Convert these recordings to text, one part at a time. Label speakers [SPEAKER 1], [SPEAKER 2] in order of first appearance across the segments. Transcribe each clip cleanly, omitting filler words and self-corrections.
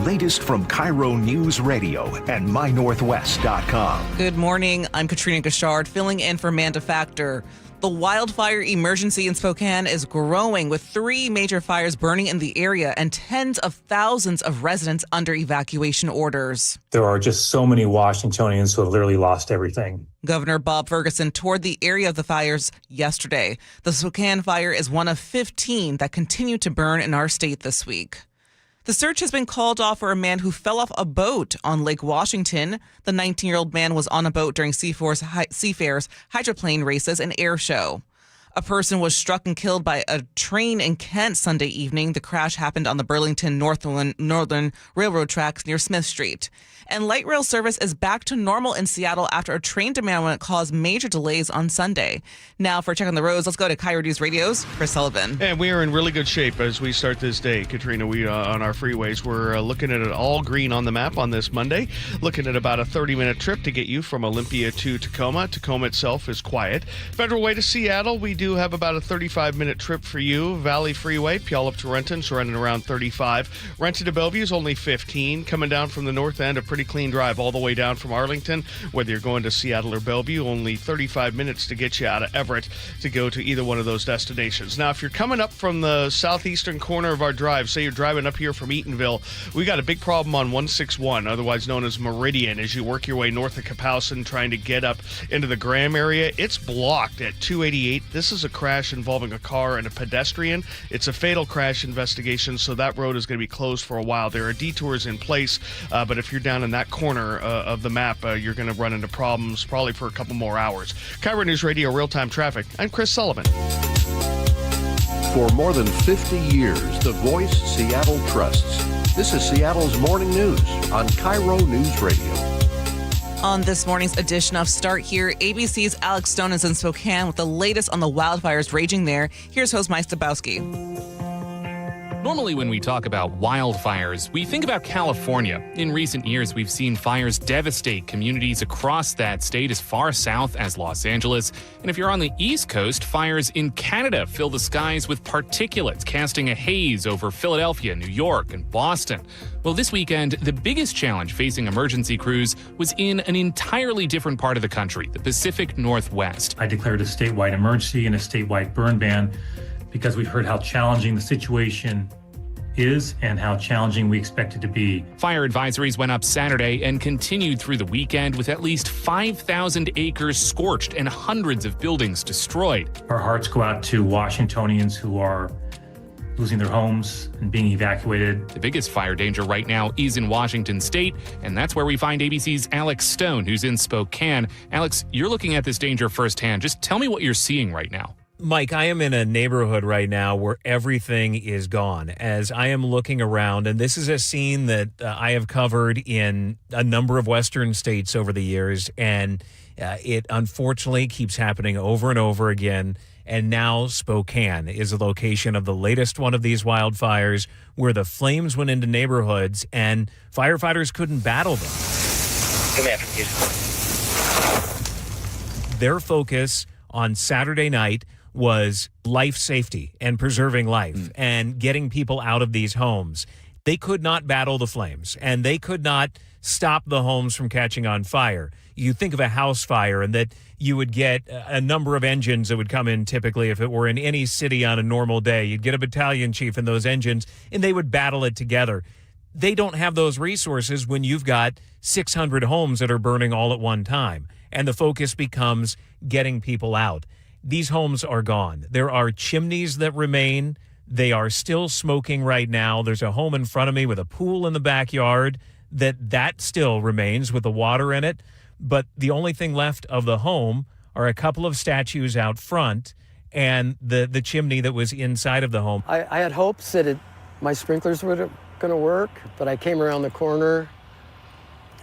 [SPEAKER 1] latest from KIRO Newsradio and MyNorthwest.com.
[SPEAKER 2] Good morning. I'm Katrina Gashard, filling in for Manda Factor. The wildfire emergency in Spokane is growing, with 3 major fires burning in the area and tens of thousands of residents under evacuation orders.
[SPEAKER 3] There are just so many Washingtonians who have literally lost everything.
[SPEAKER 2] Governor Bob Ferguson toured the area of the fires yesterday. The Spokane fire is one of 15 that continue to burn in our state this week. The search has been called off for a man who fell off a boat on Lake Washington. The 19-year-old man was on a boat during Seafair's hydroplane races and air show. A person was struck and killed by a train in Kent Sunday evening. The crash happened on the Burlington Northern Railroad tracks near Smith Street. And light rail service is back to normal in Seattle after a train derailment caused major delays on Sunday. Now for a check on the roads, let's go to KIRO News Radio's Chris Sullivan.
[SPEAKER 4] And we are in really good shape as we start this day, Katrina. We on our freeways, we're looking at it all green on the map on this Monday, looking at about a 30-minute trip to get you from Olympia to Tacoma. Tacoma itself is quiet. Federal Way to Seattle, we do have about a 35-minute trip for you. Valley Freeway, Puyallup to Renton, so running around 35. Renton to Bellevue is only 15. Coming down from the north end, a pretty clean drive all the way down from Arlington. Whether you're going to Seattle or Bellevue, only 35 minutes to get you out of Everett to go to either one of those destinations. Now, if you're coming up from the southeastern corner of our drive, say you're driving up here from Eatonville, we got a big problem on 161, otherwise known as Meridian, as you work your way north of Kapowson trying to get up into the Graham area. It's blocked at 288. This is a crash involving a car and a pedestrian. It's a fatal crash investigation, so that road is going to be closed for a while. There are detours in place, but if you're down in that corner of the map, you're going to run into problems probably for a couple more hours. KIRO News Radio Real-Time Traffic. I'm Chris Sullivan.
[SPEAKER 1] For more than 50 years, the voice Seattle trusts. This is Seattle's Morning News on KIRO News Radio.
[SPEAKER 2] On this morning's edition of Start Here, ABC's Alex Stone is in Spokane with the latest on the wildfires raging there. Here's host Mike Stabowski.
[SPEAKER 5] Normally when we talk about wildfires, we think about California. In recent years, we've seen fires devastate communities across that state as far south as Los Angeles. And if you're on the East Coast, fires in Canada fill the skies with particulates, casting a haze over Philadelphia, New York, and Boston. Well, this weekend, the biggest challenge facing emergency crews was in an entirely different part of the country, the Pacific Northwest.
[SPEAKER 3] I declared a statewide emergency and a statewide burn ban because we've heard how challenging the situation is and how challenging we expect it to be.
[SPEAKER 5] Fire advisories went up Saturday and continued through the weekend with at least 5,000 acres scorched and hundreds of buildings destroyed.
[SPEAKER 3] Our hearts go out to Washingtonians who are losing their homes and being evacuated.
[SPEAKER 5] The biggest fire danger right now is in Washington state, and that's where we find ABC's Alex Stone, who's in Spokane. Alex, you're looking at this danger firsthand. Just tell me what you're seeing right now.
[SPEAKER 6] Mike, I am in a neighborhood right now where everything is gone. As I am looking around, and this is a scene that I have covered in a number of Western states over the years, and it unfortunately keeps happening over and over again. And now Spokane is the location of the latest one of these wildfires where the flames went into neighborhoods and firefighters couldn't battle them. Their focus on Saturday night was life safety and preserving life and getting people out of these homes. They could not battle the flames, and they could not stop the homes from catching on fire. You think of a house fire and that you would get a number of engines that would come in typically if it were in any city on a normal day. You'd get a battalion chief in those engines, and they would battle it together. They don't have those resources when you've got 600 homes that are burning all at one time, and the focus becomes getting people out. These homes are gone. There are chimneys that remain. They are still smoking right now. There's a home in front of me with a pool in the backyard that still remains with the water in it. But the only thing left of the home are a couple of statues out front and the chimney that was inside of the home.
[SPEAKER 7] I had hopes that my sprinklers were going to work, but I came around the corner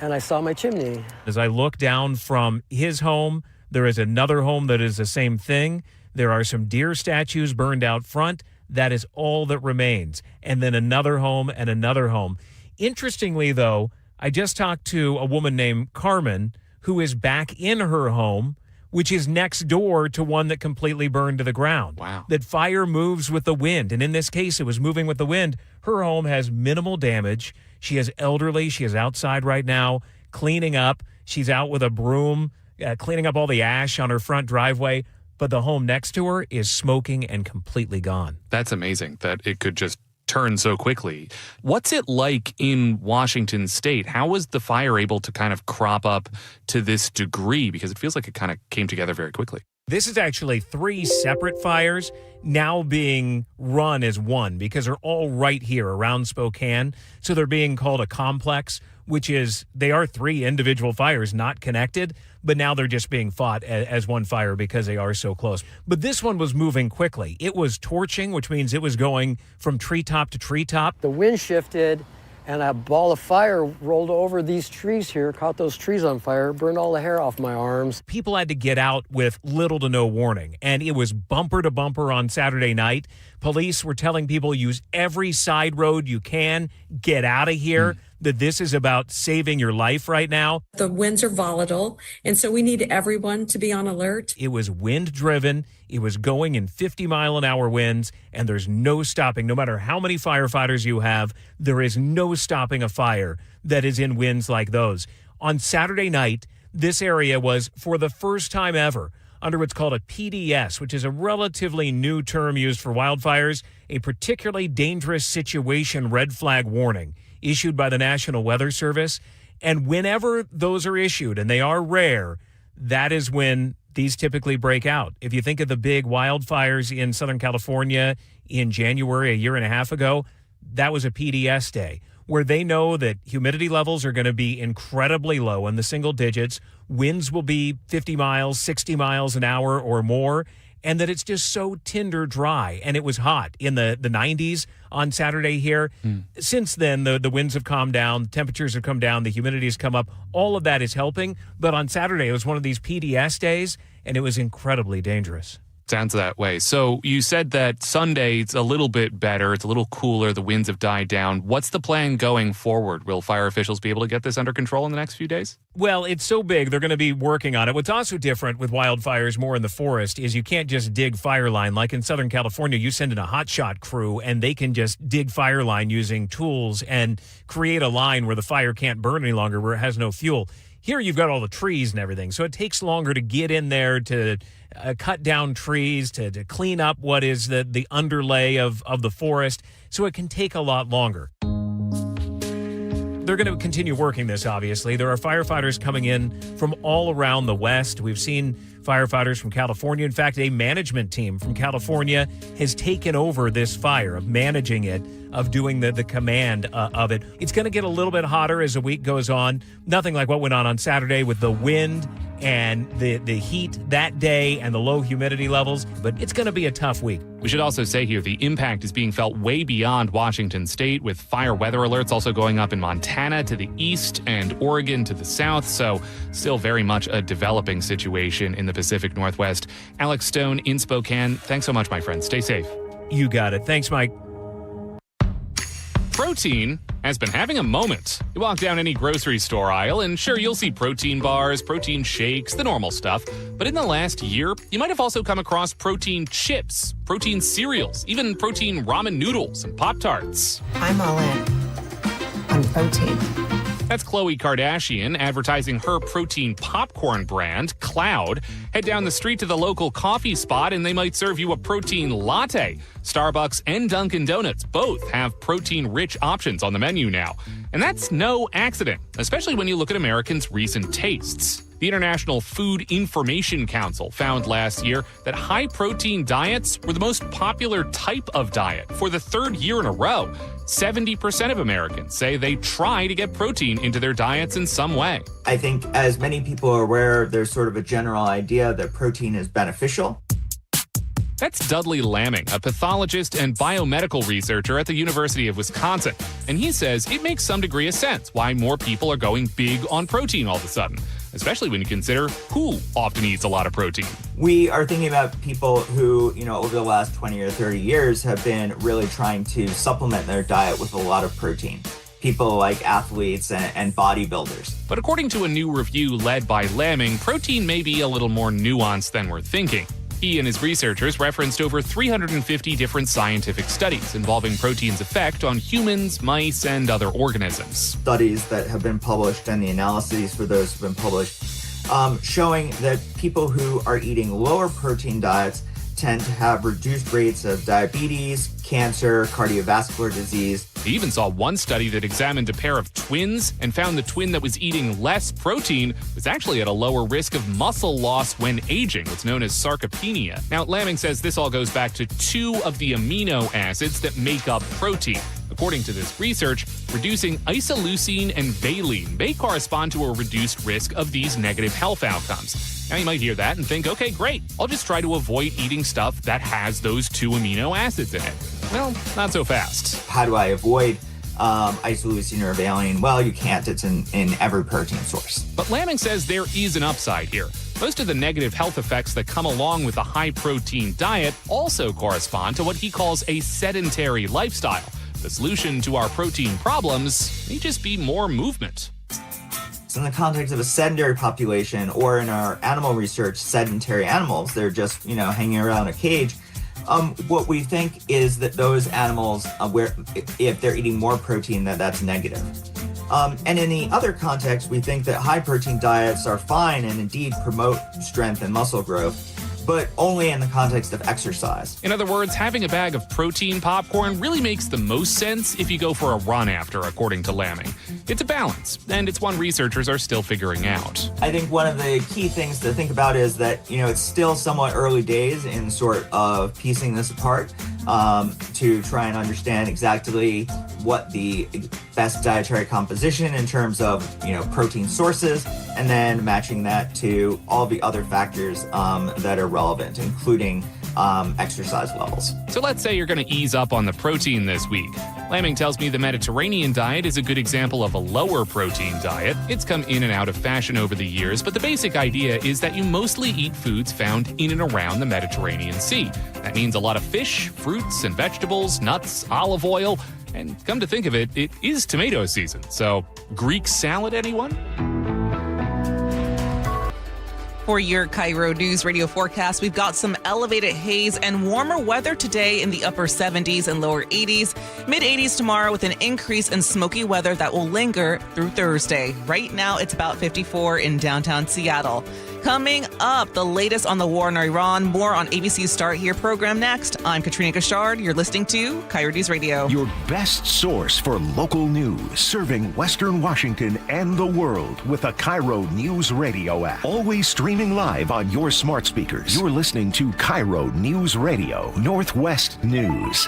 [SPEAKER 7] and I saw my chimney. As
[SPEAKER 6] I look down from his home, there is another home that is the same thing. There are some deer statues burned out front. That is all that remains. And then another home and another home. Interestingly, though, I just talked to a woman named Carmen who is back in her home, which is next door to one that completely burned to the ground.
[SPEAKER 5] Wow.
[SPEAKER 6] That fire moves with the wind. And in this case, it was moving with the wind. Her home has minimal damage. She is elderly. She is outside right now cleaning up. She's out with a broom, cleaning up all the ash on her front driveway. But the home next to her is smoking and completely gone.
[SPEAKER 5] That's amazing that it could just turn so quickly. What's it like in Washington State? How was the fire able to kind of crop up to this degree? Because it feels like it kind of came together very quickly.
[SPEAKER 6] This is actually 3 separate fires now being run as one because they're all right here around Spokane. So they're being called a complex, which is they are 3 individual fires not connected, but now they're just being fought as one fire because they are so close. But this one was moving quickly. It was torching, which means it was going from treetop to treetop.
[SPEAKER 7] The wind shifted and a ball of fire rolled over these trees here, caught those trees on fire, burned all the hair off my arms.
[SPEAKER 6] People had to get out with little to no warning, and it was bumper to bumper on Saturday night. Police were telling people use every side road you can, get out of here, that this is about saving your life right now.
[SPEAKER 8] The winds are volatile, and so we need everyone to be on alert.
[SPEAKER 6] It was wind driven. It was going in 50-mile-an-hour winds, and there's no stopping. No matter how many firefighters you have, there is no stopping a fire that is in winds like those. On Saturday night, this area was, for the first time ever, under what's called a PDS, which is a relatively new term used for wildfires, a particularly dangerous situation red flag warning issued by the National Weather Service. And whenever those are issued, and they are rare, that is when these typically break out. If you think of the big wildfires in Southern California in January, a year and a half ago, that was a PDS day where they know that humidity levels are going to be incredibly low in the single digits. Winds will be 50 miles, 60 miles an hour or more, and that it's just so tinder dry. And it was hot in the 90s on Saturday here. Since then, the winds have calmed down, the temperatures have come down, the humidity has come up. All of that is helping. But on Saturday, it was one of these PDS days, and it was incredibly dangerous.
[SPEAKER 5] Sounds that way. So you said that Sunday it's a little bit better. It's a little cooler. The winds have died down. What's the plan going forward? Will fire officials be able to get this under control in the next few days?
[SPEAKER 6] Well, it's so big, they're going to be working on it. What's also different with wildfires more in the forest is you can't just dig fire line. Like in Southern California, you send in a hotshot crew and they can just dig fire line using tools and create a line where the fire can't burn any longer, where it has no fuel. Here you've got all the trees and everything, so it takes longer to get in there to cut down trees, to clean up what is the underlay of the forest, so it can take a lot longer. They're going to continue working this, obviously. There are firefighters coming in from all around the West. We've seen firefighters from California. In fact, a management team from California has taken over this fire, of managing it, of doing the command of it. It's going to get a little bit hotter as the week goes on. Nothing like what went on Saturday with the wind and the heat that day and the low humidity levels, but it's going to be a tough week.
[SPEAKER 5] We should also say here the impact is being felt way beyond Washington State, with fire weather alerts also going up in Montana to the east and Oregon to the south, so still very much a developing situation in the Pacific Northwest. Alex Stone in Spokane, thanks so much, my friend. Stay safe.
[SPEAKER 6] You got it. Thanks, Mike.
[SPEAKER 5] Protein has been having a moment. You walk down any grocery store aisle, and sure, you'll see protein bars, protein shakes, the normal stuff. But in the last year, you might have also come across protein chips, protein cereals, even protein ramen noodles and Pop-Tarts.
[SPEAKER 9] I'm all in on protein.
[SPEAKER 5] That's Khloe Kardashian advertising her protein popcorn brand, Cloud. Head down the street to the local coffee spot and they might serve you a protein latte. Starbucks and Dunkin' Donuts both have protein-rich options on the menu now. And that's no accident, especially when you look at Americans' recent tastes. The International Food Information Council found last year that high-protein diets were the most popular type of diet for the third year in a row. 70% of Americans say they try to get protein into their diets in some way.
[SPEAKER 10] I think as many people are aware, there's sort of a general idea that protein is beneficial.
[SPEAKER 5] That's Dudley Lamming, a pathologist and biomedical researcher at the University of Wisconsin. And he says it makes some degree of sense why more people are going big on protein all of a sudden, especially when you consider who often eats a lot of protein.
[SPEAKER 10] We are thinking about people who, over the last 20 or 30 years have been really trying to supplement their diet with a lot of protein. People like athletes and bodybuilders.
[SPEAKER 5] But according to a new review led by Lamming, protein may be a little more nuanced than we're thinking. He and his researchers referenced over 350 different scientific studies involving protein's effect on humans, mice, and other organisms.
[SPEAKER 10] Studies that have been published and the analyses for those have been published showing that people who are eating lower protein diets tend to have reduced rates of diabetes, cancer, cardiovascular disease.
[SPEAKER 5] He even saw one study that examined a pair of twins and found the twin that was eating less protein was actually at a lower risk of muscle loss when aging, what's known as sarcopenia. Now, Lamming says this all goes back to two of the amino acids that make up protein. According to this research, reducing isoleucine and valine may correspond to a reduced risk of these negative health outcomes. Now, you might hear that and think, okay, great, I'll just try to avoid eating stuff that has those two amino acids in it. Well, not so fast.
[SPEAKER 10] How do I avoid isoleucine or valine? Well, you can't. It's in every protein source.
[SPEAKER 5] But Lamming says there is an upside here. Most of the negative health effects that come along with a high-protein diet also correspond to what he calls a sedentary lifestyle. The solution to our protein problems may just be more movement.
[SPEAKER 10] So in the context of a sedentary population, or in our animal research, sedentary animals, they're just, hanging around a cage. What we think is that those animals, if they're eating more protein, that's negative. And in the other context, we think that high protein diets are fine and indeed promote strength and muscle growth, but only in the context of exercise.
[SPEAKER 5] In other words, having a bag of protein popcorn really makes the most sense if you go for a run after, according to Lamming. It's a balance, and it's one researchers are still figuring out.
[SPEAKER 10] I think one of the key things to think about is that, it's still somewhat early days in sort of piecing this apart to try and understand exactly what the best dietary composition in terms of, protein sources, and then matching that to all the other factors that are relevant, including exercise levels.
[SPEAKER 5] So let's say you're going to ease up on the protein this week. Lamming tells me the Mediterranean diet is a good example of a lower protein diet. It's come in and out of fashion over the years, but the basic idea is that you mostly eat foods found in and around the Mediterranean Sea. That means a lot of fish, fruits and vegetables, nuts, olive oil, and come to think of it, it is tomato season. So, Greek salad, anyone?
[SPEAKER 2] For your KIRO Newsradio forecast, we've got some elevated haze and warmer weather today in the upper 70s and lower 80s. Mid-80s tomorrow with an increase in smoky weather that will linger through Thursday. Right now, it's about 54 in downtown Seattle. Coming up, the latest on the war in Iran. More on ABC's Start Here program next. I'm Katrina Gashard. You're listening to KIRO News Radio.
[SPEAKER 1] Your best source for local news, serving Western Washington and the world with the KIRO Newsradio App. Always streaming live on your smart speakers. You're listening to KIRO News Radio, Northwest News.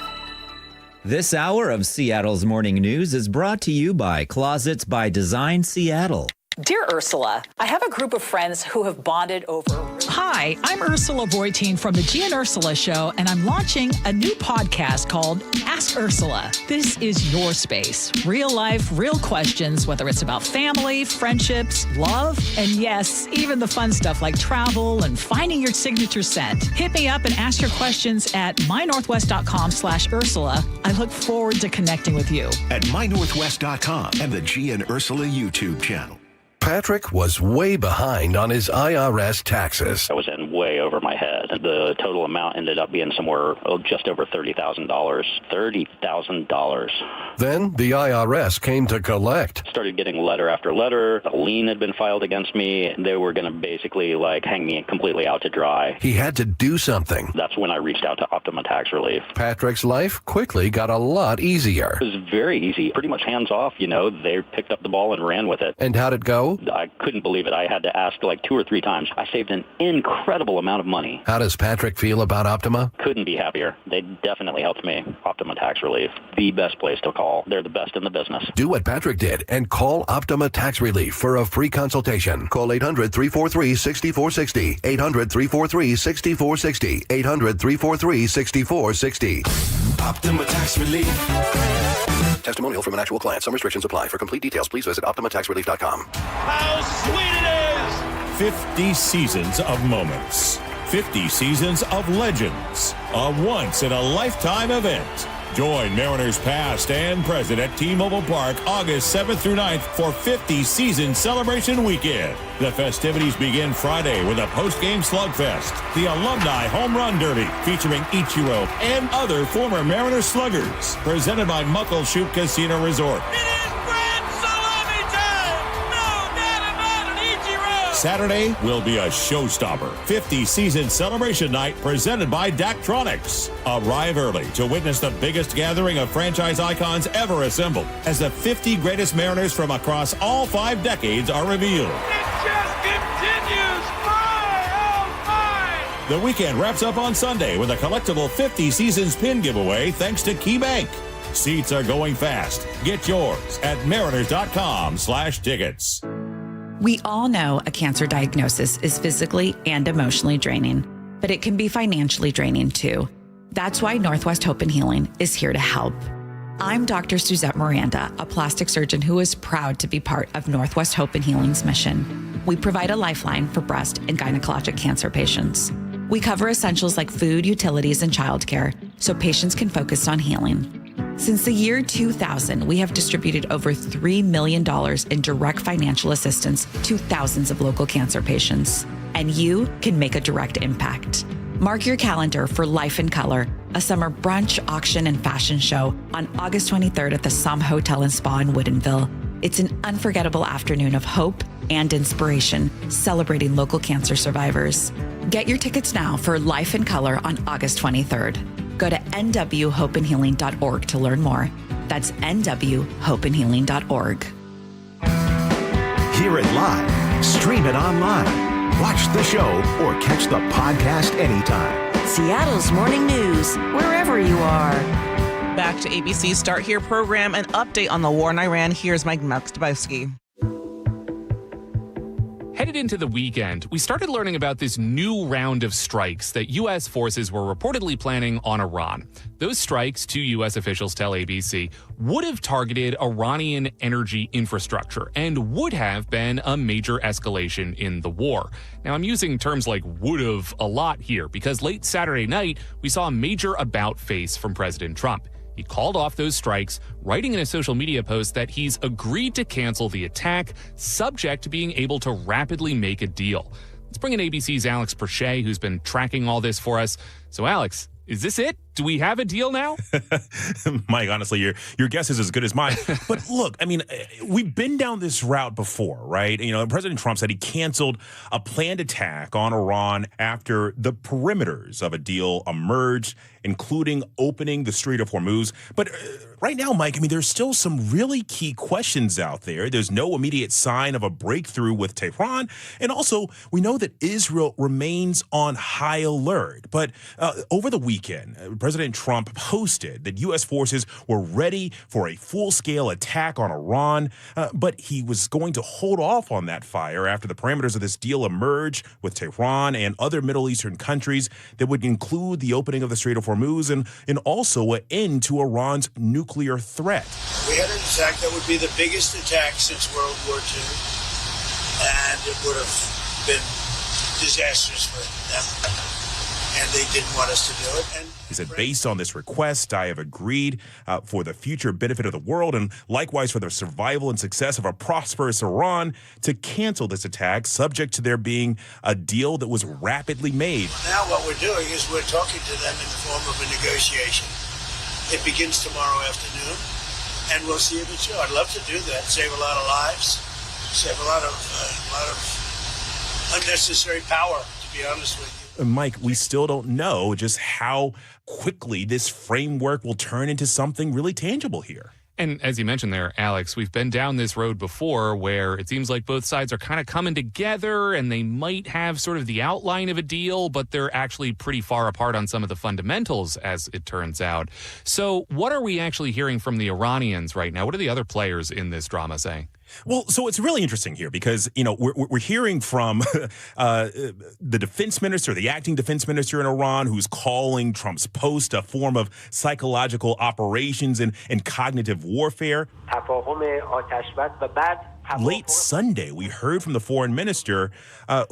[SPEAKER 11] This hour of Seattle's Morning News is brought to you by Closets by Design Seattle.
[SPEAKER 12] Dear Ursula, I have a group of friends who have bonded over...
[SPEAKER 13] Hi, I'm Ursula Voitin from the G and Ursula Show, and I'm launching a new podcast called Ask Ursula. This is your space. Real life, real questions, whether it's about family, friendships, love, and yes, even the fun stuff like travel and finding your signature scent. Hit me up and ask your questions at mynorthwest.com/Ursula. I look forward to connecting with you.
[SPEAKER 1] At mynorthwest.com and the G and Ursula YouTube channel.
[SPEAKER 14] Patrick was way behind on his IRS taxes.
[SPEAKER 15] I was in way over my head. The total amount ended up being somewhere just over $30,000. $30,000.
[SPEAKER 14] Then the IRS came to collect.
[SPEAKER 15] Started getting letter after letter. A lien had been filed against me. They were going to basically hang me completely out to dry.
[SPEAKER 14] He had to do something.
[SPEAKER 15] That's when I reached out to Optima Tax Relief.
[SPEAKER 14] Patrick's life quickly got a lot easier.
[SPEAKER 15] It was very easy. Pretty much hands off, They picked up the ball and ran with it.
[SPEAKER 14] And how'd it go?
[SPEAKER 15] I couldn't believe it. I had to ask 2 or 3 times. I saved an incredible amount of money.
[SPEAKER 14] How does Patrick feel about Optima?
[SPEAKER 15] Couldn't be happier. They definitely helped me. Optima Tax Relief, the best place to call. They're the best in the business.
[SPEAKER 14] Do what Patrick did and call Optima Tax Relief for a free consultation. Call 800-343-6460. 800-343-6460. 800-343-6460.
[SPEAKER 16] Optima Tax Relief.
[SPEAKER 14] Testimonial from an actual client. Some restrictions apply. For complete details, please visit OptimaTaxRelief.com.
[SPEAKER 16] How sweet it is! 50 seasons of moments. 50 seasons of legends. A once-in-a-lifetime event. Join Mariners past and present at T-Mobile Park August 7th through 9th for 50 Season Celebration Weekend. The festivities begin Friday with a post-game slugfest, the Alumni Home Run Derby featuring Ichiro and other former Mariners sluggers, presented by Muckleshoot Casino Resort. Saturday will be a showstopper. 50 Season Celebration Night presented by Daktronics. Arrive early to witness the biggest gathering of franchise icons ever assembled as the 50 greatest Mariners from across all 5 decades are revealed. It just continues. The weekend wraps up on Sunday with a collectible 50 Seasons pin giveaway thanks to KeyBank. Seats are going fast. Get yours at mariners.com/tickets.
[SPEAKER 17] We all know a cancer diagnosis is physically and emotionally draining, but it can be financially draining too. That's why Northwest Hope and Healing is here to help. I'm Dr. Suzette Miranda, a plastic surgeon who is proud to be part of Northwest Hope and Healing's mission. We provide a lifeline for breast and gynecologic cancer patients. We cover essentials like food, utilities, and childcare so patients can focus on healing. Since the year 2000, we have distributed over $3 million in direct financial assistance to thousands of local cancer patients. And you can make a direct impact. Mark your calendar for Life in Color, a summer brunch, auction, and fashion show on August 23rd at the Somme Hotel and Spa in Woodinville. It's an unforgettable afternoon of hope and inspiration, celebrating local cancer survivors. Get your tickets now for Life in Color on August 23rd. Go to nwhopeandhealing.org to learn more. That's nwhopeandhealing.org.
[SPEAKER 1] Hear it live, stream it online, watch the show, or catch the podcast anytime.
[SPEAKER 18] Seattle's morning news, wherever you are.
[SPEAKER 2] Back to ABC's Start Here program, an update on the war in Iran. Here's Mike Maxtobowski.
[SPEAKER 5] Headed into the weekend, we started learning about this new round of strikes that U.S. forces were reportedly planning on Iran. Those strikes, two U.S. officials tell ABC, would have targeted Iranian energy infrastructure and would have been a major escalation in the war. Now, I'm using terms like would have a lot here because late Saturday night, we saw a major about-face from President Trump. He called off those strikes, writing in a social media post that he's agreed to cancel the attack, subject to being able to rapidly make a deal. Let's bring in ABC's Alex Perche, who's been tracking all this for us. So, Alex, is this it? Do we have a deal now?
[SPEAKER 19] Mike, honestly, your guess is as good as mine. But look, I mean, we've been down this route before, right? You know, President Trump said he canceled a planned attack on Iran after the perimeters of a deal emerged, including opening the Strait of Hormuz. But right now, Mike, I mean, there's still some really key questions out there. There's no immediate sign of a breakthrough with Tehran. And also, we know that Israel remains on high alert. But over the weekend, President Trump posted that U.S. forces were ready for a full-scale attack on Iran, but he was going to hold off on that fire after the parameters of this deal emerged with Tehran and other Middle Eastern countries that would include the opening of the Strait of Hormuz and also an end to Iran's nuclear threat.
[SPEAKER 20] We had an attack that would be the biggest attack since World War II, and it would have been disastrous for them, and they didn't want us to do it. And
[SPEAKER 19] he said, based on this request, I have agreed for the future benefit of the world and likewise for the survival and success of a prosperous Iran to cancel this attack, subject to there being a deal that was rapidly made.
[SPEAKER 20] Now what we're doing is we're talking to them in the form of a negotiation. It begins tomorrow afternoon, and we'll see if it's true. I'd love to do that, save a lot of lives, save a lot of unnecessary power, to be honest with you.
[SPEAKER 19] Mike, we still don't know just how quickly this framework will turn into something really tangible here.
[SPEAKER 5] And as you mentioned there, Alex, we've been down this road before where it seems like both sides are kind of coming together and they might have sort of the outline of a deal, but they're actually pretty far apart on some of the fundamentals, as it turns out. So what are we actually hearing from the Iranians right now? What are the other players in this drama saying?
[SPEAKER 19] Well, so it's really interesting here because, you know, we're hearing from the defense minister, the acting defense minister in Iran, who's calling Trump's post a form of psychological operations and cognitive warfare. Late Sunday, we heard from the foreign minister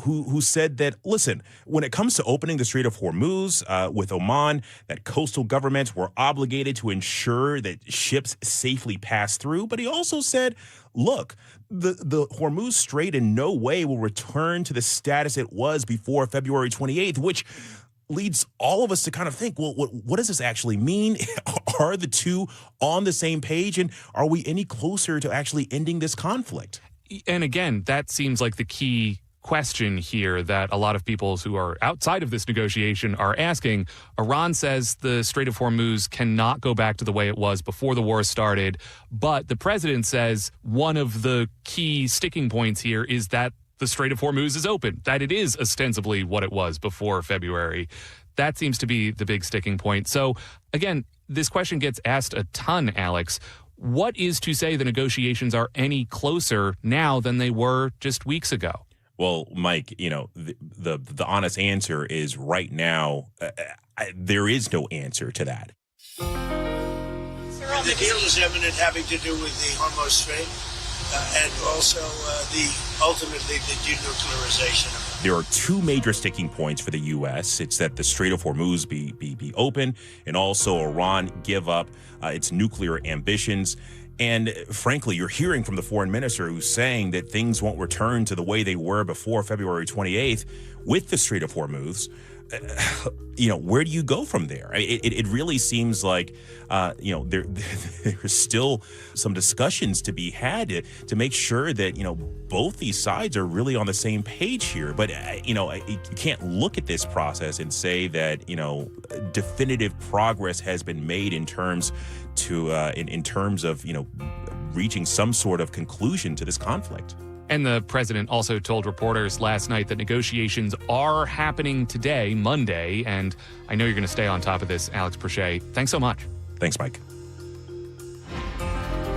[SPEAKER 19] who said that, listen, when it comes to opening the Strait of Hormuz with Oman, that coastal governments were obligated to ensure that ships safely pass through. But he also said, look, the Hormuz Strait in no way will return to the status it was before February 28th, which leads all of us to kind of think, well, what does this actually mean? Are the two on the same page? And are we any closer to actually ending this conflict?
[SPEAKER 5] And again, that seems like the key question here that a lot of people who are outside of this negotiation are asking. Iran says the Strait of Hormuz cannot go back to the way it was before the war started. But the president says one of the key sticking points here is that the Strait of Hormuz is open, that it is ostensibly what it was before February. That seems to be the big sticking point. So, again, this question gets asked a ton, Alex. What is to say the negotiations are any closer now than they were just weeks ago?
[SPEAKER 19] Well, Mike, the honest answer is right now, there is no answer to that.
[SPEAKER 20] The deal is imminent, having to do with the Hormuz Strait. And also ultimately the denuclearization.
[SPEAKER 19] There are two major sticking points for the U.S. It's that the Strait of Hormuz be open, and also Iran give up its nuclear ambitions. And frankly, you're hearing from the foreign minister who's saying that things won't return to the way they were before February 28th with the Strait of Hormuz. Where do you go from there? It really seems like, there's still some discussions to be had to make sure that, both these sides are really on the same page here. But, you can't look at this process and say that, definitive progress has been made in terms of, reaching some sort of conclusion to this conflict.
[SPEAKER 5] And the president also told reporters last night that negotiations are happening today, Monday, and I know you're going to stay on top of this, Alex Prochet. Thanks so much.
[SPEAKER 19] Thanks, Mike.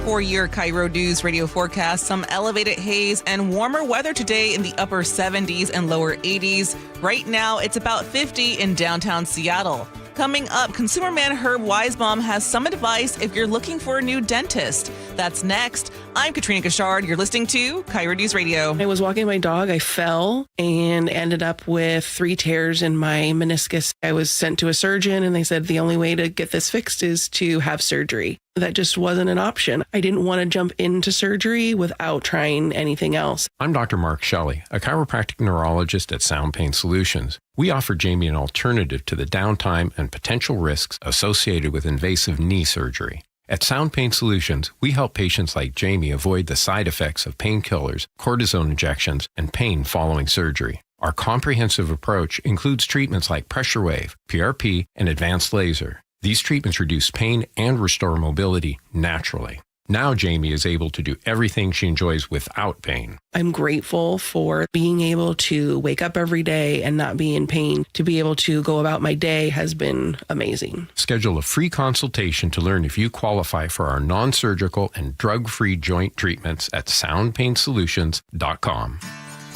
[SPEAKER 2] For your KIRO Newsradio forecast, some elevated haze and warmer weather today in the upper 70s and lower 80s. Right now, it's about 50 in downtown Seattle. Coming up, consumer man Herb Weisbaum has some advice if you're looking for a new dentist. That's next. I'm Katrina Gashard. You're listening to KIRO News Radio.
[SPEAKER 21] I was walking my dog. I fell and ended up with 3 tears in my meniscus. I was sent to a surgeon and they said the only way to get this fixed is to have surgery. That just wasn't an option. I didn't want to jump into surgery without trying anything else.
[SPEAKER 22] I'm Dr. Mark Shelley, a chiropractic neurologist at Sound Pain Solutions. We offer Jamie an alternative to the downtime and potential risks associated with invasive knee surgery. At Sound Pain Solutions, we help patients like Jamie avoid the side effects of painkillers, cortisone injections, and pain following surgery. Our comprehensive approach includes treatments like pressure wave, PRP, and advanced laser. These treatments reduce pain and restore mobility naturally. Now Jamie is able to do everything she enjoys without pain.
[SPEAKER 21] I'm grateful for being able to wake up every day and not be in pain. To be able to go about my day has been amazing.
[SPEAKER 22] Schedule a free consultation to learn if you qualify for our non-surgical and drug-free joint treatments at soundpainsolutions.com.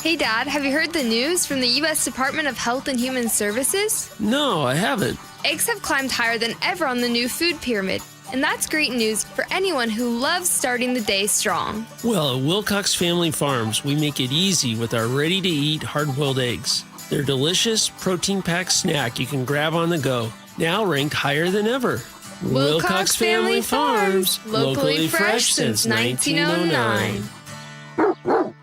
[SPEAKER 23] Hey, Dad, have you heard the news from the U.S. Department of Health and Human Services?
[SPEAKER 7] No, I haven't.
[SPEAKER 23] Eggs have climbed higher than ever on the new food pyramid. And that's great news for anyone who loves starting the day strong.
[SPEAKER 7] Well, at Wilcox Family Farms, we make it easy with our ready-to-eat hard-boiled eggs. They're delicious, protein-packed snack you can grab on the go. Now ranked higher than ever.
[SPEAKER 23] Wilcox Family Farms, locally fresh since 1909.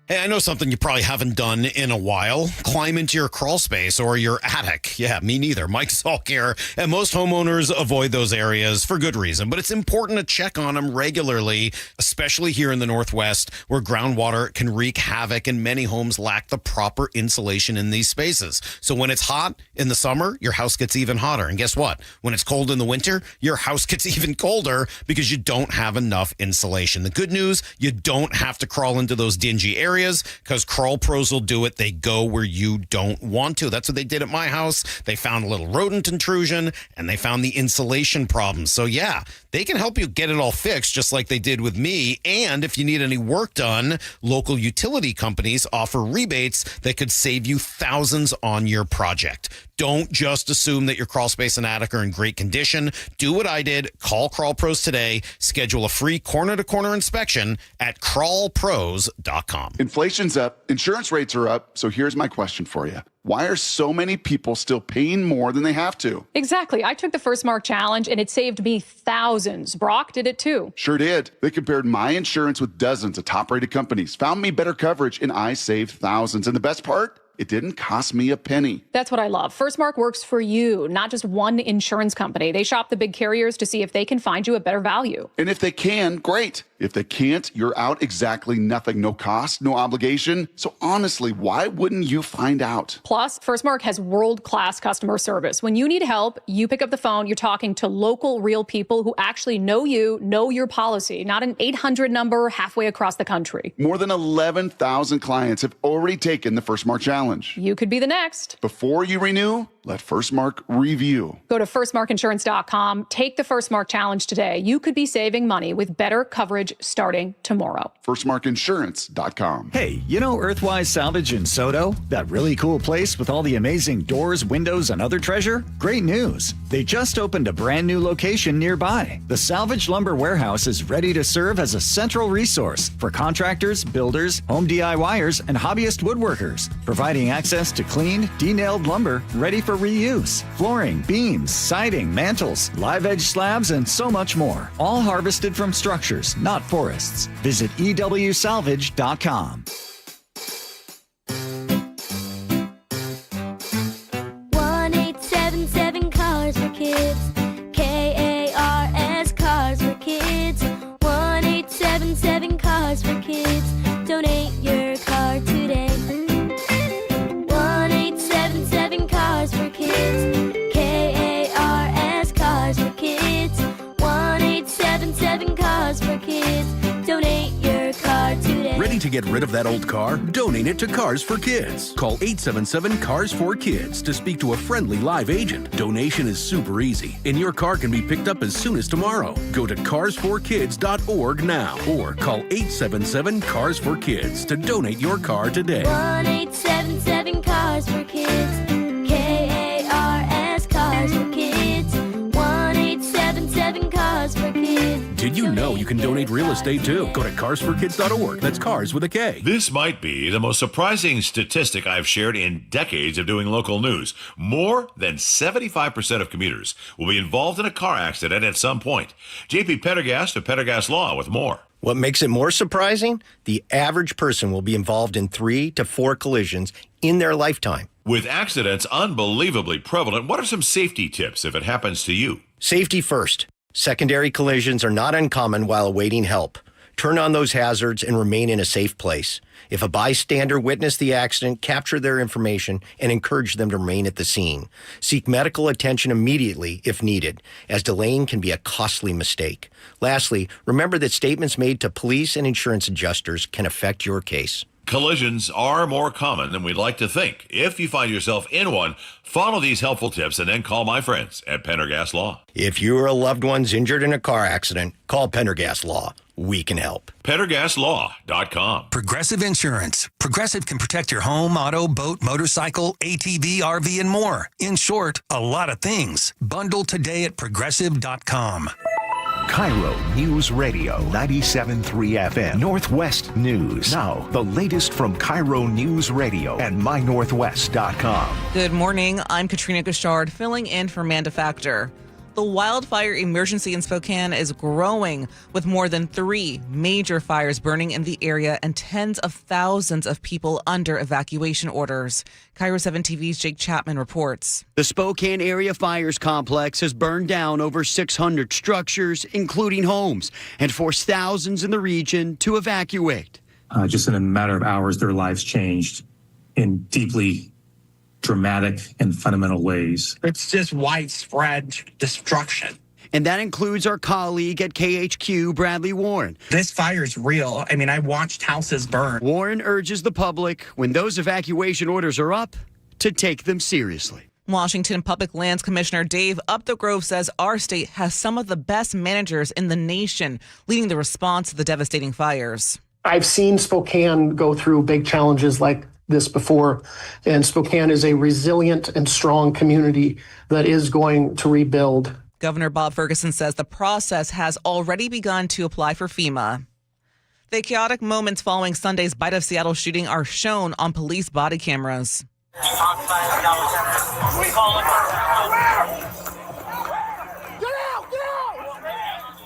[SPEAKER 24] Hey, I know something you probably haven't done in a while. Climb into your crawl space or your attic. Yeah, me neither. Mike Salk here. And most homeowners avoid those areas for good reason. But it's important to check on them regularly, especially here in the Northwest, where groundwater can wreak havoc and many homes lack the proper insulation in these spaces. So when it's hot in the summer, your house gets even hotter. And guess what? When it's cold in the winter, your house gets even colder because you don't have enough insulation. The good news, you don't have to crawl into those dingy areas. areas because Crawl Pros will do it. They go where you don't want to. That's what they did at my house. They found a little rodent intrusion and they found the insulation problem. So yeah, they can help you get it all fixed just like they did with me. And if you need any work done, local utility companies offer rebates that could save you thousands on your project. Don't just assume that your crawl space and attic are in great condition. Do what I did. Call Crawl Pros today. Schedule a free corner-to-corner inspection at crawlpros.com.
[SPEAKER 3] Inflation's up. Insurance rates are up. So here's my question for you. Why are so many people still paying more than they have to?
[SPEAKER 4] Exactly. I took the First Mark Challenge and it saved me thousands. Brock did it too.
[SPEAKER 3] Sure did. They compared my insurance with dozens of top-rated companies, found me better coverage, and I saved thousands. And the best part? It didn't cost me a penny.
[SPEAKER 4] That's what I love. First Mark works for you, not just one insurance company. They shop the big carriers to see if they can find you a better value.
[SPEAKER 3] And if they can, great. If they can't, you're out exactly nothing. No cost, no obligation. So honestly, why wouldn't you find out?
[SPEAKER 4] Plus, First Mark has world-class customer service. When you need help, you pick up the phone. You're talking to local, real people who actually know you, know your policy, not an 800 number halfway across the country.
[SPEAKER 3] More than 11,000 clients have already taken the First Mark Challenge.
[SPEAKER 4] You could be the next.
[SPEAKER 3] Before you renew, let First Mark review.
[SPEAKER 4] Go to firstmarkinsurance.com. Take the First Mark Challenge today. You could be saving money with better coverage starting tomorrow.
[SPEAKER 3] firstmarkinsurance.com.
[SPEAKER 6] Hey, you know Earthwise Salvage in Soto? That really cool place with all the amazing doors, windows, and other treasure? Great news. They just opened a brand new location nearby. The Salvage Lumber Warehouse is ready to serve as a central resource for contractors, builders, home DIYers, and hobbyist woodworkers, providing access to clean, de-nailed lumber ready for reuse, flooring, beams, siding, mantles, live edge slabs, and so much more. All harvested from structures, not forests. Visit ewsalvage.com.
[SPEAKER 8] 1-877 Cars for Kids. KARS Cars for Kids. 1-877 Cars for Kids. Donate your car today. 1-877 Cars for Kids. KARS Cars for Kids. 1-877 Cars for Kids. Donate your car today.
[SPEAKER 25] Ready to get rid of that old car? Donate it to Cars for Kids. Call 877 Cars for Kids to speak to a friendly live agent. Donation is super easy, and your car can be picked up as soon as tomorrow. Go to carsforkids.org now or call 877 Cars for Kids to donate your car today.
[SPEAKER 8] 1-877 Cars for Kids. KARS Cars for Kids. 1-877 Cars for Kids.
[SPEAKER 25] Did you know you can donate real estate too? Go to carsforkids.org. That's cars with a K.
[SPEAKER 16] This might be the most surprising statistic I've shared in decades of doing local news. More than 75% of commuters will be involved in a car accident at some point. JP Pendergast of Pendergast Law with more.
[SPEAKER 26] What makes it more surprising? The average person will be involved in 3 to 4 collisions in their lifetime.
[SPEAKER 16] With accidents unbelievably prevalent, what are some safety tips if it happens to you?
[SPEAKER 26] Safety first. Secondary collisions are not uncommon while awaiting help. Turn on those hazards and remain in a safe place. If a bystander witnessed the accident, capture their information and encourage them to remain at the scene. Seek medical attention immediately if needed, as delaying can be a costly mistake. Lastly, remember that statements made to police and insurance adjusters can affect your case.
[SPEAKER 16] Collisions are more common than we'd like to think. If you find yourself in one, follow these helpful tips and then call my friends at Pendergast Law.
[SPEAKER 26] If you or a loved one's injured in a car accident, call Pendergast Law. We can help.
[SPEAKER 16] PendergastLaw.com.
[SPEAKER 27] Progressive Insurance. Progressive can protect your home, auto, boat, motorcycle, ATV, RV, and more. In short, a lot of things. Bundle today at Progressive.com.
[SPEAKER 1] KIRO Newsradio 97.3 FM Northwest News. Now, the latest from KIRO Newsradio and mynorthwest.com.
[SPEAKER 2] Good morning. I'm Katrina Gashard, filling in for Manda Factor. The wildfire emergency in Spokane is growing, with more than 3 major fires burning in the area and tens of thousands of people under evacuation orders. KIRO 7 TV's Jake Chapman reports.
[SPEAKER 28] The Spokane Area Fires Complex has burned down over 600 structures, including homes, and forced thousands in the region to evacuate.
[SPEAKER 29] Just in a matter of hours, their lives changed in deeply dramatic and fundamental ways.
[SPEAKER 30] It's just widespread destruction.
[SPEAKER 28] And that includes our colleague at KHQ, Bradley Warren.
[SPEAKER 9] This fire is real. I mean, I watched houses burn.
[SPEAKER 28] Warren urges the public, when those evacuation orders are up, to take them seriously.
[SPEAKER 2] Washington Public Lands Commissioner Dave Upthegrove says our state has some of the best managers in the nation leading the response to the devastating fires.
[SPEAKER 10] I've seen Spokane go through big challenges like this before, and Spokane is a resilient and strong community that is going to rebuild.
[SPEAKER 2] Governor Bob Ferguson says the process has already begun to apply for FEMA. The chaotic moments following Sunday's Bite of Seattle shooting are shown on police body cameras.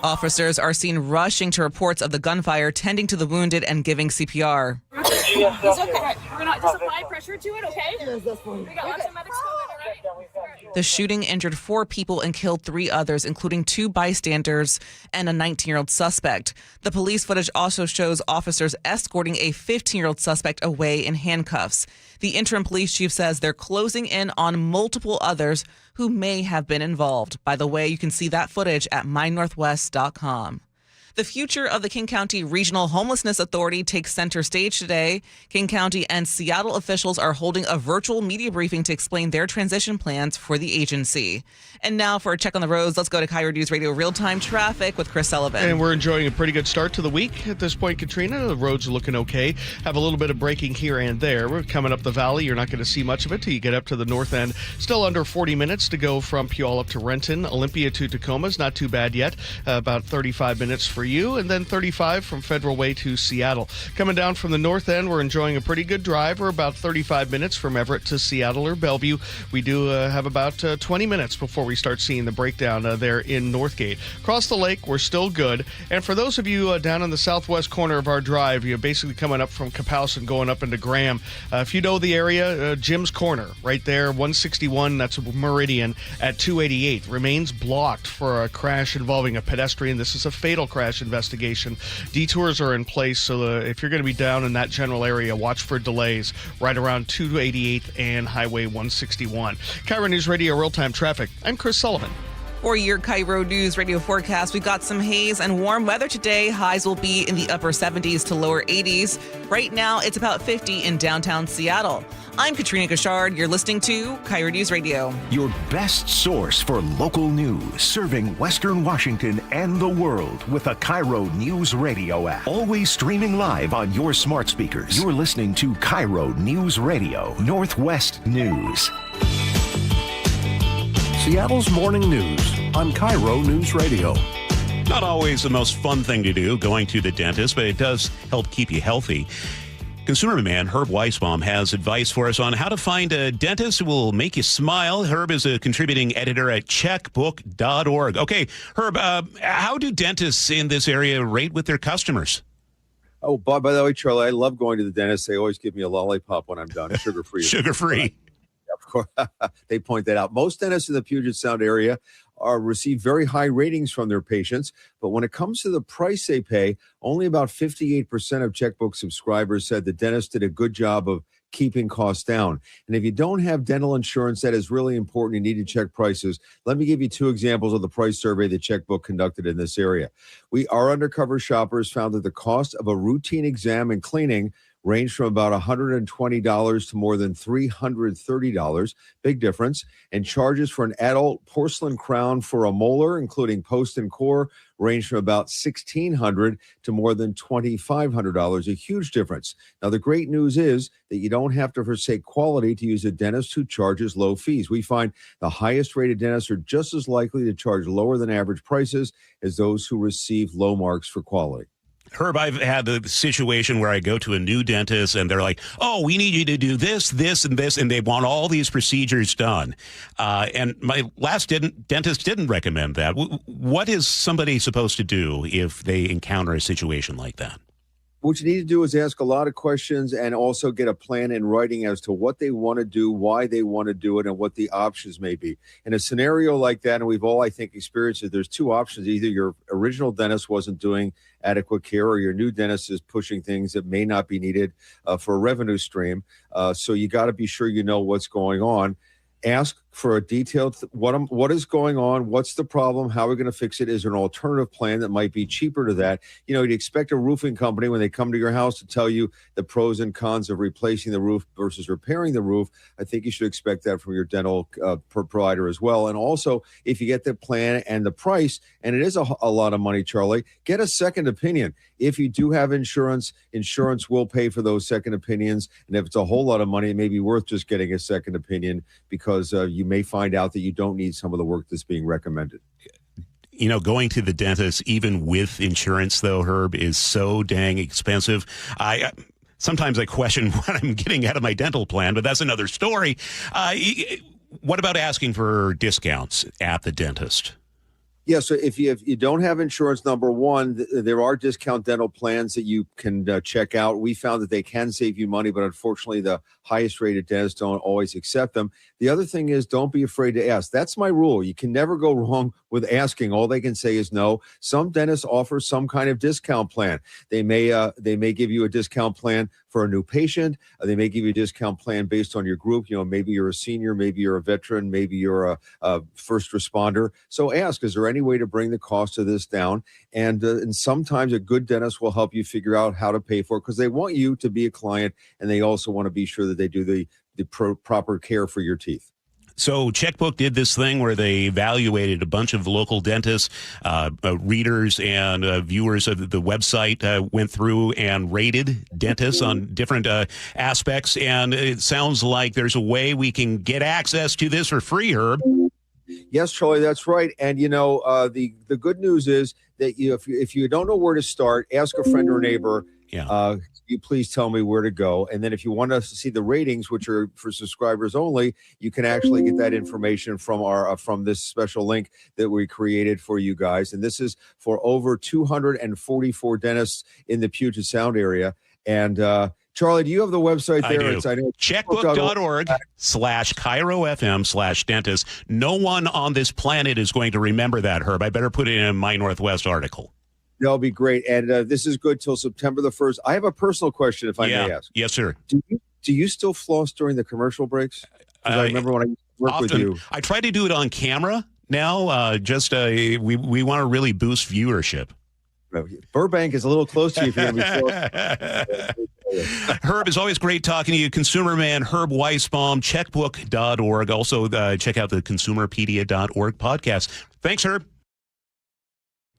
[SPEAKER 2] Officers are seen rushing to reports of the gunfire, tending to the wounded and giving CPR.
[SPEAKER 11] He's okay. We're gonna just apply pressure to it, okay? Yes, that's fine. We got lots of medics coming, all right?
[SPEAKER 2] The shooting injured 4 people and killed 3 others, including 2 bystanders and a 19-year-old suspect. The police footage also shows officers escorting a 15-year-old suspect away in handcuffs. The interim police chief says they're closing in on multiple others who may have been involved. By the way, you can see that footage at mynorthwest.com. The future of the King County Regional Homelessness Authority takes center stage today. King County and Seattle officials are holding a virtual media briefing to explain their transition plans for the agency. And now for a check on the roads, let's go to KIRO Newsradio real-time traffic with Chris Sullivan.
[SPEAKER 12] And we're enjoying a pretty good start to the week at this point, Katrina. The roads are looking okay. Have a little bit of braking here and there. We're coming up the valley. You're not going to see much of it till you get up to the north end. Still under 40 minutes to go from Puyallup to Renton. Olympia to Tacoma is not too bad yet. About 35 minutes for you, and then 35 from Federal Way to Seattle. Coming down from the north end, we're enjoying a pretty good drive. We're about 35 minutes from Everett to Seattle or Bellevue. We do have about 20 minutes before we start seeing the breakdown there in Northgate. Across the lake, we're still good. And for those of you down in the southwest corner of our drive, you're basically coming up from Kapouse and going up into Graham. If you know the area, Jim's Corner, right there, 161, that's Meridian, at 288, remains blocked for a crash involving a pedestrian. This is a fatal crash investigation. Detours are in place, so if you're going to be down in that general area, watch for delays right around 288 and Highway 161. KIRO News Radio real-time traffic. I'm Chris Sullivan.
[SPEAKER 2] For your KIRO News Radio forecast, we've got some haze and warm weather today. Highs will be in the upper 70s to lower 80s. Right now, it's about 50 in downtown Seattle. I'm Katrina Gashard. You're listening to KIRO News Radio.
[SPEAKER 1] Your best source for local news, serving Western Washington and the world with a KIRO News Radio app. Always streaming live on your smart speakers. You're listening to KIRO News Radio, Northwest News.
[SPEAKER 25] Seattle's morning news on KIRO News Radio.
[SPEAKER 13] Not always the most fun thing to do, going to the dentist, but it does help keep you healthy. Consumer man Herb Weisbaum has advice for us on how to find a dentist who will make you smile. Herb is a contributing editor at checkbook.org. Okay, Herb, how do dentists in this area rate with their customers?
[SPEAKER 14] Oh, by the way, Charlie, I love going to the dentist. They always give me a lollipop when I'm done, sugar-free.
[SPEAKER 13] Sugar-free.
[SPEAKER 14] Of course, they point that out. Most dentists in the Puget Sound area receive very high ratings from their patients, but when it comes to the price they pay, only about 58% of Checkbook subscribers said the dentist did a good job of keeping costs down. And if you don't have dental insurance, that is really important. You need to check prices. Let me give you 2 examples of the price survey that Checkbook conducted in this area. Our undercover shoppers found that the cost of a routine exam and cleaning range from about $120 to more than $330. Big difference. And charges for an adult porcelain crown for a molar, including post and core, range from about $1,600 to more than $2,500. A huge difference. Now, the great news is that you don't have to forsake quality to use a dentist who charges low fees. We find the highest rated dentists are just as likely to charge lower than average prices as those who receive low marks for quality.
[SPEAKER 13] Herb, I've had the situation where I go to a new dentist and they're like, oh, we need you to do this, this, and this, and they want all these procedures done. And my last dentist didn't recommend that. What is somebody supposed to do if they encounter a situation like that?
[SPEAKER 14] What you need to do is ask a lot of questions and also get a plan in writing as to what they want to do, why they want to do it, and what the options may be. In a scenario like that, and we've all, I think, experienced it, there's 2 options. Either your original dentist wasn't doing adequate care or your new dentist is pushing things that may not be needed for a revenue stream. So you got to be sure you know what's going on. Ask for a detailed what is going on, what's the problem, how are we going to fix it, is there an alternative plan that might be cheaper to that? You know, you'd expect a roofing company when they come to your house to tell you the pros and cons of replacing the roof versus repairing the roof. I think you should expect that from your dental provider as well. And also, if you get the plan and the price, and it is a lot of money, Charlie, get a second opinion. If you do have insurance will pay for those second opinions. And if it's a whole lot of money, it may be worth just getting a second opinion, because you may find out that you don't need some of the work that's being recommended.
[SPEAKER 13] You know, going to the dentist, even with insurance, though, Herb, is so dang expensive. Sometimes I question what I'm getting out of my dental plan, but that's another story. What about asking for discounts at the dentist?
[SPEAKER 14] Yeah, so if you don't have insurance, number one, there are discount dental plans that you can check out. We found that they can save you money, but unfortunately, the highest rated dentists don't always accept them. The other thing is, don't be afraid to ask. That's my rule. You can never go wrong with asking. All they can say is no. Some dentists offer some kind of discount plan. They may give you a discount plan for a new patient. They may give you a discount plan based on your group. You know, maybe you're a senior, maybe you're a veteran, maybe you're a first responder. So ask, is there any way to bring the cost of this down? And sometimes a good dentist will help you figure out how to pay for it, because they want you to be a client, and they also want to be sure that they do the proper care for your teeth.
[SPEAKER 13] So Checkbook did this thing where they evaluated a bunch of local dentists, readers and viewers of the website, went through and rated dentists on different aspects. And it sounds like there's a way we can get access to this for free, Herb.
[SPEAKER 14] Yes, Charlie, that's right. And, you know, the good news is that if you don't know where to start, ask a friend or neighbor.
[SPEAKER 13] Yeah.
[SPEAKER 14] You please tell me where to go. And then if you want to see the ratings, which are for subscribers only, you can actually get that information from this special link that we created for you guys. And this is for over 244 dentists in the Puget Sound area. And Charlie, do you have the website there?
[SPEAKER 13] I do. Checkbook.org/KIRO-FM/dentist. No one on this planet is going to remember that, Herb. I better put it in My Northwest article.
[SPEAKER 14] That'll be great. And this is good till September the 1st. I have a personal question, if I may ask.
[SPEAKER 13] Yes, sir.
[SPEAKER 14] Do you still floss during the commercial breaks? I remember when I used to work with you.
[SPEAKER 13] I try to do it on camera now. We want to really boost viewership.
[SPEAKER 14] Burbank is a little close to you if you're going to be
[SPEAKER 13] Herb, it's always great talking to you. Consumer man Herb Weisbaum, checkbook.org. Also, check out the consumerpedia.org podcast. Thanks, Herb.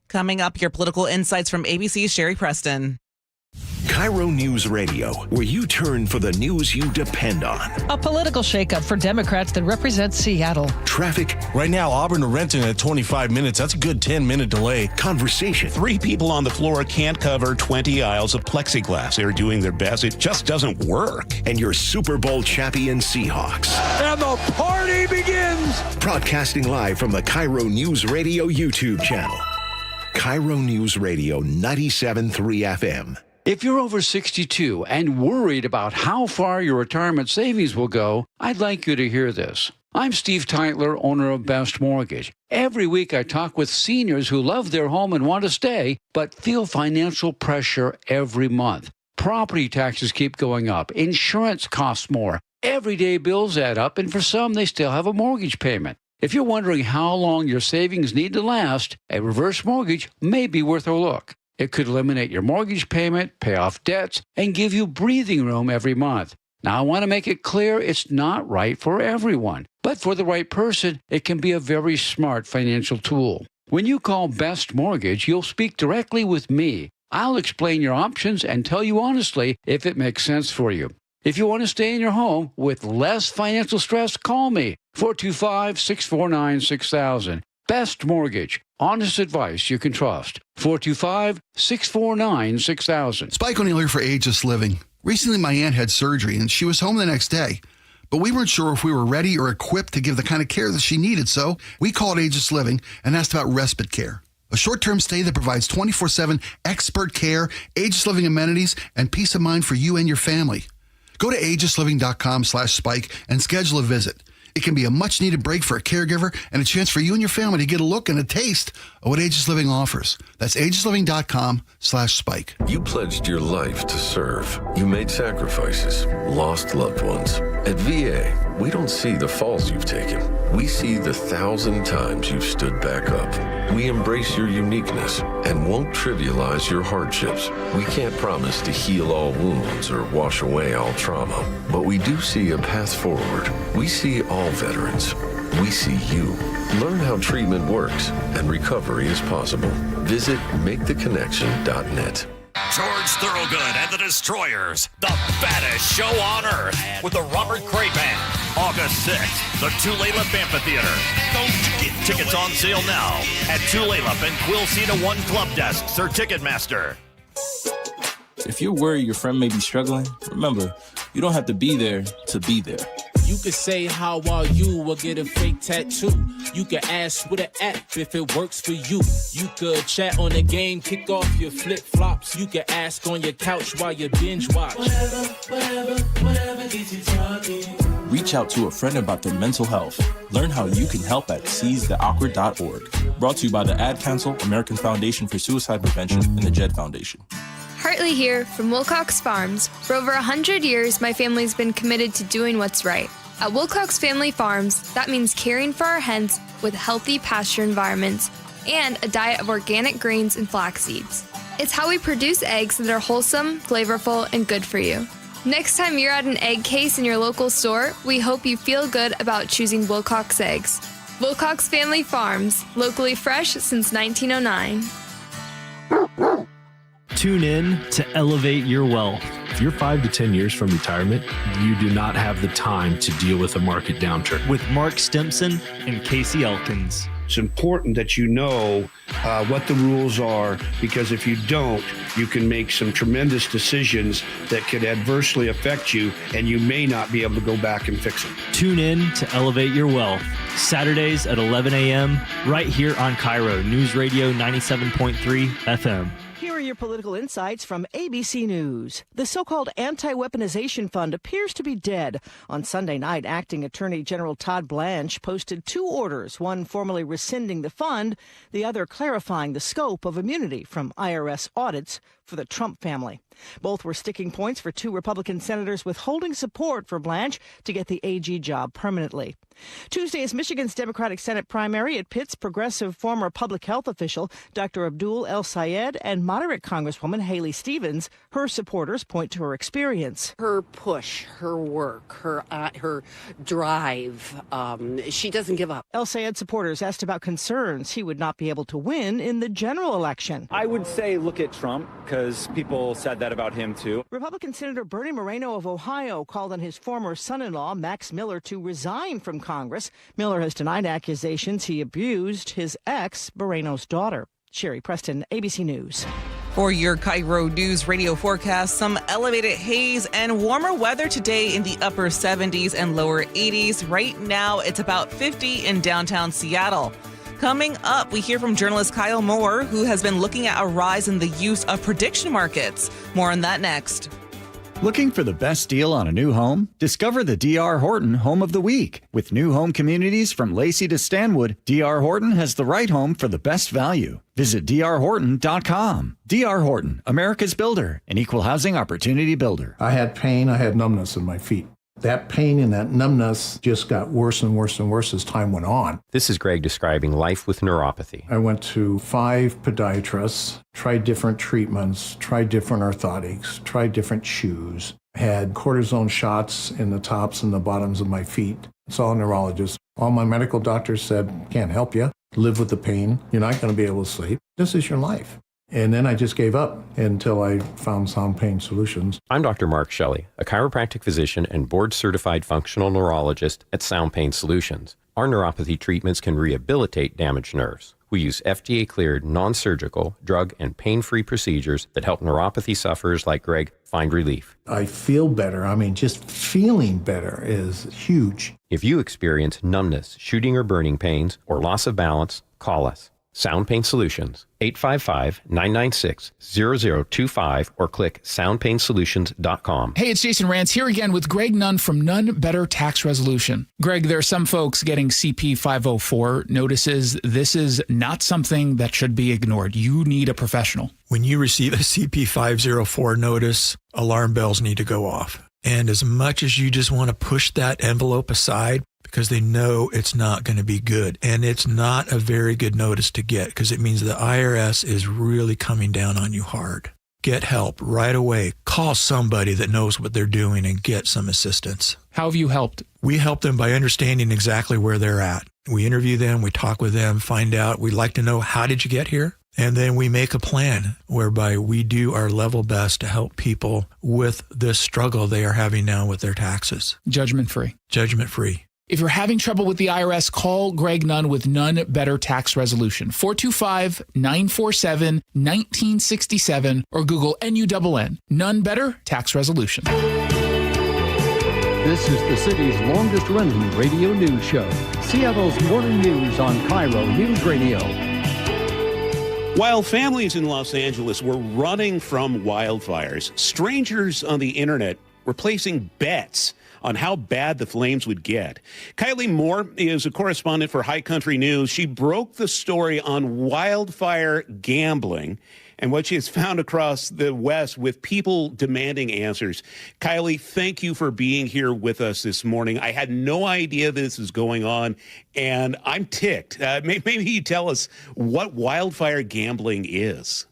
[SPEAKER 2] Coming up, your political insights from ABC's Sherry Preston.
[SPEAKER 1] KIRO Newsradio, where you turn for the news you depend on.
[SPEAKER 5] A political shakeup for Democrats that represent Seattle.
[SPEAKER 1] Traffic.
[SPEAKER 7] Right now, Auburn to Renton at 25 minutes. That's a good 10-minute delay.
[SPEAKER 1] Conversation.
[SPEAKER 13] 3 people on the floor can't cover 20 aisles of plexiglass. They're doing their best. It just doesn't work.
[SPEAKER 1] And your Super Bowl champion Seahawks.
[SPEAKER 7] And the party begins.
[SPEAKER 1] Broadcasting live from the KIRO Newsradio YouTube channel. KIRO Newsradio 97.3 FM.
[SPEAKER 15] If you're over 62 and worried about how far your retirement savings will go, I'd like you to hear this. I'm Steve Teitler, owner of Best Mortgage. Every week I talk with seniors who love their home and want to stay, but feel financial pressure every month. Property taxes keep going up. Insurance costs more. Everyday bills add up, and for some, they still have a mortgage payment. If you're wondering how long your savings need to last, a reverse mortgage may be worth a look. It could eliminate your mortgage payment, pay off debts, and give you breathing room every month. Now, I want to make it clear it's not right for everyone, but for the right person, it can be a very smart financial tool. When you call Best Mortgage, you'll speak directly with me. I'll explain your options and tell you honestly if it makes sense for you. If you want to stay in your home with less financial stress, call me, 425-649-6000. Best Mortgage. Honest advice you can trust. 425-649-6000.
[SPEAKER 17] Spike O'Neill here for Ageless Living. Recently, my aunt had surgery, and she was home the next day. But we weren't sure if we were ready or equipped to give the kind of care that she needed, so we called Ageless Living and asked about respite care. A short-term stay that provides 24/7 expert care, Ageless Living amenities, and peace of mind for you and your family. Go to agelessliving.com/spike and schedule a visit. It can be a much-needed break for a caregiver and a chance for you and your family to get a look and a taste of what Ageless Living offers. That's agelessliving.com/spike.
[SPEAKER 18] You pledged your life to serve. You made sacrifices, lost loved ones.
[SPEAKER 3] At VA, we don't see the falls you've taken. We see the 1,000 times you've stood back up. We embrace your uniqueness and won't trivialize your hardships. We can't promise to heal all wounds or wash away all trauma, but we do see a path forward. We see all veterans. We see you. Learn how treatment works and recovery is possible. Visit MakeTheConnection.net.
[SPEAKER 4] George Thorogood and the Destroyers, the baddest show on earth, with the Robert Cray Band. August 6th, the Tulalip Amphitheater. Get tickets on sale now at Tulalip and Quilcena 1 Club Desks or Ticketmaster.
[SPEAKER 18] If you're worried your friend may be struggling, remember, you don't have to be there to be there.
[SPEAKER 19] You could say, how are you, or get a fake tattoo. You could ask with an app if it works for you. You could chat on the game, kick off your flip-flops. You could ask on your couch while you binge watch. Whatever gets you talking.
[SPEAKER 18] Reach out to a friend about their mental health. Learn how you can help at seizetheawkward.org. Brought to you by the Ad Council, American Foundation for Suicide Prevention, and the Jed Foundation.
[SPEAKER 20] Hartley here from Wilcox Farms. For over 100 years, my family's been committed to doing what's right. At Wilcox Family Farms, that means caring for our hens with healthy pasture environments and a diet of organic grains and flax seeds. It's how we produce eggs that are wholesome, flavorful, and good for you. Next time you're at an egg case in your local store, we hope you feel good about choosing Wilcox eggs. Wilcox Family Farms, locally fresh since 1909.
[SPEAKER 21] Tune in to Elevate Your Wealth.
[SPEAKER 22] If you're 5 to 10 years from retirement, you do not have the time to deal with a market downturn.
[SPEAKER 21] With Mark Stimson and Casey Elkins.
[SPEAKER 23] It's important that you know what the rules are, because if you don't, you can make some tremendous decisions that could adversely affect you, and you may not be able to go back and fix them.
[SPEAKER 21] Tune in to Elevate Your Wealth, Saturdays at 11 a.m., right here on KIRO Newsradio 97.3 FM.
[SPEAKER 24] Here are your political insights from ABC News. The so-called anti-weaponization fund appears to be dead. On Sunday night, Acting Attorney General Todd Blanche posted 2 orders, one formally rescinding the fund, the other clarifying the scope of immunity from IRS audits for the Trump family. Both were sticking points for 2 Republican senators withholding support for Blanche to get the AG job permanently. Tuesday is Michigan's Democratic Senate primary. It pits progressive former public health official Dr. Abdul El Sayed and moderate Congresswoman Haley Stevens. Her supporters point to her experience.
[SPEAKER 30] Her push, her work, her drive. She doesn't give up.
[SPEAKER 24] El Sayed supporters asked about concerns he would not be able to win in the general election.
[SPEAKER 31] I would say look at Trump, because people said that about him too.
[SPEAKER 24] Republican Senator Bernie Moreno of Ohio called on his former son-in-law Max Miller to resign from Congress. Miller has denied accusations he abused his ex, Moreno's daughter. Sherry Preston, ABC News.
[SPEAKER 2] For your KIRO News radio forecast, some elevated haze and warmer weather today in the upper 70s and lower 80s. Right now, it's about 50 in downtown Seattle. Coming up, we hear from journalist Kyle Moore, who has been looking at a rise in the use of prediction markets. More on that next.
[SPEAKER 6] Looking for the best deal on a new home? Discover the D.R. Horton Home of the Week. With new home communities from Lacey to Stanwood, D.R. Horton has the right home for the best value. Visit drhorton.com. D.R. Horton, America's builder, an equal housing opportunity builder.
[SPEAKER 32] I had pain, I had numbness in my feet. That pain and that numbness just got worse and worse and worse as time went on.
[SPEAKER 33] This is Greg describing life with neuropathy.
[SPEAKER 32] I went to 5 podiatrists, tried different treatments, tried different orthotics, tried different shoes, had cortisone shots in the tops and the bottoms of my feet. Saw a neurologist. All my medical doctors said, can't help you. Live with the pain. You're not going to be able to sleep. This is your life. And then I just gave up until I found Sound Pain Solutions.
[SPEAKER 33] I'm Dr. Mark Shelley, a chiropractic physician and board-certified functional neurologist at Sound Pain Solutions. Our neuropathy treatments can rehabilitate damaged nerves. We use FDA-cleared, non-surgical, drug and pain-free procedures that help neuropathy sufferers like Greg find relief.
[SPEAKER 32] I feel better. I mean, just feeling better is huge.
[SPEAKER 33] If you experience numbness, shooting or burning pains, or loss of balance, call us. Sound Pain Solutions, 855-996-0025, or click soundpainsolutions.com.
[SPEAKER 34] Hey, it's Jason Rance here again with Greg Nunn from Nunn Better Tax Resolution. Greg, there are some folks getting CP 504 notices. This is not something that should be ignored. You need a professional.
[SPEAKER 35] When you receive a CP 504 notice, alarm bells need to go off.
[SPEAKER 5] And as much as you just want to push that envelope aside, because they know it's not going to be good. And it's not a very good notice to get, because it means the IRS is really coming down on you hard. Get help right away. Call somebody that knows what they're doing and get some assistance.
[SPEAKER 34] How have you helped?
[SPEAKER 5] We help them by understanding exactly where they're at. We interview them, we talk with them, find out. We'd like to know, how did you get here? And then we make a plan whereby we do our level best to help people with this struggle they are having now with their taxes.
[SPEAKER 34] Judgment-free.
[SPEAKER 5] Judgment-free.
[SPEAKER 34] If you're having trouble with the IRS, call Greg Nunn with Nunn Better Tax Resolution, 425-947-1967, or Google NUNN, Nunn Better Tax Resolution.
[SPEAKER 8] This is the city's longest-running radio news show, Seattle's Morning News on KIRO News Radio.
[SPEAKER 9] While families in Los Angeles were running from wildfires, strangers on the internet were placing bets on how bad the flames would get. Kylie Moore is a correspondent for High Country News. She broke the story on wildfire gambling and what she has found across the West with people demanding answers. Kylie, thank you for being here with us this morning. I had no idea this was going on, and I'm ticked. Maybe you tell us what wildfire gambling is.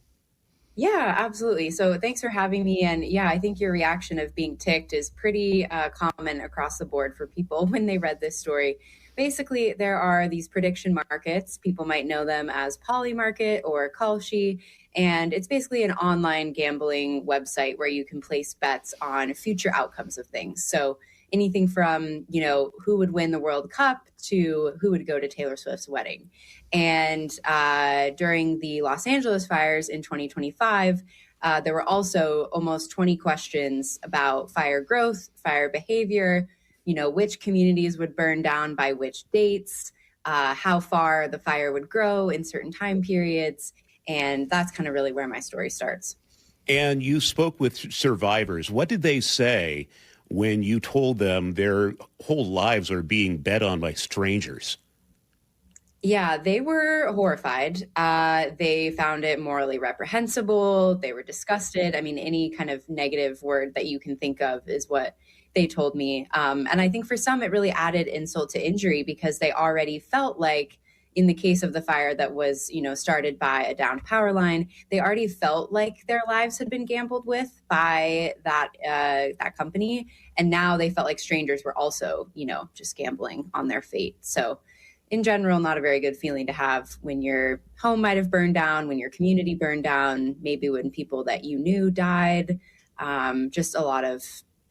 [SPEAKER 10] Yeah, absolutely. So thanks for having me. And yeah, I think your reaction of being ticked is pretty common across the board for people when they read this story. Basically, there are these prediction markets. People might know them as Polymarket or Kalshi. And it's basically an online gambling website where you can place bets on future outcomes of things. So anything from, who would win the World Cup to who would go to Taylor Swift's wedding. And during the Los Angeles fires in 2025, there were also almost 20 questions about fire growth, fire behavior, which communities would burn down by which dates, how far the fire would grow in certain time periods. And that's kind of really where my story starts.
[SPEAKER 9] And you spoke with survivors. What did they say when you told them their whole lives are being bet on by strangers?
[SPEAKER 10] Yeah, they were horrified. They found it morally reprehensible. They were disgusted. I mean, any kind of negative word that you can think of is what they told me. And I think for some, it really added insult to injury because they already felt like, in the case of the fire that was, started by a downed power line, they already felt like their lives had been gambled with by that company. And now they felt like strangers were also, just gambling on their fate. So in general, not a very good feeling to have when your home might have burned down, when your community burned down, maybe when people that you knew died. Just a lot of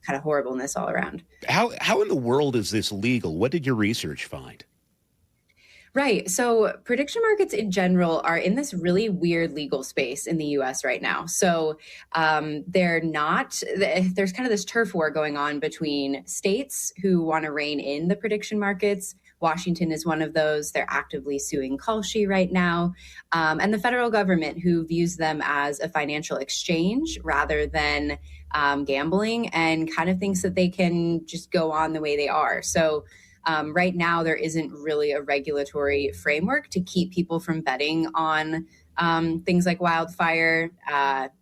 [SPEAKER 10] kind of horribleness all around.
[SPEAKER 9] How in the world is this legal? What did your research find?
[SPEAKER 10] Right. So prediction markets in general are in this really weird legal space in the US right now. So there's kind of this turf war going on between states who want to rein in the prediction markets. Washington is one of those. They're actively suing Kalshi right now. And the federal government, who views them as a financial exchange rather than gambling, and kind of thinks that they can just go on the way they are. So right now, there isn't really a regulatory framework to keep people from betting on things like wildfire.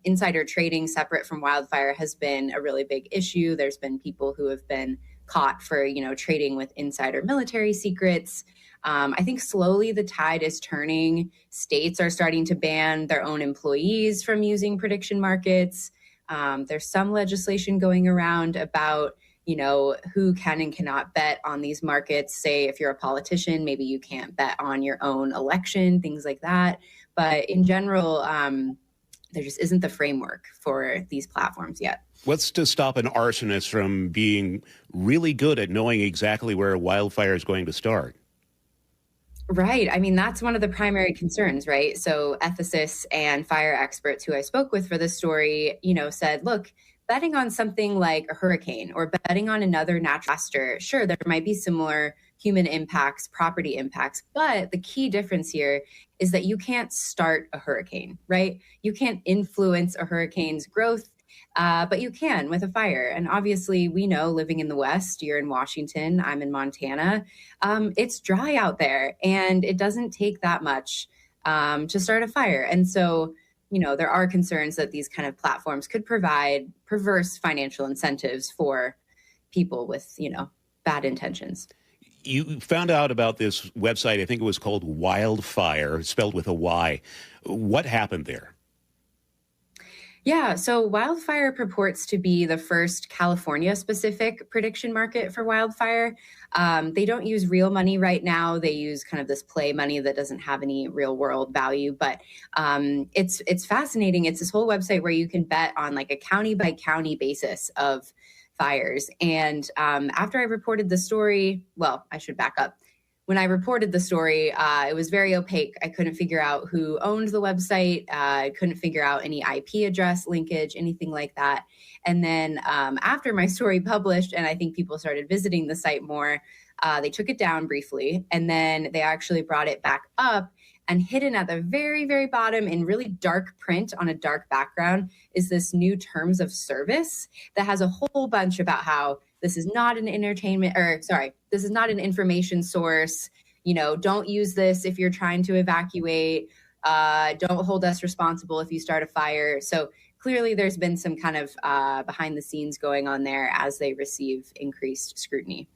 [SPEAKER 10] Insider trading separate from wildfire has been a really big issue. There's been people who have been caught for, trading with insider military secrets. I think slowly the tide is turning. States are starting to ban their own employees from using prediction markets. There's some legislation going around about who can and cannot bet on these markets. Say if you're a politician, maybe you can't bet on your own election, things like that. But in general, there just isn't the framework for these platforms yet.
[SPEAKER 9] What's to stop an arsonist from being really good at knowing exactly where a wildfire is going to start?
[SPEAKER 10] Right. I mean, that's one of the primary concerns, right? So ethicists and fire experts who I spoke with for this story, said, look, betting on something like a hurricane or betting on another natural disaster, sure, there might be similar human impacts, property impacts, but the key difference here is that you can't start a hurricane, right? You can't influence a hurricane's growth, but you can with a fire. And obviously, we know, living in the West, you're in Washington, I'm in Montana, it's dry out there, and it doesn't take that much to start a fire. And so there are concerns that these kind of platforms could provide perverse financial incentives for people with, bad intentions.
[SPEAKER 9] You found out about this website, I think it was called Wildfire, spelled with a Y. What happened there?
[SPEAKER 10] Yeah, so Wildfire purports to be the first California-specific prediction market for wildfire. They don't use real money right now. They use kind of this play money that doesn't have any real-world value. But it's fascinating. It's this whole website where you can bet on like a county-by-county basis of fires. And after I reported the story, well, I should back up. When I reported the story, it was very opaque. I couldn't figure out who owned the website. I couldn't figure out any IP address linkage, anything like that. And then after my story published, and I think people started visiting the site more, they took it down briefly. And then they actually brought it back up. And hidden at the very, very bottom in really dark print on a dark background is this new terms of service that has a whole bunch about how this is not an this is not an information source. Don't use this if you're trying to evacuate. Don't hold us responsible if you start a fire. So clearly there's been some kind of behind the scenes going on there as they receive increased scrutiny.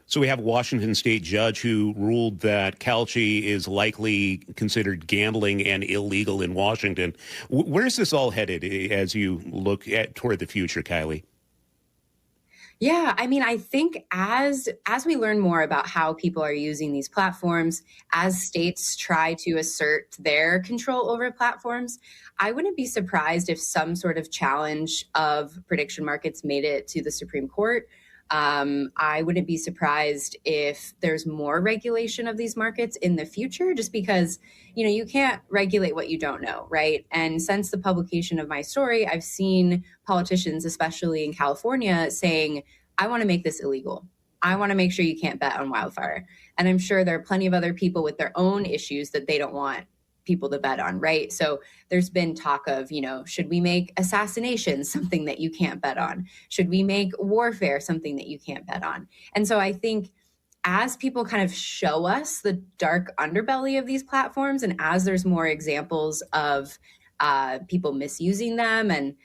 [SPEAKER 9] So we have a Washington state judge who ruled that Calci is likely considered gambling and illegal in Washington. Where's this all headed as you look toward the future, Kylie?
[SPEAKER 10] Yeah, I think as we learn more about how people are using these platforms, as states try to assert their control over platforms, I wouldn't be surprised if some sort of challenge of prediction markets made it to the Supreme Court. I wouldn't be surprised if there's more regulation of these markets in the future, just because, you can't regulate what you don't know, right? And since the publication of my story, I've seen politicians, especially in California, saying, I want to make this illegal. I want to make sure you can't bet on wildfire. And I'm sure there are plenty of other people with their own issues that they don't want people to bet on, right? So there's been talk of, should we make assassination something that you can't bet on? Should we make warfare something that you can't bet on? And so I think as people kind of show us the dark underbelly of these platforms, and as there's more examples of people misusing them, and,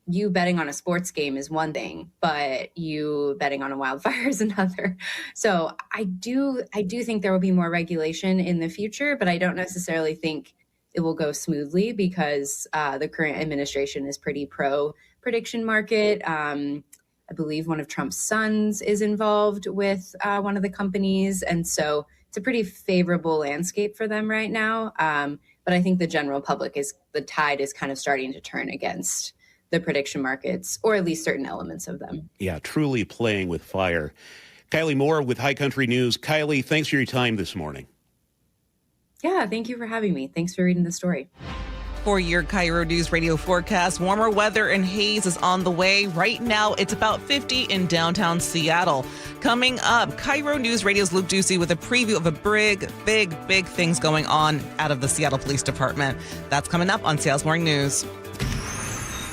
[SPEAKER 10] you betting on a sports game is one thing, but you betting on a wildfire is another. So I do think there will be more regulation in the future, but I don't necessarily think it will go smoothly because the current administration is pretty pro prediction market. I believe one of Trump's sons is involved with one of the companies. And so it's a pretty favorable landscape for them right now. But I think the general public the tide is kind of starting to turn against the prediction markets, or at least certain elements of them.
[SPEAKER 9] Yeah, truly playing with fire. Kylie Moore with High Country News. Kylie, thanks for your time this morning.
[SPEAKER 10] Yeah, thank you for having me. Thanks for reading the story.
[SPEAKER 2] For your KIRO News Radio forecast, warmer weather and haze is on the way. Right now, it's about 50 in downtown Seattle. Coming up, KIRO News Radio's Luke Ducey with a preview of a big things going on out of the Seattle Police Department. That's coming up on Seattle's Morning News.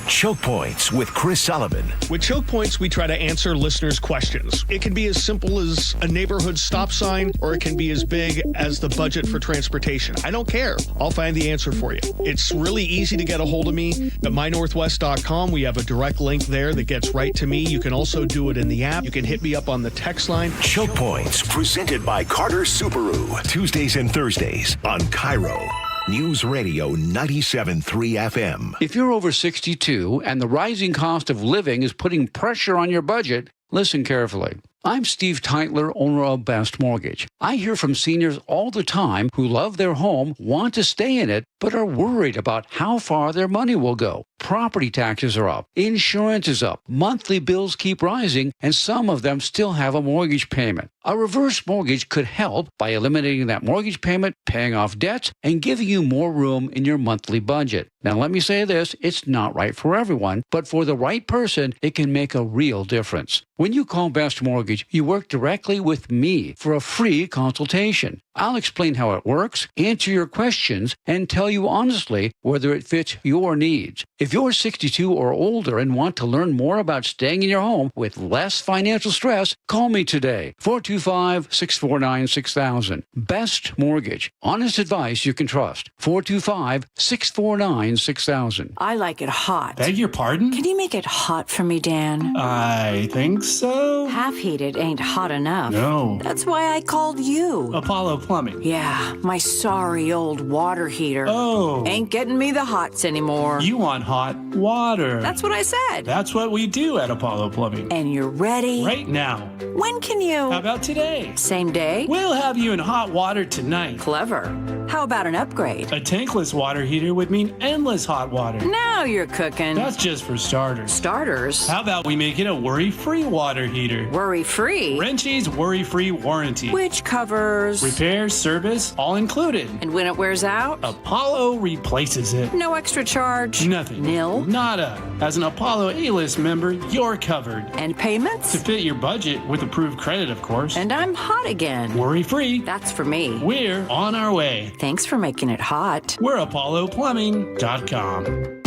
[SPEAKER 1] Choke Points with Chris Sullivan.
[SPEAKER 7] With Choke Points, we try to answer listeners' questions. It can be as simple as a neighborhood stop sign, or it can be as big as the budget for transportation. I don't care. I'll find the answer for you. It's really easy to get a hold of me at mynorthwest.com. We have a direct link there that gets right to me. You can also do it in the app. You can hit me up on the text line.
[SPEAKER 1] Choke Points, presented by Carter Subaru. Tuesdays and Thursdays on KIRO News Radio 97.3 FM.
[SPEAKER 11] If you're over 62 and the rising cost of living is putting pressure on your budget, listen carefully. I'm Steve Teitler, owner of Best Mortgage. I hear from seniors all the time who love their home, want to stay in it, but are worried about how far their money will go. Property taxes are up, insurance is up, monthly bills keep rising, and some of them still have a mortgage payment. A reverse mortgage could help by eliminating that mortgage payment, paying off debts, and giving you more room in your monthly budget. Now, let me say this, it's not right for everyone, but for the right person, it can make a real difference. When you call Best Mortgage, you work directly with me for a free consultation. I'll explain how it works, answer your questions, and tell you honestly whether it fits your needs. If If you're 62 or older and want to learn more about staying in your home with less financial stress, call me today. 425-649-6000. Best Mortgage. Honest advice you can trust. 425-649-6000.
[SPEAKER 3] I like it hot.
[SPEAKER 4] Beg your pardon?
[SPEAKER 3] Can you make it hot for me, Dan?
[SPEAKER 4] I think so.
[SPEAKER 3] Half heated ain't hot enough.
[SPEAKER 4] No.
[SPEAKER 3] That's why I called you.
[SPEAKER 4] Apollo Plumbing.
[SPEAKER 3] Yeah, my sorry old water heater.
[SPEAKER 4] Oh.
[SPEAKER 3] Ain't getting me the hots anymore.
[SPEAKER 4] You want hot water.
[SPEAKER 3] That's what I said.
[SPEAKER 4] That's what we do at Apollo Plumbing.
[SPEAKER 3] And you're ready?
[SPEAKER 4] Right now.
[SPEAKER 3] When can you?
[SPEAKER 4] How about today?
[SPEAKER 3] Same day?
[SPEAKER 4] We'll have you in hot water tonight.
[SPEAKER 3] Clever. How about an upgrade?
[SPEAKER 4] A tankless water heater would mean endless hot water.
[SPEAKER 3] Now you're cooking.
[SPEAKER 4] That's just for starters.
[SPEAKER 3] Starters?
[SPEAKER 4] How about we make it a worry-free water heater?
[SPEAKER 3] Worry-free?
[SPEAKER 4] Wrenchie's worry-free warranty.
[SPEAKER 3] Which covers?
[SPEAKER 4] Repair, service, all included.
[SPEAKER 3] And when it wears out?
[SPEAKER 4] Apollo replaces it.
[SPEAKER 3] No extra charge?
[SPEAKER 4] Nothing.
[SPEAKER 3] Nil?
[SPEAKER 4] Nada. As an Apollo A-list member, you're covered.
[SPEAKER 3] And payments?
[SPEAKER 4] To fit your budget with approved credit, of course.
[SPEAKER 3] And I'm hot again.
[SPEAKER 4] Worry-free.
[SPEAKER 3] That's for me.
[SPEAKER 4] We're on our way.
[SPEAKER 3] Thanks for making it hot.
[SPEAKER 4] We're ApolloPlumbing.com.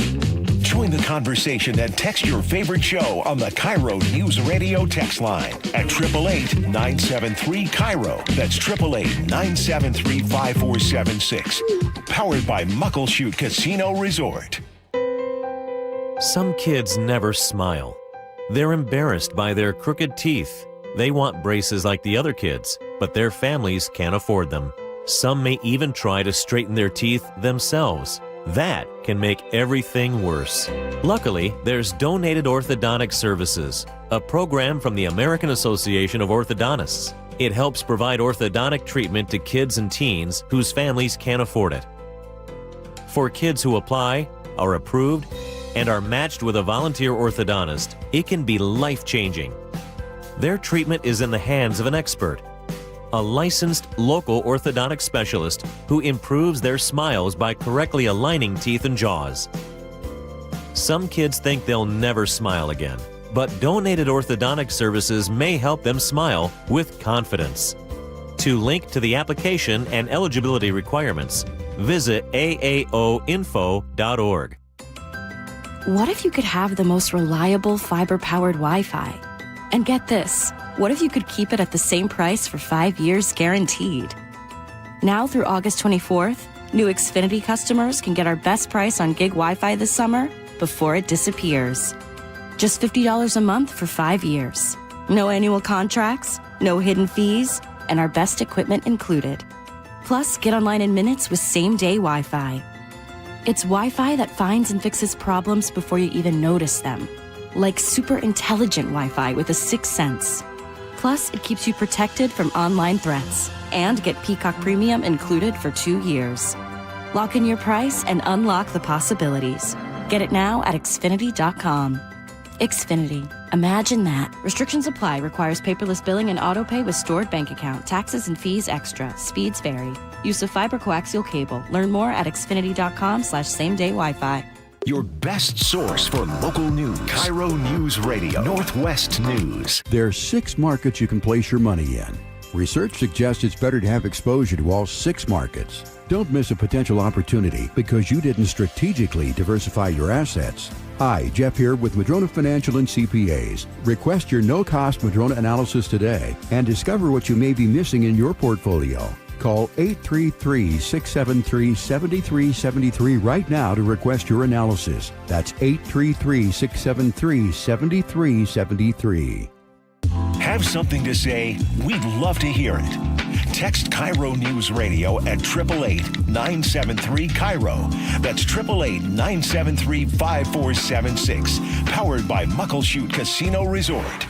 [SPEAKER 1] Join the conversation and text your favorite show on the KIRO News Radio text line at 888-973-KIRO. That's 888-973-5476. Powered by Muckleshoot Casino Resort.
[SPEAKER 12] Some kids never smile. They're embarrassed by their crooked teeth. They want braces like the other kids, but their families can't afford them. Some may even try to straighten their teeth themselves. That can make everything worse. Luckily, there's Donated Orthodontic Services, a program from the American Association of Orthodontists. It helps provide orthodontic treatment to kids and teens whose families can't afford it. For kids who apply, are approved, and are matched with a volunteer orthodontist, it can be life-changing. Their treatment is in the hands of an expert, a licensed local orthodontic specialist who improves their smiles by correctly aligning teeth and jaws. Some kids think they'll never smile again, but Donated Orthodontic Services may help them smile with confidence. To link to the application and eligibility requirements, visit aaoinfo.org.
[SPEAKER 13] What if you could have the most reliable fiber-powered Wi-Fi? And get this, what if you could keep it at the same price for 5 years guaranteed? Now through August 24th, new Xfinity customers can get our best price on gig Wi-Fi this summer before it disappears. Just $50 a month for 5 years. No annual contracts, no hidden fees, and our best equipment included. Plus, get online in minutes with same-day Wi-Fi. It's Wi-Fi that finds and fixes problems before you even notice them. Like super intelligent Wi-Fi with a sixth sense. Plus, it keeps you protected from online threats. And get Peacock Premium included for 2 years. Lock in your price and unlock the possibilities. Get it now at Xfinity.com. Xfinity. Imagine that. Restrictions apply. Requires paperless billing and autopay with stored bank account. Taxes and fees extra. Speeds vary. Use of fiber coaxial cable. Learn more at Xfinity.com/same-day Wi-Fi.
[SPEAKER 1] Your best source for local news. KIRO News Radio. Northwest News.
[SPEAKER 14] There are 6 markets you can place your money in. Research suggests it's better to have exposure to all 6 markets. Don't miss a potential opportunity because you didn't strategically diversify your assets. Hi, Jeff here with Madrona Financial and CPAs. Request your no-cost Madrona analysis today and discover what you may be missing in your portfolio. Call 833-673-7373 right now to request your analysis. That's 833-673-7373.
[SPEAKER 1] Have something to say? We'd love to hear it. Text KIRO News Radio at 888-973-KIRO. That's 888-973-5476. Powered by Muckleshoot Casino Resort.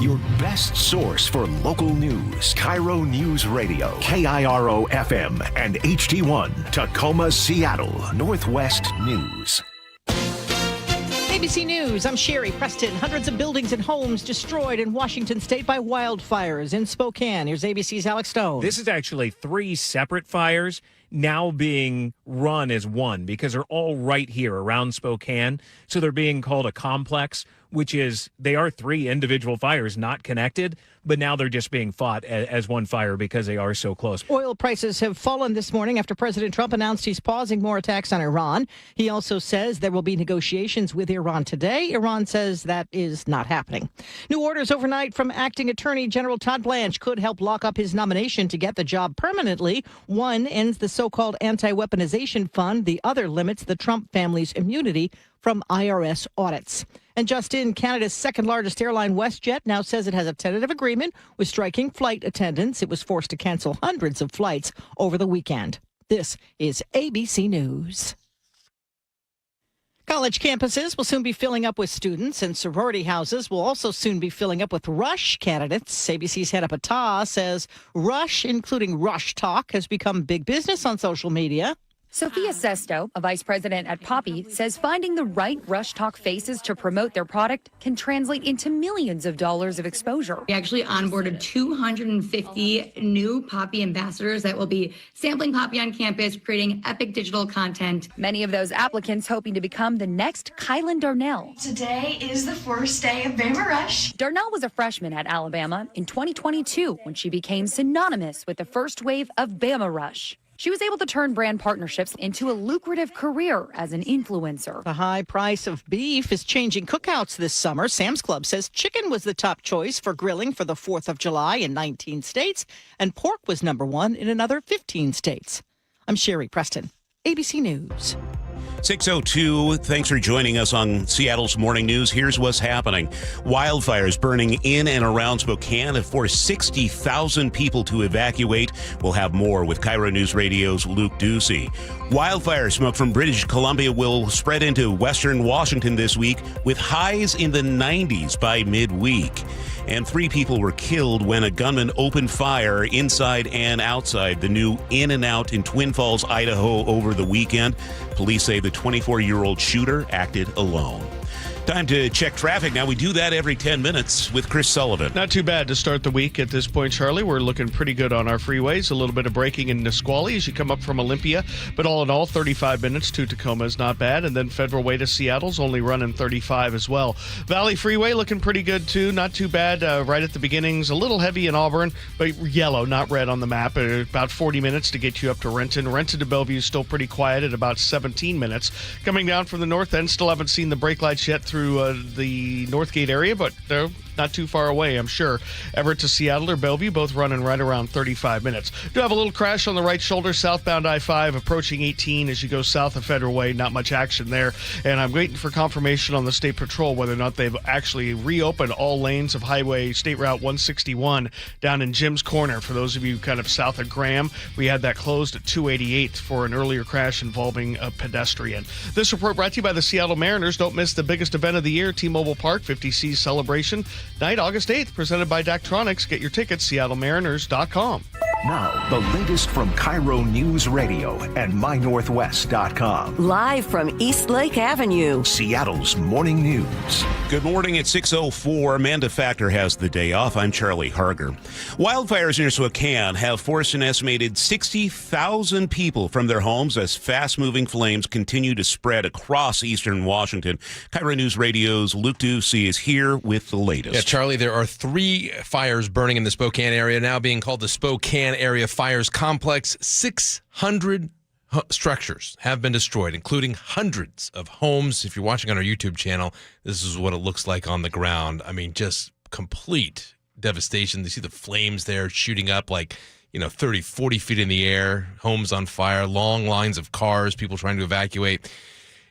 [SPEAKER 1] Your best source for local news. KIRO News Radio. KIRO FM and HD1. Tacoma, Seattle. Northwest News.
[SPEAKER 24] ABC News, I'm Sherry Preston. Hundreds of buildings and homes destroyed in Washington state by wildfires. In Spokane, here's ABC's Alex Stone.
[SPEAKER 15] This is actually 3 separate fires now being run as one because they're all right here around Spokane. So they're being called a complex. which is they are 3 individual fires not connected, but now they're just being fought as one fire because they are so close.
[SPEAKER 24] Oil prices have fallen this morning after President Trump announced he's pausing more attacks on Iran. He also says there will be negotiations with Iran today. Iran says that is not happening. New orders overnight from acting Attorney General Todd Blanche could help lock up his nomination to get the job permanently. One ends the so-called anti-weaponization fund. The other limits the Trump family's immunity from IRS audits. And just in, Canada's second largest airline, WestJet, now says it has a tentative agreement with striking flight attendants. It was forced to cancel hundreds of flights over the weekend. This is ABC News. College campuses will soon be filling up with students, and sorority houses will also soon be filling up with Rush candidates. ABC's Hannah Patah says Rush, including Rush Talk, has become big business on social media.
[SPEAKER 16] Sophia Sesto, a vice president at Poppy, says finding the right Rush Talk faces to promote their product can translate into millions of dollars of exposure.
[SPEAKER 17] We actually onboarded 250 new Poppy ambassadors that will be sampling Poppy on campus, creating epic digital content.
[SPEAKER 16] Many of those applicants hoping to become the next Kylan Darnell.
[SPEAKER 18] Today is the first day of Bama Rush.
[SPEAKER 16] Darnell was a freshman at Alabama in 2022 when she became synonymous with the first wave of Bama Rush. She was able to turn brand partnerships into a lucrative career as an influencer.
[SPEAKER 24] The high price of beef is changing cookouts this summer. Sam's Club says chicken was the top choice for grilling for the 4th of July in 19 states, and pork was number 1 in another 15 states. I'm Sherry Preston, ABC News.
[SPEAKER 9] 6:02. Thanks for joining us on Seattle's Morning News. Here's what's happening. Wildfires burning in and around Spokane have forced 60,000 people to evacuate. We'll have more with KIRO Newsradio's Luke Ducey. Wildfire smoke from British Columbia will spread into western Washington this week with highs in the 90s by midweek. And 3 people were killed when a gunman opened fire inside and outside the new In-N-Out in Twin Falls, Idaho over the weekend. Police say the 24-year-old shooter acted alone. Time to check traffic. Now, we do that every 10 minutes with Chris Sullivan.
[SPEAKER 7] Not too bad to start the week at this point, Charlie. We're looking pretty good on our freeways. A little bit of braking in Nisqually as you come up from Olympia. But all in all, 35 minutes to Tacoma is not bad. And then Federal Way to Seattle's only running 35 as well. Valley Freeway looking pretty good, too. Not too bad right at the beginnings. A little heavy in Auburn, but yellow, not red on the map. About 40 minutes to get you up to Renton. Renton to Bellevue is still pretty quiet at about 17 minutes. Coming down from the north end, still haven't seen the brake lights yet through the Northgate area, but they're not too far away, I'm sure. Everett to Seattle or Bellevue, both running right around 35 minutes. Do have a little crash on the right shoulder, southbound I-5, approaching 18 as you go south of Federal Way. Not much action there. And I'm waiting for confirmation on the State Patrol whether or not they've actually reopened all lanes of Highway State Route 161 down in Jim's Corner. For those of you kind of south of Graham, we had that closed at 288 for an earlier crash involving a pedestrian. This report brought to you by the Seattle Mariners. Don't miss the biggest event of the year, T-Mobile Park 50C celebration. Night, August 8th, presented by Daktronics. Get your tickets, SeattleMariners.com.
[SPEAKER 1] Now, the latest from KIRO Newsradio and MyNorthwest.com.
[SPEAKER 3] Live from East Lake Avenue,
[SPEAKER 1] Seattle's Morning News.
[SPEAKER 9] Good morning at 6:04. Manda Factor has the day off. I'm Charlie Harger. Wildfires near Spokane have forced an estimated 60,000 people from their homes as fast-moving flames continue to spread across eastern Washington. KIRO News Radio's Luke Ducey is here with the latest.
[SPEAKER 19] Yeah, Charlie, there are 3 fires burning in the Spokane area, now being called the Spokane Area Fires Complex. 600 structures have been destroyed, including hundreds of homes. If you're watching on our YouTube channel, this is what it looks like on the ground. I mean, just complete devastation. You see the flames there shooting up like, 30, 40 feet in the air, homes on fire, long lines of cars, people trying to evacuate.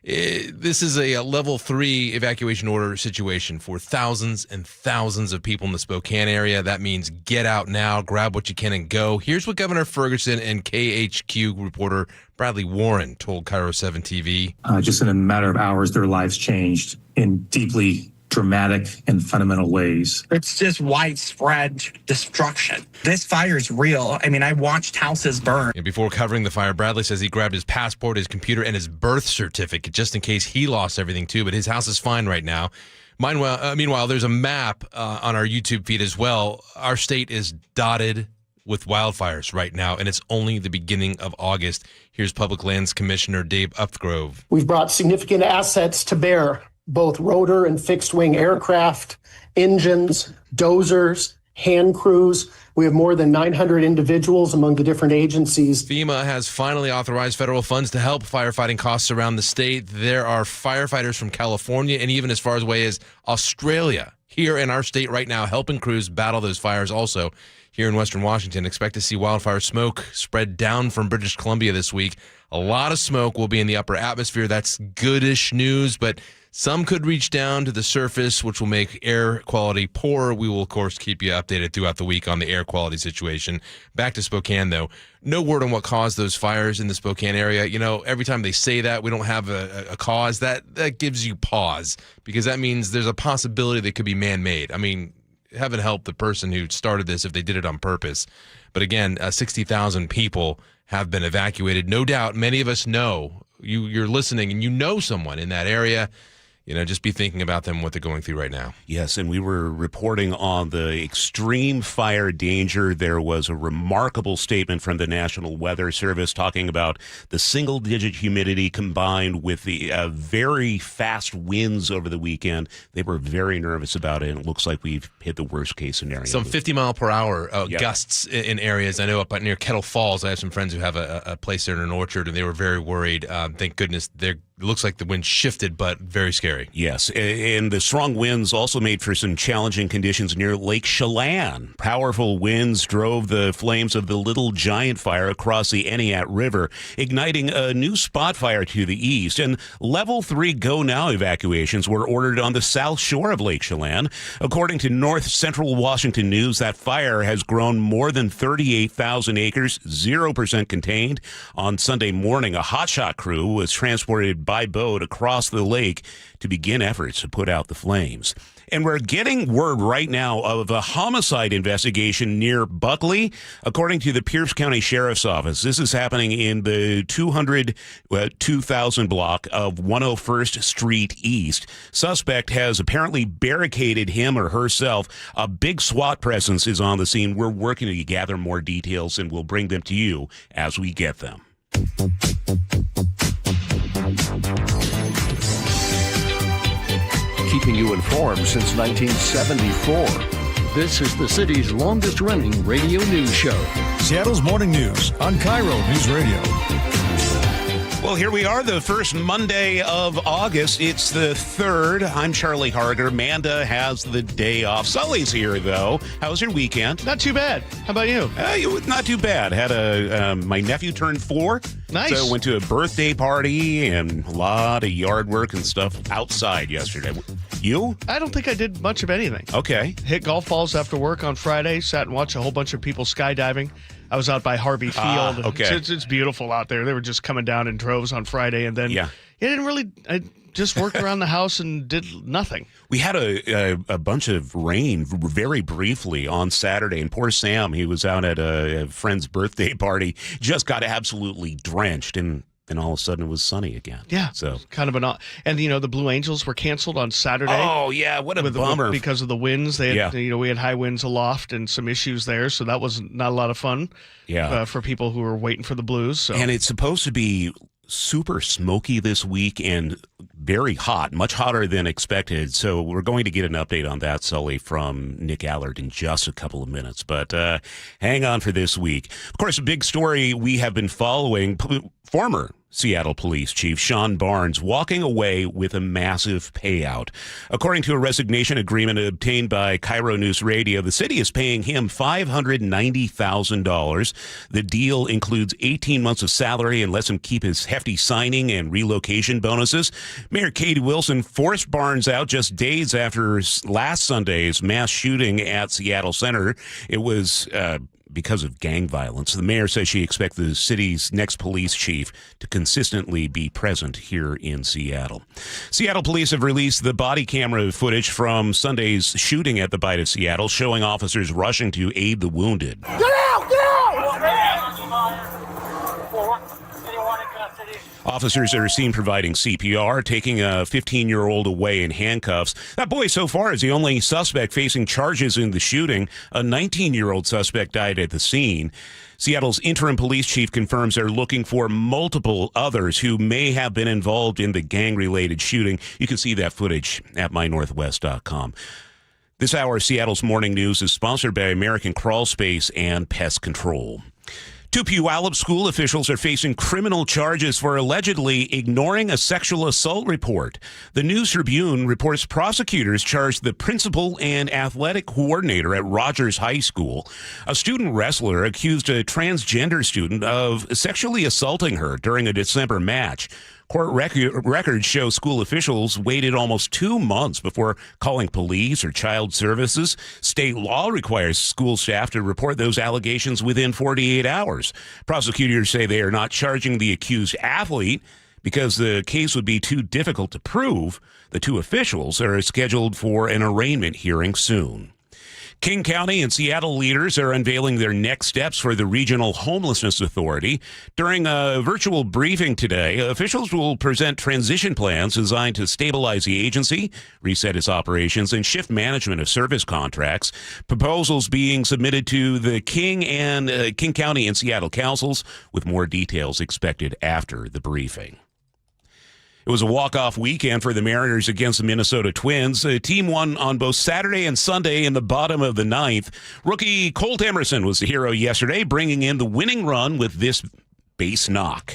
[SPEAKER 19] This is a level 3 evacuation order situation for thousands and thousands of people in the Spokane area. That means get out now, grab what you can and go. Here's what Governor Ferguson and KHQ reporter Bradley Warren told KIRO 7 TV.
[SPEAKER 20] Just in a matter of hours, their lives changed in deeply dramatic and fundamental ways.
[SPEAKER 21] It's just widespread destruction. This fire is real. I mean, I watched houses burn.
[SPEAKER 19] And before covering the fire, Bradley says he grabbed his passport, his computer, and his birth certificate just in case he lost everything too, but his house is fine right now. Meanwhile, there's a map on our YouTube feed as well. Our state is dotted with wildfires right now, and it's only the beginning of August. Here's Public Lands Commissioner Dave Upgrove.
[SPEAKER 22] We've brought significant assets to bear
[SPEAKER 5] both rotor and fixed-wing aircraft, engines, dozers, hand crews. We have more than 900 individuals among the different agencies.
[SPEAKER 19] FEMA has finally authorized federal funds to help firefighting costs around the state. There are firefighters from California and even as far away as Australia here in our state right now helping crews battle those fires. Also, here in Western Washington, expect to see wildfire smoke spread down from British Columbia this week. A lot of smoke will be in the upper atmosphere. That's goodish news, but some could reach down to the surface, which will make air quality poor. We will, of course, keep you updated throughout the week on the air quality situation. Back to Spokane, though. No word on what caused those fires in the Spokane area. You know, every time they say that, we don't have a cause, that gives you pause, because that means there's a possibility that could be man-made. I mean, heaven help the person who started this if they did it on purpose. But again, 60,000 people have been evacuated. No doubt, many of us know, you're listening and you know someone in that area. You know, just be thinking about them, what they're going through right now.
[SPEAKER 9] Yes, and we were reporting on the extreme fire danger. There was a remarkable statement from the National Weather Service talking about the single-digit humidity combined with the very fast winds over the weekend. They were very nervous about it, and it looks like we've hit the worst-case scenario.
[SPEAKER 19] Some 50-mile-per-hour gusts in areas. I know up near Kettle Falls, I have some friends who have a place there in an orchard, and they were very worried. Thank goodness it looks like the wind shifted, but very scary.
[SPEAKER 9] Yes, and the strong winds also made for some challenging conditions near Lake Chelan. Powerful winds drove the flames of the Little Giant fire across the Eniat River, igniting a new spot fire to the east. And Level 3 Go Now evacuations were ordered on the south shore of Lake Chelan. According to North Central Washington News, that fire has grown more than 38,000 acres, 0% contained. On Sunday morning, a hotshot crew was transported by boat across the lake to begin efforts to put out the flames. And we're getting word right now of a homicide investigation near Buckley. According to the Pierce County Sheriff's Office, this is happening in the 2000 block of 101st Street East. Suspect has apparently barricaded him or herself. A big SWAT presence is on the scene. We're working to gather more details, and we'll bring them to you as we get them.
[SPEAKER 6] Keeping you informed since 1974.
[SPEAKER 8] This is the city's longest-running radio news show.
[SPEAKER 22] Seattle's Morning News on KIRO News Radio.
[SPEAKER 9] Well, here we are, the first Monday of August. It's the 3rd. I'm Charlie Harger. Manda has the day off. Sully's here, though. How was your weekend?
[SPEAKER 7] Not too bad. How about you?
[SPEAKER 9] Not too bad. Had my nephew turned 4.
[SPEAKER 7] Nice.
[SPEAKER 9] So went to a birthday party and a lot of yard work and stuff outside yesterday. You?
[SPEAKER 7] I don't think I did much of anything.
[SPEAKER 9] Okay.
[SPEAKER 7] Hit golf balls after work on Friday. Sat and watched a whole bunch of people skydiving. I was out by Harvey Field.
[SPEAKER 9] Okay.
[SPEAKER 7] It's beautiful out there. They were just coming down in droves on Friday, and then I just worked around the house and did nothing.
[SPEAKER 9] We had a bunch of rain very briefly on Saturday, and poor Sam, he was out at a friend's birthday party, just got absolutely drenched, and then all of a sudden it was sunny again.
[SPEAKER 7] Yeah,
[SPEAKER 9] so
[SPEAKER 7] kind of and the Blue Angels were canceled on Saturday.
[SPEAKER 9] Oh yeah, what a bummer
[SPEAKER 7] because of the winds. They had, we had high winds aloft and some issues there, so that was not a lot of fun.
[SPEAKER 9] Yeah,
[SPEAKER 7] for people who were waiting for the Blues. So.
[SPEAKER 9] And it's supposed to be super smoky this week and very hot, much hotter than expected. So we're going to get an update on that, Sully, from Nick Allard in just a couple of minutes. But hang on for this week. Of course, a big story we have been following, former Seattle Police Chief Sean Barnes walking away with a massive payout. According to a resignation agreement obtained by KIRO Newsradio, the city is paying him $590,000. The deal includes 18 months of salary and lets him keep his hefty signing and relocation bonuses. Mayor Katie Wilson forced Barnes out just days after last Sunday's mass shooting at Seattle Center. It was because of gang violence. The mayor says she expects the city's next police chief to consistently be present here in Seattle. Seattle police have released the body camera footage from Sunday's shooting at the Bite of Seattle, showing officers rushing to aid the wounded.
[SPEAKER 23] Get out! Get out!
[SPEAKER 9] Officers are seen providing CPR, taking a 15-year-old away in handcuffs. That boy so far is the only suspect facing charges in the shooting. A 19-year-old suspect died at the scene. Seattle's interim police chief confirms they're looking for multiple others who may have been involved in the gang-related shooting. You can see that footage at mynorthwest.com. This hour of Seattle's Morning News is sponsored by American Crawl Space and Pest Control. Two Puyallup school officials are facing criminal charges for allegedly ignoring a sexual assault report. The News Tribune reports prosecutors charged the principal and athletic coordinator at Rogers High School. A student wrestler accused a transgender student of sexually assaulting her during a December match. Court records show school officials waited almost 2 months before calling police or child services. State law requires school staff to report those allegations within 48 hours. Prosecutors say they are not charging the accused athlete because the case would be too difficult to prove. The two officials are scheduled for an arraignment hearing soon. King County and Seattle leaders are unveiling their next steps for the Regional Homelessness Authority. During a virtual briefing today, officials will present transition plans designed to stabilize the agency, reset its operations, and shift management of service contracts. Proposals being submitted to the King County and Seattle councils, with more details expected after the briefing. It was a walk-off weekend for the Mariners against the Minnesota Twins. The team won on both Saturday and Sunday in the bottom of the ninth. Rookie Colt Emerson was the hero yesterday, bringing in the winning run with this base knock.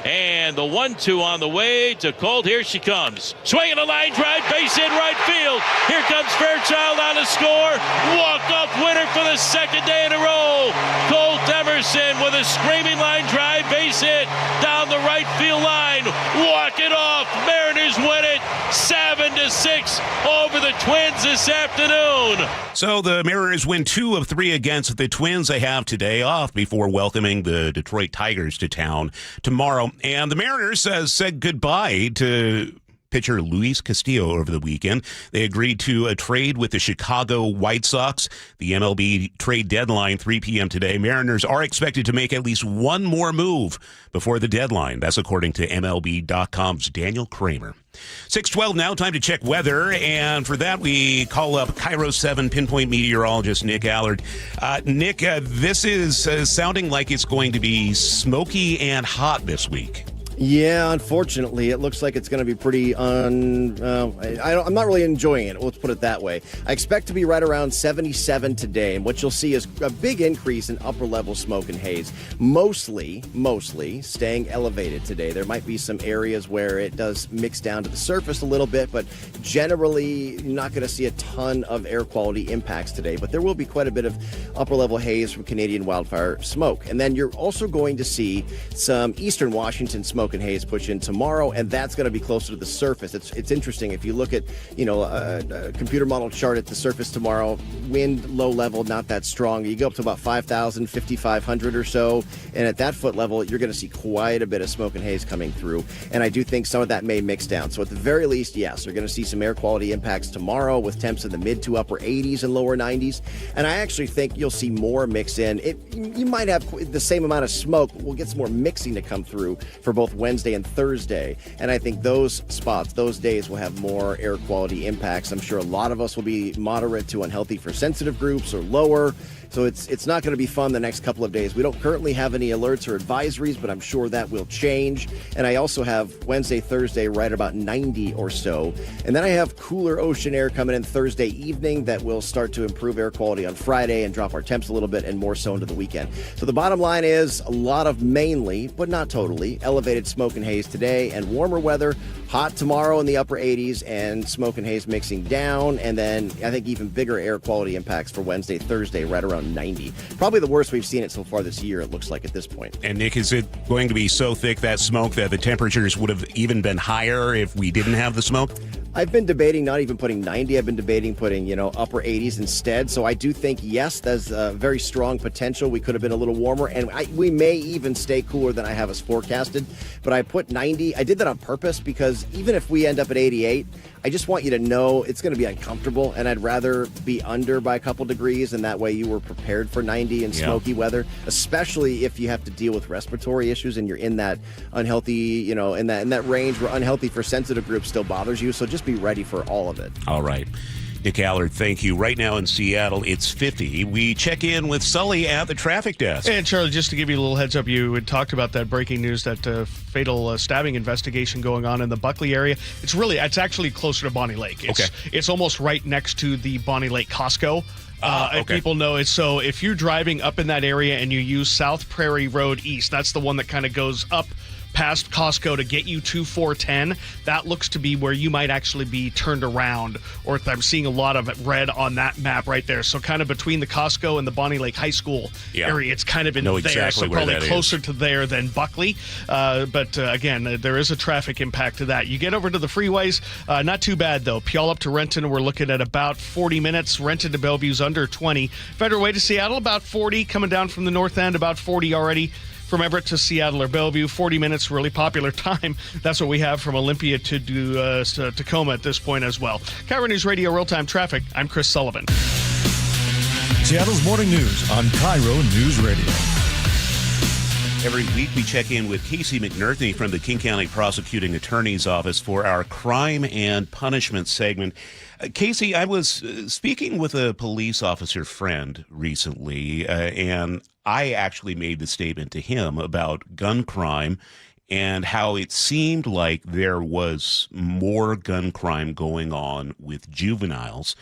[SPEAKER 2] And the 1-2 on the way to Colt. Here she comes. Swinging a line drive, base hit right field. Here comes Fairchild on the score. Walk-off winner for the second day in a row. Colt Emerson with a screaming line drive, base hit down the right field line. Walk it off. Mariners win it 7-6 over the Twins this afternoon.
[SPEAKER 9] So the Mariners win 2 of 3 against the Twins. They have today off before welcoming the Detroit Tigers to town tomorrow. And the Mariners said goodbye to pitcher Luis Castillo over the weekend. They agreed to a trade with the Chicago White Sox. The MLB trade deadline, 3 p.m. today. Mariners are expected to make at least one more move before the deadline. That's according to MLB.com's Daniel Kramer. 6:12 now, time to check weather, and for that we call up KIRO 7 pinpoint meteorologist Nick Allard. Nick, this is sounding like it's going to be smoky and hot this week.
[SPEAKER 10] Yeah, unfortunately, it looks like it's going to be pretty I'm not really enjoying it. Let's put it that way. I expect to be right around 77 today, and what you'll see is a big increase in upper-level smoke and haze. Mostly staying elevated today. There might be some areas where it does mix down to the surface a little bit, but generally, you're not going to see a ton of air quality impacts today. But there will be quite a bit of upper-level haze from Canadian wildfire smoke. And then you're also going to see some eastern Washington smoke and haze push in tomorrow, and that's going to be closer to the surface. It's interesting if you look at a computer model chart at the surface tomorrow. Wind low level, not that strong. You go up to about 5,000, 5,500 or so, and at that foot level, you're going to see quite a bit of smoke and haze coming through. And I do think some of that may mix down. So at the very least, yes, you're going to see some air quality impacts tomorrow with temps in the mid to upper 80s and lower 90s. And I actually think you'll see more mix in. You might have the same amount of smoke, but we'll get some more mixing to come through for both Wednesday and Thursday. And I think those spots, those days will have more air quality impacts. I'm sure a lot of us will be moderate to unhealthy for sensitive groups or lower. So it's not going to be fun the next couple of days. We don't currently have any alerts or advisories, but I'm sure that will change. And I also have Wednesday, Thursday right about 90 or so. And then I have cooler ocean air coming in Thursday evening that will start to improve air quality on Friday and drop our temps a little bit and more so into the weekend. So the bottom line is a lot of mainly, but not totally, elevated smoke and haze today and warmer weather. Hot tomorrow in the upper 80s and smoke and haze mixing down. And then I think even bigger air quality impacts for Wednesday, Thursday, right around 90. Probably the worst we've seen it so far this year, it looks like at this point.
[SPEAKER 9] And Nick, is it going to be so thick, that smoke, that the temperatures would have even been higher if we didn't have the smoke?
[SPEAKER 10] I've been debating not even putting 90. I've been debating putting, upper 80s instead. So I do think, yes, there's very strong potential. We could have been a little warmer, and we may even stay cooler than I have us forecasted. But I put 90. I did that on purpose because even if we end up at 88, I just want you to know it's going to be uncomfortable, and I'd rather be under by a couple degrees, and that way you were prepared for 90 and smoky weather, especially if you have to deal with respiratory issues and you're in that unhealthy, in that range where unhealthy for sensitive groups still bothers you. So just be ready for all of it.
[SPEAKER 9] All right. Nick Allard, thank you. Right now in Seattle, it's 50. We check in with Sully at the traffic desk.
[SPEAKER 7] And Charlie, just to give you a little heads up, you had talked about that breaking news, that fatal stabbing investigation going on in the Buckley area. It's actually closer to Bonnie Lake. It's almost right next to the Bonnie Lake Costco. If people know it. So if you're driving up in that area and you use South Prairie Road East, that's the one that kind of goes up past Costco to get you to 410. That looks to be where you might actually be turned around, or I'm seeing a lot of red on that map right there. So kind of between the Costco and the Bonnie Lake High School area, it's kind of in there.
[SPEAKER 9] Exactly,
[SPEAKER 7] so probably closer to there than Buckley. But again, there is a traffic impact to that. You get over to the freeways, not too bad though. Puyallup to Renton, we're looking at about 40 minutes. Renton to Bellevue's under 20. Federal Way to Seattle, about 40. Coming down from the north end, about 40 already. From Everett to Seattle or Bellevue, 40 minutes, really popular time. That's what we have from Olympia to Tacoma at this point as well. KIRO News Radio Real-Time Traffic, I'm Chris Sullivan.
[SPEAKER 22] Seattle's morning news on KIRO News Radio.
[SPEAKER 9] Every week we check in with Casey McNerney from the King County Prosecuting Attorney's Office for our Crime and Punishment segment. Casey, I was speaking with a police officer friend recently, and I actually made the statement to him about gun crime and how it seemed like there was more gun crime going on with juveniles.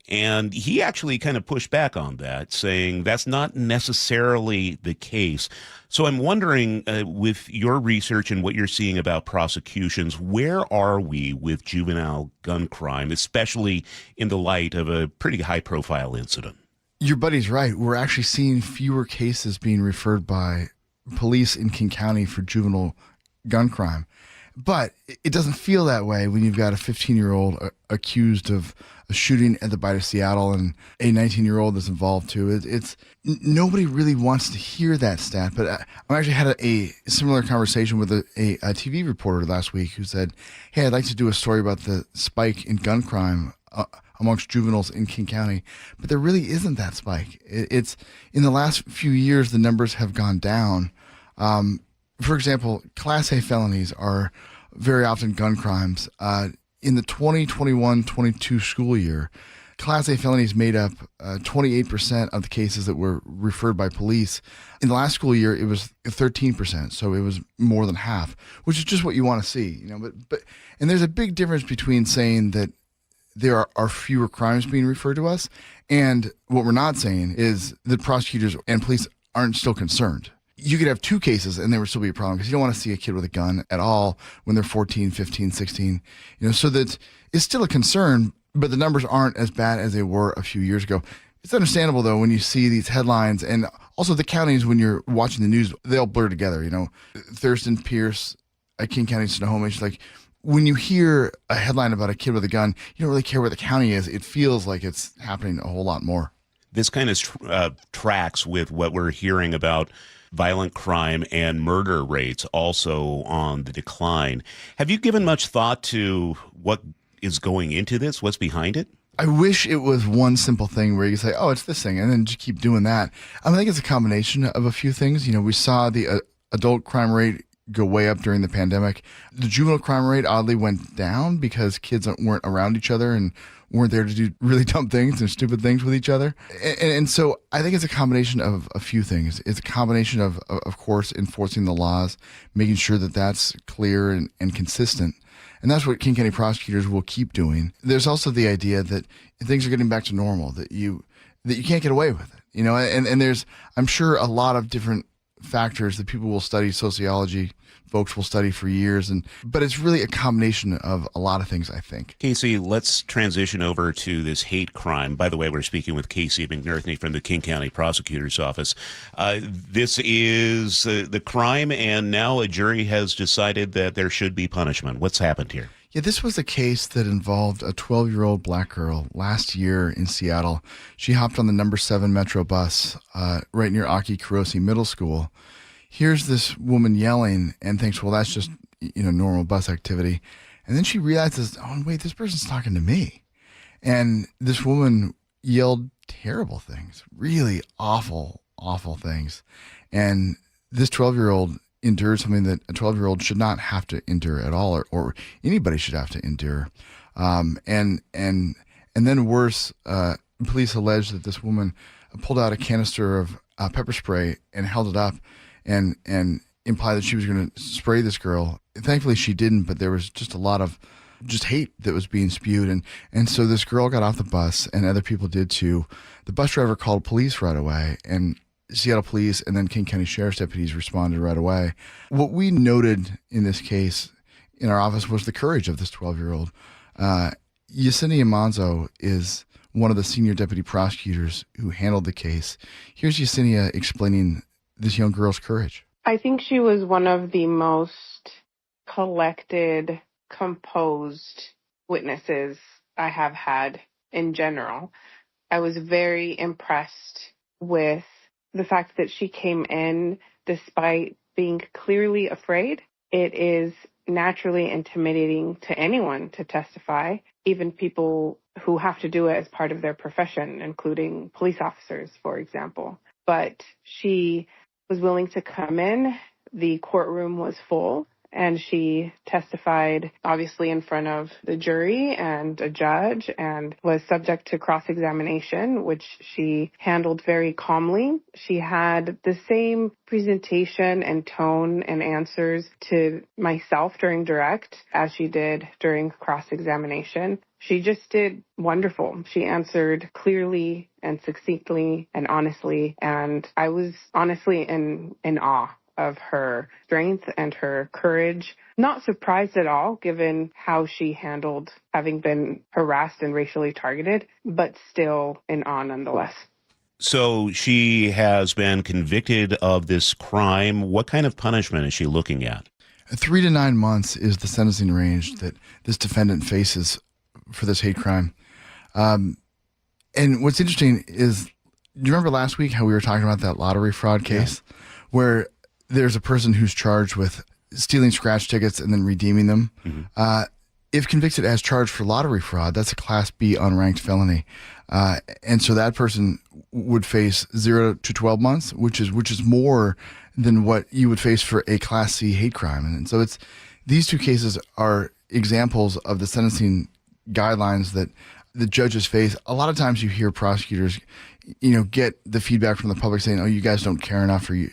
[SPEAKER 9] And he actually kind of pushed back on that, saying that's not necessarily the case. So I'm wondering, with your research and what you're seeing about prosecutions, where are we with juvenile gun crime, especially in the light of a pretty high-profile incident?
[SPEAKER 4] Your buddy's right. We're actually seeing fewer cases being referred by police in King County for juvenile gun crime. But it doesn't feel that way when you've got a 15-year-old accused of a shooting at the Bite of Seattle and a 19-year-old that's involved too. It's nobody really wants to hear that stat. But I actually had a similar conversation with a TV reporter last week who said, "Hey, I'd like to do a story about the spike in gun crime amongst juveniles in King County," but there really isn't that spike. It's in the last few years the numbers have gone down. For example, Class A felonies are very often gun crimes. In the 2021-22 school year, Class A felonies made up 28% of the cases that were referred by police. In the last school year, it was 13%, so it was more than half, which is just what you want to see. But and there's a big difference between saying that there are fewer crimes being referred to us, and what we're not saying is that prosecutors and police aren't still concerned. You could have two cases and there would still be a problem because you don't want to see a kid with a gun at all when they're 14, 15, 16, so that it's still a concern, but the numbers aren't as bad as they were a few years ago. It's understandable though when you see these headlines, and also the counties, when you're watching the news, they all blur together, Thurston, Pierce, King County, Snohomish, it's like when you hear a headline about a kid with a gun, you don't really care where the county is. It feels like it's happening a whole lot more.
[SPEAKER 9] This kind of tracks with what we're hearing about violent crime and murder rates also on the decline. Have you given much thought to what is going into this? What's behind it?
[SPEAKER 4] I wish it was one simple thing where you say, oh, it's this thing, and then just keep doing that. I think it's a combination of a few things. We saw the adult crime rate go way up during the pandemic. The juvenile crime rate oddly went down because kids weren't around each other and weren't there to do really dumb things and stupid things with each other. And so I think it's a combination of a few things. It's a combination of course, enforcing the laws, making sure that that's clear and consistent. And that's what King County prosecutors will keep doing. There's also the idea that things are getting back to normal, that you can't get away with it. And there's, I'm sure, a lot of different factors that people will study, sociology folks will study for years, but it's really a combination of a lot of things, I think.
[SPEAKER 9] Casey, let's transition over to this hate crime. By the way, we're speaking with Casey McNerney from the King County Prosecutor's Office. This is the crime, and now a jury has decided that there should be punishment. What's happened here?
[SPEAKER 4] Yeah, this was a case that involved a 12-year-old black girl last year in Seattle. She hopped on the number 7 Metro bus right near Aki Kurosi Middle School. Here's this woman yelling and thinks, well, that's just, normal bus activity. And then she realizes, oh, wait, this person's talking to me. And this woman yelled terrible things, really awful, awful things. And this 12-year-old endured something that a 12-year-old should not have to endure at all, or anybody should have to endure. And then worse, police alleged that this woman pulled out a canister of pepper spray and held it up and implied that she was going to spray this girl. Thankfully, she didn't, but there was just a lot of hate that was being spewed. And so this girl got off the bus, and other people did too. The bus driver called police right away, and Seattle police and then King County Sheriff's deputies responded right away. What we noted in this case in our office was the courage of this 12-year-old. Yesenia Manzo is one of the senior deputy prosecutors who handled the case. Here's Yesenia explaining this young girl's courage.
[SPEAKER 11] I think she was one of the most collected, composed witnesses I have had in general. I was very impressed with the fact that she came in despite being clearly afraid. It is naturally intimidating to anyone to testify, even people who have to do it as part of their profession, including police officers, for example. But she was willing to come in. The courtroom was full, and she testified, obviously, in front of the jury and a judge, and was subject to cross-examination, which she handled very calmly. She had the same presentation and tone and answers to myself during direct as she did during cross-examination. She just did wonderful. She answered clearly and succinctly and honestly, and I was honestly in awe of her strength and her courage. Not surprised at all, given how she handled having been harassed and racially targeted, but still in awe nonetheless.
[SPEAKER 9] So she has been convicted of this crime. What kind of punishment is she looking at?
[SPEAKER 4] 3 to 9 months is the sentencing range that this defendant faces for this hate crime. And what's interesting is, do you remember last week how we were talking about that lottery fraud case where there's a person who's charged with stealing scratch tickets and then redeeming them? Mm-hmm. If convicted as charged for lottery fraud, that's a Class B unranked felony. And so that person would face 0 to 12 months, which is more than what you would face for a Class C hate crime. And so these two cases are examples of the sentencing guidelines that the judges face. A lot of times you hear prosecutors, get the feedback from the public saying, oh, you guys don't care enough, or you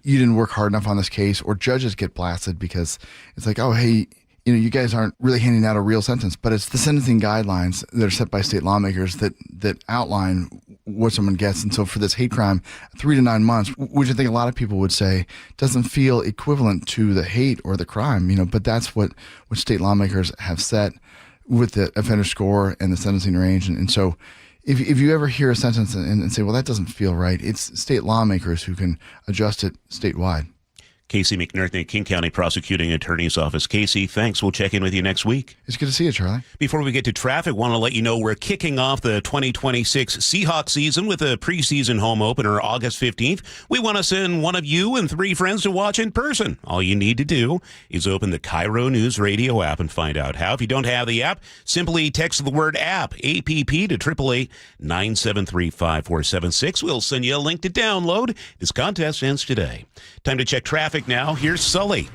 [SPEAKER 4] didn't work hard enough on this case, or judges get blasted because it's like, oh, hey, you guys aren't really handing out a real sentence. But it's the sentencing guidelines that are set by state lawmakers that outline what someone gets. And so for this hate crime, 3 to 9 months, which I think a lot of people would say doesn't feel equivalent to the hate or the crime, but that's what state lawmakers have set with the offender score and the sentencing range. And so if you ever hear a sentence and say, well, that doesn't feel right, it's state lawmakers who can adjust it statewide.
[SPEAKER 9] Casey McNerney, King County Prosecuting Attorney's Office. Casey, thanks. We'll check in with you next week.
[SPEAKER 4] It's good to see you, Charlie.
[SPEAKER 9] Before we get to traffic, want to let you know we're kicking off the 2026 Seahawks season with a preseason home opener August 15th. We want to send one of you and 3 friends to watch in person. All you need to do is open the KIRO Newsradio app and find out how. If you don't have the app, simply text the word app, APP, to 888-973-5476. We'll send you a link to download. This contest ends today. Time to check traffic now. Here's Sully.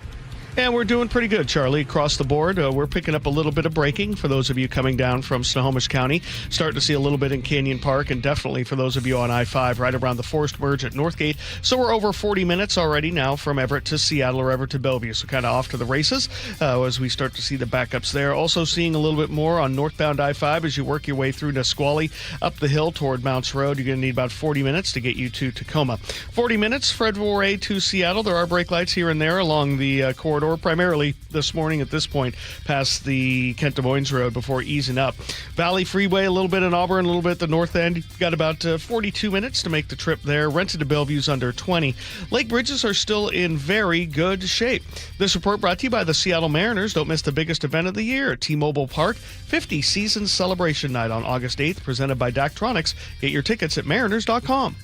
[SPEAKER 7] And we're doing pretty good, Charlie, across the board. We're picking up a little bit of braking for those of you coming down from Snohomish County. Starting to see a little bit in Canyon Park, and definitely for those of you on I-5 right around the Forest Merge at Northgate. So we're over 40 minutes already now from Everett to Seattle or Everett to Bellevue. So kind of off to the races as we start to see the backups there. Also seeing a little bit more on northbound I-5 as you work your way through Nisqually up the hill toward Mounts Road. You're going to need about 40 minutes to get you to Tacoma. 40 minutes, Fredville Ray to Seattle. There are brake lights here and there along the corridor corridor, primarily this morning at this point, past the Kent Des Moines Road before easing up. Valley Freeway, a little bit in Auburn, a little bit at the north end. You've got about 42 minutes to make the trip there. Rented to Bellevue's under 20. Lake bridges are still in very good shape. This report brought to you by the Seattle Mariners. Don't miss the biggest event of the year at T-Mobile Park. 50 Seasons Celebration Night on August 8th, presented by Daktronics. Get your tickets at mariners.com.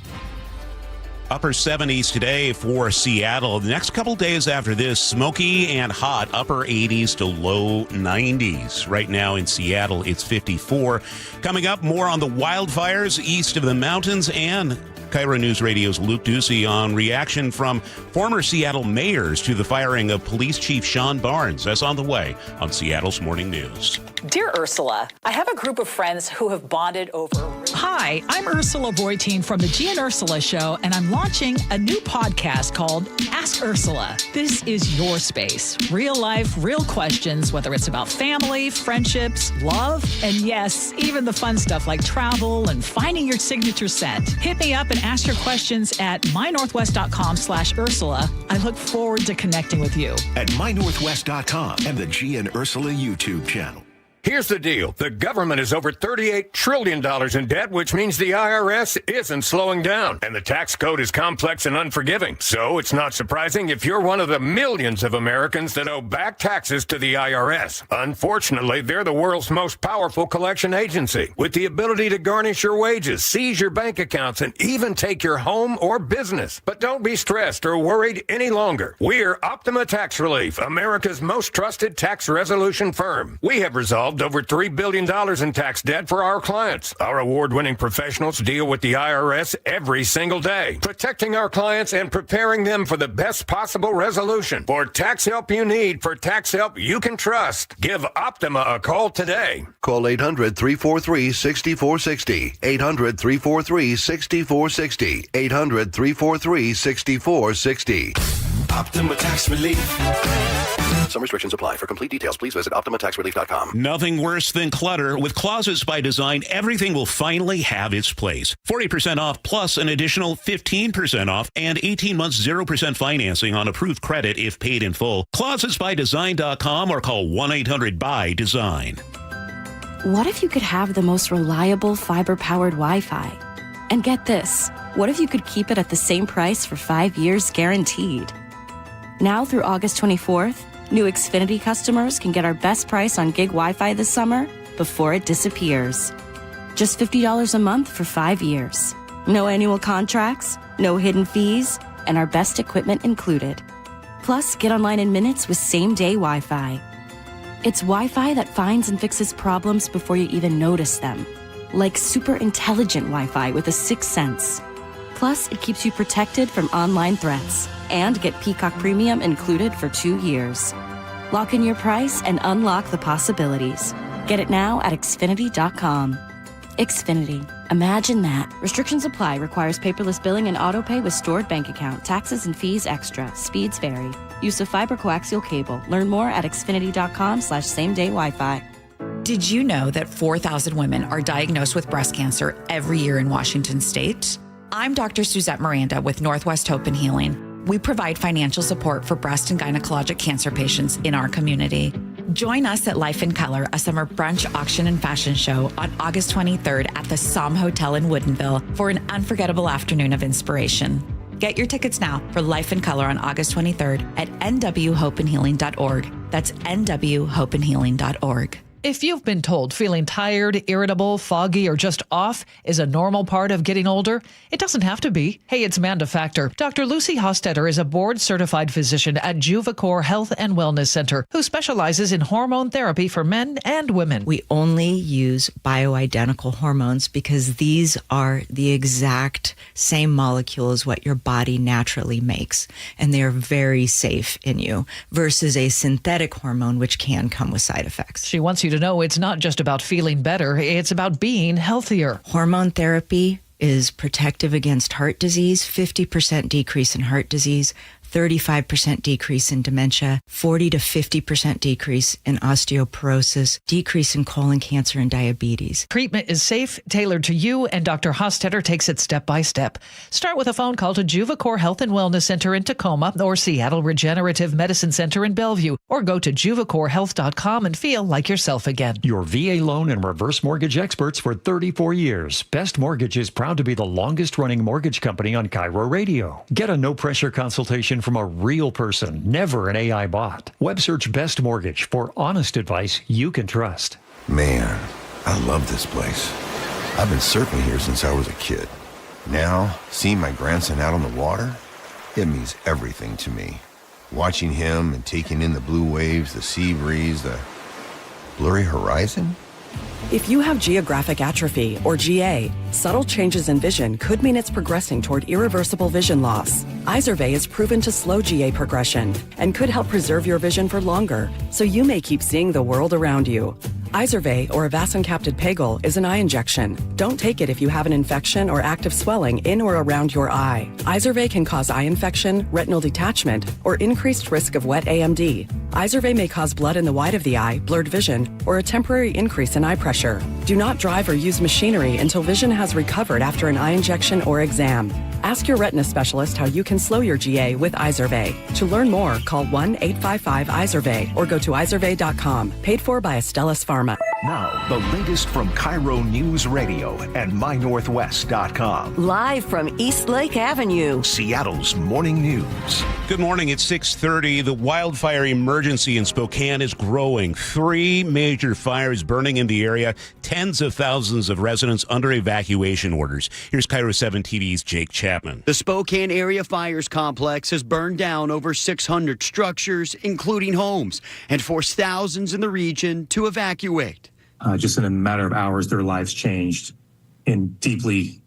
[SPEAKER 9] Upper 70s today for Seattle. The next couple days after this, smoky and hot, upper 80s to low 90s. Right now in Seattle, it's 54. Coming up, more on the wildfires east of the mountains, and KIRO News Radio's Luke Ducey on reaction from former Seattle mayors to the firing of Police Chief Sean Barnes. That's on the way on Seattle's Morning News.
[SPEAKER 12] Dear Ursula, I have a group of friends who have bonded over...
[SPEAKER 13] Hi, I'm Ursula Voitin from the G and Ursula Show, and I'm launching a new podcast called Ask Ursula. This is your space. Real life, real questions, whether it's about family, friendships, love, and yes, even the fun stuff like travel and finding your signature scent. Hit me up and ask your questions at mynorthwest.com/Ursula. I look forward to connecting with you.
[SPEAKER 1] At mynorthwest.com and the G and Ursula YouTube channel.
[SPEAKER 14] Here's the deal. The government is over $38 trillion in debt, which means the IRS isn't slowing down. And the tax code is complex and unforgiving. So it's not surprising if you're one of the millions of Americans that owe back taxes to the IRS. Unfortunately, they're the world's most powerful collection agency, with the ability to garnish your wages, seize your bank accounts, and even take your home or business. But don't be stressed or worried any longer. We're Optima Tax Relief, America's most trusted tax resolution firm. We have resolved over $3 billion in tax debt for our clients. Our award-winning professionals deal with the IRS every single day, protecting our clients and preparing them for the best possible resolution. For tax help you need, for tax help you can trust, give Optima a call today.
[SPEAKER 6] Call 800-343-6460. 800-343-6460. 800-343-6460.
[SPEAKER 1] Optima Tax Relief.
[SPEAKER 6] Some restrictions apply. For complete details, please visit OptimaTaxRelief.com.
[SPEAKER 9] Nothing worse than clutter. With Clauses by Design, everything will finally have its place. 40% off plus an additional 15% off and 18 months 0% financing on approved credit if paid in full. ClausesByDesign.com or call 1-800-BY-DESIGN.
[SPEAKER 23] What if you could have the most reliable fiber-powered Wi-Fi? And get this, what if you could keep it at the same price for 5 years guaranteed? Now through August 24th, new Xfinity customers can get our best price on gig Wi-Fi this summer before it disappears. Just $50 a month for 5 years. No annual contracts, no hidden fees, and our best equipment included. Plus, get online in minutes with same-day Wi-Fi. It's Wi-Fi that finds and fixes problems before you even notice them. Like super intelligent Wi-Fi with a sixth sense. Plus, it keeps you protected from online threats. And get Peacock Premium included for 2 years. Lock in your price and unlock the possibilities. Get it now at Xfinity.com. Xfinity. Imagine that. Restrictions apply. Requires paperless billing and autopay with stored bank account. Taxes and fees extra. Speeds vary. Use of fiber coaxial cable. Learn more at Xfinity.com/same-day Wi-Fi.
[SPEAKER 12] Did you know that 4,000 women are diagnosed with breast cancer every year in Washington state? I'm Dr. Suzette Miranda with Northwest Hope and Healing. We provide financial support for breast and gynecologic cancer patients in our community. Join us at Life in Color, a summer brunch, auction, and fashion show on August 23rd at the Somme Hotel in Woodinville for an unforgettable afternoon of inspiration. Get your tickets now for Life in Color on August 23rd at nwhopeandhealing.org. That's nwhopeandhealing.org.
[SPEAKER 13] If you've been told feeling tired, irritable, foggy, or just off is a normal part of getting older, it doesn't have to be. Hey, it's Manda Factor. Dr. Lucy Hostetter is a board-certified physician at Juvacor Health and Wellness Center who specializes in hormone therapy for men and women.
[SPEAKER 25] We only use bioidentical hormones because these are the exact same molecule as what your body naturally makes, and they are very safe in you versus a synthetic hormone, which can come with side effects.
[SPEAKER 13] She wants you to know it's not just about feeling better, it's about being healthier.
[SPEAKER 25] Hormone therapy is protective against heart disease, 50% decrease in heart disease, 35% decrease in dementia, 40 to 50% decrease in osteoporosis, decrease in colon cancer and diabetes.
[SPEAKER 13] Treatment is safe, tailored to you, and Dr. Hostetter takes it step by step. Start with a phone call to Juvacor Health and Wellness Center in Tacoma or Seattle Regenerative Medicine Center in Bellevue, or go to juvacorhealth.com and feel like yourself again.
[SPEAKER 15] Your VA loan and reverse mortgage experts for 34 years. Best Mortgage is proud to be the longest-running mortgage company on KIRO Radio. Get a no-pressure consultation from a real person, never an AI bot. Web search Best Mortgage for honest advice you can trust.
[SPEAKER 16] Man, I love this place. I've been surfing here since I was a kid. Now, seeing my grandson out on the water, it means everything to me. Watching him and taking in the blue waves, the sea breeze, the blurry horizon.
[SPEAKER 17] If you have geographic atrophy, or GA, subtle changes in vision could mean it's progressing toward irreversible vision loss. Izervay is proven to slow GA progression and could help preserve your vision for longer, so you may keep seeing the world around you. Izervay, or avacincaptad pegol, is an eye injection. Don't take it if you have an infection or active swelling in or around your eye. Izervay can cause eye infection, retinal detachment, or increased risk of wet AMD. Izervay may cause blood in the white of the eye, blurred vision, or a temporary increase in eye pressure. Do not drive or use machinery until vision has recovered after an eye injection or exam. Ask your retina specialist how you can slow your GA with Izervay. To learn more, call 1-855-IZERVAY or go to izervay.com. Paid for by Astellas Pharma.
[SPEAKER 1] Now, the latest from KIRO News Radio and MyNorthwest.com.
[SPEAKER 3] Live from East Lake Avenue,
[SPEAKER 1] Seattle's morning news.
[SPEAKER 9] Good morning. It's 6:30. The wildfire emergency in Spokane is growing. 3 major fires burning in the area. Tens of thousands of residents under evacuation orders. Here's KIRO 7 TV's Jake Chapman.
[SPEAKER 18] The Spokane Area Fires Complex has burned down over 600 structures, including homes, and forced thousands in the region to evacuate.
[SPEAKER 20] Just in a matter of hours, their lives changed in deeply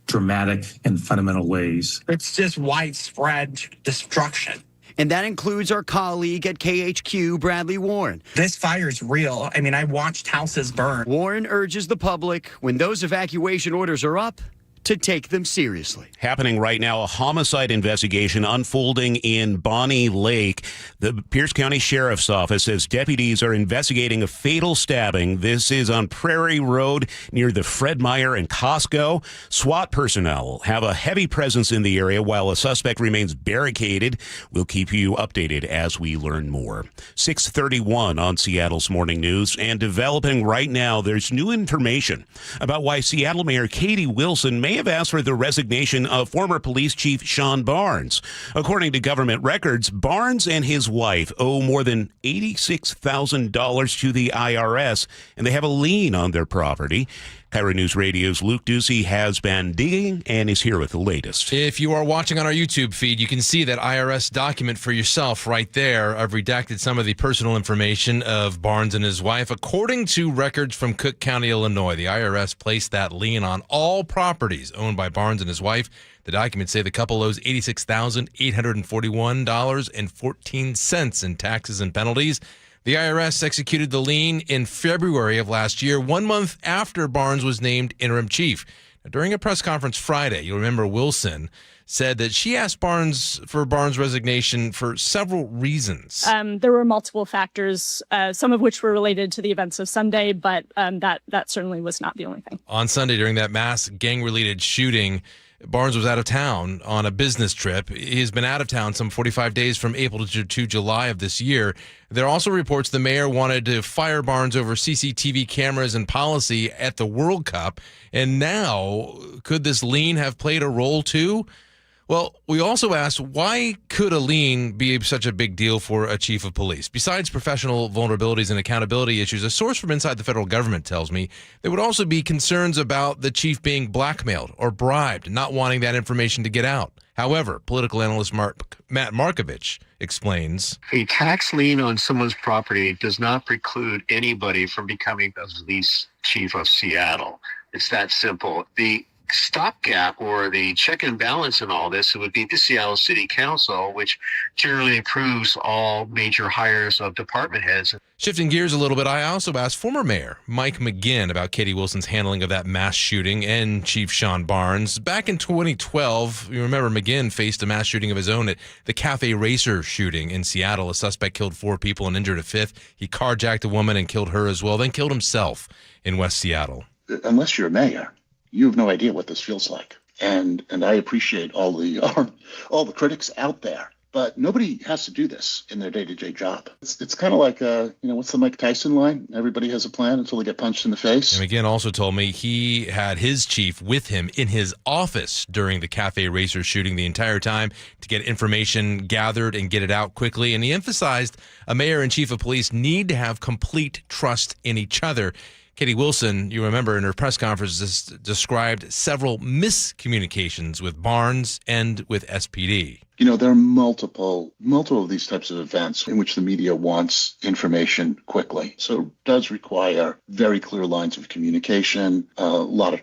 [SPEAKER 20] dramatic and fundamental ways.
[SPEAKER 21] It's just widespread destruction.
[SPEAKER 18] And that includes our colleague at KHQ, Bradley Warren.
[SPEAKER 21] This fire's real. I mean, I watched houses burn.
[SPEAKER 18] Warren urges the public, when those evacuation orders are up, to take them seriously.
[SPEAKER 9] Happening right now, a homicide investigation unfolding in Bonnie Lake. The Pierce County Sheriff's Office says deputies are investigating a fatal stabbing. This is on Prairie Road near the Fred Meyer and Costco. SWAT personnel have a heavy presence in the area while a suspect remains barricaded. We'll keep you updated as we learn more. 6:31 on Seattle's Morning News, and developing right now, there's new information about why Seattle Mayor Katie Wilson may have asked for the resignation of former police chief Sean Barnes. According to government records, Barnes and his wife owe more than $86,000 to the IRS, and they have a lien on their property. KIRO News Radio's Luke Ducey has been digging and is here with the latest.
[SPEAKER 19] If you are watching on our YouTube feed, you can see that IRS document for yourself right there. I've redacted some of the personal information of Barnes and his wife. According to records from Cook County, Illinois, the IRS placed that lien on all properties owned by Barnes and his wife. The documents say the couple owes $86,841.14 in taxes and penalties. The IRS executed the lien in February of last year, 1 month after Barnes was named interim chief. Now, during a press conference Friday, you'll remember Wilson said that she asked Barnes for Barnes' resignation for several reasons.
[SPEAKER 24] There were multiple factors, some of which were related to the events of Sunday, but that certainly was not the only thing.
[SPEAKER 19] On Sunday, during that mass gang-related shooting, Barnes was out of town on a business trip. He's been out of town some 45 days from April to July of this year. There are also reports the mayor wanted to fire Barnes over CCTV cameras and policy at the World Cup. And now, could this lien have played a role too? Well, we also asked, why could a lien be such a big deal for a chief of police? Besides professional vulnerabilities and accountability issues, a source from inside the federal government tells me there would also be concerns about the chief being blackmailed or bribed, not wanting that information to get out. However, political analyst Matt Markovich explains.
[SPEAKER 26] A tax lien on someone's property does not preclude anybody from becoming the police chief of Seattle. It's that simple. The stopgap or the check and balance in all this, it would be the Seattle City Council, which generally approves all major hires of department heads.
[SPEAKER 19] Shifting gears a little bit, I also asked former Mayor Mike McGinn about Katie Wilson's handling of that mass shooting and Chief Sean Barnes. Back in 2012, you remember McGinn faced a mass shooting of his own at the Cafe Racer shooting in Seattle. A suspect killed 4 people and injured a 5th. He carjacked a woman and killed her as well, then killed himself in West Seattle.
[SPEAKER 2] Unless you're a mayor, you have no idea what this feels like. And I appreciate all the critics out there. But nobody has to do this in their day-to-day job. It's kind of like, what's the Mike Tyson line? Everybody has a plan until they get punched in the face.
[SPEAKER 19] And McGinn also told me he had his chief with him in his office during the Cafe Racer shooting the entire time to get information gathered and get it out quickly. And he emphasized a mayor and chief of police need to have complete trust in each other. Katie Wilson, you remember in her press conference, described several miscommunications with Barnes and with SPD.
[SPEAKER 2] There are multiple of these types of events in which the media wants information quickly. So it does require very clear lines of communication, a lot of,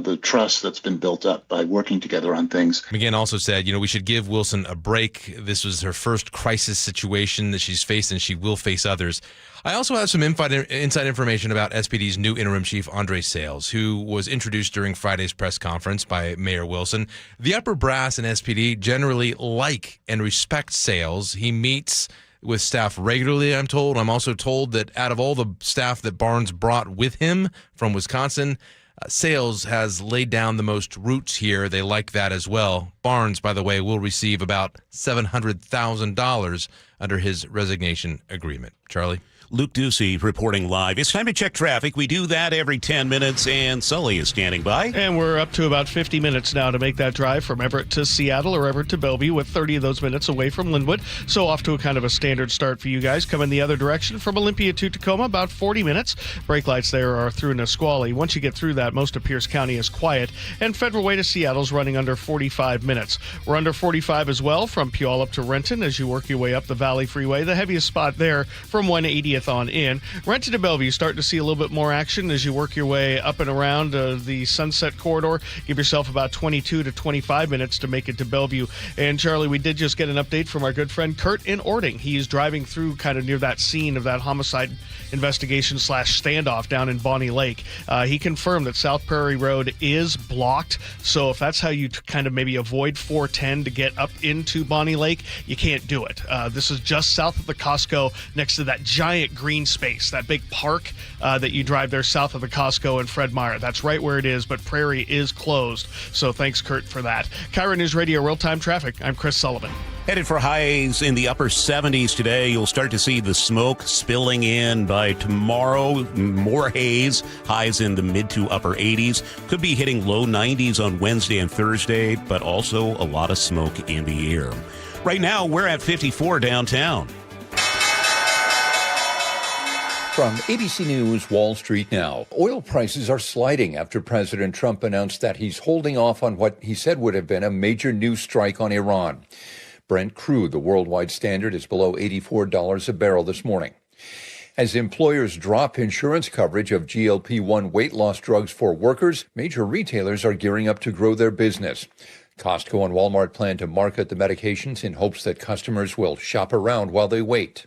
[SPEAKER 2] the trust that's been built up by working together on things.
[SPEAKER 19] McGinn also said, we should give Wilson a break. This was her first crisis situation that she's faced, and she will face others. I also have some inside information about SPD's new interim chief, Andre Sales, who was introduced during Friday's press conference by Mayor Wilson. The upper brass in SPD generally like and respect Sales. He meets with staff regularly, I'm told. I'm also told that out of all the staff that Barnes brought with him from Wisconsin, Sales has laid down the most roots here. They like that as well. Barnes, by the way, will receive about $700,000 under his resignation agreement. Charlie?
[SPEAKER 9] Luke Ducey reporting live. It's time to check traffic. We do that every 10 minutes, and Sully is standing by.
[SPEAKER 7] And we're up to about 50 minutes now to make that drive from Everett to Seattle or Everett to Bellevue, with 30 of those minutes away from Linwood. So off to a kind of a standard start for you guys. Coming the other direction from Olympia to Tacoma, about 40 minutes. Brake lights there are through Nisqually. Once you get through that, most of Pierce County is quiet. And Federal Way to Seattle's running under 45 minutes. We're under 45 as well from Puyallup to Renton as you work your way up the Valley Freeway. The heaviest spot there from 180th on in. Renton to Bellevue, starting to see a little bit more action as you work your way up and around the Sunset Corridor. Give yourself about 22 to 25 minutes to make it to Bellevue. And Charlie, we did just get an update from our good friend Kurt in Ording. He's driving through kind of near that scene of that homicide investigation / standoff down in Bonnie Lake. He confirmed that South Prairie Road is blocked. So if that's how you kind of maybe avoid 410 to get up into Bonnie Lake, you can't do it. This is just south of the Costco, next to that giant green space, that big park that you drive there south of the Costco and Fred Meyer. That's right where it is, but Prairie is closed. So thanks, Kurt, for that. KIRO Newsradio Real-Time Traffic. I'm Chris Sullivan.
[SPEAKER 9] Headed for highs in the upper 70s today. You'll start to see the smoke spilling in by tomorrow. More haze, highs in the mid to upper 80s. Could be hitting low 90s on Wednesday and Thursday, but also a lot of smoke in the air. Right now, we're at 54 downtown.
[SPEAKER 5] From ABC News Wall Street Now, oil prices are sliding after President Trump announced that he's holding off on what he said would have been a major new strike on Iran. Brent crude, the worldwide standard, is below $84 a barrel this morning. As employers drop insurance coverage of GLP-1 weight loss drugs for workers, major retailers are gearing up to grow their business. Costco and Walmart plan to market the medications in hopes that customers will shop around while they wait.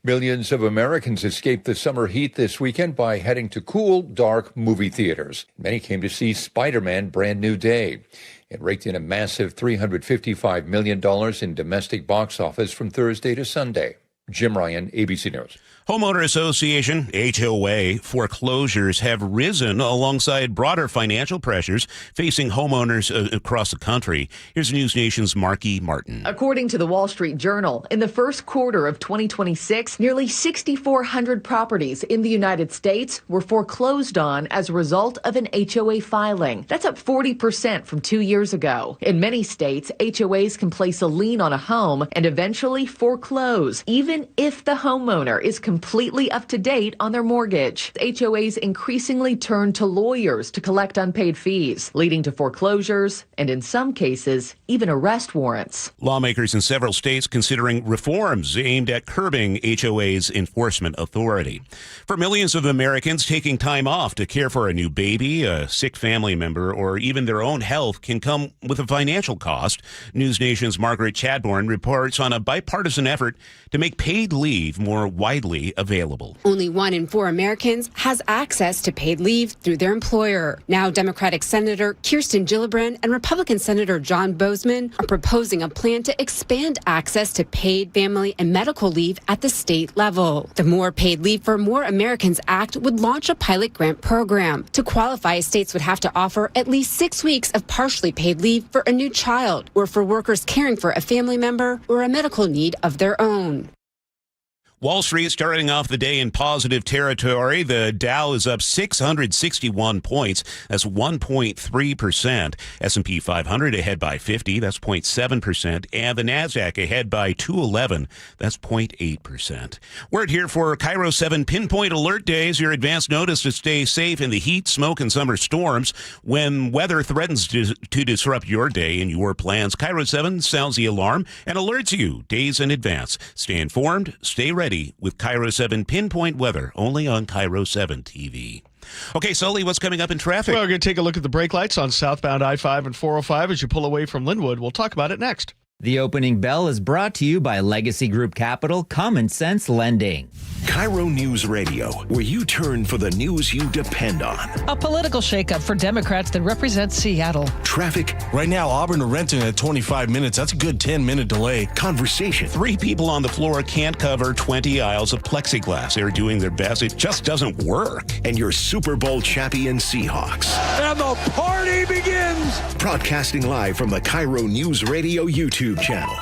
[SPEAKER 5] Millions of Americans escaped the summer heat this weekend by heading to cool, dark movie theaters. Many came to see Spider-Man: Brand New Day. It raked in a massive $355 million in domestic box office from Thursday to Sunday. Jim Ryan, ABC News.
[SPEAKER 9] Homeowner Association, HOA, foreclosures have risen alongside broader financial pressures facing homeowners across the country. Here's News Nation's Marky Martin.
[SPEAKER 8] According to the Wall Street Journal, in the first quarter of 2026, nearly 6,400 properties in the United States were foreclosed on as a result of an HOA filing. That's up 40% from 2 years ago. In many states, HOAs can place a lien on a home and eventually foreclose, even if the homeowner is completely completely up to date on their mortgage. HOAs increasingly turn to lawyers to collect unpaid fees, leading to foreclosures and, in some cases, even arrest warrants.
[SPEAKER 9] Lawmakers in several states considering reforms aimed at curbing HOA's enforcement authority. For millions of Americans, taking time off to care for a new baby, a sick family member, or even their own health can come with a financial cost. News Nation's Margaret Chadbourne reports on a bipartisan effort to make paid leave more widely available.
[SPEAKER 4] Only 1 in 4 Americans has access to paid leave through their employer. Now, Democratic Senator Kirsten Gillibrand and Republican Senator John Boozman are proposing a plan to expand access to paid family and medical leave at the state level. The More Paid Leave for More Americans Act would launch a pilot grant program. To qualify, states would have to offer at least 6 weeks of partially paid leave for a new child or for workers caring for a family member or a medical need of their own.
[SPEAKER 9] Wall Street starting off the day in positive territory. The Dow is up 661 points. That's 1.3%. S&P 500 ahead by 50. That's 0.7%. And the NASDAQ ahead by 211. That's 0.8%. We're here for KIRO 7 Pinpoint Alert Days, your advance notice to stay safe in the heat, smoke, and summer storms. When weather threatens to disrupt your day and your plans, KIRO 7 sounds the alarm and alerts you days in advance. Stay informed, stay ready with KIRO 7 Pinpoint Weather, only on KIRO 7 TV. Okay, Sully, what's coming up in traffic?
[SPEAKER 7] Well, we're going to take a look at the brake lights on southbound I-5 and 405 as you pull away from Linwood. We'll talk about it next.
[SPEAKER 6] The opening bell is brought to you by Legacy Group Capital Common Sense Lending.
[SPEAKER 1] KIRO News Radio, where you turn for the news you depend on.
[SPEAKER 13] A political shakeup for Democrats that represent Seattle.
[SPEAKER 1] Traffic.
[SPEAKER 10] Right now, Auburn to Renton at 25 minutes. That's a good 10-minute delay.
[SPEAKER 1] Conversation.
[SPEAKER 9] 3 people on the floor can't cover 20 aisles of plexiglass. They're doing their best. It just doesn't work.
[SPEAKER 1] And your Super Bowl champion Seahawks.
[SPEAKER 11] And the party begins.
[SPEAKER 1] Broadcasting live from the KIRO News Radio YouTube channel.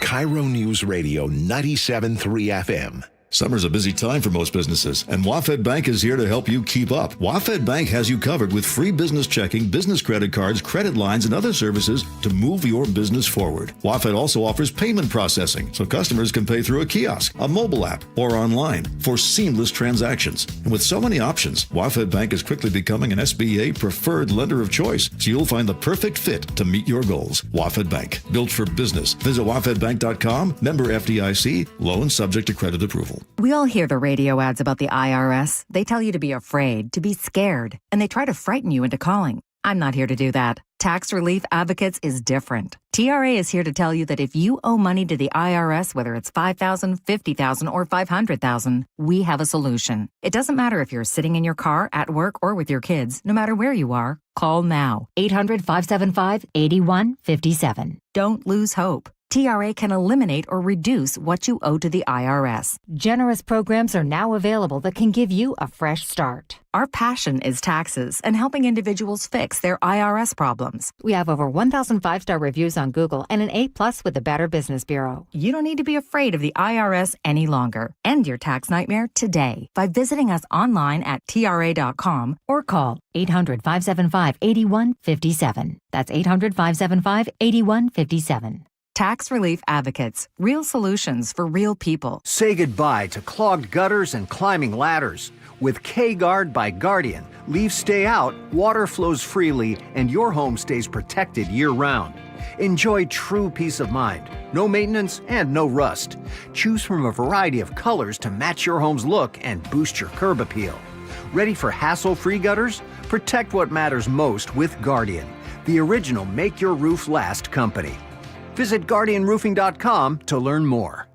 [SPEAKER 1] KIRO News Radio 97.3 FM.
[SPEAKER 14] Summer's a busy time for most businesses, and WaFd Bank is here to help you keep up. WaFd Bank has you covered with free business checking, business credit cards, credit lines, and other services to move your business forward. WaFd also offers payment processing, so customers can pay through a kiosk, a mobile app, or online for seamless transactions. And with so many options, WaFd Bank is quickly becoming an SBA preferred lender of choice, so you'll find the perfect fit to meet your goals. WaFd Bank, built for business. Visit wafdbank.com, member FDIC, loan subject to credit approval.
[SPEAKER 22] We all hear the radio ads about the IRS. They tell you to be afraid, to be scared, and they try to frighten you into calling. I'm not here to do that. Tax Relief Advocates is different. TRA is here to tell you that if you owe money to the IRS, whether it's $5,000, $50,000, or $500,000, we have a solution. It doesn't matter if you're sitting in your car, at work, or with your kids. No matter where you are, call now. 800-575-8157. Don't lose hope. TRA can eliminate or reduce what you owe to the IRS. Generous programs are now available that can give you a fresh start. Our passion is taxes and helping individuals fix their IRS problems. We have over 1,000 5-star reviews on Google and an A+ with the Better Business Bureau. You don't need to be afraid of the IRS any longer. End your tax nightmare today by visiting us online at TRA.com or call 800-575-8157. That's 800-575-8157. Tax Relief Advocates. Real solutions for real people.
[SPEAKER 27] Say goodbye to clogged gutters and climbing ladders. With K-Guard by Guardian, leaves stay out, water flows freely, and your home stays protected year-round. Enjoy true peace of mind. No maintenance and no rust. Choose from a variety of colors to match your home's look and boost your curb appeal. Ready for hassle-free gutters? Protect what matters most with Guardian, the original Make Your Roof Last company. Visit GuardianRoofing.com to learn more.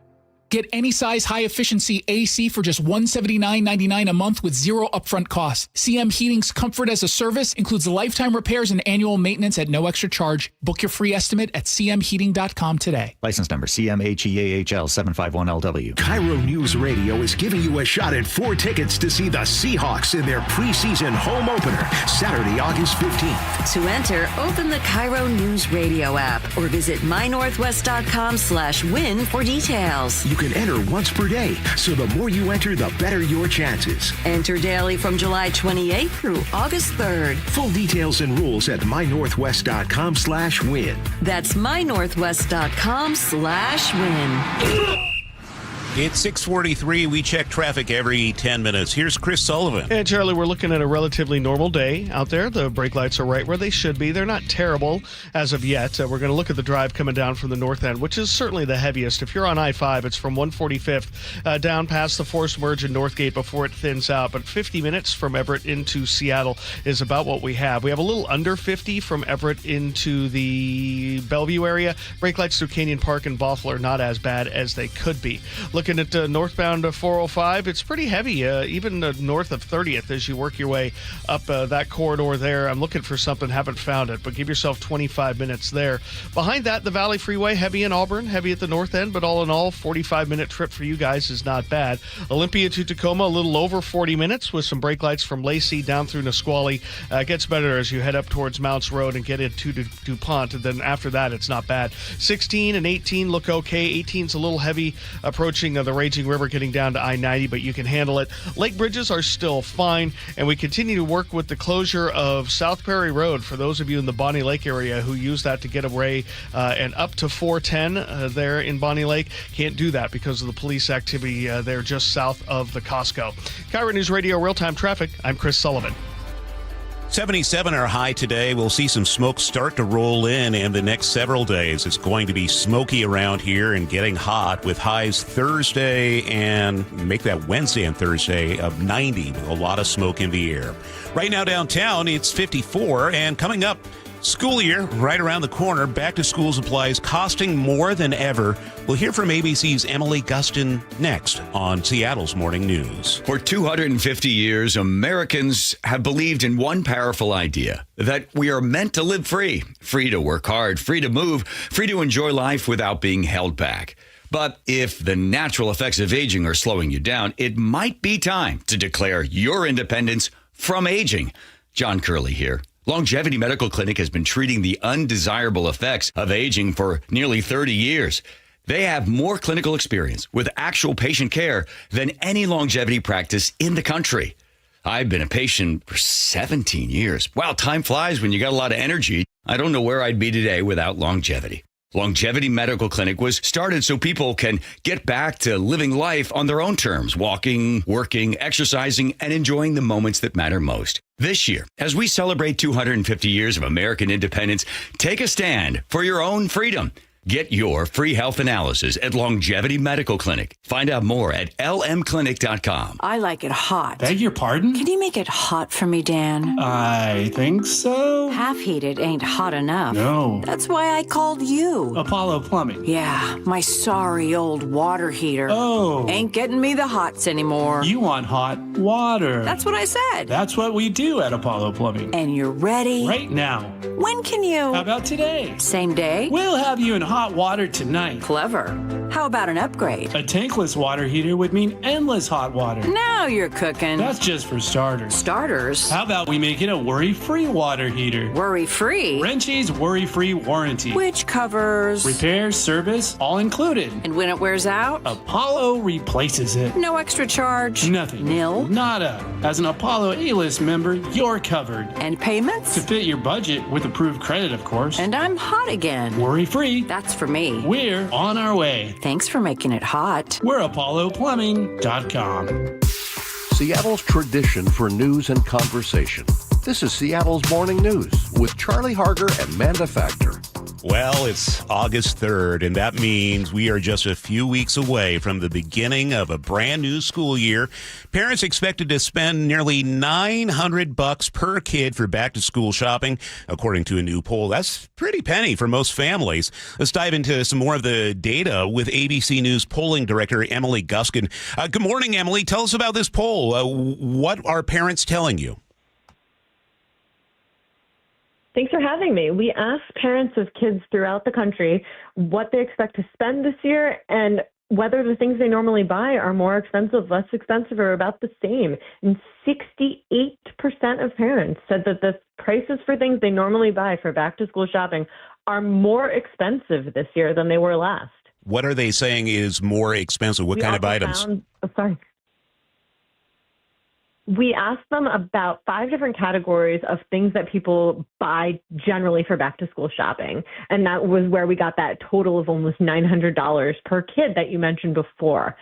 [SPEAKER 28] Get any size high-efficiency AC for just $179.99 a month with zero upfront cost. CM Heating's Comfort as a Service includes lifetime repairs and annual maintenance at no extra charge. Book your free estimate at cmheating.com today.
[SPEAKER 29] License number CMHEAHL 751LW.
[SPEAKER 1] KIRO News Radio is giving you a shot at 4 tickets to see the Seahawks in their preseason home opener, Saturday, August 15th.
[SPEAKER 3] To enter, open the KIRO News Radio app or visit mynorthwest.com/win for details.
[SPEAKER 1] You can enter once per day, so the more you enter, the better your chances.
[SPEAKER 3] Enter daily from July 28th through August 3rd.
[SPEAKER 1] Full details and rules at mynorthwest.com/win.
[SPEAKER 3] That's mynorthwest.com/win.
[SPEAKER 9] It's 6:43. We check traffic every 10 minutes. Here's Chris Sullivan.
[SPEAKER 7] And Charlie, we're looking at a relatively normal day out there. The brake lights are right where they should be. They're not terrible as of yet. We're going to look at the drive coming down from the north end, which is certainly the heaviest. If you're on I-5, it's from 145th down past the Forest Merge in Northgate before it thins out. But 50 minutes from Everett into Seattle is about what we have. We have a little under 50 from Everett into the Bellevue area. Brake lights through Canyon Park and Bothell are not as bad as they could be. Looking at northbound 405, it's pretty heavy, even north of 30th as you work your way up that corridor there. I'm looking for something, haven't found it, but give yourself 25 minutes there. Behind that, the Valley Freeway, heavy in Auburn, heavy at the north end, but all in all, 45-minute trip for you guys is not bad. Olympia to Tacoma, a little over 40 minutes with some brake lights from Lacey down through Nisqually. Gets better as you head up towards Mounts Road and get into DuPont, and then after that, it's not bad. 16 and 18 look okay. 18's a little heavy approaching the Raging River, getting down to I-90, but you can handle it. Lake bridges are still fine, and we continue to work with the closure of South Prairie Road for those of you in the Bonnie Lake area who use that to get away and up to 410 there in Bonnie Lake. Can't do that because of the police activity there just south of the Costco. KIRO News Radio real-time traffic. I'm Chris Sullivan.
[SPEAKER 9] 77 are high today. We'll see some smoke start to roll in the next several days. It's going to be smoky around here and getting hot with highs Thursday and make that Wednesday and Thursday of 90 with a lot of smoke in the air. Right now downtown, it's 54, and coming up, school year right around the corner. Back to school supplies costing more than ever. We'll hear from ABC's Emily Gustin next on Seattle's Morning News.
[SPEAKER 12] For 250 years, Americans have believed in one powerful idea, that we are meant to live free. Free to work hard, free to move, free to enjoy life without being held back. But if the natural effects of aging are slowing you down, it might be time to declare your independence from aging. John Curley here. Longevity Medical Clinic has been treating the undesirable effects of aging for nearly 30 years. They have more clinical experience with actual patient care than any longevity practice in the country. I've been a patient for 17 years. Wow, time flies when you got a lot of energy. I don't know where I'd be today without longevity. Longevity Medical Clinic was started so people can get back to living life on their own terms, walking, working, exercising, and enjoying the moments that matter most. This year, as we celebrate 250 years of American independence, take a stand for your own freedom. Get your free health analysis at Longevity Medical Clinic. Find out more at lmclinic.com.
[SPEAKER 15] I like it hot.
[SPEAKER 16] Beg your pardon?
[SPEAKER 15] Can you make it hot for me, Dan?
[SPEAKER 16] I think so.
[SPEAKER 15] Half heated ain't hot enough.
[SPEAKER 16] No.
[SPEAKER 15] That's why I called you.
[SPEAKER 16] Apollo Plumbing.
[SPEAKER 15] Yeah, my sorry old water heater.
[SPEAKER 16] Oh.
[SPEAKER 15] Ain't getting me the hots anymore.
[SPEAKER 16] You want hot water.
[SPEAKER 15] That's what I said.
[SPEAKER 16] That's what we do at Apollo Plumbing.
[SPEAKER 15] And you're ready?
[SPEAKER 16] Right now.
[SPEAKER 15] When can you?
[SPEAKER 16] How about today?
[SPEAKER 15] Same day?
[SPEAKER 16] We'll have you in hot water tonight.
[SPEAKER 15] Clever. How about an upgrade?
[SPEAKER 16] A tankless water heater would mean endless hot water.
[SPEAKER 15] Now you're cooking.
[SPEAKER 16] That's just for starters.
[SPEAKER 15] Starters?
[SPEAKER 16] How about we make it a worry-free water heater?
[SPEAKER 15] Worry-free?
[SPEAKER 16] Wrenchie's worry-free warranty.
[SPEAKER 15] Which covers?
[SPEAKER 16] Repair, service, all included.
[SPEAKER 15] And when it wears out?
[SPEAKER 16] Apollo replaces it.
[SPEAKER 15] No extra charge?
[SPEAKER 16] Nothing.
[SPEAKER 15] Nil?
[SPEAKER 16] Nada. As an Apollo A-list member, you're covered.
[SPEAKER 15] And payments?
[SPEAKER 16] To fit your budget with approved credit, of course.
[SPEAKER 15] And I'm hot again.
[SPEAKER 16] Worry-free.
[SPEAKER 15] That's for me.
[SPEAKER 16] We're on our way.
[SPEAKER 15] Thanks for making it hot.
[SPEAKER 16] We're ApolloPlumbing.com.
[SPEAKER 17] Seattle's tradition for news and conversation. This is Seattle's Morning News with Charlie Harger and Manda Factor.
[SPEAKER 9] Well, it's August 3rd, and that means we are just a few weeks away from the beginning of a brand new school year. Parents expected to spend nearly $900 per kid for back-to-school shopping, according to a new poll. That's pretty penny for most families. Let's dive into some more of the data with ABC News polling director Emily Gustin. Good morning, Emily. Tell us about this poll. What are parents telling you?
[SPEAKER 18] Thanks for having me. We asked parents of kids throughout the country what they expect to spend this year and whether the things they normally buy are more expensive, less expensive, or about the same. And 68% of parents said that the prices for things they normally buy for back-to-school shopping are more expensive this year than they were last.
[SPEAKER 9] What are they saying is more expensive? What kind of items?
[SPEAKER 18] We asked them about 5 different categories of things that people buy generally for back-to-school shopping. And that was where we got that total of almost $900 per kid that you mentioned before.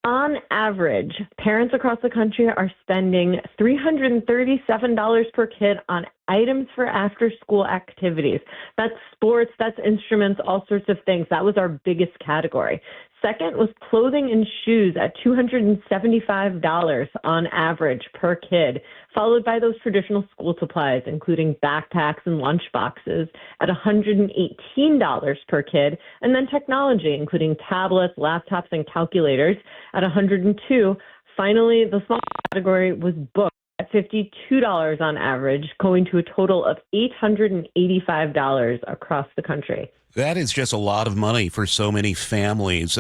[SPEAKER 18] On average, parents across the country are spending $337 per kid on items for after-school activities. That's sports, that's instruments, all sorts of things. That was our biggest category. Second was clothing and shoes at $275 on average per kid, followed by those traditional school supplies, including backpacks and lunch boxes, at $118 per kid, and then technology, including tablets, laptops, and calculators, at $102. Finally, the small category was books at $52 on average, going to a total of $885 across the country.
[SPEAKER 9] That is just a lot of money for so many families.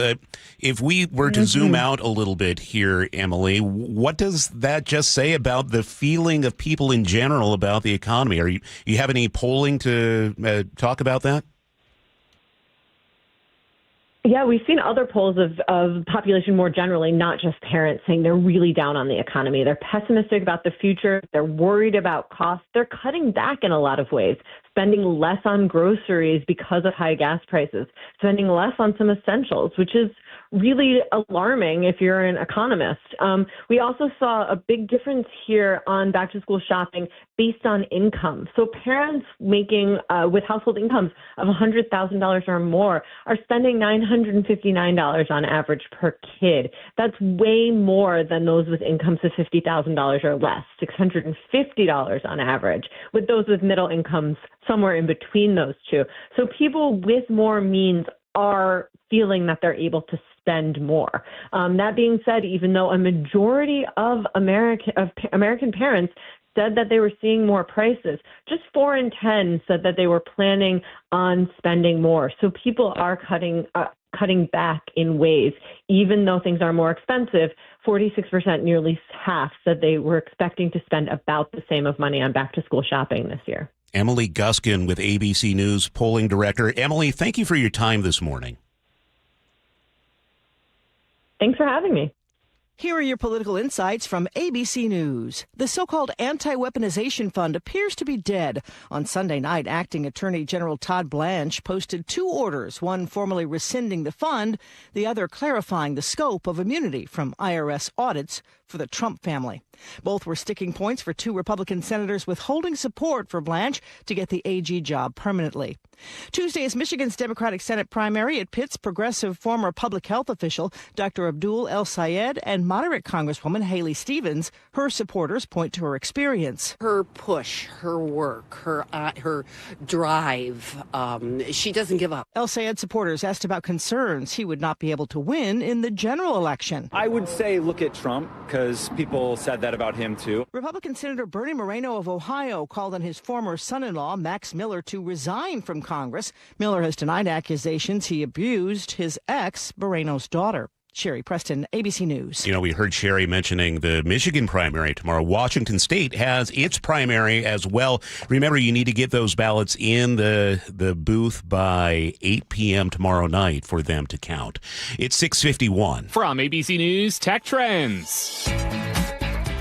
[SPEAKER 9] If we were to zoom out a little bit here, Emily, what does that just say about the feeling of people in general about the economy? You have any polling to talk about that?
[SPEAKER 18] Yeah, we've seen other polls of population more generally, not just parents, saying they're really down on the economy. They're pessimistic about the future. They're worried about costs. They're cutting back in a lot of ways, spending less on groceries because of high gas prices, spending less on some essentials, which is really alarming if you're an economist. We also saw a big difference here on back-to-school shopping based on income. So parents making, with household incomes of $100,000 or more are spending $959 on average per kid. That's way more than those with incomes of $50,000 or less, $650 on average, with those with middle incomes somewhere in between those two. So people with more means are feeling that they're able to spend more. That being said, even though a majority of American parents said that they were seeing more prices, just 4 in 10 said that they were planning on spending more. So people are cutting back in ways, even though things are more expensive. 46%, nearly half, said they were expecting to spend about the same of money on back-to-school shopping this year.
[SPEAKER 9] Emily Guskin with ABC News polling director. Emily, thank you for your time this morning.
[SPEAKER 18] Thanks for having me.
[SPEAKER 2] Here are your political insights from ABC News. The so-called anti-weaponization fund appears to be dead. On Sunday night, Acting Attorney General Todd Blanche posted 2 orders, one formally rescinding the fund, the other clarifying the scope of immunity from IRS audits for the Trump family. Both were sticking points for 2 Republican senators withholding support for Blanche to get the AG job permanently. Tuesday is Michigan's Democratic Senate primary. It pits progressive former public health official Dr. Abdul El Sayed and moderate Congresswoman Haley Stevens. Her supporters point to her experience.
[SPEAKER 5] Her push, her work, her drive. She doesn't give up.
[SPEAKER 2] El Sayed supporters asked about concerns he would not be able to win in the general election.
[SPEAKER 19] I would say look at Trump, because people said that about him, too.
[SPEAKER 2] Republican Senator Bernie Moreno of Ohio called on his former son-in-law, Max Miller, to resign from Congress. Miller has denied accusations he abused his ex, Moreno's daughter. Sherry Preston, ABC News.
[SPEAKER 9] You know, we heard Sherry mentioning the Michigan primary tomorrow. Washington State has its primary as well. Remember, you need to get those ballots in the booth by 8 p.m. tomorrow night for them to count. It's 6:51.
[SPEAKER 20] From ABC News Tech Trends.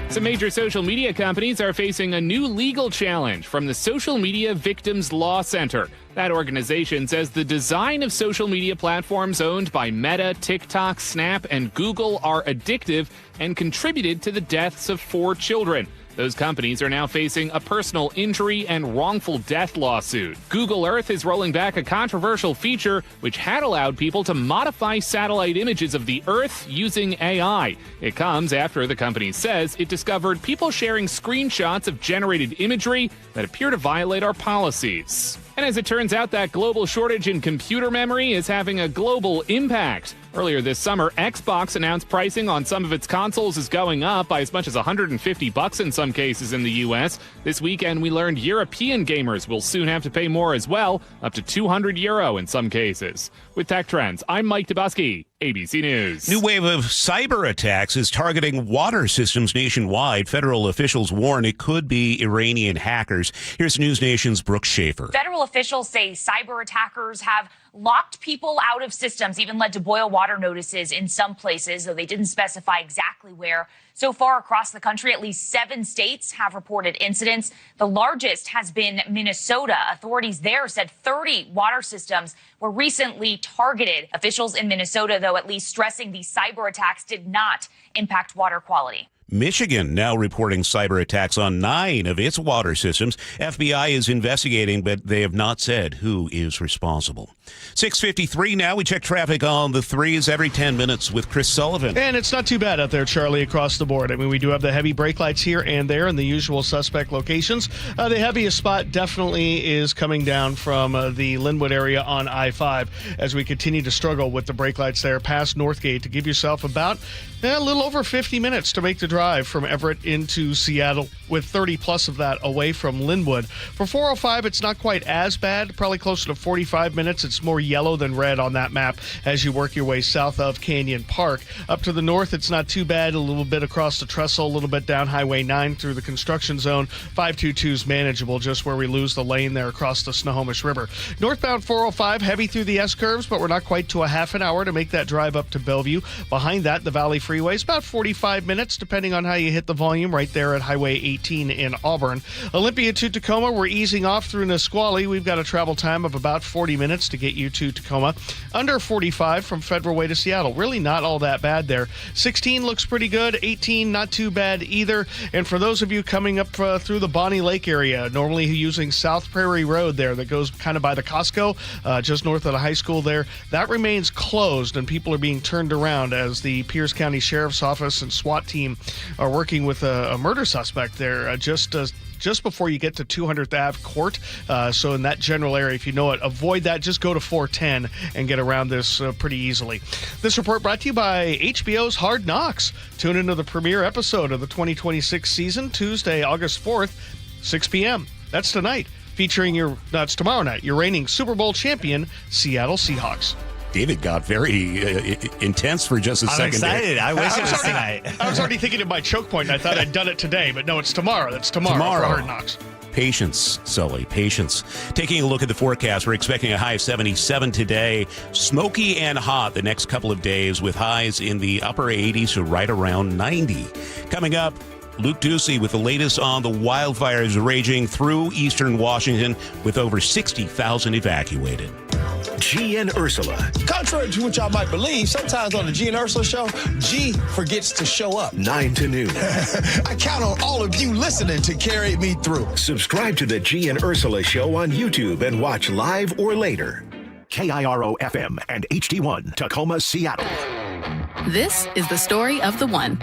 [SPEAKER 20] Some major social media companies are facing a new legal challenge from the Social Media Victims Law Center. That organization says the design of social media platforms owned by Meta, TikTok, Snap, and Google are addictive and contributed to the deaths of 4 children. Those companies are now facing a personal injury and wrongful death lawsuit. Google Earth is rolling back a controversial feature which had allowed people to modify satellite images of the Earth using AI. It comes after the company says it discovered people sharing screenshots of generated imagery that appear to violate our policies. And as it turns out, that global shortage in computer memory is having a global impact. Earlier this summer, Xbox announced pricing on some of its consoles is going up by as much as $150 in some cases in the U.S. This weekend, we learned European gamers will soon have to pay more as well, up to €200 in some cases. With Tech Trends, I'm Mike Dubusky, ABC News.
[SPEAKER 9] New wave of cyber attacks is targeting water systems nationwide. Federal officials warn it could be Iranian hackers. Here's News Nation's Brooke Schaefer.
[SPEAKER 21] Federal officials say cyber attackers have
[SPEAKER 4] locked people out of systems, even led to boil water notices in some places, though they didn't specify exactly where. So far across the country, at least 7 states have reported incidents. The largest has been Minnesota. Authorities there said 30 water systems were recently targeted. Officials in Minnesota, though, at least stressing these cyber attacks did not impact water quality.
[SPEAKER 9] Michigan now reporting cyber attacks on 9 of its water systems. FBI is investigating, but they have not said who is responsible. 6:53 now. We check traffic on the 3s every 10 minutes with Chris Sullivan.
[SPEAKER 7] And it's not too bad out there, Charlie, across the board. I mean, we do have the heavy brake lights here and there in the usual suspect locations. The heaviest spot definitely is coming down from the Linwood area on I-5 as we continue to struggle with the brake lights there past Northgate to give yourself about a little over 50 minutes to make the drive from Everett into Seattle, with 30 plus of that away from Linwood. For 405, it's not quite as bad, probably closer to 45 minutes. It's more yellow than red on that map as you work your way south of Canyon Park. Up to the north, it's not too bad, a little bit across the trestle, a little bit down Highway 9 through the construction zone. 522 is manageable, just where we lose the lane there across the Snohomish River. Northbound 405, heavy through the S-curves, but we're not quite to a half an hour to make that drive up to Bellevue. Behind that, the Valley Freeway is about 45 minutes, depending on how you hit the volume, right there at Highway 18 in Auburn. Olympia to Tacoma, we're easing off through Nisqually. We've got a travel time of about 40 minutes to get you to Tacoma. Under 45 from Federal Way to Seattle. Really not all that bad there. 16 looks pretty good. 18 not too bad either. And for those of you coming up through the Bonnie Lake area, normally using South Prairie Road there that goes kind of by the Costco, just north of the high school there, that remains closed and people are being turned around as the Pierce County Sheriff's Office and SWAT team are working with a murder suspect there just before you get to 200th Ave Court. So in that general area, if you know it, avoid that. Just go to 410 and get around this pretty easily. This report brought to you by HBO's Hard Knocks. Tune into the premiere episode of the 2026 season, Tuesday, August 4th, 6 p.m. That's tonight, featuring it's tomorrow night, your reigning Super Bowl champion, Seattle Seahawks.
[SPEAKER 9] David got very intense for just a second.
[SPEAKER 6] I'm excited. I wish it was tonight.
[SPEAKER 7] I was already thinking of my choke point. I thought I'd done it today, but no, it's tomorrow. That's tomorrow. For Hard Knocks.
[SPEAKER 9] Patience, Sully, patience. Taking a look at the forecast, we're expecting a high of 77 today. Smoky and hot the next couple of days with highs in the upper 80s to right around 90. Coming up, Luke Ducey with the latest on the wildfires raging through eastern Washington with over 60,000 evacuated.
[SPEAKER 1] G and Ursula.
[SPEAKER 10] Contrary to what y'all might believe, sometimes on the G and Ursula show, G forgets to show up.
[SPEAKER 1] 9 to noon.
[SPEAKER 10] I count on all of you listening to carry me through.
[SPEAKER 1] Subscribe to the G and Ursula show on YouTube and watch live or later. KIRO FM and HD1, Tacoma, Seattle.
[SPEAKER 8] This is the story of the one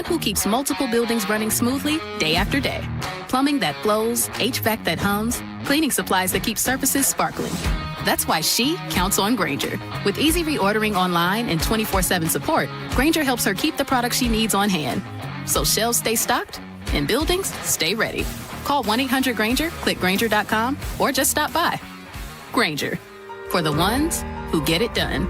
[SPEAKER 8] who keeps multiple buildings running smoothly day after day. Plumbing that flows, HVAC that hums, cleaning supplies that keep surfaces sparkling. That's why she counts on Grainger. With easy reordering online and 24/7 support, Grainger helps her keep the products she needs on hand. So shelves stay stocked and buildings stay ready. Call 1-800-GRAINGER, click Grainger.com, or just stop by. Grainger, for the ones who get it done.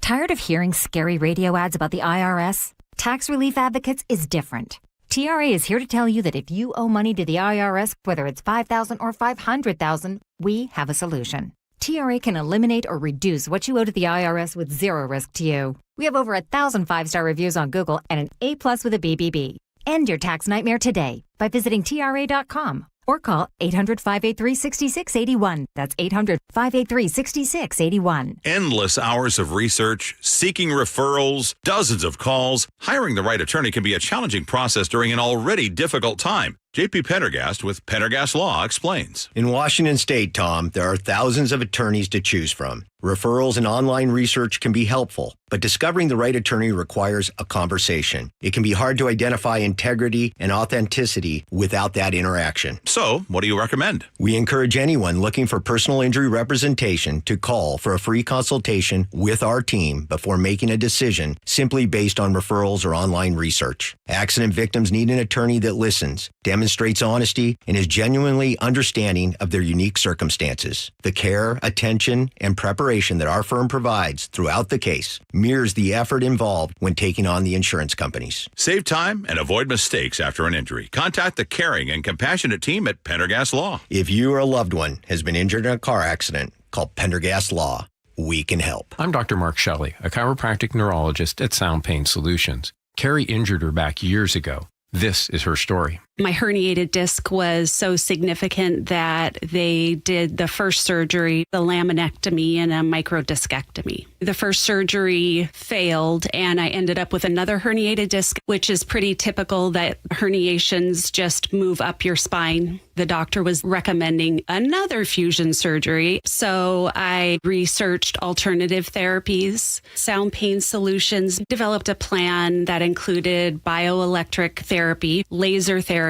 [SPEAKER 22] Tired of hearing scary radio ads about the IRS? Tax Relief Advocates is different. TRA is here to tell you that if you owe money to the IRS, whether it's $5,000 or $500,000, we have a solution. TRA can eliminate or reduce what you owe to the IRS with zero risk to you. We have over 1,000 5-star reviews on Google and an A+ with a BBB. End your tax nightmare today by visiting TRA.com or call 800-583-6681. That's 800-583-6681.
[SPEAKER 13] Endless hours of research, seeking referrals, dozens of calls. Hiring the right attorney can be a challenging process during an already difficult time. J.P. Pendergast with Pendergast Law explains.
[SPEAKER 21] In Washington State, Tom, there are thousands of attorneys to choose from. Referrals and online research can be helpful, but discovering the right attorney requires a conversation. It can be hard to identify integrity and authenticity without that interaction.
[SPEAKER 13] So, what do you recommend?
[SPEAKER 21] We encourage anyone looking for personal injury representation to call for a free consultation with our team before making a decision simply based on referrals or online research. Accident victims need an attorney that listens, demonstrates honesty, and is genuinely understanding of their unique circumstances. The care, attention, and preparation that our firm provides throughout the case mirrors the effort involved when taking on the insurance companies.
[SPEAKER 13] Save time and avoid mistakes after an injury. Contact the caring and compassionate team at Pendergast Law.
[SPEAKER 21] If you or a loved one has been injured in a car accident, Call Pendergast Law. We can help.
[SPEAKER 11] I'm Dr. Mark Shelley, a chiropractic neurologist at Sound Pain Solutions. Carrie injured her back years ago. This is her story.
[SPEAKER 14] My herniated disc was so significant that they did the first surgery, the laminectomy and a microdiscectomy. The first surgery failed, and I ended up with another herniated disc, which is pretty typical that herniations just move up your spine. The doctor was recommending another fusion surgery, so I researched alternative therapies. Sound Pain Solutions developed a plan that included bioelectric therapy, laser therapy,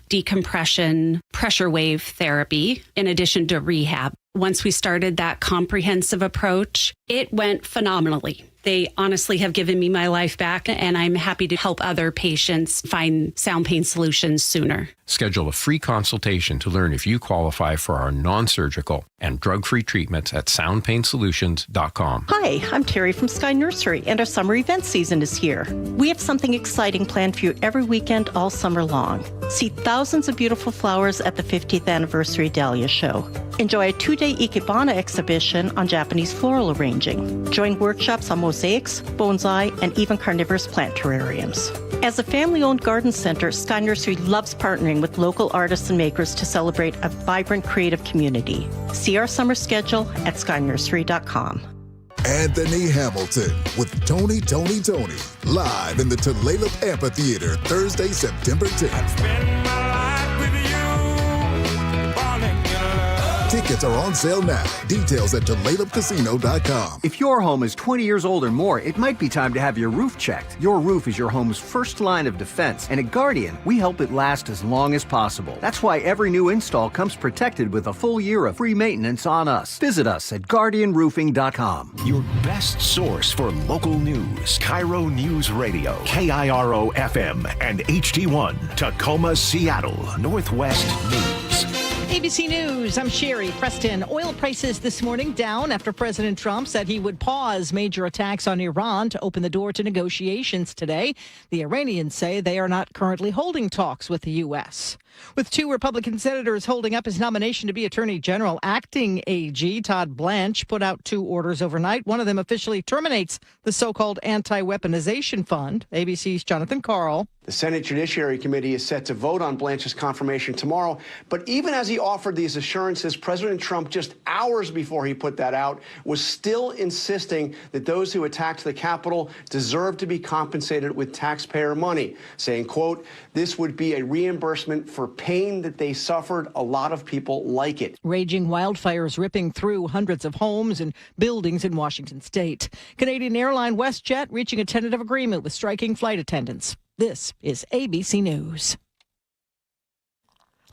[SPEAKER 14] decompression, pressure wave therapy, in addition to rehab. Once we started that comprehensive approach, it went phenomenally. They honestly have given me my life back, and I'm happy to help other patients find sound pain solutions sooner.
[SPEAKER 11] Schedule a free consultation to learn if you qualify for our non-surgical and drug-free treatments at soundpainsolutions.com.
[SPEAKER 23] Hi, I'm Terry from Sky Nursery, and our summer event season is here. We have something exciting planned for you every weekend all summer long. See thousands of beautiful flowers at the 50th Anniversary Dahlia Show. Enjoy a 2-day Ikebana exhibition on Japanese floral arranging. Join workshops on mosaics, bonsai, and even carnivorous plant terrariums. As a family-owned garden center, Sky Nursery loves partnering with local artists and makers to celebrate a vibrant creative community. See our summer schedule at skynursery.com.
[SPEAKER 24] Anthony Hamilton with Tony live in the Tulalip Amphitheater Thursday, September 10th. Tickets are on sale now. Details at TulalipCasino.com.
[SPEAKER 25] If your home is 20 years old or more, it might be time to have your roof checked. Your roof is your home's first line of defense, and at Guardian, we help it last as long as possible. That's why every new install comes protected with a full year of free maintenance on us. Visit us at GuardianRoofing.com.
[SPEAKER 1] Your best source for local news. KIRO Newsradio, KIRO FM, and HD1, Tacoma, Seattle, Northwest News.
[SPEAKER 2] ABC News, I'm Sherry Preston. Oil prices this morning down after President Trump said he would pause major attacks on Iran to open the door to negotiations today. The Iranians say they are not currently holding talks with the U.S. With 2 Republican senators holding up his nomination to be Attorney General, acting AG Todd Blanche put out 2 orders overnight. One of them officially terminates the so-called anti-weaponization fund. ABC's Jonathan Karl.
[SPEAKER 26] The Senate Judiciary Committee is set to vote on Blanche's confirmation tomorrow. But even as he offered these assurances, President Trump, just hours before he put that out, was still insisting that those who attacked the Capitol deserve to be compensated with taxpayer money, saying, quote, this would be a reimbursement for pain that they suffered. A lot of people like it.
[SPEAKER 2] Raging wildfires ripping through hundreds of homes and buildings in Washington state. Canadian airline WestJet reaching a tentative agreement with striking flight attendants. This is ABC News.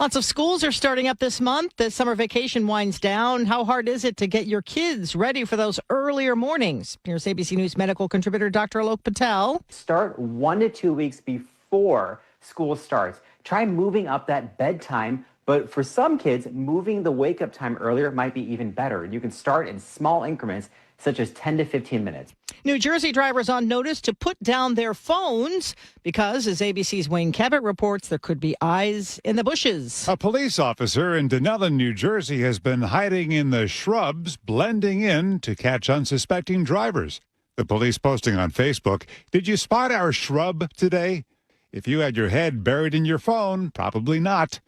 [SPEAKER 2] Lots of schools are starting up this month. The summer vacation winds down. How hard is it to get your kids ready for those earlier mornings? Here's ABC News medical contributor Dr. Alok Patel.
[SPEAKER 27] Start 1 to 2 weeks before school starts. Try moving up that bedtime, but for some kids, moving the wake-up time earlier might be even better. You can start in small increments, such as 10 to 15 minutes.
[SPEAKER 2] New Jersey drivers on notice to put down their phones because, as ABC's Wayne Cabot reports, there could be eyes in the bushes.
[SPEAKER 28] A police officer in Dunellen, New Jersey, has been hiding in the shrubs, blending in to catch unsuspecting drivers. The police posting on Facebook, "Did you spot our shrub today? If you had your head buried in your phone, probably not."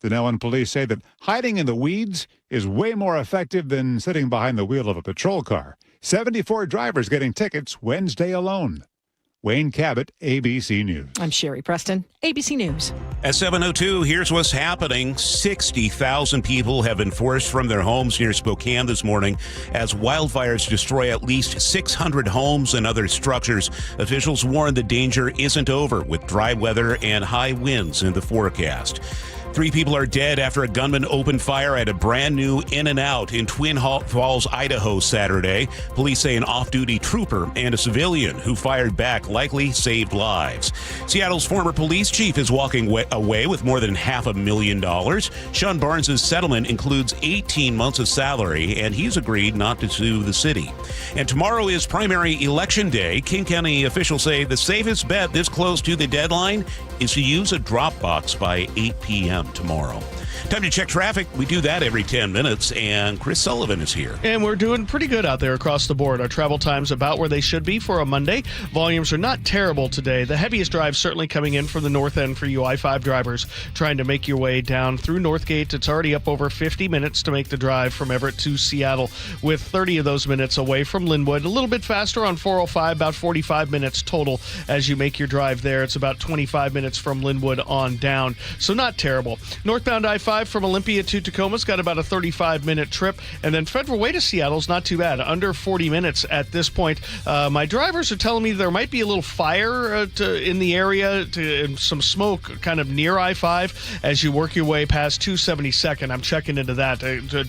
[SPEAKER 28] Dunellen police say that hiding in the weeds is way more effective than sitting behind the wheel of a patrol car. 74 drivers getting tickets Wednesday alone. Wayne Cabot, ABC News.
[SPEAKER 2] I'm Sherry Preston, ABC News.
[SPEAKER 9] At 7:02, here's what's happening. 60,000 people have been forced from their homes near Spokane this morning as wildfires destroy at least 600 homes and other structures. Officials warn the danger isn't over with dry weather and high winds in the forecast. 3 people are dead after a gunman opened fire at a brand new In-N-Out in Twin Falls, Idaho Saturday. Police say an off-duty trooper and a civilian who fired back likely saved lives. Seattle's former police chief is walking away with more than $500,000. Sean Barnes' settlement includes 18 months of salary, and he's agreed not to sue the city. And tomorrow is primary election day. King County officials say the safest bet this close to the deadline is to use a drop box by 8 p.m. tomorrow. Time to check traffic. We do that every 10 minutes, and Chris Sullivan is here.
[SPEAKER 7] And we're doing pretty good out there across the board. Our travel time's about where they should be for a Monday. Volumes are not terrible today. The heaviest drive certainly coming in from the north end for you I-5 drivers trying to make your way down through Northgate. It's already up over 50 minutes to make the drive from Everett to Seattle, with 30 of those minutes away from Linwood. A little bit faster on 405, about 45 minutes total as you make your drive there. It's about 25 minutes from Linwood on down, so not terrible. Northbound I-5 from Olympia to Tacoma's got about a 35-minute trip, and then Federal Way to Seattle's not too bad, under 40 minutes at this point. My drivers are telling me there might be a little fire in the area, and some smoke kind of near I-5 as you work your way past 272nd. I'm checking into that.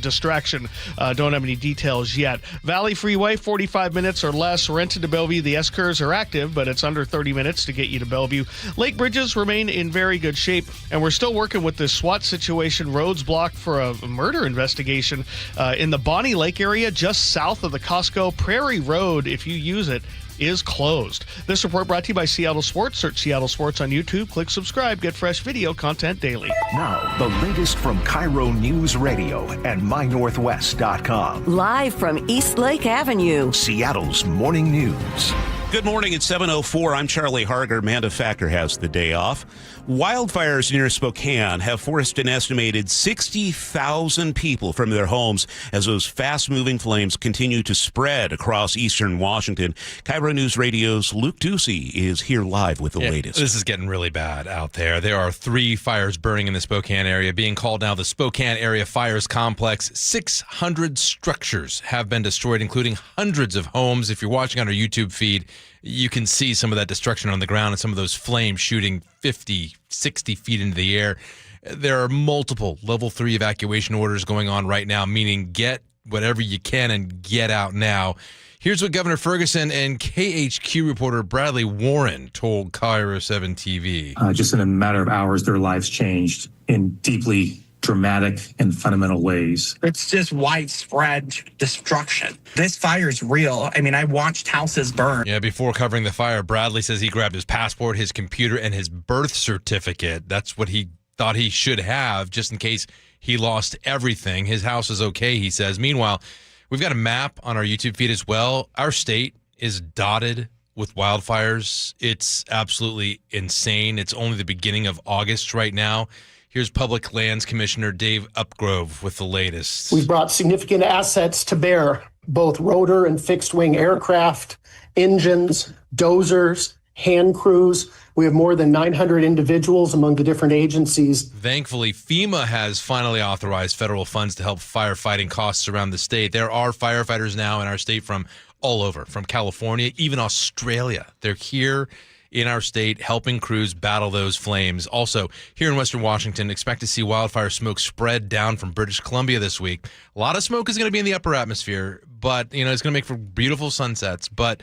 [SPEAKER 7] Distraction. Don't have any details yet. Valley Freeway, 45 minutes or less. Renton to Bellevue, the S-curves are active, but it's under 30 minutes to get you to Bellevue. Lake bridges remain in very good shape, and we're still working with this SWAT situation. Roads blocked for a murder investigation in the Bonnie Lake area just south of the Costco. Prairie Road, if you use it, is closed. This report brought to you by Seattle Sports. Search Seattle Sports on YouTube. Click subscribe. Get fresh video content daily.
[SPEAKER 1] Now, the latest from KIRO Newsradio and MyNorthwest.com.
[SPEAKER 3] Live from East Lake Avenue,
[SPEAKER 1] Seattle's morning news.
[SPEAKER 9] Good morning. It's 7:04. I'm Charlie Harger. Manda Factor has the day off. Wildfires near Spokane have forced an estimated 60,000 people from their homes as those fast-moving flames continue to spread across eastern Washington. KIRO News Radio's Luke Ducey is here live with the latest.
[SPEAKER 5] This is getting really bad out there. There are 3 fires burning in the Spokane area, being called now the Spokane Area Fires Complex. 600 structures have been destroyed, including hundreds of homes. If you're watching on our YouTube feed, you can see some of that destruction on the ground and some of those flames shooting 50, 60 feet into the air. There are multiple level 3 evacuation orders going on right now, meaning get whatever you can and get out now. Here's what Governor Ferguson and KHQ reporter Bradley Warren told KIRO 7 TV.
[SPEAKER 12] Just in a matter of hours, their lives changed in deeply dramatic and fundamental ways.
[SPEAKER 15] It's just widespread destruction. This fire is real. I mean, I watched houses burn.
[SPEAKER 5] Yeah, before covering the fire, Bradley says he grabbed his passport, his computer, and his birth certificate. That's what he thought he should have, just in case he lost everything. His house is okay, he says. Meanwhile, we've got a map on our YouTube feed as well. Our state is dotted with wildfires. It's absolutely insane. It's only the beginning of August right now. Here's Public Lands Commissioner Dave Upgrove with the latest.
[SPEAKER 16] We've brought significant assets to bear, both rotor and fixed-wing aircraft, engines, dozers, hand crews. We have more than 900 individuals among the different agencies.
[SPEAKER 5] Thankfully, FEMA has finally authorized federal funds to help firefighting costs around the state. There are firefighters now in our state from all over, from California, even Australia. They're here in our state, helping crews battle those flames. Also, here in Western Washington, expect to see wildfire smoke spread down from British Columbia this week. A lot of smoke is going to be in the upper atmosphere, but, it's going to make for beautiful sunsets, but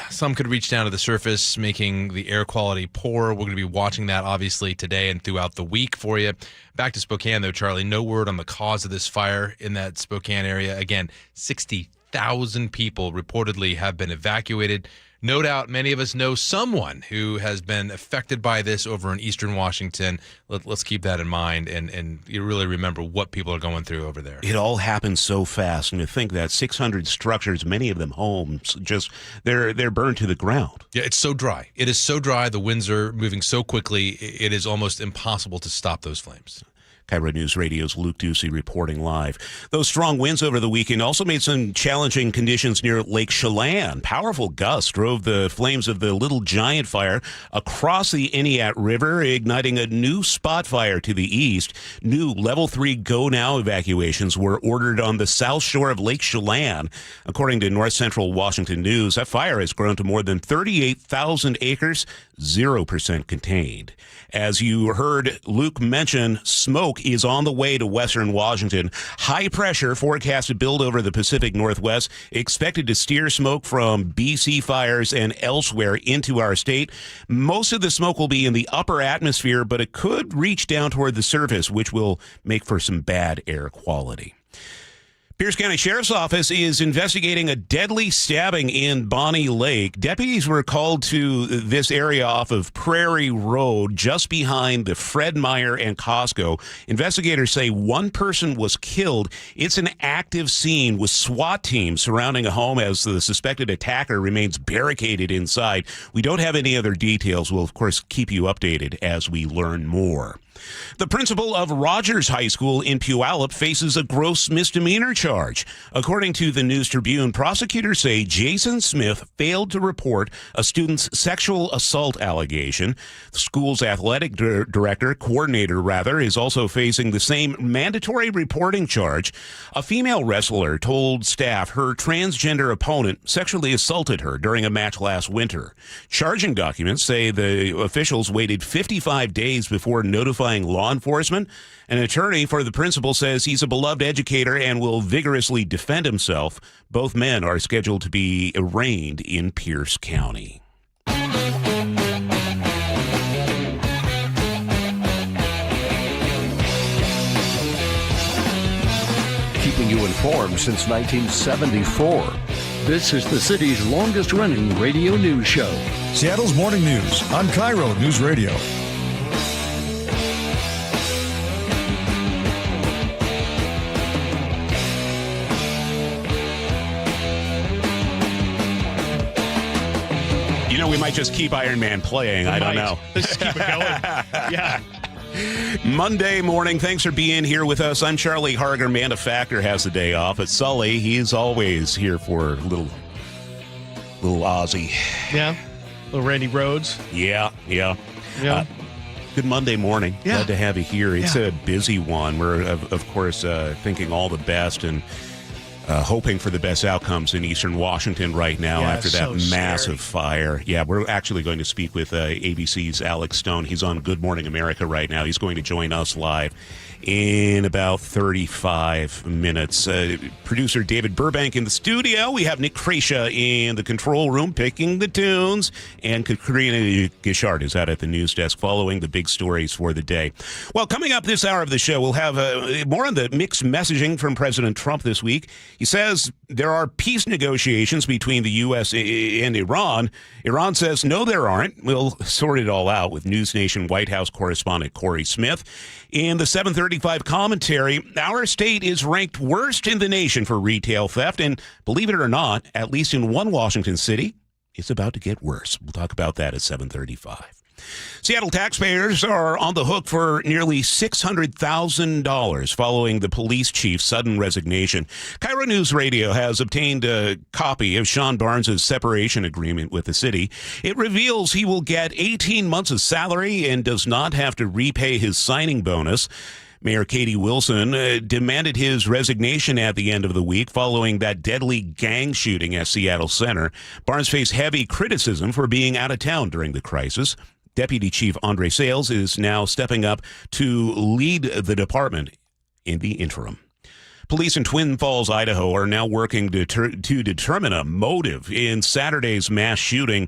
[SPEAKER 5] some could reach down to the surface, making the air quality poor. We're going to be watching that, obviously, today and throughout the week for you. Back to Spokane, though, Charlie. No word on the cause of this fire in that Spokane area. Again, 60,000 people reportedly have been evacuated. No doubt many of us know someone who has been affected by this over in eastern Washington. Let's keep that in mind and you really remember what people are going through over there.
[SPEAKER 9] It all happens so fast, and to think that 600 structures, many of them homes, just they're burned to the ground.
[SPEAKER 5] Yeah, it's so dry. It is so dry. The winds are moving so quickly. It is almost impossible to stop those flames.
[SPEAKER 9] KIRO News Radio's Luke Ducey reporting live. Those strong winds over the weekend also made some challenging conditions near Lake Chelan. Powerful gusts drove the flames of the Little Giant fire across the Iniat River, igniting a new spot fire to the east. New Level 3 Go Now evacuations were ordered on the south shore of Lake Chelan. According to North Central Washington News, that fire has grown to more than 38,000 acres, 0% contained. As you heard Luke mention, smoke is on the way to western Washington. High pressure forecast to build over the Pacific Northwest, expected to steer smoke from BC fires and elsewhere into our state. Most of the smoke will be in the upper atmosphere, but it could reach down toward the surface, which will make for some bad air quality. Pierce County Sheriff's Office is investigating a deadly stabbing in Bonnie Lake. Deputies were called to this area off of Prairie Road, just behind the Fred Meyer and Costco. Investigators say one person was killed. It's an active scene with SWAT teams surrounding a home as the suspected attacker remains barricaded inside. We don't have any other details. We'll, of course, keep you updated as we learn more. The principal of Rogers High School in Puyallup faces a gross misdemeanor charge. According to the News Tribune, prosecutors say Jason Smith failed to report a student's sexual assault allegation. The school's athletic coordinator, is also facing the same mandatory reporting charge. A female wrestler told staff her transgender opponent sexually assaulted her during a match last winter. Charging documents say the officials waited 55 days before notifying law enforcement. An attorney for the principal says he's a beloved educator and will vigorously defend himself. Both men are scheduled to be arraigned in Pierce County.
[SPEAKER 4] Keeping you informed since 1974. This is the city's longest-running radio news show.
[SPEAKER 6] Seattle's Morning News on KIRO Newsradio.
[SPEAKER 9] We might just keep Iron Man playing. I don't know.
[SPEAKER 7] Let's just keep it going. Yeah.
[SPEAKER 9] Monday morning. Thanks for being here with us. I'm Charlie. Harger Manda Factor has the day off. But Sully, he's always here for little Ozzy.
[SPEAKER 7] Yeah. Little Randy Rhodes.
[SPEAKER 9] Yeah. Good Monday morning.
[SPEAKER 7] Yeah.
[SPEAKER 9] Glad to have you here. It's a busy one. We're, of course, thinking all the best and hoping for the best outcomes in Eastern Washington right now after that massive fire. Yeah, we're actually going to speak with ABC's Alex Stone. He's on Good Morning America right now. He's going to join us live in about 35 minutes. Producer David Burbank in the studio. We have Nick Kreisha in the control room picking the tunes. And Katrina Gishard is out at the news desk following the big stories for the day. Well, coming up this hour of the show, we'll have more on the mixed messaging from President Trump this week. He says there are peace negotiations between the U.S. and Iran. Iran says, no, there aren't. We'll sort it all out with News Nation White House correspondent Corey Smith. In the 735 commentary, our state is ranked worst in the nation for retail theft. And believe it or not, at least in one Washington city, it's about to get worse. We'll talk about that at 735. Seattle taxpayers are on the hook for nearly $600,000 following the police chief's sudden resignation. KIRO Newsradio has obtained a copy of Sean Barnes' separation agreement with the city. It reveals he will get 18 months of salary and does not have to repay his signing bonus. Mayor Katie Wilson demanded his resignation at the end of the week following that deadly gang shooting at Seattle Center. Barnes faced heavy criticism for being out of town during the crisis. Deputy Chief Andre Sales is now stepping up to lead the department in the interim. Police in Twin Falls, Idaho, are now working to determine a motive in Saturday's mass shooting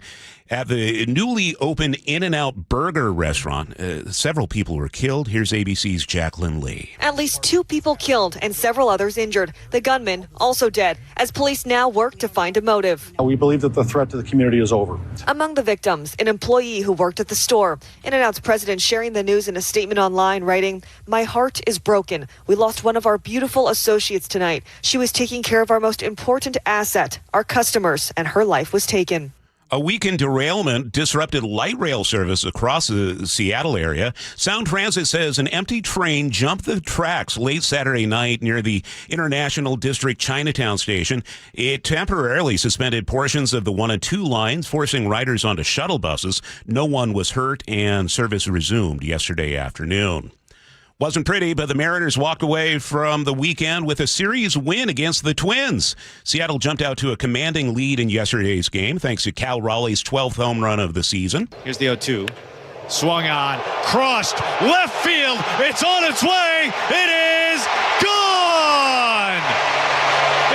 [SPEAKER 9] at the newly opened In-N-Out Burger restaurant. Several people were killed. Here's ABC's Jacqueline Lee.
[SPEAKER 8] At least 2 people killed and several others injured. The gunman also dead, as police now work to find a motive.
[SPEAKER 10] We believe that the threat to the community is over.
[SPEAKER 8] Among the victims, an employee who worked at the store. In-N-Out's president sharing the news in a statement online, writing, "My heart is broken. We lost one of our beautiful associates tonight. She was taking care of our most important asset, our customers, and her life was taken."
[SPEAKER 9] A weekend derailment disrupted light rail service across the Seattle area. Sound Transit says an empty train jumped the tracks late Saturday night near the International District Chinatown station. It temporarily suspended portions of the 1 and 2 lines, forcing riders onto shuttle buses. No one was hurt, and service resumed yesterday afternoon. Wasn't pretty, but the Mariners walked away from the weekend with a series win against the Twins. Seattle jumped out to a commanding lead in yesterday's game thanks to Cal Raleigh's 12th home run of the season.
[SPEAKER 17] Here's the 0-2. Swung on, crossed, left field. It's on its way. It is gone!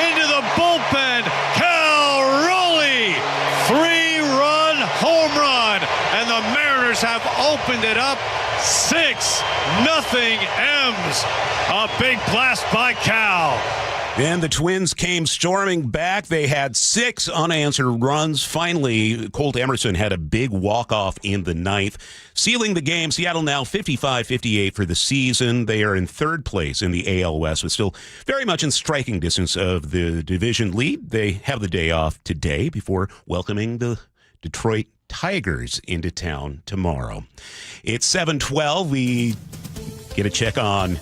[SPEAKER 17] Into the bullpen, Cal Raleigh. 3-run home run. And the Mariners have opened it up. 6-0 M's. A big blast by Cal.
[SPEAKER 9] And the Twins came storming back. They had 6 unanswered runs. Finally, Colt Emerson had a big walk-off in the 9th, sealing the game. Seattle now 55-58 for the season. They are in 3rd place in the AL West, but still very much in striking distance of the division lead. They have the day off today before welcoming the Detroit Tigers into town tomorrow. It's 7:12. We get a check on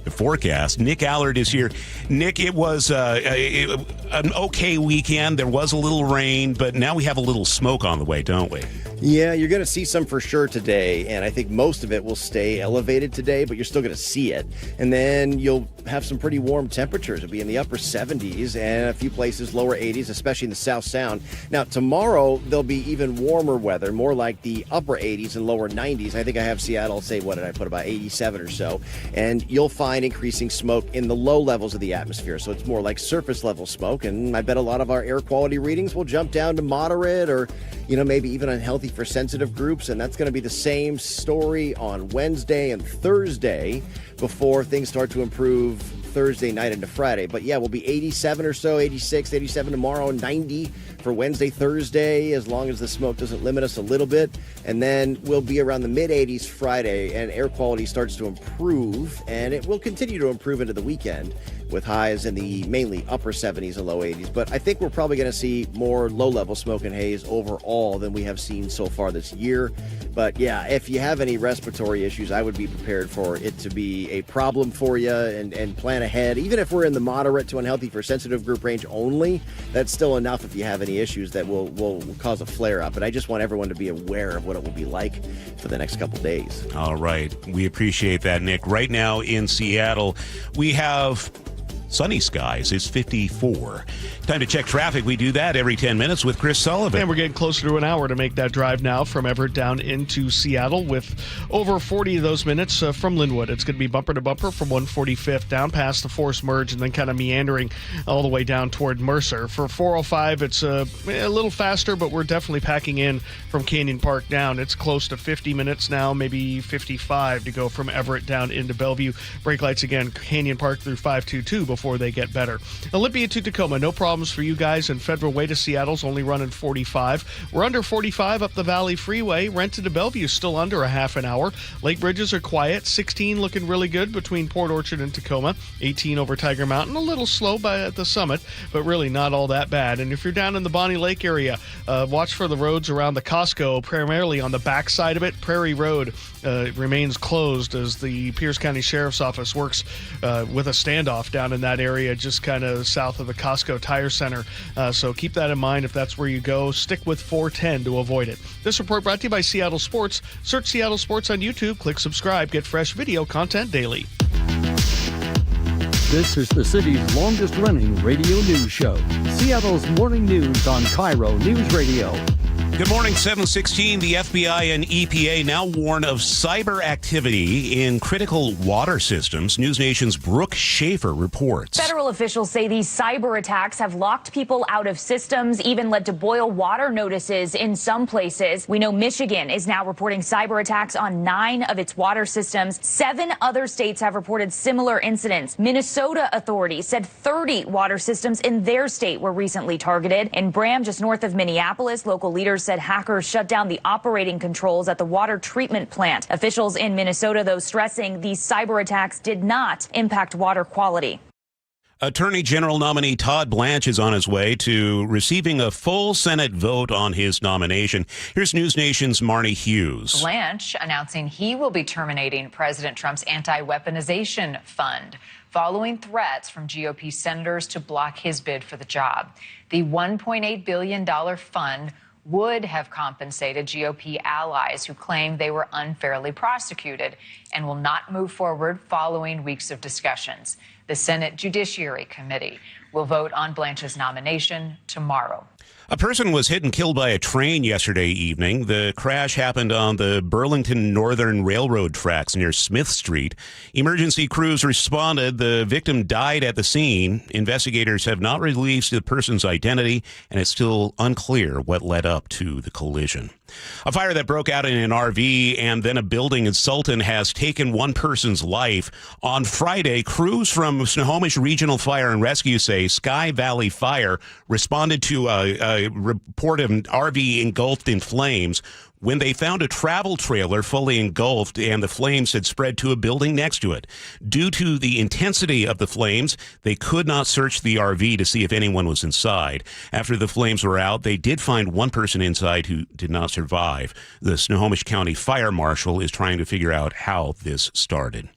[SPEAKER 9] the forecast. Nick Allard is here. Nick, it was an okay weekend. There was a little rain, but now we have a little smoke on the way, don't we?
[SPEAKER 11] Yeah, you're going to see some for sure today, and I think most of it will stay elevated today, but you're still going to see it. And then you'll have some pretty warm temperatures. It'll be in the upper 70s and a few places lower 80s, especially in the South Sound. Now, tomorrow, there'll be even warmer weather, more like the upper 80s and lower 90s. I think I have Seattle, say, what did I put, about 87 or so. And you'll find increasing smoke in the low levels of the atmosphere, so it's more like surface level smoke. And I bet a lot of our air quality readings will jump down to moderate or, maybe even unhealthy for sensitive groups, and that's going to be the same story on Wednesday and Thursday before things start to improve Thursday night into Friday. But yeah, we'll be 87 or so, 86, 87 tomorrow, 90 for Wednesday, Thursday, as long as the smoke doesn't limit us a little bit. And then we'll be around the mid-80s Friday, and air quality starts to improve, and it will continue to improve into the weekend with highs in the mainly upper 70s and low 80s. But I think we're probably going to see more low-level smoke and haze overall than we have seen so far this year. But yeah, if you have any respiratory issues, I would be prepared for it to be a problem for you and plan ahead. Even if we're in the moderate to unhealthy for sensitive group range only, that's still enough if you have any issues that will cause a flare-up. And I just want everyone to be aware of what it will be like for the next couple days.
[SPEAKER 9] All right. We appreciate that, Nick. Right now in Seattle, we have sunny skies. It's 54. Time to check traffic. We do that every 10 minutes with Chris Sullivan.
[SPEAKER 7] And we're getting closer to an hour to make that drive now from Everett down into Seattle, with over 40 of those minutes from Linwood. It's going to be bumper to bumper from 145th down past the Forest Merge and then kind of meandering all the way down toward Mercer. For 405, it's a little faster, but we're definitely packing in from Canyon Park down. It's close to 50 minutes now, maybe 55 to go from Everett down into Bellevue. Brake lights again, Canyon Park through 522 before they get better. Olympia to Tacoma, no problems for you guys, and Federal Way to Seattle's only running 45. We're under 45 up the Valley Freeway. Renton to Bellevue still under a half an hour. Lake bridges are quiet. 16 looking really good between Port Orchard and Tacoma. 18 over Tiger Mountain, a little slow at the summit, but really not all that bad. And if you're down in the Bonnie Lake area, watch for the roads around the Costco, primarily on the back side of it. Prairie Road remains closed as the Pierce County Sheriff's Office works with a standoff down in that area, just kind of south of the Costco Tire Center. So keep that in mind if that's where you go. Stick with 410 to avoid it. This report brought to you by Seattle Sports. Search Seattle Sports on YouTube, click subscribe, get fresh video content daily.
[SPEAKER 4] This is the city's longest-running radio news show, Seattle's Morning News on KIRO Newsradio.
[SPEAKER 9] Good morning, 7:16. The FBI and EPA now warn of cyber activity in critical water systems. News Nation's Brooke Schaefer reports.
[SPEAKER 13] Federal officials say these cyber attacks have locked people out of systems, even led to boil water notices in some places. We know Michigan is now reporting cyber attacks on 9 of its water systems. 7 other states have reported similar incidents. Minnesota authorities said 30 water systems in their state were recently targeted. In Bram, just north of Minneapolis, local leaders said hackers shut down the operating controls at the water treatment plant. Officials in Minnesota, though, stressing these cyber attacks did not impact water quality.
[SPEAKER 9] Attorney General nominee Todd Blanche is on his way to receiving a full Senate vote on his nomination. Here's News Nation's Marnie Hughes.
[SPEAKER 14] Blanche announcing he will be terminating President Trump's anti-weaponization fund following threats from GOP senators to block his bid for the job. The $1.8 billion fund would have compensated GOP allies who claim they were unfairly prosecuted and will not move forward following weeks of discussions. The Senate Judiciary Committee will vote on Blanche's nomination tomorrow.
[SPEAKER 9] A person was hit and killed by a train yesterday evening. The crash happened on the Burlington Northern Railroad tracks near Smith Street. Emergency crews responded. The victim died at the scene. Investigators have not released the person's identity, and it's still unclear what led up to the collision. A fire that broke out in an RV and then a building in Sultan has taken one person's life. On Friday, crews from Snohomish Regional Fire and Rescue say Sky Valley Fire responded to a report of an RV engulfed in flames when they found a travel trailer fully engulfed and the flames had spread to a building next to it. Due to the intensity of the flames, they could not search the RV to see if anyone was inside. After the flames were out, they did find one person inside who did not survive. The Snohomish County Fire Marshal is trying to figure out how this started.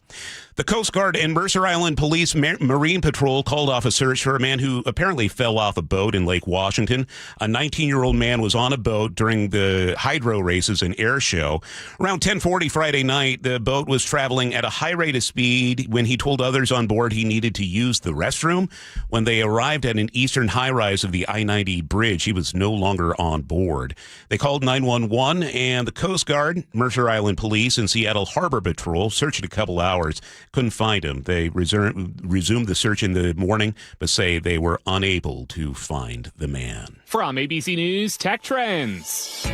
[SPEAKER 9] The Coast Guard and Mercer Island Police Marine Patrol called off a search for a man who apparently fell off a boat in Lake Washington. A 19-year-old man was on a boat during the hydro races and air show. Around 10:40 Friday night, the boat was traveling at a high rate of speed when he told others on board he needed to use the restroom. When they arrived at an eastern high-rise of the I-90 bridge, he was no longer on board. They called 911, and the Coast Guard, Mercer Island Police, and Seattle Harbor Patrol searched a couple hours. Couldn't find him. They resumed the search in the morning, but say they were unable to find the man.
[SPEAKER 18] From ABC News Tech Trends.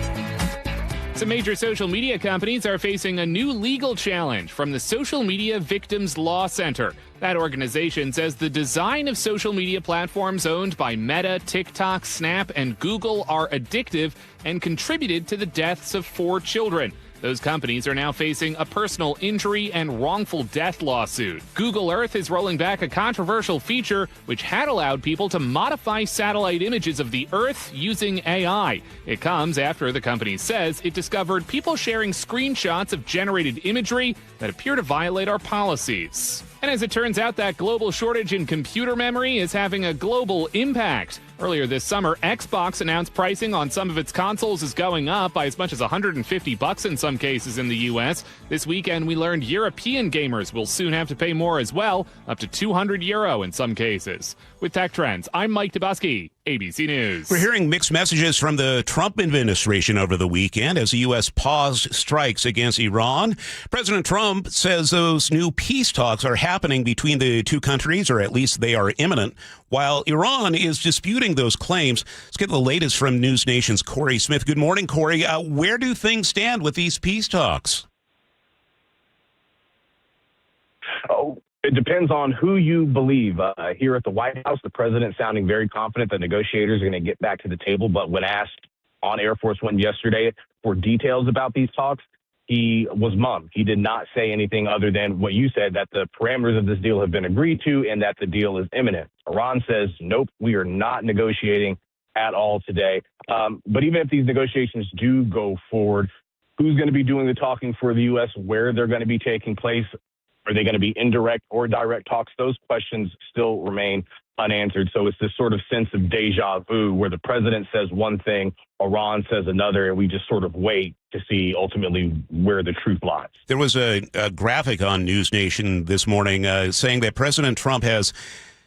[SPEAKER 18] Some major social media companies are facing a new legal challenge from the Social Media Victims Law Center. That organization says the design of social media platforms owned by Meta, TikTok, Snap, and Google are addictive and contributed to the deaths of 4 children. Those companies are now facing a personal injury and wrongful death lawsuit. Google Earth is rolling back a controversial feature which had allowed people to modify satellite images of the Earth using AI. It comes after the company says it discovered people sharing screenshots of generated imagery that appear to violate our policies. And as it turns out, that global shortage in computer memory is having a global impact. Earlier this summer, Xbox announced pricing on some of its consoles is going up by as much as $150 in some cases in the U.S. This weekend, we learned European gamers will soon have to pay more as well, up to €200 in some cases. With Tech Trends, I'm Mike Dubusky, ABC News.
[SPEAKER 9] We're hearing mixed messages from the Trump administration over the weekend as the U.S. paused strikes against Iran. President Trump says those new peace talks are happening between the two countries, or at least they are imminent, while Iran is disputing those claims. Let's get the latest from News Nation's Corey Smith. Good morning, Corey. Where do things stand with these peace talks?
[SPEAKER 19] It depends on who you believe. Here at the White House, the president sounding very confident that negotiators are going to get back to the table. But when asked on Air Force One yesterday for details about these talks, he was mum. He did not say anything other than what you said, that the parameters of this deal have been agreed to and that the deal is imminent. Iran says, nope, we are not negotiating at all today. But even if these negotiations do go forward, who's going to be doing the talking for the U.S., where they're going to be taking place? Are they going to be indirect or direct talks? Those questions still remain unanswered. So it's this sort of sense of deja vu where the president says one thing, Iran says another, and we just sort of wait to see ultimately where the truth lies.
[SPEAKER 9] There was a graphic on News Nation this morning saying that President Trump has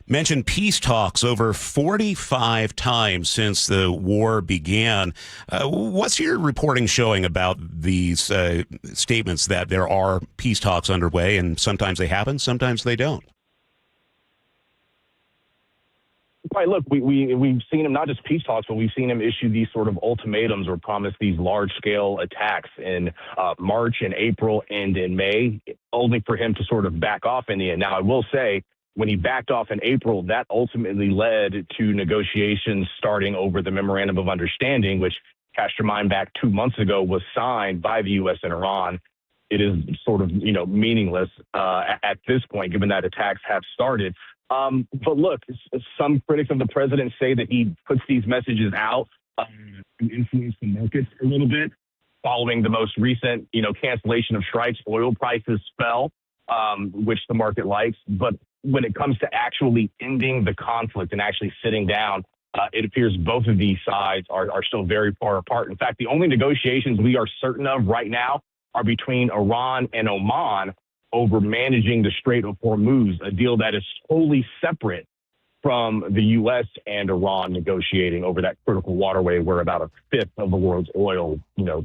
[SPEAKER 9] mentioned peace talks over 45 times since the war began. What's your reporting showing about these statements that there are peace talks underway, and sometimes they happen, sometimes they don't?
[SPEAKER 19] Right. Look, we've seen him not just peace talks, but we've seen him issue these sort of ultimatums or promise these large-scale attacks in March and April and in May, only for him to sort of back off in the end. Now, I will say, when he backed off in April, that ultimately led to negotiations starting over the Memorandum of Understanding, which, cast your mind back 2 months ago, was signed by the U.S. and Iran. It is sort of, meaningless at this point, given that attacks have started. But look, some critics of the president say that he puts these messages out to influence the markets a little bit. Following the most recent, cancellation of strikes, oil prices fell, which the market likes. But when it comes to actually ending the conflict and actually sitting down, it appears both of these sides are still very far apart. In fact, the only negotiations we are certain of right now are between Iran and Oman over managing the Strait of Hormuz, a deal that is wholly separate from the U.S. and Iran negotiating over that critical waterway where about a fifth of the world's oil,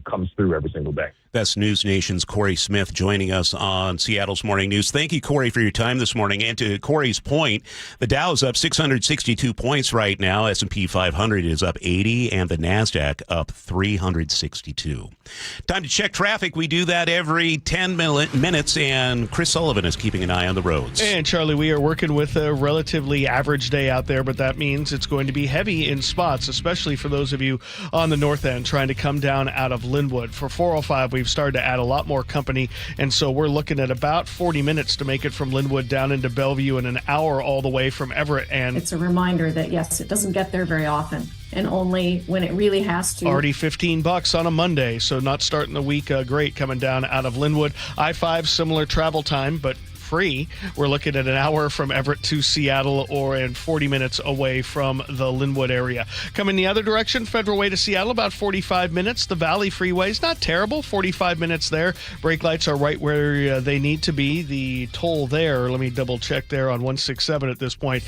[SPEAKER 19] comes through every single day.
[SPEAKER 9] That's News Nation's Corey Smith joining us on Seattle's Morning News. Thank you, Corey, for your time this morning. And to Corey's point, the Dow is up 662 points right now. S&P 500 is up 80, and the NASDAQ up 362. Time to check traffic. We do that every 10 minutes, and Chris Sullivan is keeping an eye on the roads.
[SPEAKER 7] And, Charlie, we are working with a relatively average day out there, but that means it's going to be heavy in spots, especially for those of you on the north end trying to come down out of Linwood. For 405, we've started to add a lot more company, and so we're looking at about 40 minutes to make it from Linwood down into Bellevue and an hour all the way from Everett. And
[SPEAKER 20] it's a reminder that, yes, it doesn't get there very often, and only when it really has to.
[SPEAKER 7] Already $15 on a Monday, so not starting the week great coming down out of Linwood. I-5, similar travel time, but free. We're looking at an hour from Everett to Seattle and 40 minutes away from the Linwood area. Coming the other direction, Federal Way to Seattle, about 45 minutes. The Valley Freeway is not terrible, 45 minutes there. Brake lights are right where they need to be. The toll there, let me double check there on 167 at this point,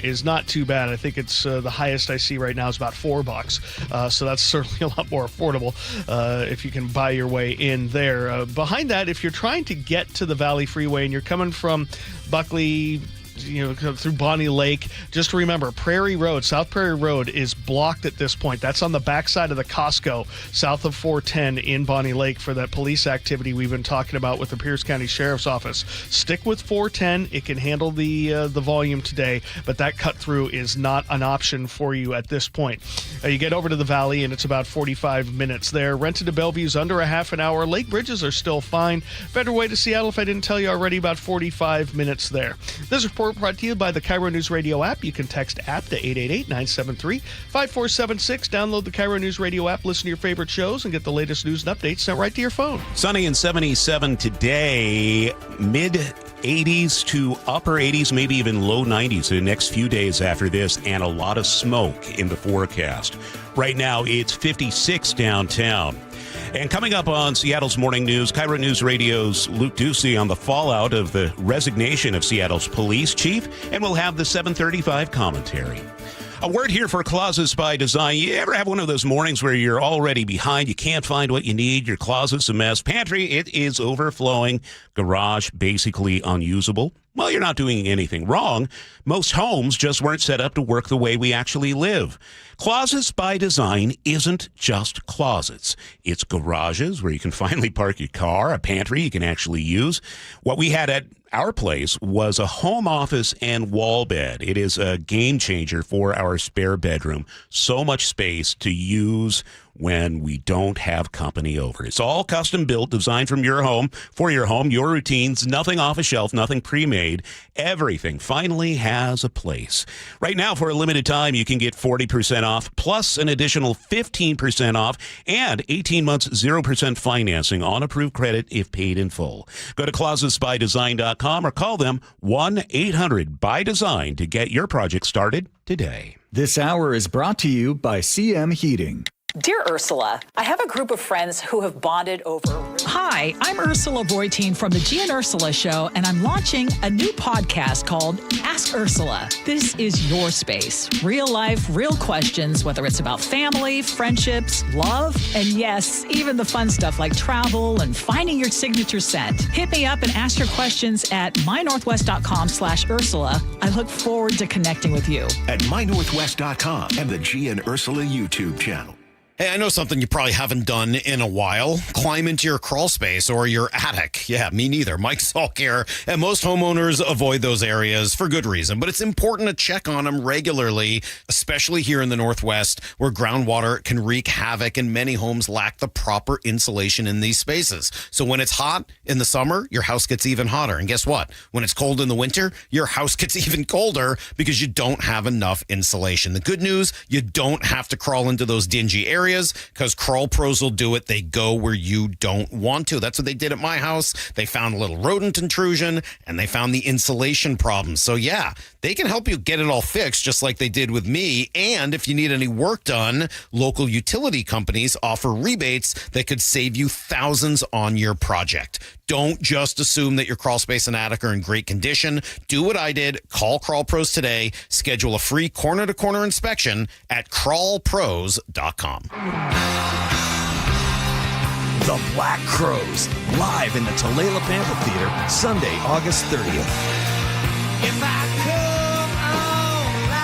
[SPEAKER 7] is not too bad. I think it's the highest I see right now is about $4. So that's certainly a lot more affordable if you can buy your way in there. Behind that, if you're trying to get to the Valley Freeway and you're coming from Buckley, through Bonnie Lake, just remember Prairie Road, South Prairie Road is blocked at this point. That's on the backside of the Costco south of 410 in Bonnie Lake for that police activity we've been talking about with the Pierce County Sheriff's Office. Stick with 410. It can handle the volume today, but that cut through is not an option for you at this point. You get over to the Valley and it's about 45 minutes there. Rented to Bellevue's under a half an hour. Lake bridges are still fine. Federal Way to Seattle, if I didn't tell you already, about 45 minutes there. This report brought to you by the KIRO Newsradio App. You can text app to 888-973-5476. Download the KIRO Newsradio App, listen to your favorite shows, and get the latest news and updates sent right to your phone.
[SPEAKER 9] Sunny and 77 today, mid 80s to upper 80s, maybe even low 90s the next few days after this, and a lot of smoke in the forecast. Right now, it's 56 downtown. And coming up on Seattle's Morning News, KIRO News Radio's Luke Ducey on the fallout of the resignation of Seattle's police chief, and we'll have the 735 commentary. A word here for Closets by Design. You ever have one of those mornings where you're already behind, you can't find what you need, your closet's a mess, pantry, it is overflowing, garage basically unusable? Well, you're not doing anything wrong. Most homes just weren't set up to work the way we actually live. Closets by Design isn't just closets. It's garages where you can finally park your car, a pantry you can actually use. What we had at our place was a home office and wall bed. It is a game changer for our spare bedroom. So much space to use when we don't have company over. It's all custom built, designed from your home, for your home, your routines, nothing off a shelf, nothing pre-made. Everything finally has a place. Right now, for a limited time, you can get 40% off, plus an additional 15% off, and 18 months 0% financing on approved credit if paid in full. Go to closetsbydesign.com or call them 1-800-BY-DESIGN to get your project started today.
[SPEAKER 21] This hour is brought to you by CM Heating.
[SPEAKER 22] Dear Ursula, I have a group of friends who have bonded over...
[SPEAKER 23] Hi, I'm Ursula Voitin from the G and Ursula Show, and I'm launching a new podcast called Ask Ursula. This is your space. Real life, real questions, whether it's about family, friendships, love, and yes, even the fun stuff like travel and finding your signature scent. Hit me up and ask your questions at mynorthwest.com/Ursula. I look forward to connecting with you.
[SPEAKER 1] At mynorthwest.com and the G and Ursula YouTube channel.
[SPEAKER 24] Hey, I know something you probably haven't done in a while. Climb into your crawl space or your attic. Yeah, me neither. Mike Salk here. And most homeowners avoid those areas for good reason. But it's important to check on them regularly, especially here in the Northwest, where groundwater can wreak havoc and many homes lack the proper insulation in these spaces. So when it's hot in the summer, your house gets even hotter. And guess what? When it's cold in the winter, your house gets even colder because you don't have enough insulation. The good news, you don't have to crawl into those dingy areas. areas because Crawl Pros will do it. They go where you don't want to. That's what they did at my house. They found a little rodent intrusion and they found the insulation problem. So yeah, they can help you get it all fixed just like they did with me. And if you need any work done, local utility companies offer rebates that could save you thousands on your project. Don't just assume that your crawl space and attic are in great condition. Do what I did. Call Crawl Pros today. Schedule a free corner-to-corner inspection at crawlpros.com.
[SPEAKER 2] The Black Crowes, live in the Tulalip Amphitheater, Sunday, August 30th.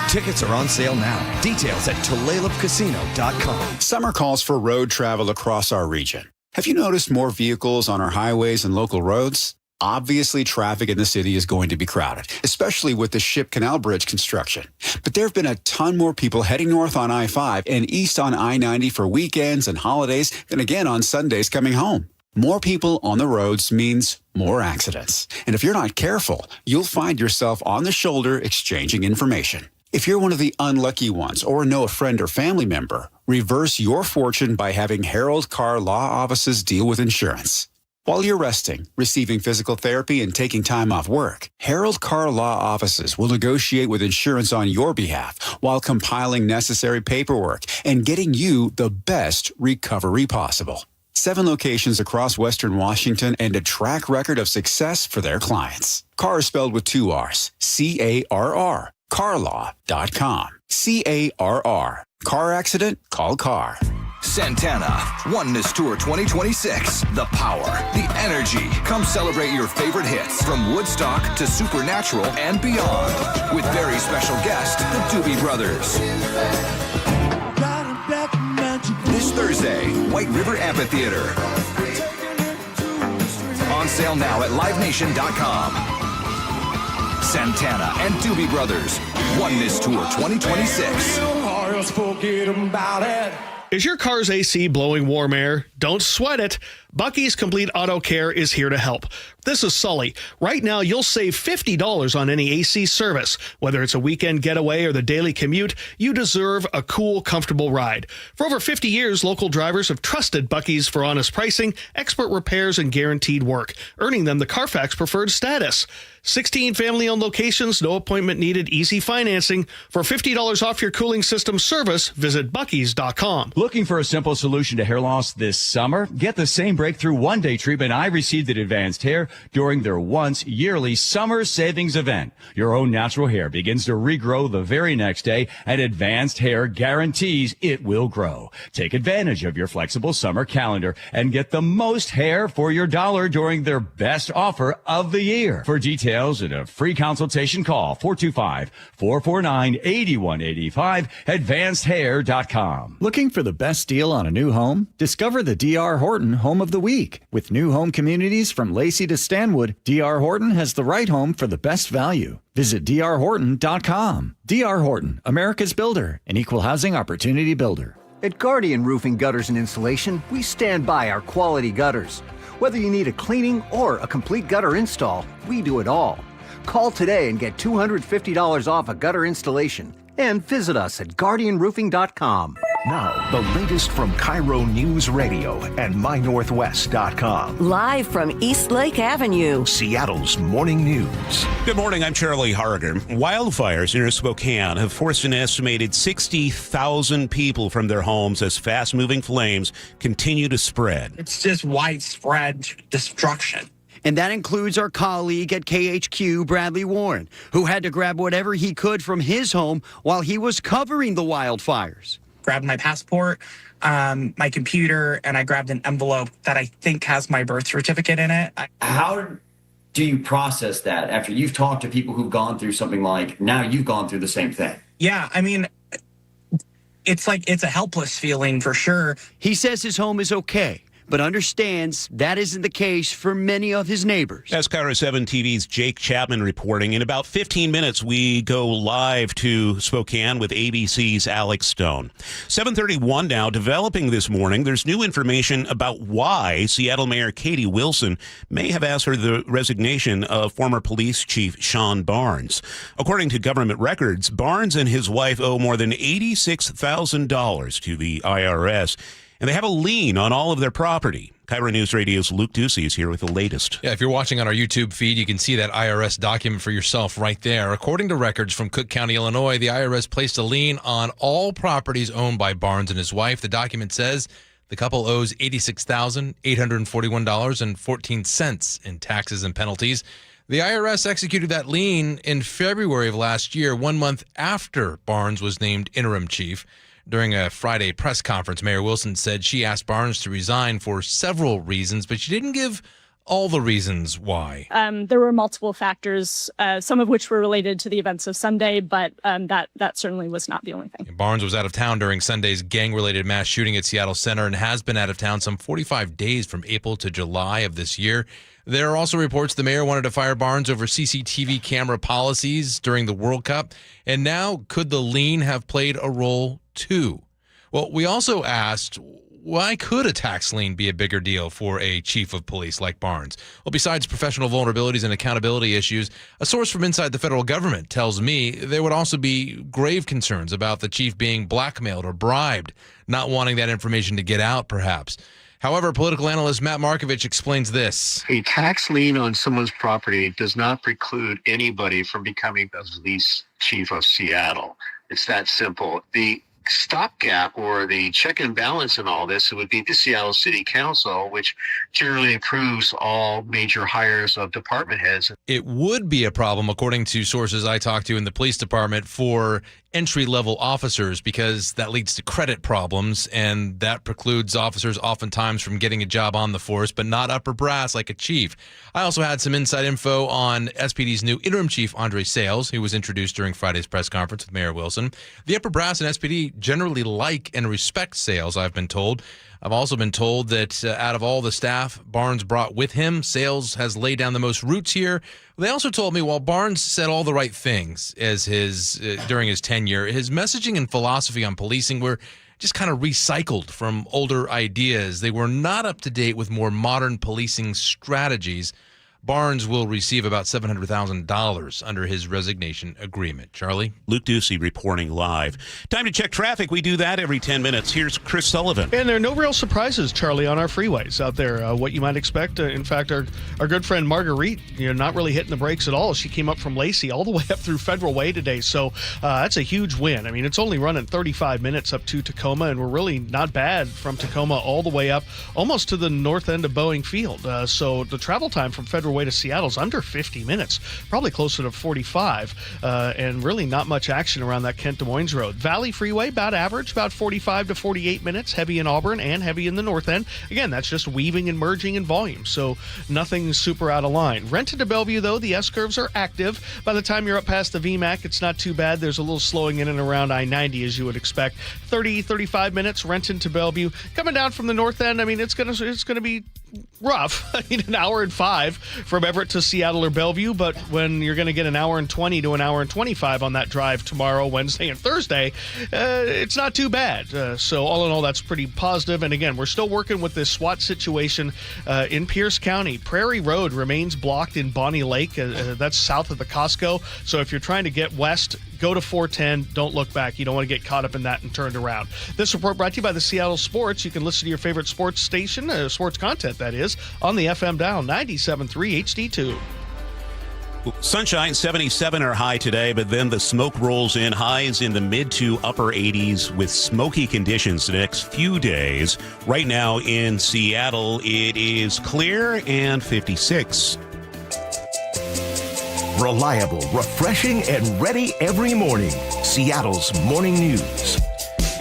[SPEAKER 2] Tickets are on sale now. Details at TulalipCasino.com.
[SPEAKER 3] Summer calls for road travel across our region. Have you noticed more vehicles on our highways and local roads? Obviously, traffic in the city is going to be crowded, especially with the Ship Canal Bridge construction. But there have been a ton more people heading north on I-5 and east on I-90 for weekends and holidays than again on Sundays coming home. More people on the roads means more accidents. And if you're not careful, you'll find yourself on the shoulder exchanging information. If you're one of the unlucky ones or know a friend or family member, reverse your fortune by having Harold Carr Law Offices deal with insurance. While you're resting, receiving physical therapy, and taking time off work, Harold Carr Law Offices will negotiate with insurance on your behalf while compiling necessary paperwork and getting you the best recovery possible. 7 locations across Western Washington and a track record of success for their clients. Carr is spelled with 2 R's. C-A-R-R. CarLaw.com. C-A-R-R. Car accident? Call Carr.
[SPEAKER 2] Santana, Oneness Tour 2026. The power, the energy. Come celebrate your favorite hits from Woodstock to Supernatural and beyond. With very special guest, the Doobie Brothers. This Thursday, White River Amphitheater. On sale now at livenation.com. Santana and Doobie Brothers, Oneness Tour 2026.
[SPEAKER 7] Is your car's AC blowing warm air? Don't sweat it. Bucky's Complete Auto Care is here to help. This is Sully. Right now, you'll save $50 on any AC service. Whether it's a weekend getaway or the daily commute, you deserve a cool, comfortable ride. For over 50 years, local drivers have trusted Bucky's for honest pricing, expert repairs, and guaranteed work, earning them the Carfax Preferred status. 16 family-owned locations, no appointment needed, easy financing. For $50 off your cooling system service, visit Bucky's.com.
[SPEAKER 12] Looking for a simple solution to hair loss this summer? Get the same breakthrough one-day treatment I received at Advanced Hair during their once-yearly summer savings event. Your own natural hair begins to regrow the very next day, and Advanced Hair guarantees it will grow. Take advantage of your flexible summer calendar and get the most hair for your dollar during their best offer of the year. For details and a free consultation, call 425-449-8185, advancedhair.com.
[SPEAKER 21] Looking for the best deal on a new home? Discover the D.R. Horton Home of the Week. With new home communities from Lacey to Stanwood, D.R. Horton has the right home for the best value. Visit drhorton.com. D.R. Horton, America's builder, an equal housing opportunity builder.
[SPEAKER 15] At Guardian Roofing Gutters and Insulation, we stand by our quality gutters. Whether you need a cleaning or a complete gutter install, we do it all. Call today and get $250 off a gutter installation. And visit us at guardianroofing.com.
[SPEAKER 1] Now, the latest from KIRO Newsradio and MyNorthwest.com.
[SPEAKER 25] Live from East Lake Avenue,
[SPEAKER 1] Seattle's morning news.
[SPEAKER 9] Good morning, I'm Charlie Harger. Wildfires near Spokane have forced an estimated 60,000 people from their homes as fast-moving flames continue to spread.
[SPEAKER 26] It's just widespread destruction.
[SPEAKER 27] And that includes our colleague at KHQ, Bradley Warren, who had to grab whatever he could from his home while he was covering the wildfires.
[SPEAKER 26] Grabbed my passport, my computer, and I grabbed an envelope that I think has my birth certificate in it.
[SPEAKER 28] How do you process that after you've talked to people who've gone through something like, now you've gone through the same thing?
[SPEAKER 26] Yeah, I mean, it's like it's a helpless feeling for sure.
[SPEAKER 27] He says his home is okay, but understands that isn't the case for many of his neighbors.
[SPEAKER 9] That's KIRO 7 TV's Jake Chapman reporting. In about 15 minutes, we go live to Spokane with ABC's Alex Stone. 7:31 now. Developing this morning, there's new information about why Seattle Mayor Katie Wilson may have asked for the resignation of former police chief Sean Barnes. According to government records, Barnes and his wife owe more than $86,000 to the IRS. And they have a lien on all of their property. KIRO News Radio's Luke Ducey is here with the latest.
[SPEAKER 4] Yeah, if you're watching on our YouTube feed, you can see that IRS document for yourself right there. According to records from Cook County, Illinois, the IRS placed a lien on all properties owned by Barnes and his wife. The document says the couple owes $86,841.14 in taxes and penalties. The IRS executed that lien in February of last year, 1 month after Barnes was named interim chief. During a Friday press conference, Mayor Wilson said she asked Barnes to resign for several reasons, but she didn't give all the reasons why.
[SPEAKER 5] There were multiple factors, some of which were related to the events of Sunday, but that certainly was not the only thing.
[SPEAKER 4] Barnes was out of town during Sunday's gang-related mass shooting at Seattle Center and has been out of town some 45 days from April to July of this year. There are also reports the mayor wanted to fire Barnes over CCTV camera policies during the World Cup. And now, could the lien have played a role too? Well, we also asked, why could a tax lien be a bigger deal for a chief of police like Barnes? Well, besides professional vulnerabilities and accountability issues, a source from inside the federal government tells me there would also be grave concerns about the chief being blackmailed or bribed, not wanting that information to get out, perhaps. However, political analyst Matt Markovich explains this.
[SPEAKER 6] A tax lien on someone's property does not preclude anybody from becoming the police chief of Seattle. It's that simple. The stopgap or the check and balance in all this would be the Seattle City Council, which generally approves all major hires of department heads.
[SPEAKER 4] It would be a problem, according to sources I talked to in the police department, for entry-level officers, because that leads to credit problems, and that precludes officers oftentimes from getting a job on the force, but not upper brass like a chief. I also had some inside info on SPD's new interim chief, Andre Sales, who was introduced during Friday's press conference with Mayor Wilson. The upper brass in SPD generally like and respect Sales, I've been told. I've also been told that out of all the staff Barnes brought with him, Sales has laid down the most roots here. They also told me while Barnes said all the right things as during his tenure, his messaging and philosophy on policing were just kind of recycled from older ideas. They were not up to date with more modern policing strategies. Barnes will receive about $700,000 under his resignation agreement. Charlie?
[SPEAKER 9] Luke Ducey reporting live. Time to check traffic. We do that every 10 minutes. Here's Chris Sullivan.
[SPEAKER 7] And there are no real surprises, Charlie, on our freeways out there. What you might expect. In fact, our good friend Marguerite, not really hitting the brakes at all. She came up from Lacey all the way up through Federal Way today. So that's a huge win. I mean, it's only running 35 minutes up to Tacoma, and we're really not bad from Tacoma all the way up almost to the north end of Boeing Field. So the travel time from Federal Way to Seattle's under 50 minutes, probably closer to 45, and really not much action around that Kent Des Moines Road. Valley Freeway, about average, about 45 to 48 minutes, heavy in Auburn and heavy in the north end. Again, that's just weaving and merging in volume, so nothing super out of line. Renton to Bellevue, though, the S-curves are active. By the time you're up past the VMAC, it's not too bad. There's a little slowing in and around I-90, as you would expect. 30, 35 minutes, Renton to Bellevue. Coming down from the north end, I mean, it's gonna be rough. I mean, an hour and 5 from Everett to Seattle or Bellevue, but when you're going to get an hour and 20 to an hour and 25 on that drive tomorrow, Wednesday, and Thursday, it's not too bad. So all in all, that's pretty positive. And again, we're still working with this SWAT situation in Pierce County. Prairie Road remains blocked in Bonnie Lake. That's south of the Costco. So if you're trying to get west, go to 410. Don't look back. You don't want to get caught up in that and turned around. This report brought to you by the Seattle Sports. You can listen to your favorite sports station, sports content that is, on the FM dial 97.3 HD2.
[SPEAKER 9] Sunshine, 77 are high today, but then the smoke rolls in. Highs in the mid to upper 80s with smoky conditions the next few days. Right now in Seattle, it is clear and 56.
[SPEAKER 1] Reliable, refreshing, and ready every morning. Seattle's Morning News.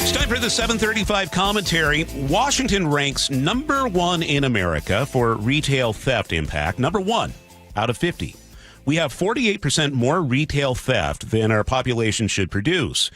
[SPEAKER 9] It's time for the 735 commentary. Washington ranks number 1 in America for retail theft impact. Number 1 out of 50. We have 48% more retail theft than our population should produce.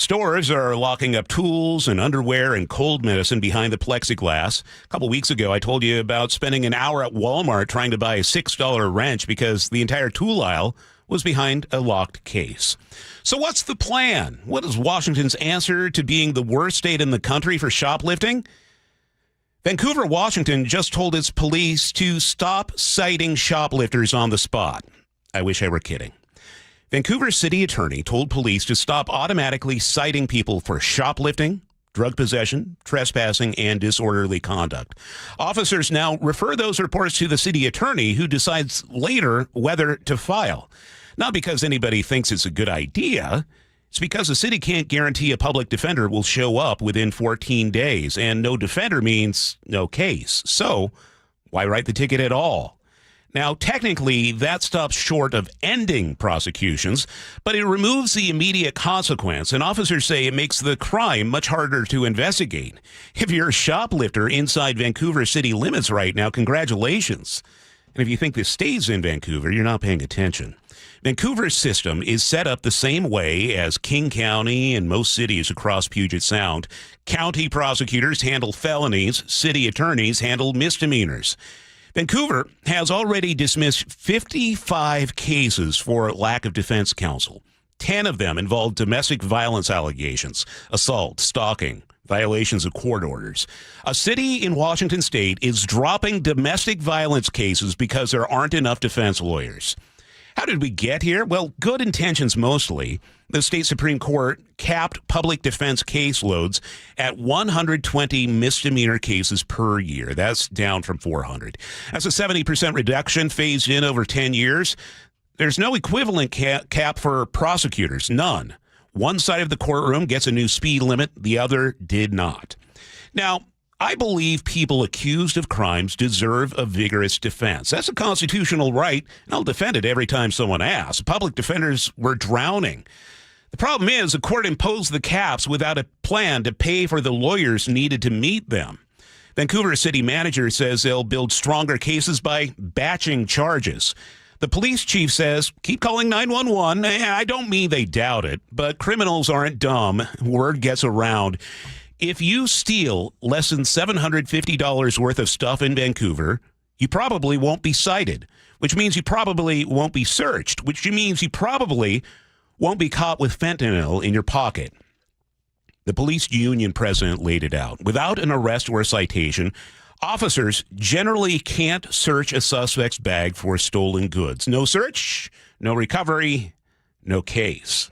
[SPEAKER 9] Stores are locking up tools and underwear and cold medicine behind the plexiglass. A couple weeks ago, I told you about spending an hour at Walmart trying to buy a $6 wrench because the entire tool aisle was behind a locked case. So what's the plan? What is Washington's answer to being the worst state in the country for shoplifting? Vancouver, Washington just told its police to stop citing shoplifters on the spot. I wish I were kidding. Vancouver city attorney told police to stop automatically citing people for shoplifting, drug possession, trespassing, and disorderly conduct. Officers now refer those reports to the city attorney, who decides later whether to file. Not because anybody thinks it's a good idea. It's because the city can't guarantee a public defender will show up within 14 days, and no defender means no case. So why write the ticket at all? Now, technically, that stops short of ending prosecutions, but it removes the immediate consequence, and officers say it makes the crime much harder to investigate. If you're a shoplifter inside Vancouver city limits right now, congratulations. And if you think this stays in Vancouver, you're not paying attention. Vancouver's system is set up the same way as King County and most cities across Puget Sound. County prosecutors handle felonies, city attorneys handle misdemeanors. Vancouver has already dismissed 55 cases for lack of defense counsel. 10 of them involved domestic violence allegations, assault, stalking, violations of court orders. A city in Washington state is dropping domestic violence cases because there aren't enough defense lawyers. How did we get here? Well, good intentions mostly. The state Supreme Court capped public defense caseloads at 120 misdemeanor cases per year. That's down from 400. That's a 70% reduction phased in over 10 years. There's no equivalent cap for prosecutors, none. One side of the courtroom gets a new speed limit, the other did not. Now, I believe people accused of crimes deserve a vigorous defense. That's a constitutional right, and I'll defend it every time someone asks. Public defenders were drowning. The problem is the court imposed the caps without a plan to pay for the lawyers needed to meet them. Vancouver city manager says they'll build stronger cases by batching charges. The police chief says, keep calling 911. I don't mean they doubt it, but criminals aren't dumb. Word gets around. If you steal less than $750 worth of stuff in Vancouver, you probably won't be cited, which means you probably won't be searched, which means you probably won't be caught with fentanyl in your pocket. The police union president laid it out. Without an arrest or a citation, officers generally can't search a suspect's bag for stolen goods. No search, no recovery, no case.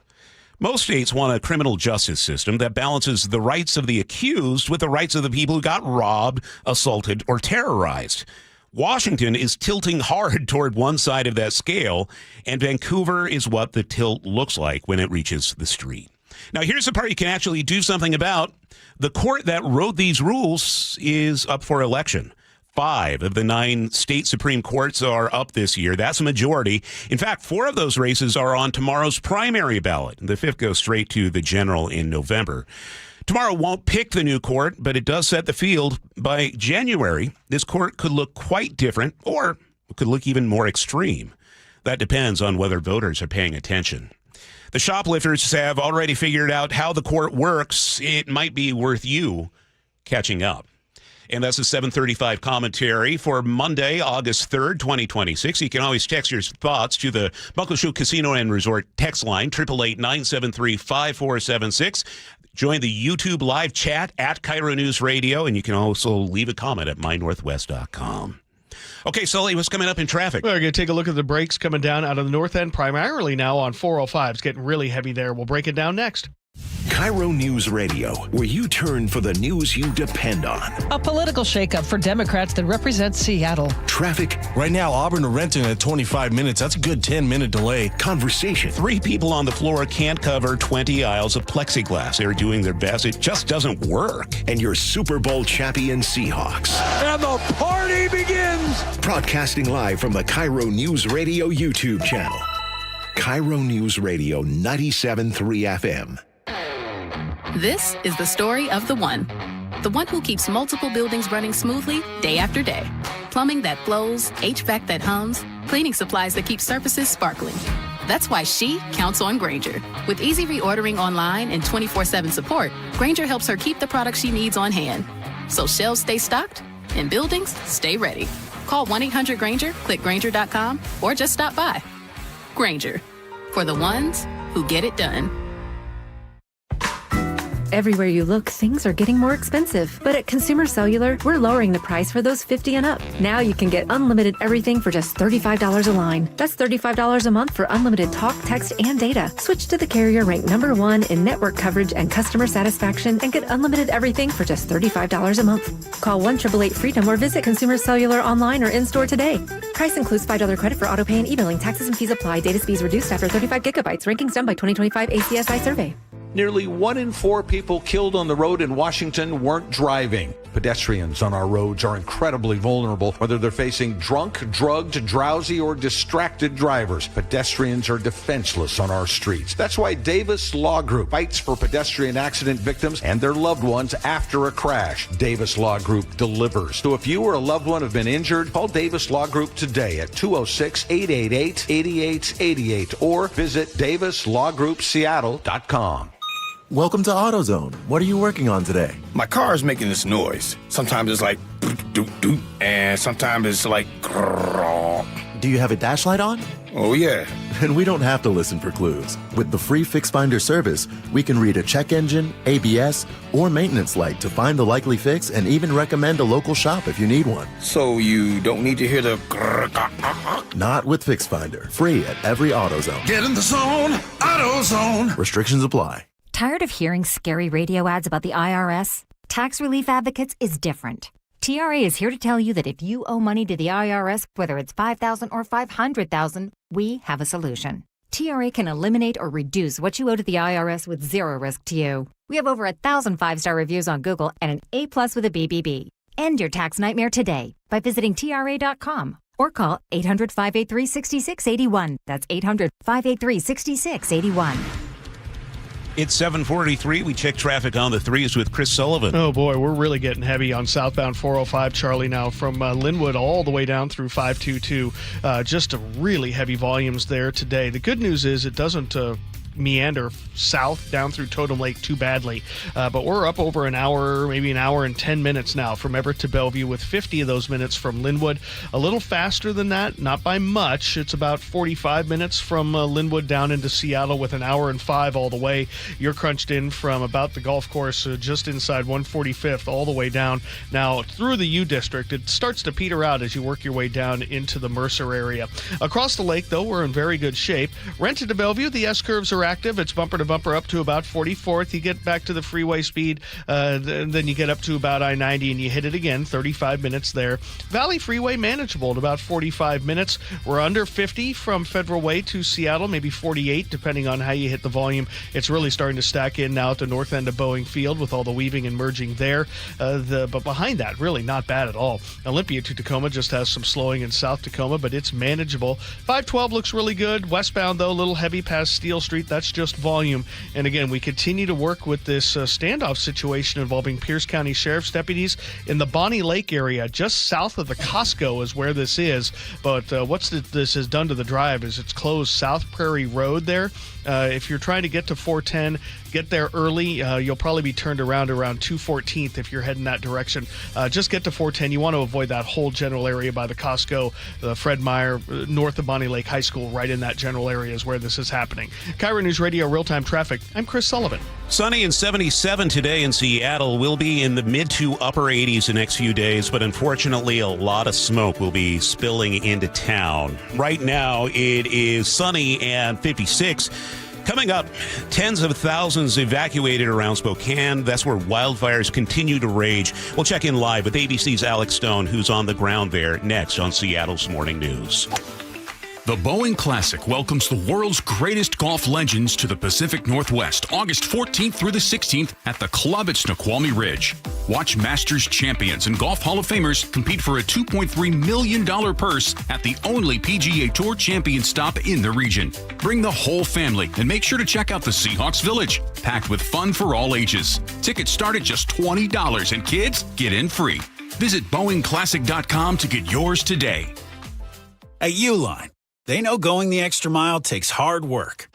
[SPEAKER 9] Most states want a criminal justice system that balances the rights of the accused with the rights of the people who got robbed, assaulted, or terrorized. Washington is tilting hard toward one side of that scale, and Vancouver is what the tilt looks like when it reaches the street. Now, here's the part you can actually do something about. The court that wrote these rules is up for election. 5 of the 9 state Supreme Courts are up this year. That's a majority. In fact, 4 of those races are on tomorrow's primary ballot. The 5th goes straight to the general in November. Tomorrow won't pick the new court, but it does set the field. By January, this court could look quite different, or it could look even more extreme. That depends on whether voters are paying attention. The shoplifters have already figured out how the court works. It might be worth you catching up. And that's a 7:35 commentary for Monday, August 3rd, 2026. You can always text your thoughts to the Muckleshoot Casino and Resort text line, 888-973-5476. Join the YouTube live chat at KIRO News Radio, and you can also leave a comment at mynorthwest.com. Okay, Sully, what's coming up in traffic?
[SPEAKER 7] We're going to take a look at the brakes coming down out of the north end, primarily now on 405. It's getting really heavy there. We'll break it down next.
[SPEAKER 1] KIRO News Radio, where you turn for the news you depend on.
[SPEAKER 23] A political shakeup for Democrats that represent Seattle.
[SPEAKER 1] Traffic.
[SPEAKER 8] Right now, Auburn to Renton at 25 minutes. That's a good 10-minute delay.
[SPEAKER 1] Conversation.
[SPEAKER 9] 3 people on the floor can't cover 20 aisles of plexiglass. They're doing their best. It just doesn't work.
[SPEAKER 1] And your Super Bowl champion Seahawks.
[SPEAKER 10] And the party begins.
[SPEAKER 1] Broadcasting live from the KIRO News Radio YouTube channel. KIRO News Radio 97.3 FM.
[SPEAKER 11] This is the story of the one who keeps multiple buildings running smoothly day after day. Plumbing that flows, HVAC that hums, cleaning supplies that keep surfaces sparkling. That's why she counts on Grainger. With easy reordering online and 24/7 support, Grainger helps her keep the products she needs on hand. So shelves stay stocked and buildings stay ready. Call 1-800-GRAINGER, click Grainger.com, or just stop by. Grainger, for the ones who get it done.
[SPEAKER 13] Everywhere you look, things are getting more expensive. But at Consumer Cellular, we're lowering the price for those 50 and up. Now you can get unlimited everything for just $35 a line. That's $35 a month for unlimited talk, text, and data. Switch to the carrier ranked #1 in network coverage and customer satisfaction and get unlimited everything for just $35 a month. Call 1-888-FREEDOM or visit Consumer Cellular online or in-store today. Price includes $5 credit for autopay and e-billing. Taxes and fees apply. Data speeds reduced after 35 gigabytes. Rankings done by 2025 ACSI survey.
[SPEAKER 10] Nearly 1 in 4 people killed on the road in Washington weren't driving. Pedestrians on our roads are incredibly vulnerable, whether they're facing drunk, drugged, drowsy, or distracted drivers. Pedestrians are defenseless on our streets. That's why Davis Law Group fights for pedestrian accident victims and their loved ones after a crash. Davis Law Group delivers. So if you or a loved one have been injured, call Davis Law Group today at 206-888-8888 or visit davislawgroupseattle.com.
[SPEAKER 14] Welcome to AutoZone. What are you working on today?
[SPEAKER 16] My car is making this noise. Sometimes it's like doot doot, and sometimes it's like grrr.
[SPEAKER 14] Do you have a dash light on?
[SPEAKER 16] Oh yeah.
[SPEAKER 14] Then we don't have to listen for clues. With the free Fix Finder service, we can read a check engine, ABS, or maintenance light to find the likely fix and even recommend a local shop if you need one.
[SPEAKER 16] So you don't need to hear the grrr.
[SPEAKER 14] Not with Fix Finder. Free at every AutoZone.
[SPEAKER 16] Get in the zone, AutoZone.
[SPEAKER 14] Restrictions apply.
[SPEAKER 17] Tired of hearing scary radio ads about the IRS? Tax Relief Advocates is different. TRA is here to tell you that if you owe money to the IRS, whether it's $5,000 or $500,000, we have a solution. TRA can eliminate or reduce what you owe to the IRS with zero risk to you. We have over 1,000 5-star reviews on Google and an A+ with a BBB. End your tax nightmare today by visiting TRA.com or call 800-583-6681. That's 800-583-6681.
[SPEAKER 9] It's 7:43. We check traffic on the 3s with Chris Sullivan.
[SPEAKER 7] Oh, boy, we're really getting heavy on southbound 405, Charlie, now from Linwood all the way down through 522. Just a really heavy volumes there today. The good news is it doesn't meander south down through Totem Lake too badly, but we're up over an hour, maybe an hour and 10 minutes now from Everett to Bellevue, with 50 of those minutes from Linwood. A little faster than that, not by much. It's about 45 minutes from Linwood down into Seattle, with an hour and 5 all the way. You're crunched in from about the golf course just inside 145th all the way down now through the U District. It starts to peter out as you work your way down into the Mercer area. Across the lake, though, we're in very good shape. Rented to Bellevue, the S-curves are active. It's bumper to bumper up to about 44th. You get back to the freeway speed, then you get up to about I-90 and you hit it again, 35 minutes there. Valley Freeway manageable at about 45 minutes. We're under 50 from Federal Way to Seattle, maybe 48 depending on how you hit the volume. It's really starting to stack in now at the north end of Boeing Field with all the weaving and merging there. But behind that, really not bad at all. Olympia to Tacoma just has some slowing in South Tacoma, but it's manageable. 512 looks really good. Westbound, though, a little heavy past Steel Street. That's just volume. And again, we continue to work with this standoff situation involving Pierce County Sheriff's deputies in the Bonnie Lake area, just south of the Costco is where this is. But this has done to the drive is it's closed South Prairie Road there. If you're trying to get to 410, get there early. You'll probably be turned around 214th if you're heading that direction. Just get to 410. You want to avoid that whole general area by the Costco, the Fred Meyer, north of Bonnie Lake High School, right in that general area is where this is happening. KIRO Newsradio Real-Time Traffic. I'm Chris Sullivan.
[SPEAKER 9] Sunny and 77 today in Seattle. Will be in the mid to upper 80s the next few days, but unfortunately a lot of smoke will be spilling into town. Right now it is sunny and 56. Coming up, tens of thousands evacuated around Spokane. That's where wildfires continue to rage. We'll check in live with ABC's Alex Stone, who's on the ground there, next on Seattle's Morning News.
[SPEAKER 18] The Boeing Classic welcomes the world's greatest golf legends to the Pacific Northwest, August 14th through the 16th at the club at Snoqualmie Ridge. Watch Masters champions and Golf Hall of Famers compete for a $2.3 million purse at the only PGA Tour champion stop in the region. Bring the whole family and make sure to check out the Seahawks Village, packed with fun for all ages. Tickets start at just $20 and kids get in free. Visit BoeingClassic.com to get yours today.
[SPEAKER 19] At Uline,
[SPEAKER 2] They know going the extra mile takes hard work.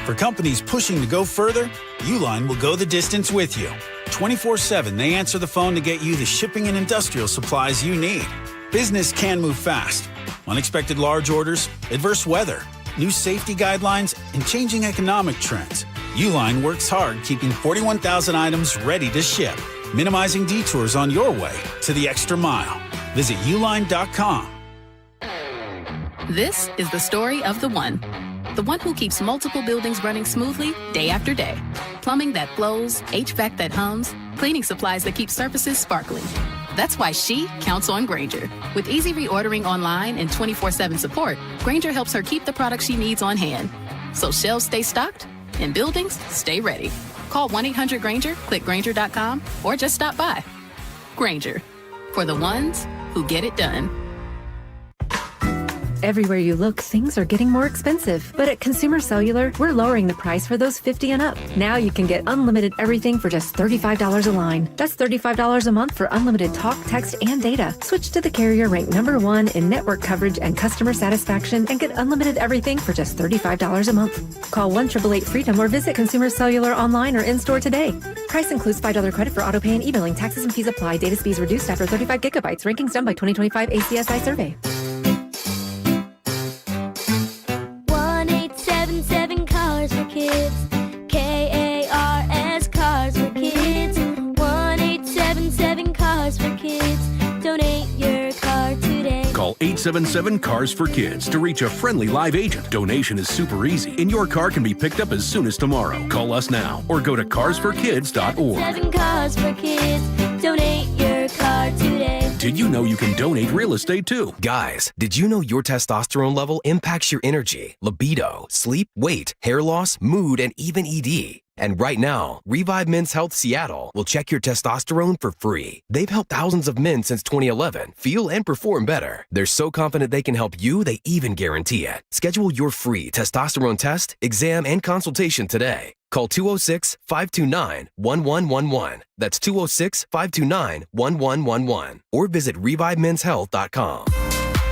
[SPEAKER 2] For companies pushing to go further, Uline will go the distance with you. 24/7, they answer the phone to get you the shipping and industrial supplies you need. Business can move fast. Unexpected large orders, adverse weather, new safety guidelines, and changing economic trends. Uline works hard keeping 41,000 items ready to ship, minimizing detours on your way to the extra mile. Visit uline.com.
[SPEAKER 11] This is the story of the one who keeps multiple buildings running smoothly day after day. Plumbing that flows, HVAC that hums, cleaning supplies that keep surfaces sparkling. That's why she counts on Grainger. With easy reordering online and 24/7 support, Grainger helps her keep the products she needs on hand. So shelves stay stocked and buildings stay ready. Call 1-800-GRAINGER, click Grainger.com, or just stop by. Grainger, for the ones who get it done.
[SPEAKER 13] Everywhere you look, things are getting more expensive. But at Consumer Cellular, we're lowering the price for those 50 and up. Now you can get unlimited everything for just $35 a line. That's $35 a month for unlimited talk, text, and data. Switch to the carrier ranked #1 in network coverage and customer satisfaction and get unlimited everything for just $35 a month. Call 1-888-FREEDOM or visit Consumer Cellular online or in-store today. Price includes $5 credit for autopay and e-billing. Taxes and fees apply. Data speeds reduced after 35 gigabytes. Rankings done by 2025 ACSI survey.
[SPEAKER 3] 1-877 Cars for Kids. KARS Cars for Kids. 1-877 Cars for Kids. Donate your car today.
[SPEAKER 12] Call 877 Cars for Kids to reach a friendly live agent. Donation is super easy, and your car can be picked up as soon as tomorrow. Call us now or go to carsforkids.org.
[SPEAKER 3] 7 Cars for Kids. Donate your car today.
[SPEAKER 12] Did you know you can donate real estate too?
[SPEAKER 19] Guys, did you know your testosterone level impacts your energy, libido, sleep, weight, hair loss, mood, and even ED? And right now, Revive Men's Health Seattle will check your testosterone for free. They've helped thousands of men since 2011 feel and perform better. They're so confident they can help you, they even guarantee it. Schedule your free testosterone test, exam, and consultation today. Call 206-529-1111. That's 206-529-1111. Or visit ReviveMen'sHealth.com.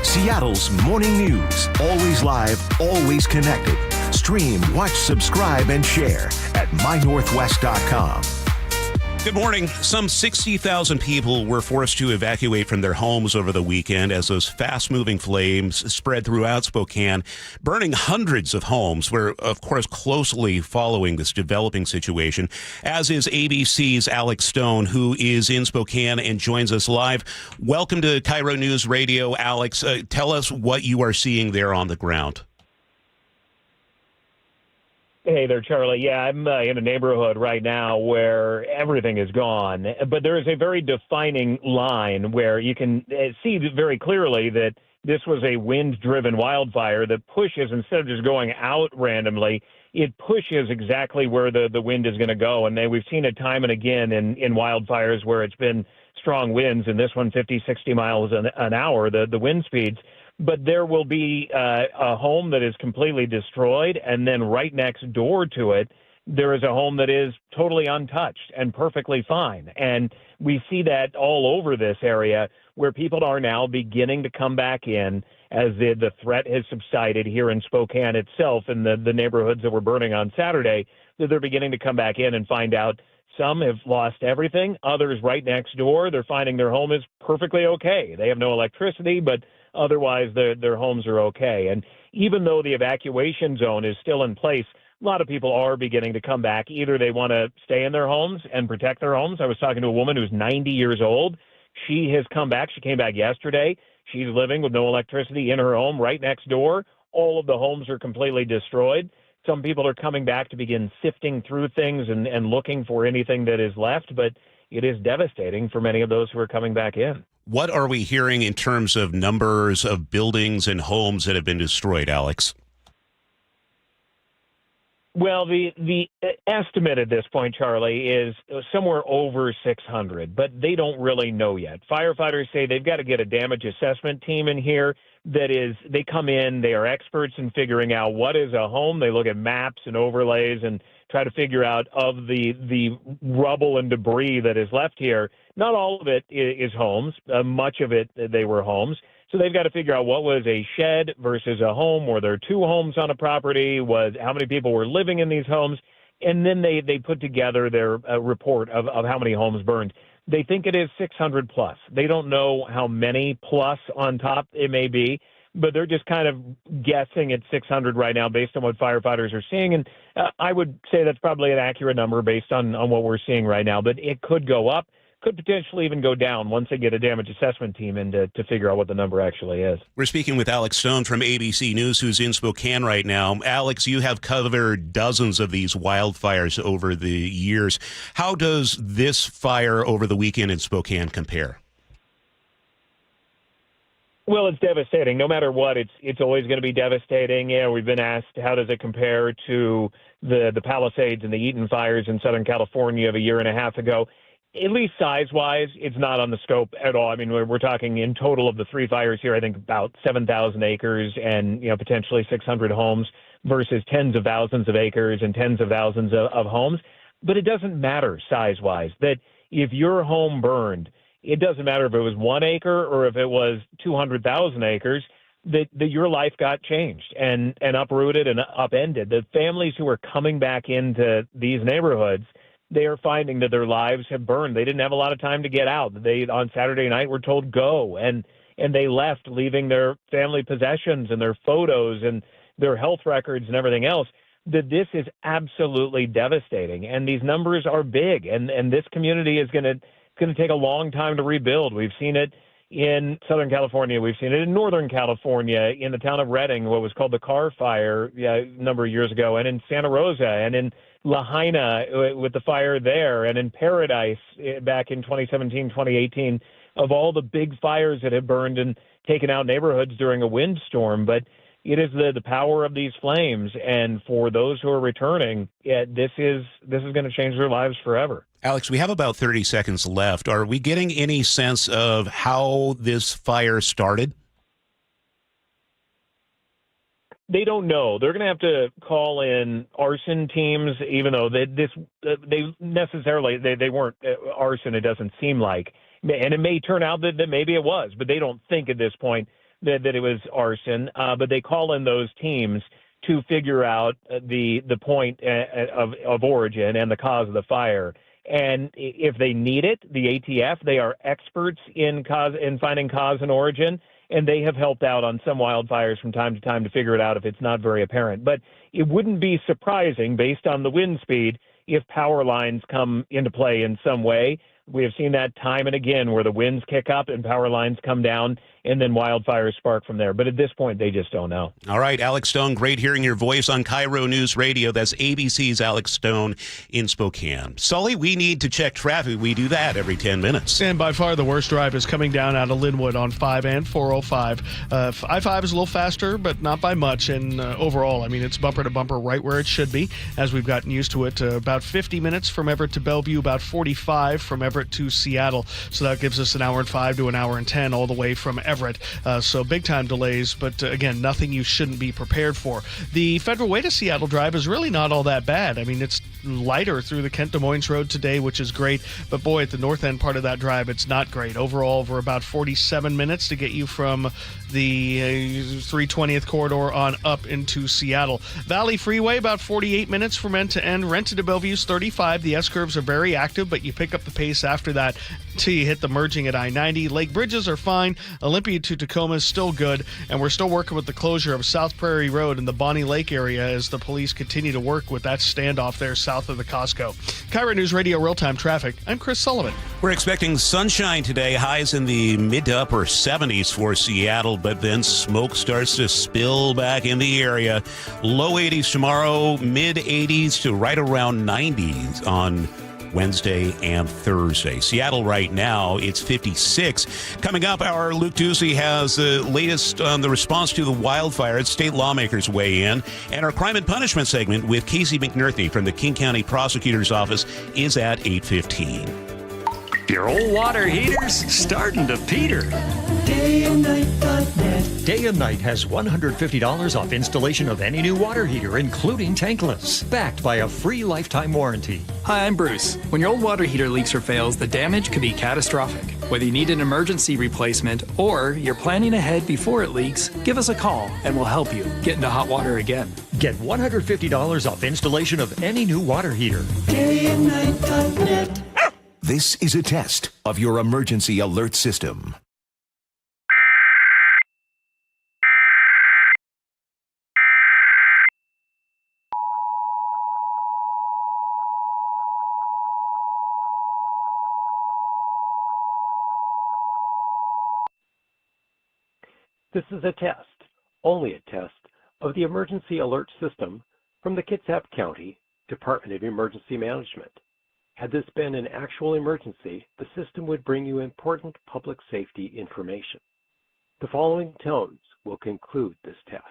[SPEAKER 1] Seattle's morning news. Always live, always connected. Stream, watch, subscribe, and share at mynorthwest.com.
[SPEAKER 9] Good morning. Some 60,000 people were forced to evacuate from their homes over the weekend as those fast-moving flames spread throughout Spokane, burning hundreds of homes. We're, of course, closely following this developing situation, as is ABC's Alex Stone, who is in Spokane and joins us live. Welcome to KIRO News Radio, Alex. Tell us what you are seeing there on the ground.
[SPEAKER 20] Hey there, Charlie. Yeah, I'm in a neighborhood right now where everything is gone, but there is a very defining line where you can see very clearly that this was a wind-driven wildfire that pushes, instead of just going out randomly, it pushes exactly where the wind is going to go. And we've seen it time and again in wildfires where it's been strong winds, and this one 50, 60 miles an hour, the wind speeds. But there will be a home that is completely destroyed, and then right next door to it, there is a home that is totally untouched and perfectly fine. And we see that all over this area where people are now beginning to come back in as the threat has subsided here in Spokane itself and the neighborhoods that were burning on Saturday, that they're beginning to come back in and find out some have lost everything. Others right next door, they're finding their home is perfectly okay. They have no electricity, but otherwise, their homes are okay. And even though the evacuation zone is still in place, a lot of people are beginning to come back. Either they want to stay in their homes and protect their homes. I was talking to a woman who's 90 years old. She has come back. She came back yesterday. She's living with no electricity in her home right next door. All of the homes are completely destroyed. Some people are coming back to begin sifting through things and looking for anything that is left, but it is devastating for many of those who are coming back in.
[SPEAKER 9] What are we hearing in terms of numbers of buildings and homes that have been destroyed, Alex?
[SPEAKER 20] Well, the estimate at this point, Charlie, is somewhere over 600, but they don't really know yet. Firefighters say they've got to get a damage assessment team in here. That is, they come in, they are experts in figuring out what is a home. They look at maps and overlays and try to figure out of the rubble and debris that is left here. Not all of it is homes. Much of it, they were homes. So they've got to figure out what was a shed versus a home. Were there two homes on a property? How many people were living in these homes? And then they put together their report of how many homes burned. They think it is 600 plus. They don't know how many plus on top it may be, but they're just kind of guessing at 600 right now based on what firefighters are seeing. And I would say that's probably an accurate number based on what we're seeing right now, but it could go up. Could potentially even go down once they get a damage assessment team in to figure out what the number actually is.
[SPEAKER 9] We're speaking with Alex Stone from ABC News, who's in Spokane right now. Alex, you have covered dozens of these wildfires over the years. How does this fire over the weekend in Spokane compare?
[SPEAKER 20] Well, it's devastating. No matter what, it's always going to be devastating. Yeah, we've been asked, how does it compare to the Palisades and the Eaton fires in Southern California of a year and a half ago? At least size-wise, it's not on the scope at all. I mean, we're talking in total of the three fires here, I think about 7,000 acres and, potentially 600 homes versus tens of thousands of acres and tens of thousands of homes. But it doesn't matter size-wise. That if your home burned, it doesn't matter if it was 1 acre or if it was 200,000 acres, that your life got changed and uprooted and upended. The families who are coming back into these neighborhoods, they are finding that their lives have burned. They didn't have a lot of time to get out. They, on Saturday night, were told go, and they left, leaving their family possessions and their photos and their health records and everything else. That this is absolutely devastating, and these numbers are big, and this community is going to take a long time to rebuild. We've seen it in Southern California. We've seen it in Northern California, in the town of Redding, what was called the Carr Fire a number of years ago, and in Santa Rosa, and in Lahaina with the fire there, and in Paradise back in 2017, 2018, of all the big fires that have burned and taken out neighborhoods during a windstorm. But it is the power of these flames, and for those who are returning, this is going to change their lives forever.
[SPEAKER 9] Alex, we have about 30 seconds left. Are we getting any sense of how this fire started?
[SPEAKER 20] They don't know. They're going to have to call in arson teams, even though they weren't arson, it doesn't seem like. And it may turn out that maybe it was, but they don't think at this point that it was arson. But they call in those teams to figure out the point of origin and the cause of the fire. And if they need it, the ATF, they are experts in finding cause and origin. And they have helped out on some wildfires from time to time to figure it out if it's not very apparent. But it wouldn't be surprising, based on the wind speed, if power lines come into play in some way. We have seen that time and again, where the winds kick up and power lines come down, and then wildfires spark from there. But at this point, they just don't know.
[SPEAKER 9] All right, Alex Stone, great hearing your voice on KIRO News Radio. That's ABC's Alex Stone in Spokane. Sully, we need to check traffic. We do that every 10 minutes.
[SPEAKER 7] And by far the worst drive is coming down out of Linwood on 5 and 405. I-5 is a little faster, but not by much. And overall, I mean, it's bumper to bumper right where it should be, as we've gotten used to it. About 50 minutes from Everett to Bellevue, about 45 from Everett to Seattle. So that gives us an hour and 5 to an hour and 10 all the way from Everett. So big time delays, but again, nothing you shouldn't be prepared for. The Federal Way to Seattle drive is really not all that bad. I mean, it's lighter through the Kent Des Moines Road today, which is great. But boy, at the north end part of that drive, it's not great. Overall, we're about 47 minutes to get you from the 320th corridor on up into Seattle. Valley Freeway, about 48 minutes from end to end. Renton to Bellevue's 35. The S-curves are very active, but you pick up the pace after that until you hit the merging at I-90. Lake Bridges are fine. Olympia to Tacoma is still good, and we're still working with the closure of South Prairie Road in the Bonnie Lake area as the police continue to work with that standoff there south of the Costco. KIRO News Radio Real-Time Traffic. I'm Chris Sullivan.
[SPEAKER 9] We're expecting sunshine today, highs in the mid to upper 70s for Seattle, but then smoke starts to spill back in the area. Low 80s tomorrow, mid 80s to right around 90s on Wednesday and Thursday. Seattle right now, it's 56. Coming up, our Luke Ducey has the latest on the response to the wildfires. State lawmakers weigh in. And our crime and punishment segment with Casey McNerthy from the King County Prosecutor's Office is at 8:15.
[SPEAKER 15] Your old water heater's starting to peter. dayandnight.net. Day and Night has $150 off installation of any new water heater, including tankless, backed by a free lifetime warranty.
[SPEAKER 21] Hi, I'm Bruce. When your old water heater leaks or fails, the damage could be catastrophic. Whether you need an emergency replacement or you're planning ahead before it leaks, give us a call and we'll help you get into hot water again.
[SPEAKER 15] Get $150 off installation of any new water heater.
[SPEAKER 1] dayandnight.net. This is a test of your emergency alert system.
[SPEAKER 22] This is a test, only a test, of the emergency alert system from the Kitsap County Department of Emergency Management. Had this been an actual emergency, the system would bring you important public safety information. The following tones will conclude this test.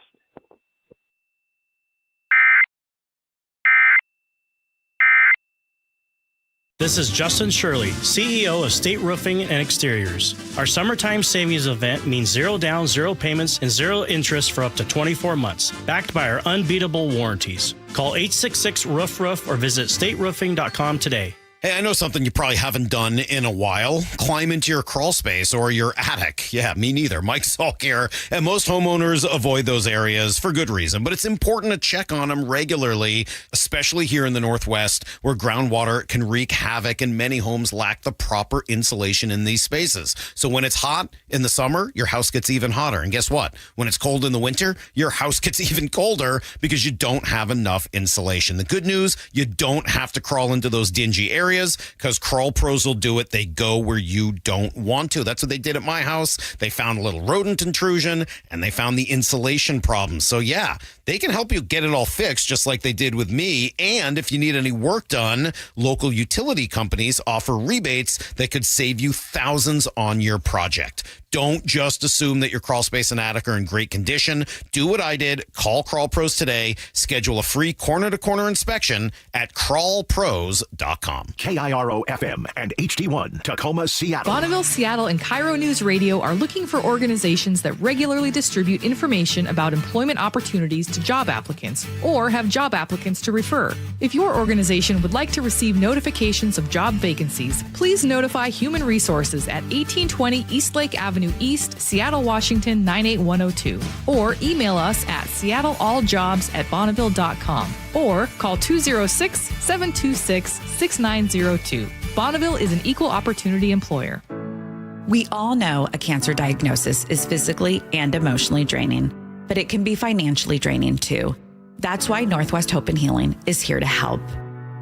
[SPEAKER 24] This is Justin Shirley, CEO of State Roofing and Exteriors. Our summertime savings event means zero down, zero payments, and zero interest for up to 24 months, backed by our unbeatable warranties. Call 866-ROOF-ROOF or visit stateroofing.com today.
[SPEAKER 25] Hey, I know something you probably haven't done in a while. Climb into your crawl space or your attic. Yeah, me neither. Mike Salk here. And most homeowners avoid those areas for good reason. But it's important to check on them regularly, especially here in the Northwest, where groundwater can wreak havoc and many homes lack the proper insulation in these spaces. So when it's hot in the summer, your house gets even hotter. And guess what? When it's cold in the winter, your house gets even colder because you don't have enough insulation. The good news, you don't have to crawl into those dingy areas, because Crawl Pros will do it. They go where you don't want to. That's what they did at my house. They found a little rodent intrusion and they found the insulation problem. So yeah, they can help you get it all fixed just like they did with me. And if you need any work done, local utility companies offer rebates that could save you thousands on your project. Don't just assume that your crawl space and attic are in great condition. Do what I did. Call Crawl Pros today. Schedule a free corner-to-corner inspection at crawlpros.com.
[SPEAKER 1] KIRO FM and HD1 Tacoma, Seattle.
[SPEAKER 26] Bonneville, Seattle, and KIRO News Radio are looking for organizations that regularly distribute information about employment opportunities to job applicants or have job applicants to refer. If your organization would like to receive notifications of job vacancies, please notify Human Resources at 1820 Eastlake Avenue East, Seattle, Washington 98102, or email us at seattlealljobs@bonneville.com or call 206-726-6902. Bonneville is an equal opportunity employer.
[SPEAKER 27] We all know a cancer diagnosis is physically and emotionally draining, but it can be financially draining too. That's why Northwest Hope and Healing is here to help.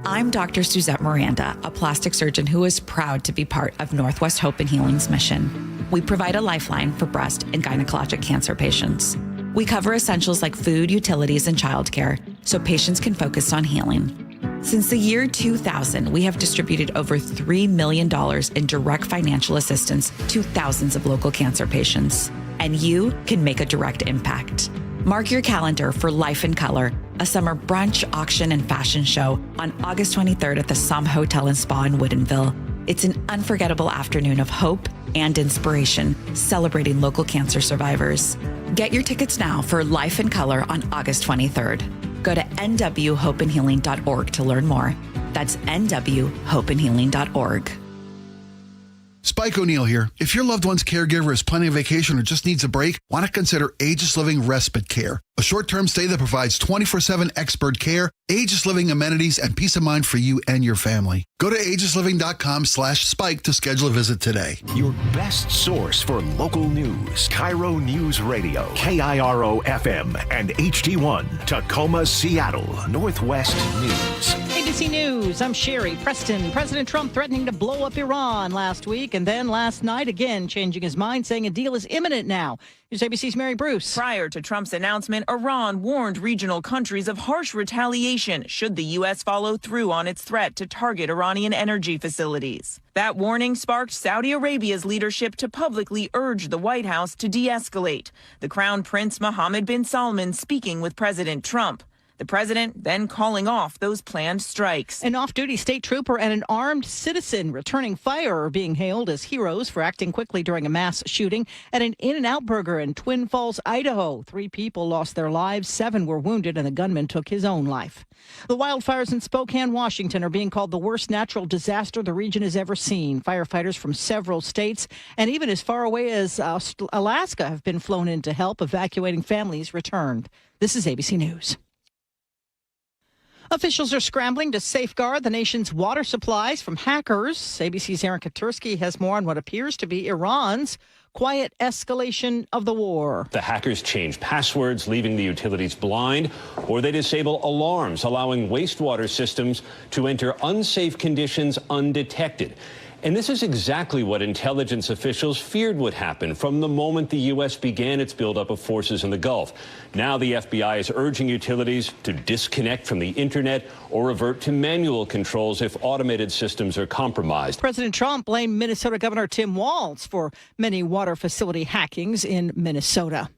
[SPEAKER 27] I'm Dr. Suzette Miranda, a plastic surgeon who is proud to be part of Northwest Hope and Healing's mission. We provide a lifeline for breast and gynecologic cancer patients. We cover essentials like food, utilities, and childcare so patients can focus on healing. Since the year 2000, we have distributed over $3 million in direct financial assistance to thousands of local cancer patients. And you can make a direct impact. Mark your calendar for Life in Color, a summer brunch, auction, and fashion show on August 23rd at the Somme Hotel and Spa in Woodinville. It's an unforgettable afternoon of hope and inspiration, celebrating local cancer survivors. Get your tickets now for Life in Color on August 23rd. Go to nwhopeandhealing.org to learn more. That's nwhopeandhealing.org.
[SPEAKER 28] Spike O'Neill here. If your loved one's caregiver is planning a vacation or just needs a break, why not consider Aegis Living Respite Care, a short-term stay that provides 24/7 expert care, Aegis Living amenities, and peace of mind for you and your family. Go to aegisliving.com/spike to schedule a visit today.
[SPEAKER 1] Your best source for local news, KIRO Newsradio, KIRO FM and HD1 Tacoma, Seattle, Northwest News.
[SPEAKER 29] ABC News, I'm Sherry Preston. President Trump threatening to blow up Iran last week and then last night again changing his mind, saying a deal is imminent now. Here's ABC's Mary Bruce.
[SPEAKER 30] Prior to Trump's announcement, Iran warned regional countries of harsh retaliation should the U.S. follow through on its threat to target Iranian energy facilities. That warning sparked Saudi Arabia's leadership to publicly urge the White House to de-escalate. The Crown Prince Mohammed bin Salman speaking with President Trump. The president then calling off those planned strikes.
[SPEAKER 29] An off-duty state trooper and an armed citizen returning fire are being hailed as heroes for acting quickly during a mass shooting at an In-N-Out Burger in Twin Falls, Idaho. 3 people lost their lives, 7 were wounded, and the gunman took his own life. The wildfires in Spokane, Washington are being called the worst natural disaster the region has ever seen. Firefighters from several states and even as far away as Alaska have been flown in to help. Evacuating families returned. This is ABC News. Officials are scrambling to safeguard the nation's water supplies from hackers. ABC's Aaron Katursky has more on what appears to be Iran's quiet escalation of the war.
[SPEAKER 4] The hackers change passwords, leaving the utilities blind, or they disable alarms, allowing wastewater systems to enter unsafe conditions undetected. And this is exactly what intelligence officials feared would happen from the moment the U.S. began its buildup of forces in the Gulf. Now the FBI is urging utilities to disconnect from the internet or revert to manual controls if automated systems are compromised.
[SPEAKER 29] President Trump blamed Minnesota Governor Tim Walz for many water facility hackings in Minnesota.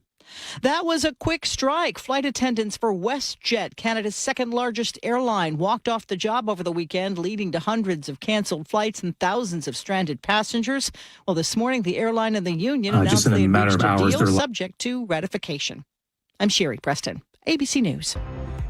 [SPEAKER 29] That was a quick strike. Flight attendants for WestJet, Canada's second largest airline, walked off the job over the weekend, leading to hundreds of canceled flights and thousands of stranded passengers. Well, this morning, the airline and the union announced they had reached a deal subject to ratification. I'm Sherry Preston, ABC News.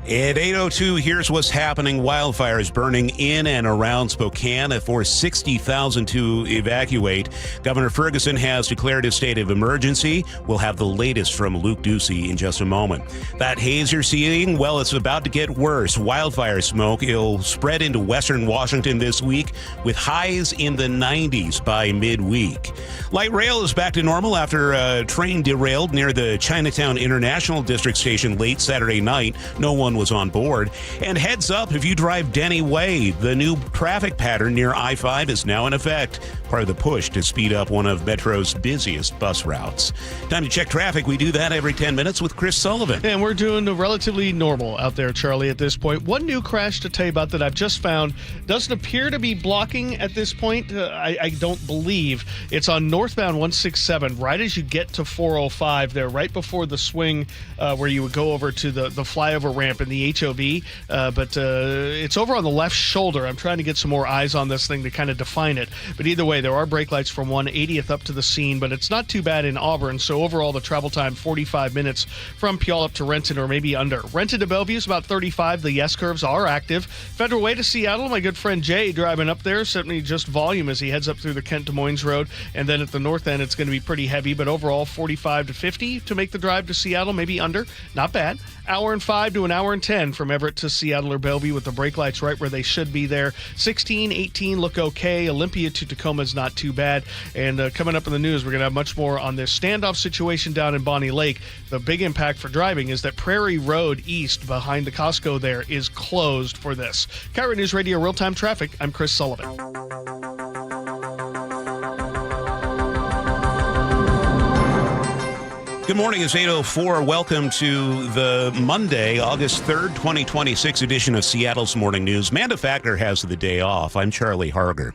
[SPEAKER 9] At 8:02, here's what's happening. Wildfires burning in and around Spokane. It forced 60,000 to evacuate. Governor Ferguson has declared a state of emergency. We'll have the latest from Luke Ducey in just a moment. That haze you're seeing, well, it's about to get worse. Wildfire smoke, it'll spread into western Washington this week with highs in the 90s by midweek. Light rail is back to normal after a train derailed near the Chinatown International District Station late Saturday night. No one was on board. And heads up, if you drive Denny Way, the new traffic pattern near I-5 is now in effect, part of the push to speed up one of Metro's busiest bus routes. Time to check traffic. We do that every 10 minutes with Chris Sullivan.
[SPEAKER 7] And we're doing relatively normal out there, Charlie, at this point. One new crash to tell you about that I've just found doesn't appear to be blocking at this point. I don't believe. It's on northbound 167, right as you get to 405 there, right before the swing where you would go over to the flyover ramp in the HOV, but it's over on the left shoulder. I'm trying to get some more eyes on this thing to kind of define it. But either way, there are brake lights from 180th up to the scene, but it's not too bad in Auburn. So overall, the travel time, 45 minutes from Puyallup to Renton or maybe under. Renton to Bellevue is about 35. The S-curves are active. Federal Way to Seattle, my good friend Jay driving up there, certainly just volume as he heads up through the Kent-Des Moines Road. And then at the north end, it's going to be pretty heavy, but overall, 45 to 50 to make the drive to Seattle, maybe under. Not bad. Hour and 5 to an hour and 10 from Everett to Seattle or Bellevue with the brake lights right where they should be there. 16, 18 look okay. Olympia to Tacoma is not too bad. And coming up in the news, we're going to have much more on this standoff situation down in Bonnie Lake. The big impact for driving is that Prairie Road East behind the Costco there is closed for this. KIRO News Radio Real-Time Traffic. I'm Chris Sullivan.
[SPEAKER 9] Good morning, it's 8:04. Welcome to the Monday, August 3rd, 2026 edition of Seattle's Morning News. Manda Factor has the day off. I'm Charlie Harger.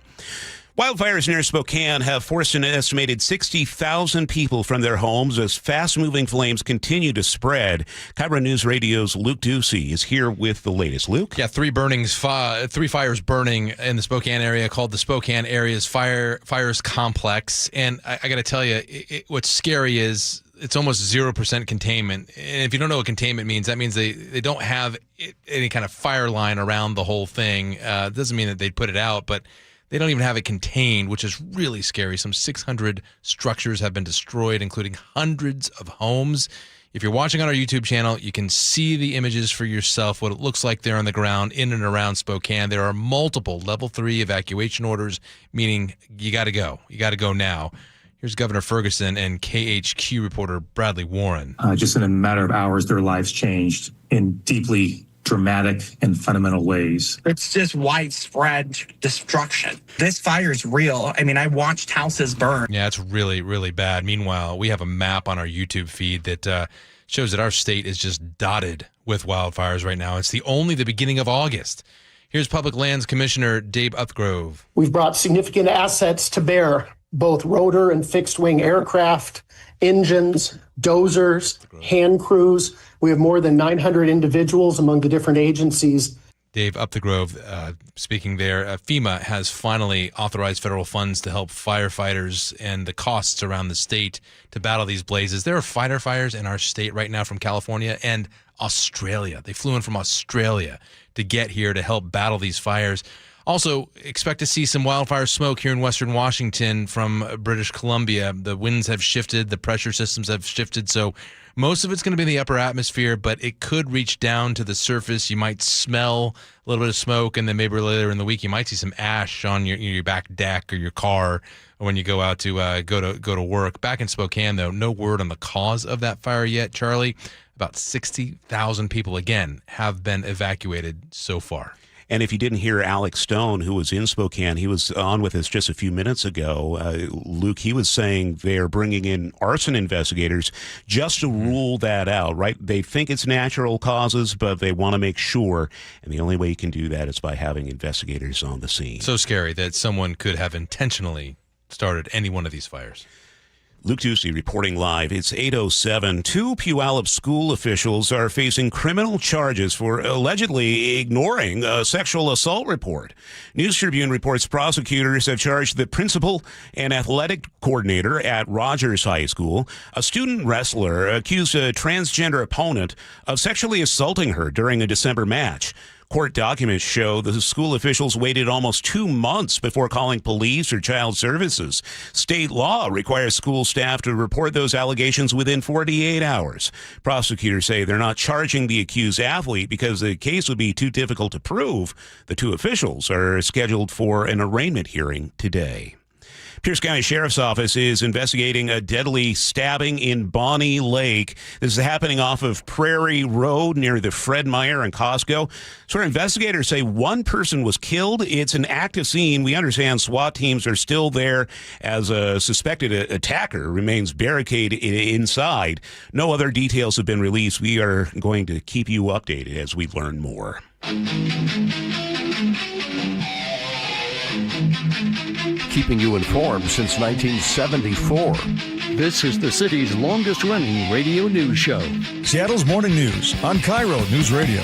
[SPEAKER 9] Wildfires near Spokane have forced an estimated 60,000 people from their homes as fast-moving flames continue to spread. KIRO News Radio's Luke Ducey is here with the latest. Luke?
[SPEAKER 5] Yeah, three fires burning in the Spokane area called the Spokane Area's Fires Complex. And I got to tell you, what's scary is it's almost 0% containment. And if you don't know what containment means, that means they don't have any kind of fire line around the whole thing. It doesn't mean that they'd put it out, but they don't even have it contained, which is really scary. Some 600 structures have been destroyed, including hundreds of homes. If you're watching on our YouTube channel, you can see the images for yourself, what it looks like there on the ground in and around Spokane. There are multiple level 3 evacuation orders, meaning you got to go. You got to go now. Here's Governor Ferguson and KHQ reporter Bradley Warren.
[SPEAKER 6] Just in a matter of hours, their lives changed in deeply dramatic and fundamental ways.
[SPEAKER 8] It's just widespread destruction. This fire is real. I mean, I watched houses burn.
[SPEAKER 5] Yeah, it's really, really bad. Meanwhile, we have a map on our YouTube feed that shows that our state is just dotted with wildfires right now. It's only the beginning of August. Here's Public Lands Commissioner Dave Upgrove.
[SPEAKER 10] We've brought significant assets to bear
[SPEAKER 2] both rotor and fixed wing aircraft, engines, dozers, hand crews. We have more than 900 individuals among the different agencies.
[SPEAKER 5] Dave Upthegrove speaking there. FEMA has finally authorized federal funds to help firefighters and the costs around the state to battle these blazes. There are fighter fires in our state right now from California and Australia. They flew in from Australia to get here to help battle these fires. Also, expect to see some wildfire smoke here in western Washington from British Columbia. The winds have shifted, the pressure systems have shifted, so most of it's going to be in the upper atmosphere, but it could reach down to the surface. You might smell a little bit of smoke, and then maybe later in the week you might see some ash on your back deck or your car when you go out to go to work. Back in Spokane, though, no word on the cause of that fire yet. Charlie, about 60,000 people again have been evacuated so far.
[SPEAKER 9] And if you didn't hear Alex Stone, who was in Spokane, he was on with us just a few minutes ago. Luke, he was saying they're bringing in arson investigators just to rule that out, right? They think it's natural causes, but they want to make sure. And the only way you can do that is by having investigators on the scene.
[SPEAKER 5] So scary that someone could have intentionally started any one of these fires.
[SPEAKER 9] Luke Ducey reporting live. It's 8:07. Two Puyallup school officials are facing criminal charges for allegedly ignoring a sexual assault report. News Tribune reports prosecutors have charged the principal and athletic coordinator at Rogers High School. A student wrestler accused a transgender opponent of sexually assaulting her during a December match. Court documents show the school officials waited almost 2 months before calling police or child services. State law requires school staff to report those allegations within 48 hours. Prosecutors say they're not charging the accused athlete because the case would be too difficult to prove. The two officials are scheduled for an arraignment hearing today. Pierce County Sheriff's Office is investigating a deadly stabbing in Bonnie Lake. This is happening off of Prairie Road near the Fred Meyer and Costco. So our investigators say one person was killed. It's an active scene. We understand SWAT teams are still there as a suspected attacker remains barricaded inside. No other details have been released. We are going to keep you updated as we learn more.
[SPEAKER 3] Keeping you informed since 1974. This is the city's longest-running radio news show.
[SPEAKER 10] Seattle's Morning News on KIRO Newsradio.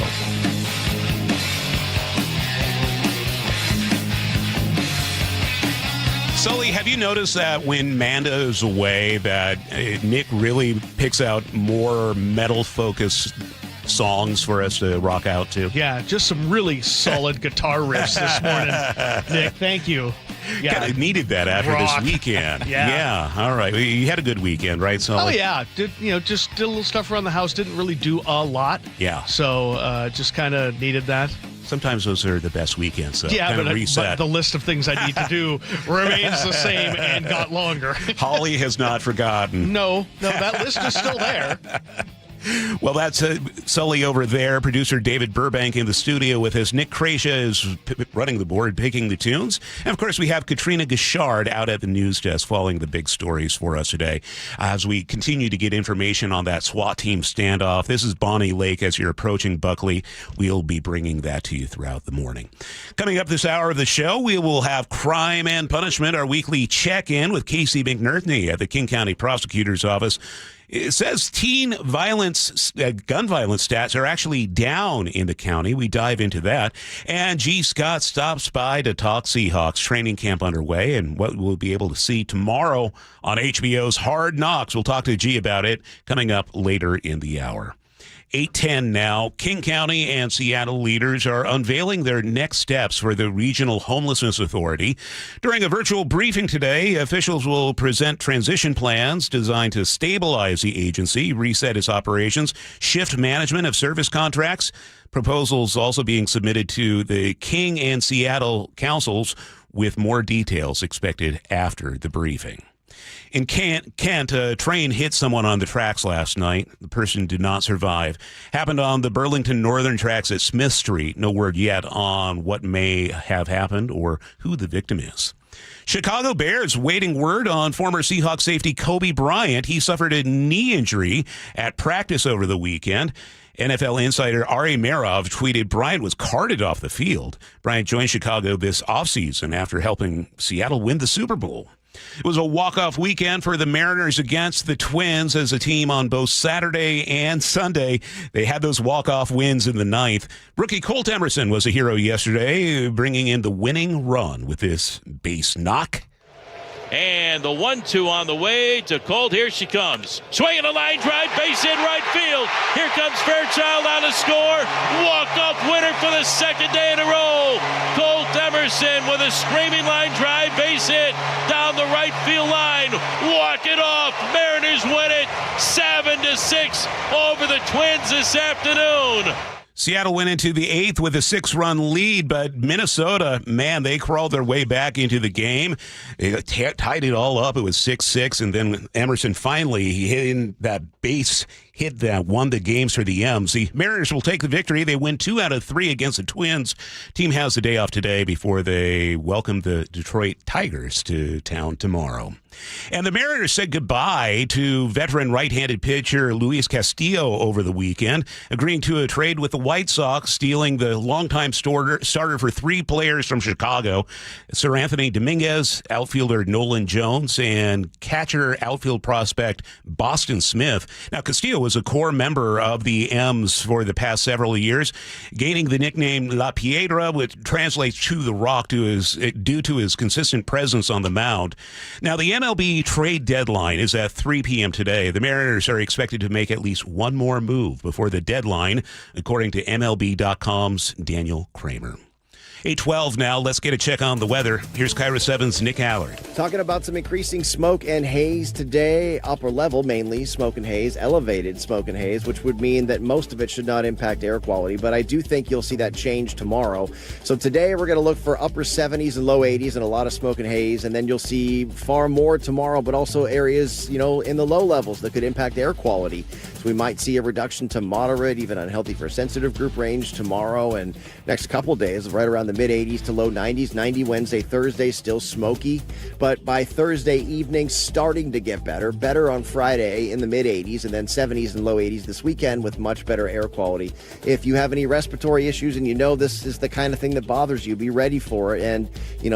[SPEAKER 9] Sully, have you noticed that when Manda is away that Nick really picks out more metal-focused songs for us to rock out to?
[SPEAKER 7] Yeah, just some really solid guitar riffs this morning, Nick. Thank you. Yeah,
[SPEAKER 9] kind of needed that after this weekend. Yeah. All right. You had a good weekend, right, Sully?
[SPEAKER 7] Oh yeah. Just did a little stuff around the house. Didn't really do a lot.
[SPEAKER 9] Yeah.
[SPEAKER 7] So just kind of needed that.
[SPEAKER 9] Sometimes those are the best weekends.
[SPEAKER 7] Yeah, but the list of things I need to do remains the same and got longer.
[SPEAKER 9] Holly has not forgotten.
[SPEAKER 7] No, that list is still there.
[SPEAKER 9] Well, that's Sully over there. Producer David Burbank in the studio with us. Nick Krasha is running the board, picking the tunes. And, of course, we have Katrina Gashard out at the news desk following the big stories for us today. As we continue to get information on that SWAT team standoff, this is Bonnie Lake as you're approaching Buckley. We'll be bringing that to you throughout the morning. Coming up this hour of the show, we will have Crime and Punishment, our weekly check-in with Casey McNerney at the King County Prosecutor's Office. It says teen violence, gun violence stats are actually down in the county. We dive into that. And G. Scott stops by to talk Seahawks. Training camp underway and what we'll be able to see tomorrow on HBO's Hard Knocks. We'll talk to G about it coming up later in the hour. 8:10 now. King County and Seattle leaders are unveiling their next steps for the Regional Homelessness Authority. During a virtual briefing today, officials will present transition plans designed to stabilize the agency, reset its operations, shift management of service contracts. Proposals also being submitted to the King and Seattle councils with more details expected after the briefing. In Kent, a train hit someone on the tracks last night. The person did not survive. Happened on the Burlington Northern tracks at Smith Street. No word yet on what may have happened or who the victim is. Chicago Bears waiting word on former Seahawks safety Kobe Bryant. He suffered a knee injury at practice over the weekend. NFL insider Ari Merov tweeted Bryant was carted off the field. Bryant joined Chicago this offseason after helping Seattle win the Super Bowl. It was a walk-off weekend for the Mariners against the Twins as a team on both Saturday and Sunday. They had those walk-off wins in the ninth. Rookie Colt Emerson was a hero yesterday, bringing in the winning run with this base knock.
[SPEAKER 11] And the 1-2 on the way to Colt. Here she comes. Swinging a line drive, base hit right field. Here comes Fairchild on to score. Walk-off winner for the second day in a row. Colt Emerson with a screaming line drive, base hit down the right field line. Walk it off. Mariners win it 7-6 over the Twins this afternoon.
[SPEAKER 9] Seattle went into the eighth with a 6-run lead, but Minnesota, man, they crawled their way back into the game. They tied it all up. It was 6-6, and then Emerson finally hitting that base hit that won the games for the M's. The Mariners will take the victory. They win 2 out of 3 against the Twins. Team has the day off today before they welcome the Detroit Tigers to town tomorrow. And the Mariners said goodbye to veteran right-handed pitcher Luis Castillo over the weekend, agreeing to a trade with the White Sox, stealing the longtime starter for 3 players from Chicago, Sir Anthony Dominguez, outfielder Nolan Jones, and catcher outfield prospect Boston Smith. Now, Castillo was a core member of the M's for the past several years, gaining the nickname La Piedra, which translates to the Rock due to his consistent presence on the mound. Now, the MLB trade deadline is at 3 p.m. today. The Mariners are expected to make at least one more move before the deadline, according to MLB.com's Daniel Kramer. 8:12 now. Let's get a check on the weather. Here's KIRO 7's Nick Allard.
[SPEAKER 12] Talking about some increasing smoke and haze today. Upper level, mainly smoke and haze, elevated smoke and haze, which would mean that most of it should not impact air quality. But I do think you'll see that change tomorrow. So today we're going to look for upper 70s and low 80s and a lot of smoke and haze. And then you'll see far more tomorrow, but also areas, in the low levels that could impact air quality. So we might see a reduction to moderate, even unhealthy for sensitive group range tomorrow and next couple days, right around the mid-80s to low 90s. 90 Wednesday, Thursday, still smoky. But by Thursday evening, starting to get better. Better on Friday in the mid-80s, and then 70s and low 80s this weekend with much better air quality. If you have any respiratory issues and this is the kind of thing that bothers you, be ready for it. And,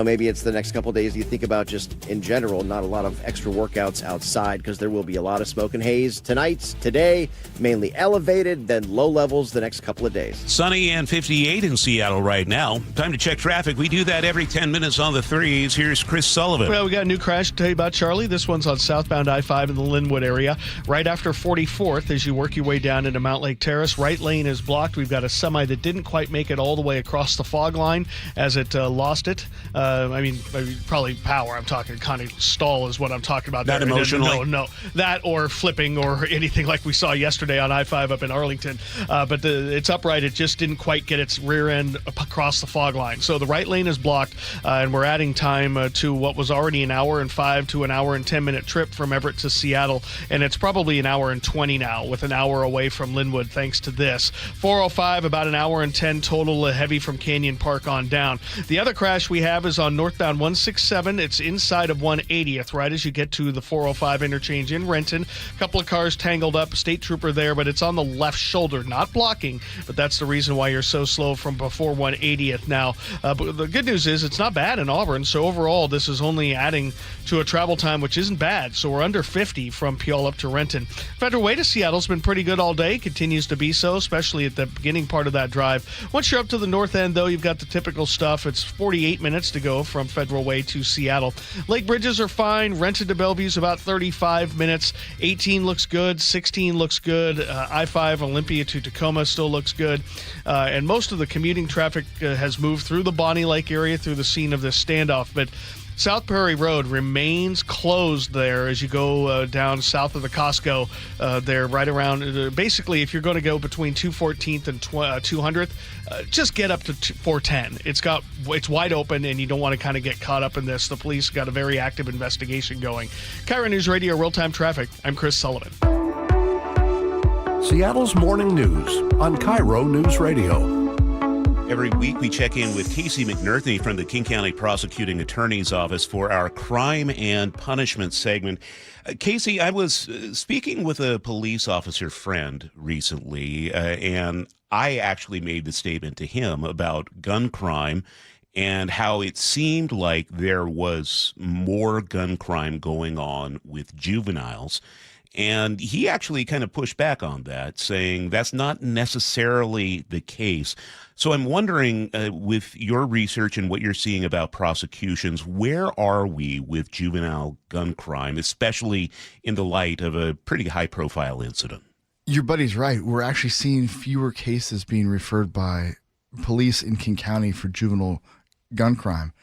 [SPEAKER 12] maybe it's the next couple days you think about just in general, not a lot of extra workouts outside because there will be a lot of smoke and haze today, mainly elevated, then low levels the next couple of days.
[SPEAKER 9] Sunny and 58 in Seattle right now. Time to check traffic. We do that every 10 minutes on the threes. Here's Chris Sullivan.
[SPEAKER 7] Well, we got a new crash to tell you about, Charlie. This one's on southbound I-5 in the Linwood area. Right after 44th, as you work your way down into Mount Lake Terrace, right lane is blocked. We've got a semi that didn't quite make it all the way across the fog line as it lost it. Probably power. I'm talking kind of stall is what I'm talking about.
[SPEAKER 9] Not emotionally?
[SPEAKER 7] No. That or flipping or anything like we saw yesterday on I-5 up in Arlington. But it's upright. It just didn't quite get its rear end across the fog line. So the right lane is blocked, and we're adding time to what was already an hour and 5 to an hour and 10-minute trip from Everett to Seattle. And it's probably an hour and 20 now, with an hour away from Linwood thanks to this. 405, about an hour and 10 total, heavy from Canyon Park on down. The other crash we have is on northbound 167. It's inside of 180th, right as you get to the 405 interchange in Renton. A couple of cars tangled up, state trooper there, but it's on the left shoulder, not blocking, but that's the reason why you're so slow from before 180th now. But the good news is it's not bad in Auburn, so overall this is only adding to a travel time which isn't bad. So we're under 50 from Puyallup to Renton. Federal Way to Seattle's been pretty good all day, continues to be so, especially at the beginning part of that drive. Once you're up to the north end, though, you've got the typical stuff. It's 48 minutes to go from Federal Way to Seattle. Lake bridges are fine. Renton to Bellevue's about 35 minutes. 18 looks good. 16 looks good. I-5 Olympia to Tacoma still looks good. And most of the commuting traffic has moved through the Bonnie Lake area through the scene of this standoff. But South Prairie Road remains closed there as you go down south of the Costco. There right around, basically, if you're going to go between 214th and 200th, just get up to 410. It's wide open, and you don't want to kind of get caught up in this. The police got a very active investigation going. KIRO Newsradio Real-Time Traffic. I'm Chris Sullivan.
[SPEAKER 1] Seattle's morning news on KIRO News Radio.
[SPEAKER 9] Every week we check in with Casey McNerney from the King County Prosecuting Attorney's Office for our Crime and Punishment segment. Casey, I was speaking with a police officer friend recently, and I actually made the statement to him about gun crime and how it seemed like there was more gun crime going on with juveniles. And he actually kind of pushed back on that, saying that's not necessarily the case. So I'm wondering, with your research and what you're seeing about prosecutions, where are we with juvenile gun crime, especially in the light of a pretty high-profile incident?
[SPEAKER 13] Your buddy's right. We're actually seeing fewer cases being referred by police in King County for juvenile gun crime.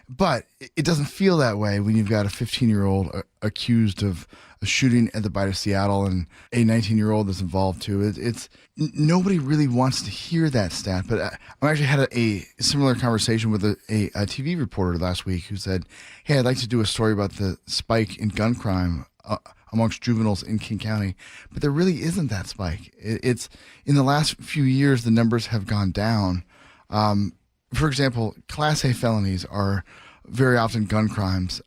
[SPEAKER 13] But it doesn't feel that way when you've got a 15-year-old accused of a shooting at the Bite of Seattle and a 19-year-old that's involved too. It's nobody really wants to hear that stat. But I actually had a similar conversation with a TV reporter last week who said, "Hey, I'd like to do a story about the spike in gun crime amongst juveniles in King County," but there really isn't that spike. It's in the last few years the numbers have gone down. For example, Class A felonies are very often gun crimes.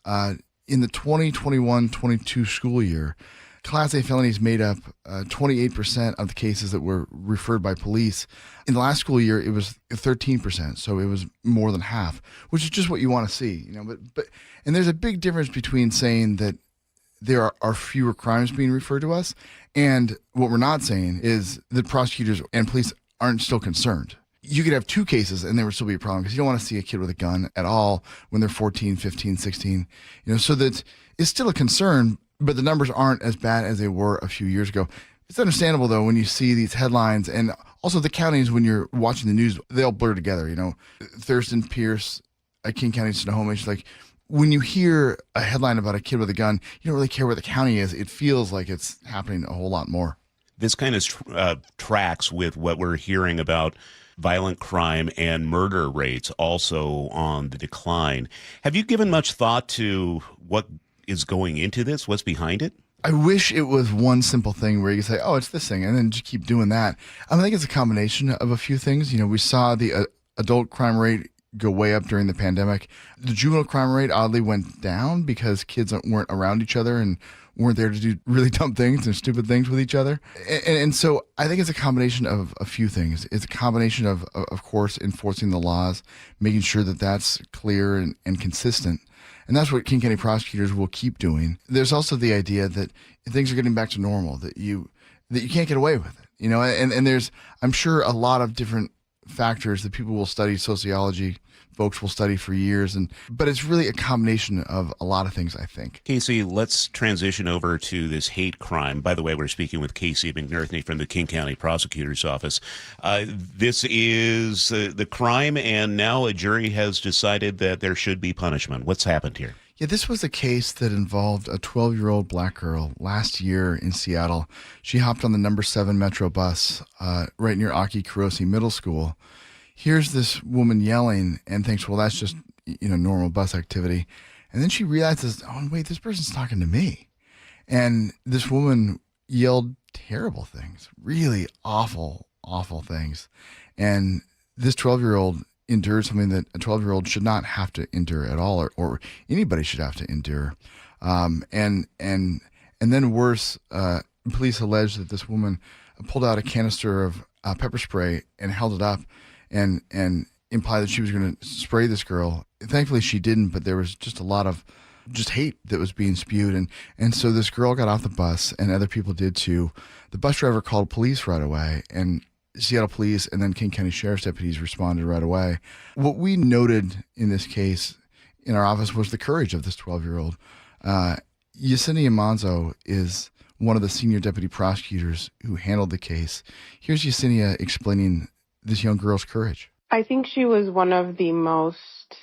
[SPEAKER 13] In the 2021-22 school year, Class A felonies made up 28% of the cases that were referred by police. In the last school year, it was 13%, so it was more than half, which is just what you want to see. But and there's a big difference between saying that there are fewer crimes being referred to us, and what we're not saying is that prosecutors and police aren't still concerned. You could have two cases and there would still be a problem because you don't want to see a kid with a gun at all when they're 14, 15, 16, so that it's still a concern, but the numbers aren't as bad as they were a few years ago. It's understandable though, when you see these headlines, and also the counties, when you're watching the news, they all blur together, Thurston Pierce at King County, Sonoma, she's like, when you hear a headline about a kid with a gun, you don't really care where the county is. It feels like it's happening a whole lot more.
[SPEAKER 9] This kind of tracks with what we're hearing about violent crime and murder rates also on the decline. Have you given much thought to what is going into this? What's behind it?
[SPEAKER 13] I wish it was one simple thing where you could say, oh, it's this thing, and then just keep doing that. I think it's a combination of a few things. We saw the adult crime rate go way up during the pandemic. The juvenile crime rate oddly went down because kids weren't around each other and weren't there to do really dumb things and stupid things with each other. And so I think it's a combination of a few things. It's a combination of course, enforcing the laws, making sure that that's clear and consistent. And that's what King County prosecutors will keep doing. There's also the idea that things are getting back to normal, that you can't get away with it. And there's, I'm sure, a lot of different factors that people will study, sociology folks will study for years, but it's really a combination of a lot of things, I think.
[SPEAKER 9] Casey, let's transition over to this hate crime. By the way, we're speaking with Casey McNerthney from the King County Prosecutor's Office. This is the crime, and now a jury has decided that there should be punishment. What's happened here?
[SPEAKER 13] Yeah, this was a case that involved a 12-year-old black girl last year in Seattle. She hopped on the number 7 Metro bus right near Aki Kurosi Middle School. Here's this woman yelling and thinks, well, that's just, normal bus activity. And then she realizes, oh, wait, this person's talking to me. And this woman yelled terrible things, really awful, awful things. And this 12-year-old endured something that a 12-year-old should not have to endure at all, or anybody should have to endure. And then worse, police alleged that this woman pulled out a canister of pepper spray and held it up and implied that she was going to spray this girl. Thankfully, she didn't, but there was just a lot of hate that was being spewed. And so this girl got off the bus, and other people did too. The bus driver called police right away, and Seattle police and then King County Sheriff's deputies responded right away. What we noted in this case in our office was the courage of this 12-year-old. Yesenia Manzo is one of the senior deputy prosecutors who handled the case. Here's Yesenia explaining this young girl's courage.
[SPEAKER 14] I think she was one of the most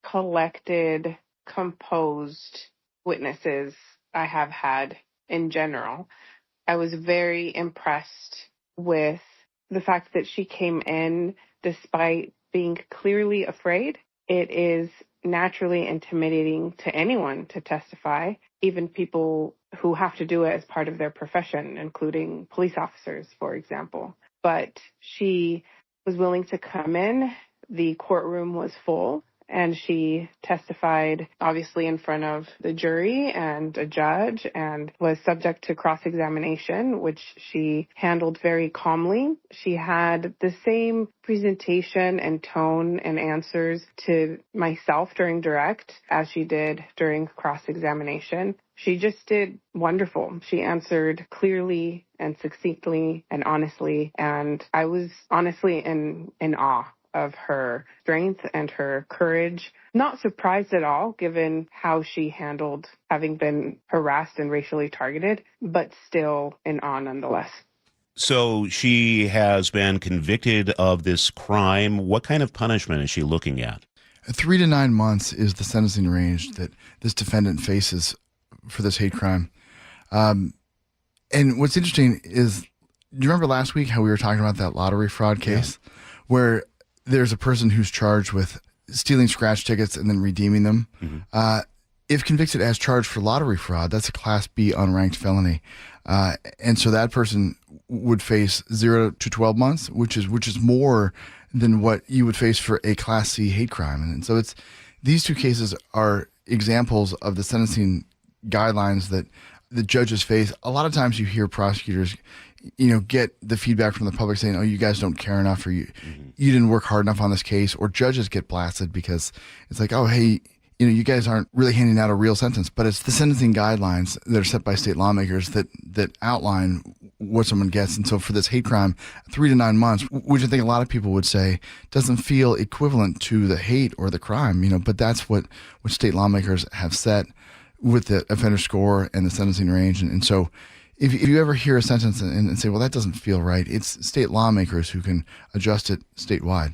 [SPEAKER 14] collected, composed witnesses I have had in general. I was very impressed with the fact that she came in despite being clearly afraid. It is naturally intimidating to anyone to testify, even people who have to do it as part of their profession, including police officers, for example. But she was willing to come in. The courtroom was full, and she testified obviously in front of the jury and a judge and was subject to cross-examination, which she handled very calmly. She had the same presentation and tone and answers to myself during direct as she did during cross-examination. She just did wonderful. She answered clearly and succinctly and honestly, and I was honestly in awe of her strength and her courage. Not surprised at all, given how she handled having been harassed and racially targeted, but still in awe nonetheless.
[SPEAKER 9] So she has been convicted of this crime. What kind of punishment is she looking at?
[SPEAKER 13] 3 to 9 months is the sentencing range that this defendant faces for this hate crime. And what's interesting is, do you remember last week how we were talking about that lottery fraud case where there's a person who's charged with stealing scratch tickets and then redeeming them? Mm-hmm. If convicted as charged for lottery fraud, that's a Class B unranked felony. And so that person would face 0 to 12 months, which is more than what you would face for a Class C hate crime. And so these two cases are examples of the sentencing guidelines that the judges face. A lot of times you hear prosecutors, get the feedback from the public saying, oh, you guys don't care enough, or you didn't work hard enough on this case, or judges get blasted because it's like, oh, hey, you guys aren't really handing out a real sentence. But it's the sentencing guidelines that are set by state lawmakers that outline what someone gets. And so for this hate crime, 3 to 9 months, which I think a lot of people would say doesn't feel equivalent to the hate or the crime, but that's what state lawmakers have set with the offender score and the sentencing range. And so if you ever hear a sentence and say, well, that doesn't feel right, it's state lawmakers who can adjust it statewide.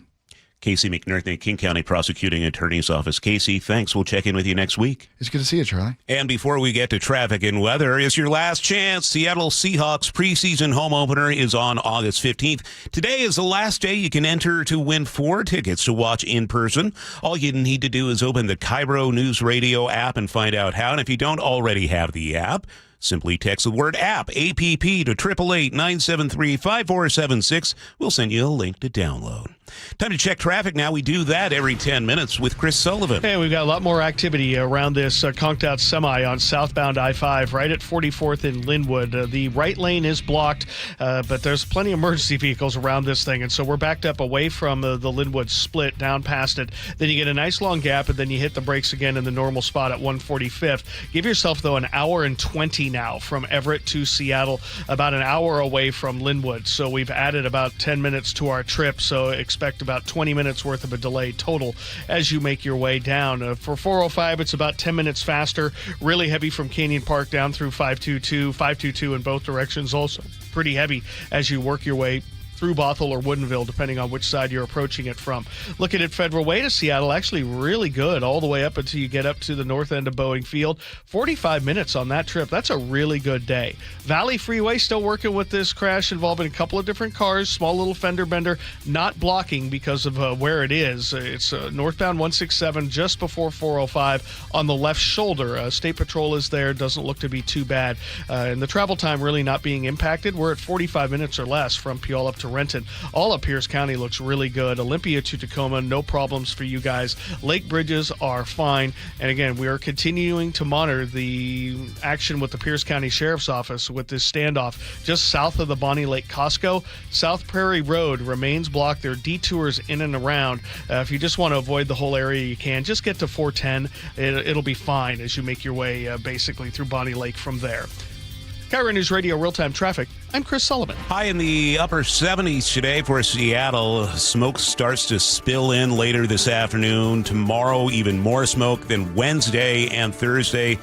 [SPEAKER 9] Casey McNerney, King County Prosecuting Attorney's Office. Casey, thanks. We'll check in with you next week.
[SPEAKER 13] It's good to see you, Charlie.
[SPEAKER 9] And before we get to traffic and weather, it's your last chance. Seattle Seahawks preseason home opener is on August 15th. Today is the last day you can enter to win 4 tickets to watch in person. All you need to do is open the KIRO Newsradio app and find out how. And if you don't already have the app, simply text the word app, APP, to 888-973-5476. We'll send you a link to download. Time to check traffic now. We do that every 10 minutes with Chris Sullivan.
[SPEAKER 7] Hey, we've got a lot more activity around this conked out semi on southbound I-5 right at 44th in Linwood. The right lane is blocked, but there's plenty of emergency vehicles around this thing, and so we're backed up away from the Linwood split down past it. Then you get a nice long gap, and then you hit the brakes again in the normal spot at 145th. Give yourself, though, an hour and 20 now from Everett to Seattle, about an hour away from Linwood. So we've added about 10 minutes to our trip, so expect about 20 minutes worth of a delay total as you make your way down. For 405, it's about 10 minutes faster. Really heavy from Canyon Park down through 522 in both directions. Also pretty heavy as you work your way through Bothell or Woodinville, depending on which side you're approaching it from. Looking at Federal Way to Seattle, actually really good all the way up until you get up to the north end of Boeing Field. 45 minutes on that trip. That's a really good day. Valley Freeway still working with this crash involving a couple of different cars. Small little fender bender, not blocking because of where it is. It's northbound 167 just before 405 on the left shoulder. State Patrol is there. Doesn't look to be too bad. And the travel time really not being impacted. We're at 45 minutes or less from Puyallup to Renton. All of Pierce County looks really good. Olympia to Tacoma, no problems for you guys. Lake bridges are fine. And again, we are continuing to monitor the action with the Pierce County Sheriff's Office with this standoff just south of the Bonnie Lake Costco. South Prairie Road remains blocked. There are detours in and around. If you just want to avoid the whole area, you can. Just get to 410. It'll be fine as you make your way basically through Bonnie Lake from there. KIRO News Radio real-time traffic. I'm Chris Sullivan.
[SPEAKER 9] High in the upper 70s today for Seattle. Smoke starts to spill in later this afternoon. Tomorrow, even more smoke than Wednesday and Thursday.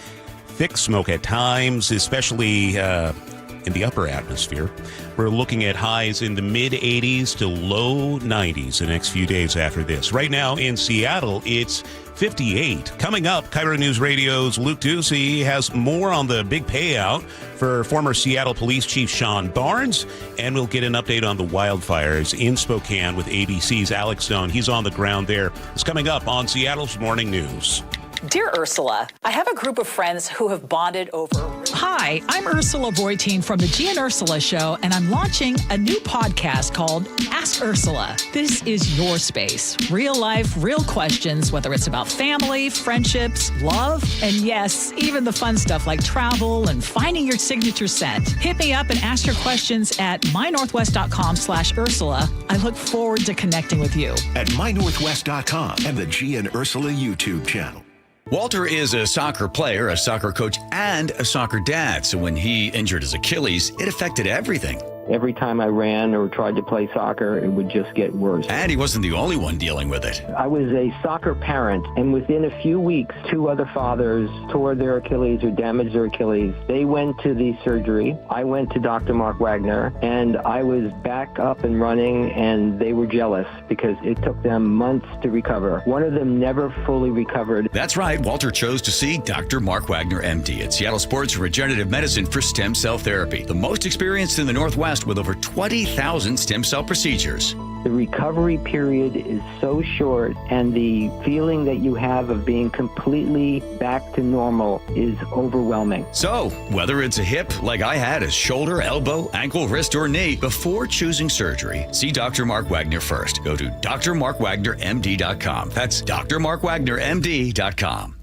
[SPEAKER 9] Thick smoke at times, especially in the upper atmosphere. We're looking at highs in the mid-80s to low 90s the next few days after this. Right now in Seattle, it's 58. Coming up, KIRO News Radio's Luke Ducey has more on the big payout for former Seattle Police Chief Sean Barnes, and we'll get an update on the wildfires in Spokane with ABC's Alex Stone. He's on the ground there. It's coming up on Seattle's Morning News.
[SPEAKER 15] Dear Ursula, I have a group of friends who have bonded over...
[SPEAKER 29] Hi, I'm Ursula Voitin from the G and Ursula Show, and I'm launching a new podcast called Ask Ursula. This is your space. Real life, real questions, whether it's about family, friendships, love, and yes, even the fun stuff like travel and finding your signature scent. Hit me up and ask your questions at mynorthwest.com/Ursula. I look forward to connecting with you.
[SPEAKER 1] At mynorthwest.com and the G and Ursula YouTube channel.
[SPEAKER 15] Walter is a soccer player, a soccer coach, and a soccer dad. So when he injured his Achilles, it affected everything.
[SPEAKER 16] Every time I ran or tried to play soccer, it would just get worse.
[SPEAKER 15] And he wasn't the only one dealing with it.
[SPEAKER 16] I was a soccer parent, and within a few weeks, 2 other fathers tore their Achilles or damaged their Achilles. They went to the surgery. I went to Dr. Mark Wagner, and I was back up and running, and they were jealous because it took them months to recover. One of them never fully recovered.
[SPEAKER 15] That's right. Walter chose to see Dr. Mark Wagner, MD, at Seattle Sports Regenerative Medicine for stem cell therapy, the most experienced in the Northwest with over 20,000 stem cell procedures.
[SPEAKER 16] The recovery period is so short, and the feeling that you have of being completely back to normal is overwhelming.
[SPEAKER 15] So, whether it's a hip, like I had, a shoulder, elbow, ankle, wrist, or knee, before choosing surgery, see Dr. Mark Wagner first. Go to drmarkwagnermd.com. That's drmarkwagnermd.com.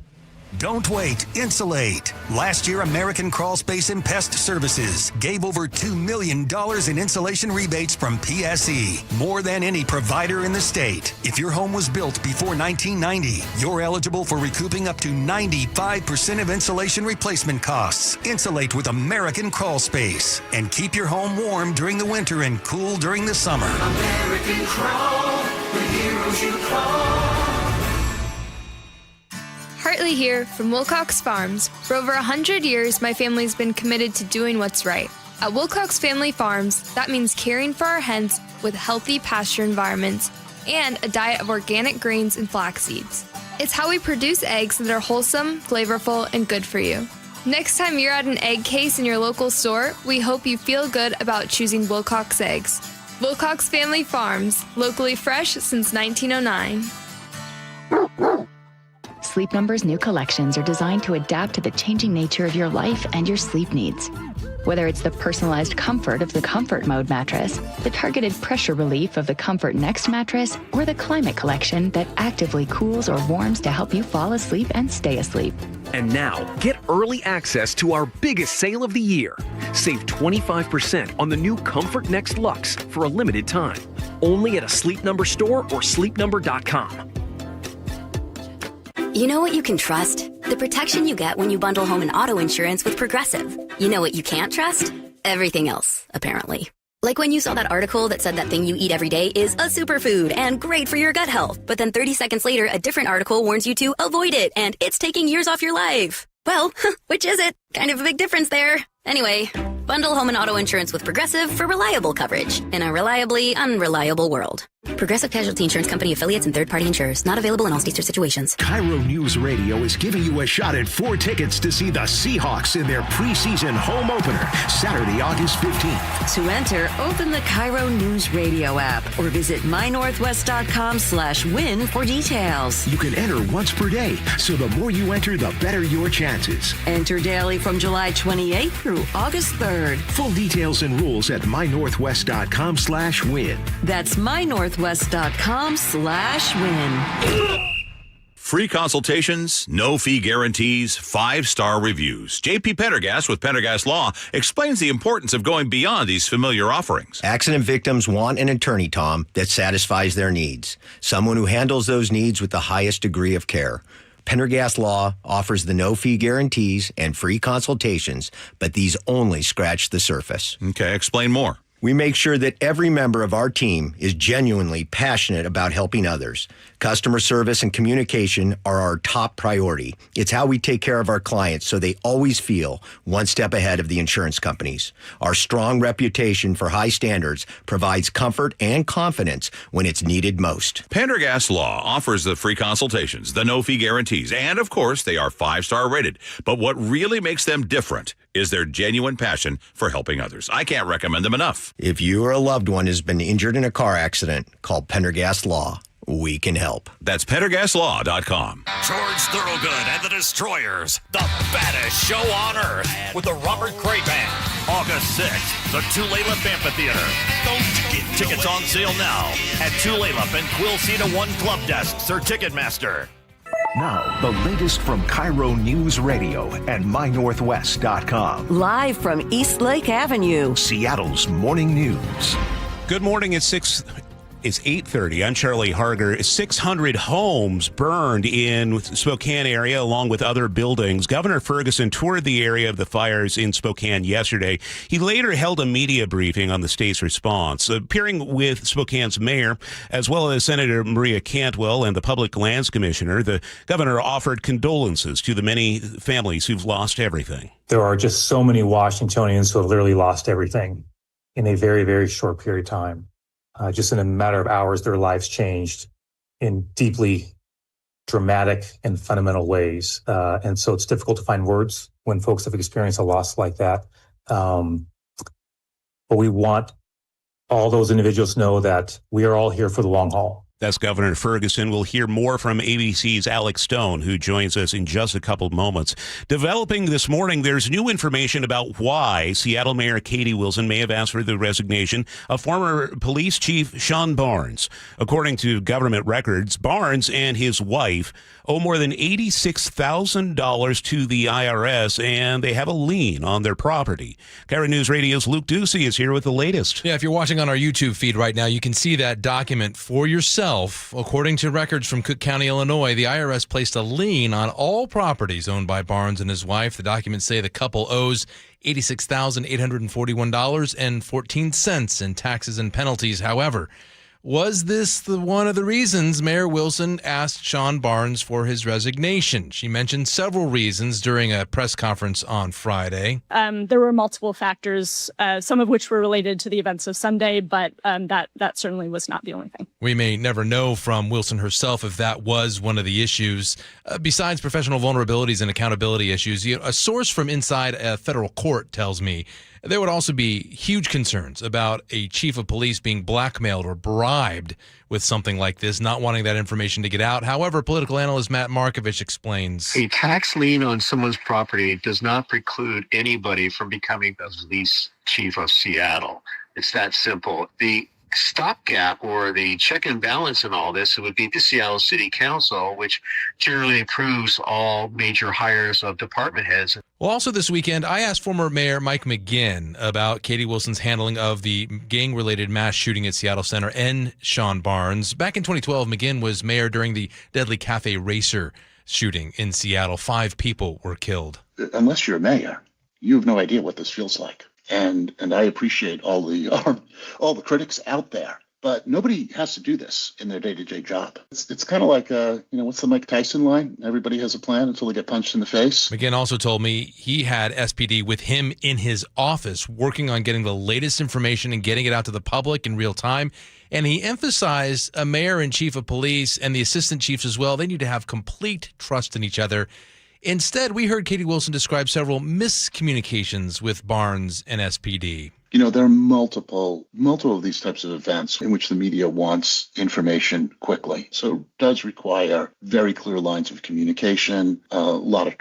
[SPEAKER 17] Don't wait. Insulate. Last year, American Crawl Space and Pest Services gave over $2 million in insulation rebates from PSE, more than any provider in the state. If your home was built before 1990, you're eligible for recouping up to 95% of insulation replacement costs. Insulate with American Crawl Space and keep your home warm during the winter and cool during the summer.
[SPEAKER 18] American Crawl, the heroes you call.
[SPEAKER 19] Hartley here from Wilcox Farms. For over 100 years, my family's been committed to doing what's right. At Wilcox Family Farms, that means caring for our hens with healthy pasture environments and a diet of organic grains and flax seeds. It's how we produce eggs that are wholesome, flavorful, and good for you. Next time you're at an egg case in your local store, we hope you feel good about choosing Wilcox eggs. Wilcox Family Farms, locally fresh since 1909.
[SPEAKER 20] Sleep Number's new collections are designed to adapt to the changing nature of your life and your sleep needs. Whether it's the personalized comfort of the Comfort Mode mattress, the targeted pressure relief of the Comfort Next mattress, or the Climate Collection that actively cools or warms to help you fall asleep and stay asleep.
[SPEAKER 21] And now, get early access to our biggest sale of the year. Save 25% on the new Comfort Next Luxe for a limited time. Only at a Sleep Number store or sleepnumber.com.
[SPEAKER 22] You know what you can trust? The protection you get when you bundle home and auto insurance with Progressive. You know what you can't trust? Everything else, apparently. Like when you saw that article that said that thing you eat every day is a superfood and great for your gut health. But then 30 seconds later, a different article warns you to avoid it and it's taking years off your life. Well, which is it? Kind of a big difference there. Anyway, bundle home and auto insurance with Progressive for reliable coverage in a reliably unreliable world. Progressive Casualty Insurance Company affiliates and third-party insurers. Not available in all states or situations.
[SPEAKER 1] KIRO News Radio is giving you a shot at 4 tickets to see the Seahawks in their preseason home opener, Saturday, August 15th.
[SPEAKER 23] To enter, open the KIRO Newsradio app or visit mynorthwest.com/win for details.
[SPEAKER 1] You can enter once per day, so the more you enter, the better your chances.
[SPEAKER 23] Enter daily from July 28th through August 3rd.
[SPEAKER 1] Full details and rules at mynorthwest.com/win.
[SPEAKER 23] That's mynorthwest.com/win.
[SPEAKER 24] Free consultations, no fee guarantees, 5-star reviews. J.P. Pendergast with Pendergast Law explains the importance of going beyond these familiar offerings.
[SPEAKER 31] Accident victims want an attorney, Tom, that satisfies their needs. Someone who handles those needs with the highest degree of care. Pendergast Law offers the no-fee guarantees and free consultations, but these only scratch the surface.
[SPEAKER 24] Okay, explain more.
[SPEAKER 31] We make sure that every member of our team is genuinely passionate about helping others. Customer service and communication are our top priority. It's how we take care of our clients so they always feel one step ahead of the insurance companies. Our strong reputation for high standards provides comfort and confidence when it's needed most.
[SPEAKER 24] Pendergast Law offers the free consultations, the no-fee guarantees, and of course, they are 5-star rated. But what really makes them different is their genuine passion for helping others. I can't recommend them enough.
[SPEAKER 31] If you or a loved one has been injured in a car accident, call Pendergast Law. we can help.
[SPEAKER 24] That's PendergasLaw.com.
[SPEAKER 2] George Thorogood and the Destroyers, the baddest show on earth, with the Robert Cray Band. August 6th, the Tulalip Amphitheater. Don't get tickets on sale now at Tulalip and Quilcena One Club Desks or Ticketmaster.
[SPEAKER 1] Now, the latest from KIRO Newsradio and MyNorthwest.com.
[SPEAKER 23] Live from East Lake Avenue,
[SPEAKER 1] Seattle's morning news.
[SPEAKER 9] Good morning. It's 8:30. I'm Charlie Harger. 600 homes burned in Spokane area along with other buildings. Governor Ferguson toured the area of the fires in Spokane yesterday. He later held a media briefing on the state's response, appearing with Spokane's mayor as well as Senator Maria Cantwell and the Public Lands Commissioner. The governor offered condolences to the many families who've lost everything.
[SPEAKER 3] There are just so many Washingtonians who have literally lost everything in a very, very short period of time. Just in a matter of hours, their lives changed in deeply dramatic and fundamental ways. And so it's difficult to find words when folks have experienced a loss like that. But we want all those individuals to know that we are all here for the long haul.
[SPEAKER 9] That's Governor Ferguson. We'll hear more from ABC's Alex Stone, who joins us in just a couple moments. Developing this morning, there's new information about why Seattle Mayor Katie Wilson may have asked for the resignation of former police chief Sean Barnes. According to government records, Barnes and his wife owe more than $86,000 to the IRS, and they have a lien on their property. KIRO News Radio's Luke Ducey is here with the latest.
[SPEAKER 4] Yeah, if you're watching on our YouTube feed right now, you can see that document for yourself. According to records from Cook County, Illinois, the IRS placed a lien on all properties owned by Barnes and his wife. The documents say the couple owes $86,841.14 in taxes and penalties. However, was this one of the reasons Mayor Wilson asked Sean Barnes for his resignation? She mentioned several reasons during a press conference on Friday.
[SPEAKER 5] There were multiple factors, some of which were related to the events of Sunday, but that certainly was not the only thing.
[SPEAKER 4] We may never know from Wilson herself if that was one of the issues. Besides professional vulnerabilities and accountability issues, a source from inside a federal court tells me there would also be huge concerns about a chief of police being blackmailed or bribed with something like this, not wanting that information to get out. However, political analyst Matt Markovich explains.
[SPEAKER 6] A tax lien on someone's property does not preclude anybody from becoming the police chief of Seattle. It's that simple. The stopgap or the check and balance in all this would be the Seattle City Council, which generally approves all major hires of department heads.
[SPEAKER 4] Well, also this weekend, I asked former Mayor Mike McGinn about Katie Wilson's handling of the gang-related mass shooting at Seattle Center and Sean Barnes. Back in 2012, McGinn was mayor during the deadly Cafe Racer shooting in Seattle. 5 people were killed.
[SPEAKER 8] Unless you're a mayor, you have no idea what this feels like. And I appreciate all the critics out there, but nobody has to do this in their day-to-day job. It's kind of like what's the Mike Tyson line? Everybody has a plan until they get punched in the face.
[SPEAKER 4] McGinn also told me he had SPD with him in his office working on getting the latest information and getting it out to the public in real time. And he emphasized a mayor and chief of police and the assistant chiefs as well. They need to have complete trust in each other. Instead, we heard Katie Wilson describe several miscommunications with Barnes and SPD.
[SPEAKER 8] You know, there are multiple of these types of events in which the media wants information quickly. So it does require very clear lines of communication, a lot of,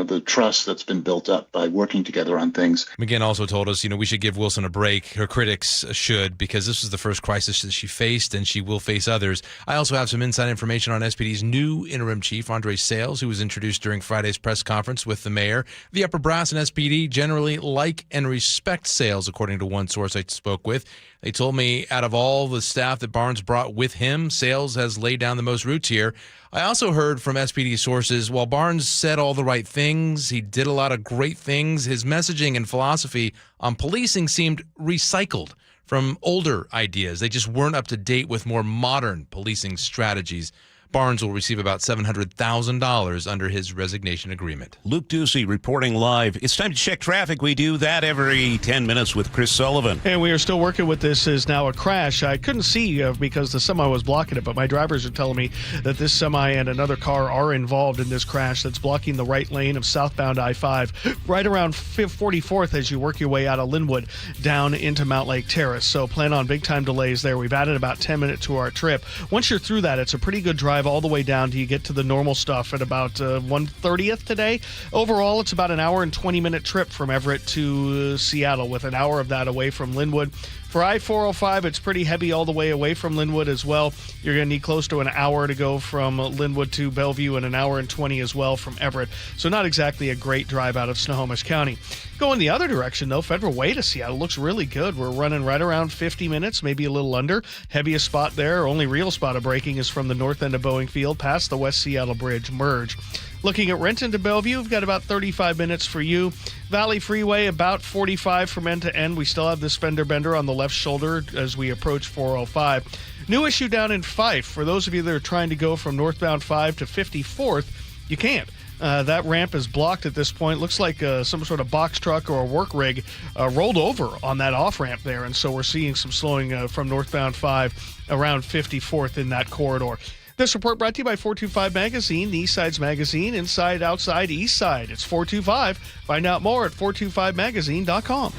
[SPEAKER 8] the trust that's been built up by working together on things.
[SPEAKER 4] McGinn also told us, we should give Wilson a break. Her critics should, because this was the first crisis that she faced and she will face others. I also have some inside information on SPD's new interim chief, Andre Sales, who was introduced during Friday's press conference with the mayor. The upper brass in SPD generally like and respect Sales, according to one source I spoke with. They told me out of all the staff that Barnes brought with him, Sales has laid down the most roots here. I also heard from SPD sources, while Barnes said all the right things, he did a lot of great things, his messaging and philosophy on policing seemed recycled from older ideas. They just weren't up to date with more modern policing strategies. Barnes will receive about $700,000 under his resignation agreement.
[SPEAKER 9] Luke Ducey reporting live. It's time to check traffic. We do that every 10 minutes with Chris Sullivan.
[SPEAKER 7] And we are still working with this. Is now a crash. I couldn't see because the semi was blocking it, but my drivers are telling me that this semi and another car are involved in this crash that's blocking the right lane of southbound I-5 right around 44th as you work your way out of Linwood down into Mount Lake Terrace. So plan on big time delays there. We've added about 10 minutes to our trip. Once you're through that, it's a pretty good drive all the way down till you get to the normal stuff at about 1:30th today. Overall, it's about an hour and 20-minute trip from Everett to Seattle, with an hour of that away from Linwood. For I-405, it's pretty heavy all the way away from Linwood as well. You're going to need close to an hour to go from Linwood to Bellevue and an hour and 20 as well from Everett. So not exactly a great drive out of Snohomish County. Going the other direction, though, Federal Way to Seattle looks really good. We're running right around 50 minutes, maybe a little under. Heaviest spot there, only real spot of braking is from the north end of Boeing Field past the West Seattle Bridge merge. Looking at Renton to Bellevue, we've got about 35 minutes for you. Valley Freeway, about 45 from end to end. We still have this fender bender on the left shoulder as we approach 405. New issue down in Fife. For those of you that are trying to go from northbound 5 to 54th, you can't. That ramp is blocked at this point. Looks like some sort of box truck or a work rig rolled over on that off-ramp there, and so we're seeing some slowing from northbound 5 around 54th in that corridor. This report brought to you by 425 Magazine, the East Side's magazine, inside, outside, East Side. It's 425. Find out more at 425magazine.com.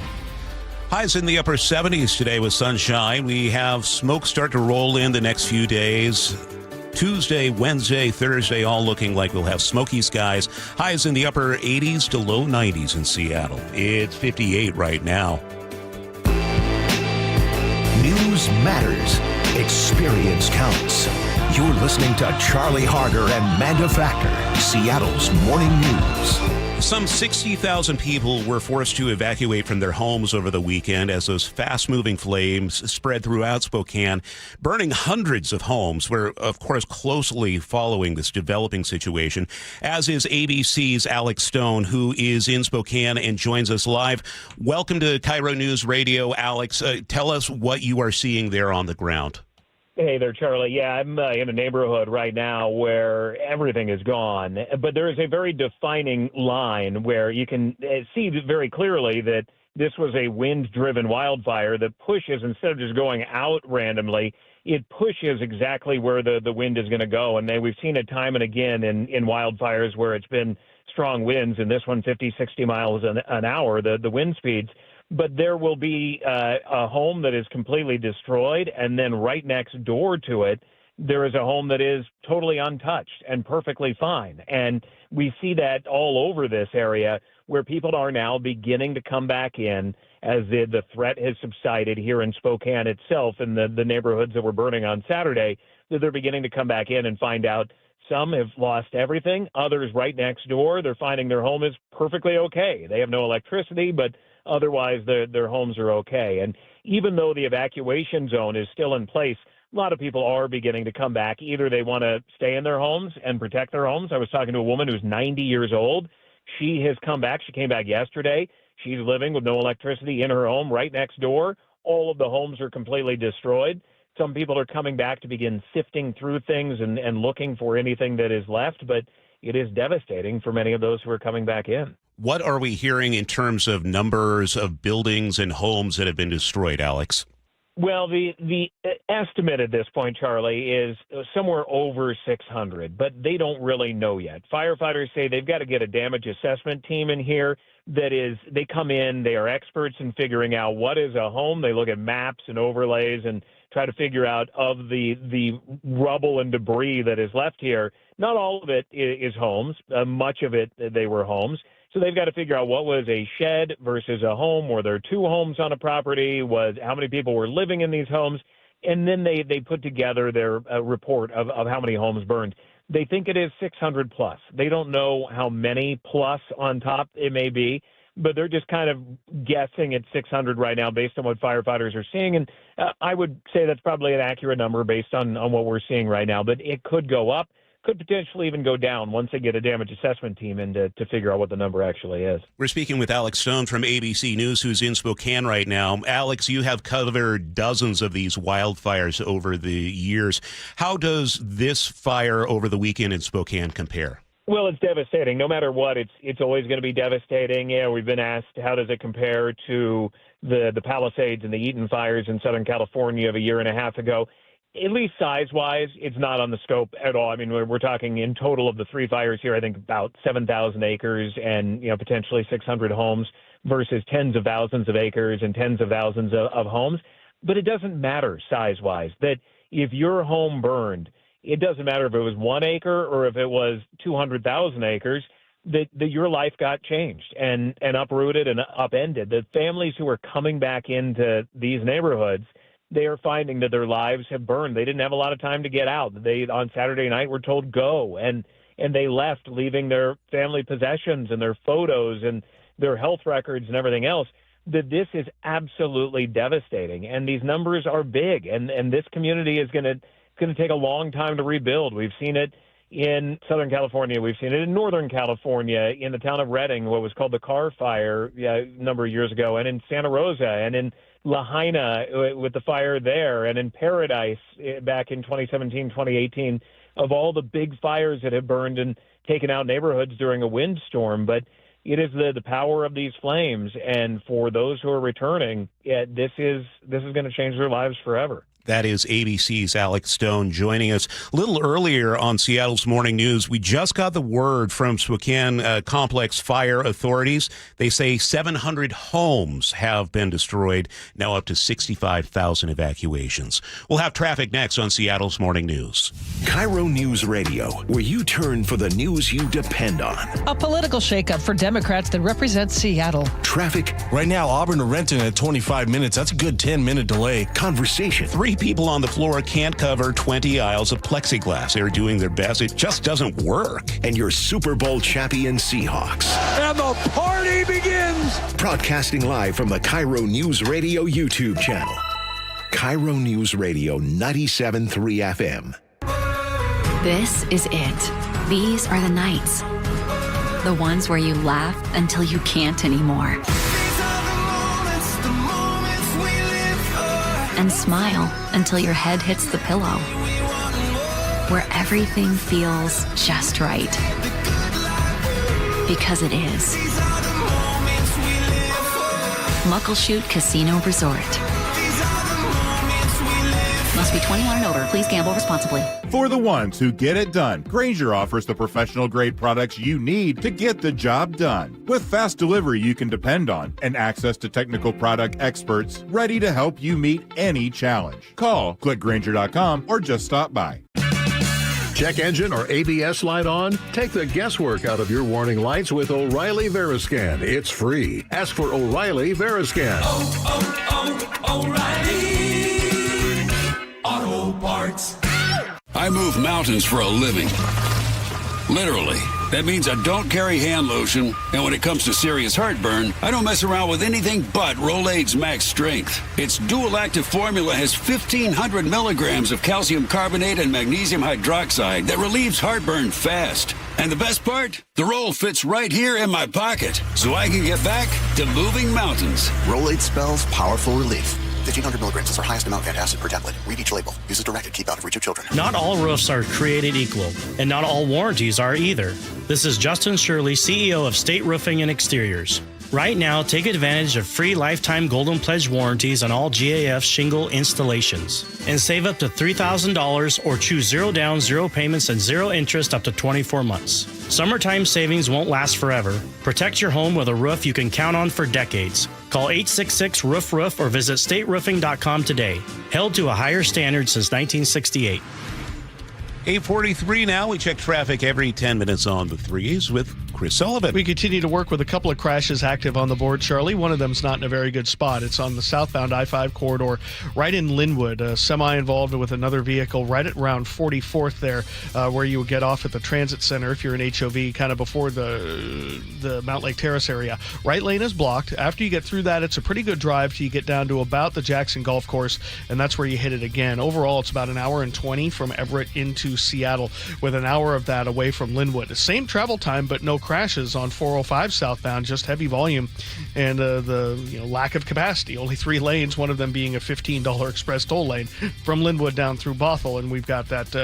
[SPEAKER 9] Highs in the upper 70s today with sunshine. We have smoke start to roll in the next few days. Tuesday, Wednesday, Thursday, all looking like we'll have smoky skies. Highs in the upper 80s to low 90s in Seattle. It's 58 right now.
[SPEAKER 1] News matters. Experience counts. You're listening to Charlie Harger and Manda Factor, Seattle's morning news.
[SPEAKER 9] Some 60,000 people were forced to evacuate from their homes over the weekend as those fast-moving flames spread throughout Spokane, burning hundreds of homes. We're, of course, closely following this developing situation, as is ABC's Alex Stone, who is in Spokane and joins us live. Welcome to KIRO Newsradio, Alex. Tell us what you are seeing there on the ground.
[SPEAKER 10] Hey there, Charlie. Yeah, I'm in a neighborhood right now where everything is gone, but there is a very defining line where you can see very clearly that this was a wind-driven wildfire that pushes, instead of just going out randomly, it pushes exactly where the wind is going to go. And we've seen it time and again in wildfires where it's been strong winds, and this one 50, 60 miles an hour, the wind speeds. But there will be a home that is completely destroyed, and then right next door to it, there is a home that is totally untouched and perfectly fine. And we see that all over this area where people are now beginning to come back in as the threat has subsided here in Spokane itself and the neighborhoods that were burning on Saturday, that they're beginning to come back in and find out some have lost everything. Others right next door, they're finding their home is perfectly okay. They have no electricity, but otherwise, their homes are okay. And even though the evacuation zone is still in place, a lot of people are beginning to come back. Either they want to stay in their homes and protect their homes. I was talking to a woman who's 90 years old. She has come back. She came back yesterday. She's living with no electricity in her home right next door. All of the homes are completely destroyed. Some people are coming back to begin sifting through things and looking for anything that is left, but it is devastating for many of those who are coming back in.
[SPEAKER 9] What are we hearing in terms of numbers of buildings and homes that have been destroyed, Alex?
[SPEAKER 10] Well, the estimate at this point, Charlie, is somewhere over 600, but they don't really know yet. Firefighters say they've got to get a damage assessment team in here. That is, they come in, they are experts in figuring out what is a home. They look at maps and overlays and try to figure out of the rubble and debris that is left here. Not all of it is homes. Much of it, they were homes. So they've got to figure out what was a shed versus a home. Were there two homes on a property? How many people were living in these homes? And then they put together their report of how many homes burned. They think it is 600 plus. They don't know how many plus on top it may be, but they're just kind of guessing at 600 right now based on what firefighters are seeing. And I would say that's probably an accurate number based on what we're seeing right now, but it could go up, could potentially even go down once they get a damage assessment team in to figure out what the number actually is.
[SPEAKER 9] We're speaking with Alex Stone from ABC News, who's in Spokane right now. Alex, you have covered dozens of these wildfires over the years. How does this fire over the weekend in Spokane compare?
[SPEAKER 10] Well, it's devastating. No matter what, it's always going to be devastating. Yeah, we've been asked, how does it compare to the Palisades and the Eaton fires in Southern California of a year and a half ago? At least size-wise, it's not on the scope at all. I mean, we're talking in total of the three fires here, I think about 7,000 acres and, potentially 600 homes versus tens of thousands of acres and tens of thousands of homes. But it doesn't matter size-wise. That if your home burned, it doesn't matter if it was 1 acre or if it was 200,000 acres, that your life got changed and uprooted and upended. The families who are coming back into these neighborhoods, they are finding that their lives have burned. They didn't have a lot of time to get out. They, on Saturday night, were told go, and they left, leaving their family possessions and their photos and their health records and everything else. That this is absolutely devastating, and these numbers are big, and this community is going to take a long time to rebuild. We've seen it in Southern California. We've seen it in Northern California, in the town of Redding, what was called the Carr Fire a number of years ago, and in Santa Rosa, and in Lahaina with the fire there, and in Paradise back in 2017, 2018, of all the big fires that have burned and taken out neighborhoods during a windstorm. But it is the power of these flames, and for those who are returning, this is going to change their lives forever.
[SPEAKER 9] That is ABC's Alex Stone joining us a little earlier on Seattle's Morning News. We just got the word from Spokane Complex Fire authorities. They say 700 homes have been destroyed, now up to 65,000 evacuations. We'll have traffic next on Seattle's Morning News.
[SPEAKER 1] KIRO News Radio, where you turn for the news you depend on.
[SPEAKER 11] A political shakeup for Democrats that represent Seattle.
[SPEAKER 1] Traffic.
[SPEAKER 12] Right now, Auburn to Renton at 25 minutes. That's a good 10-minute delay.
[SPEAKER 1] Conversation.
[SPEAKER 9] 3 people on the floor can't cover 20 aisles of plexiglass. They're doing their best. It just doesn't work.
[SPEAKER 1] And your Super Bowl champion Seahawks.
[SPEAKER 18] And the party begins.
[SPEAKER 1] Broadcasting live from the KIRO News Radio YouTube channel. KIRO News Radio 97.3 FM.
[SPEAKER 13] This is it. These are the nights. The ones where you laugh until you can't anymore. And smile until your head hits the pillow. Where everything feels just right. Because it is. Muckleshoot Casino Resort. Must be 21 and over. Please gamble responsibly.
[SPEAKER 14] For the ones who get it done, Grainger offers the professional-grade products you need to get the job done. With fast delivery you can depend on and access to technical product experts ready to help you meet any challenge. Call, click Grainger.com, or just stop by.
[SPEAKER 16] Check engine or ABS light on? Take the guesswork out of your warning lights with O'Reilly Veriscan. It's free. Ask for O'Reilly Veriscan.
[SPEAKER 18] O'Reilly Auto Parts.
[SPEAKER 25] I move mountains for a living. Literally. That means I don't carry hand lotion, and when it comes to serious heartburn, I don't mess around with anything but Rolaids Max Strength. Its dual-active formula has 1,500 milligrams of calcium carbonate and magnesium hydroxide that relieves heartburn fast. And the best part? The roll fits right here in my pocket, so I can get back to moving mountains.
[SPEAKER 26] Rolaids spells powerful relief. 1,500 milligrams is our highest amount of antacid per tablet. Read each label. Use as directed. Keep out of reach of children.
[SPEAKER 27] Not all roofs are created equal, and not all warranties are either. This is Justin Shirley, CEO of State Roofing and Exteriors. Right now, take advantage of free lifetime Golden Pledge warranties on all GAF shingle installations. And save up to $3,000 or choose 0 down, 0 payments, and 0 interest up to 24 months. Summertime savings won't last forever. Protect your home with a roof you can count on for decades. Call 866-ROOF-ROOF or visit stateroofing.com today. Held to a higher standard since 1968.
[SPEAKER 9] 8:43 now. We check traffic every 10 minutes on the threes with Chris Sullivan.
[SPEAKER 7] We continue to work with a couple of crashes active on the board, Charlie. One of them's not in a very good spot. It's on the southbound I-5 corridor right in Linwood. A semi involved with another vehicle right at around 44th there, where you would get off at the transit center if you're in HOV, kind of before the Mount Lake Terrace area. Right lane is blocked. After you get through that, it's a pretty good drive till you get down to about the Jackson Golf Course, and that's where you hit it again. Overall, it's about an hour and 20 from Everett into Seattle, with an hour of that away from Linwood. Same travel time, but no crashes on 405 southbound, just heavy volume and the lack of capacity. Only 3 lanes, one of them being a $15 express toll lane from Linwood down through Bothell, and we've got that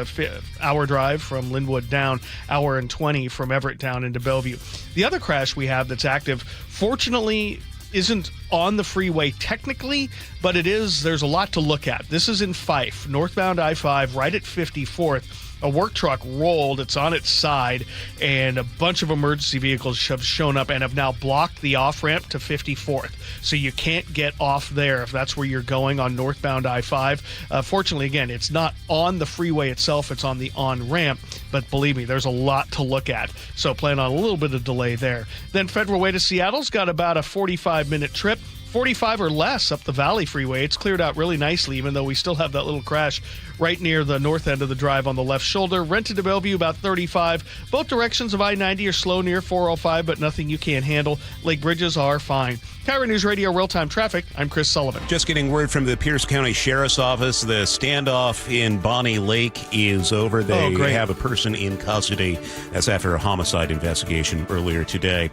[SPEAKER 7] hour drive from Linwood down, hour and 20 from Everett down into Bellevue. The other crash we have that's active, fortunately, isn't on the freeway technically, but it is. There's a lot to look at. This is in Fife, northbound I-5, right at 54th. A work truck rolled, it's on its side, and a bunch of emergency vehicles have shown up and have now blocked the off-ramp to 54th. So you can't get off there if that's where you're going on northbound I-5. Fortunately, again, it's not on the freeway itself, it's on the on-ramp, but believe me, there's a lot to look at. So plan on a little bit of delay there. Then Federal Way to Seattle's got about a 45-minute trip. 45 or less up the Valley Freeway. It's cleared out really nicely, even though we still have that little crash right near the north end of the drive on the left shoulder. Rented to Bellevue, about 35. Both directions of I-90 are slow near 405, but nothing you can't handle. Lake bridges are fine. KIRO News Radio real-time traffic. I'm Chris Sullivan.
[SPEAKER 9] Just getting word from the Pierce County Sheriff's Office. The standoff in Bonnie Lake is over. They have a person in custody. That's after a homicide investigation earlier today.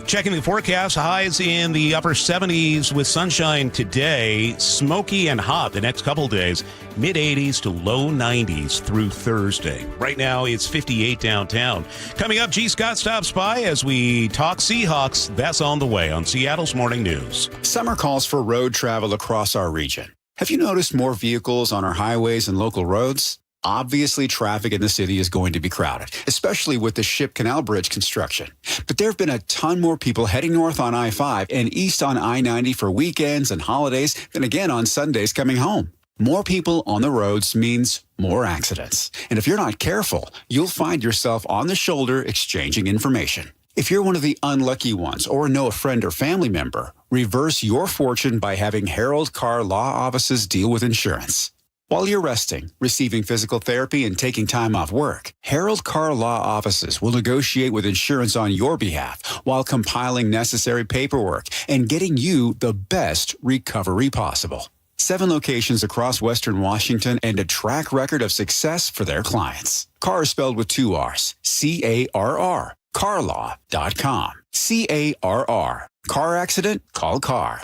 [SPEAKER 9] Checking the forecast, highs in the upper 70s with sunshine today, smoky and hot the next couple days, mid-80s to low 90s through Thursday. Right now, it's 58 downtown. Coming up, G. Scott stops by as we talk Seahawks. That's on the way on Seattle's Morning News.
[SPEAKER 15] Summer calls for road travel across our region. Have you noticed more vehicles on our highways and local roads? Obviously, traffic in the city is going to be crowded, especially with the Ship Canal Bridge construction. But there have been a ton more people heading north on I-5 and east on I-90 for weekends and holidays than again on Sundays coming home. More people on the roads means more accidents. And if you're not careful, you'll find yourself on the shoulder exchanging information. If you're one of the unlucky ones or know a friend or family member, reverse your fortune by having Harold Carr Law Offices deal with insurance. While you're resting, receiving physical therapy, and taking time off work, Harold Carr Law Offices will negotiate with insurance on your behalf while compiling necessary paperwork and getting you the best recovery possible. 7 locations across Western Washington and a track record of success for their clients. Carr is spelled with 2 R's. C-A-R-R. CarLaw.com. C-A-R-R. Car accident? Call Carr.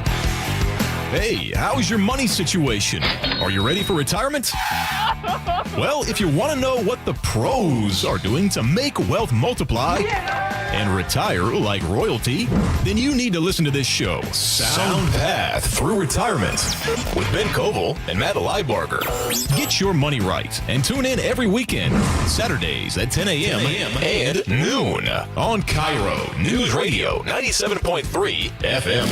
[SPEAKER 17] Hey, how's your money situation? Are you ready for retirement? Well, if you want to know what the pros are doing to make wealth multiply and retire like royalty, then you need to listen to this show, Sound Path Through Retirement, with Ben Koval and Matt Leibarger. Get your money right and tune in every weekend, Saturdays at 10 a.m. and noon on KIRO Newsradio 97.3 FM.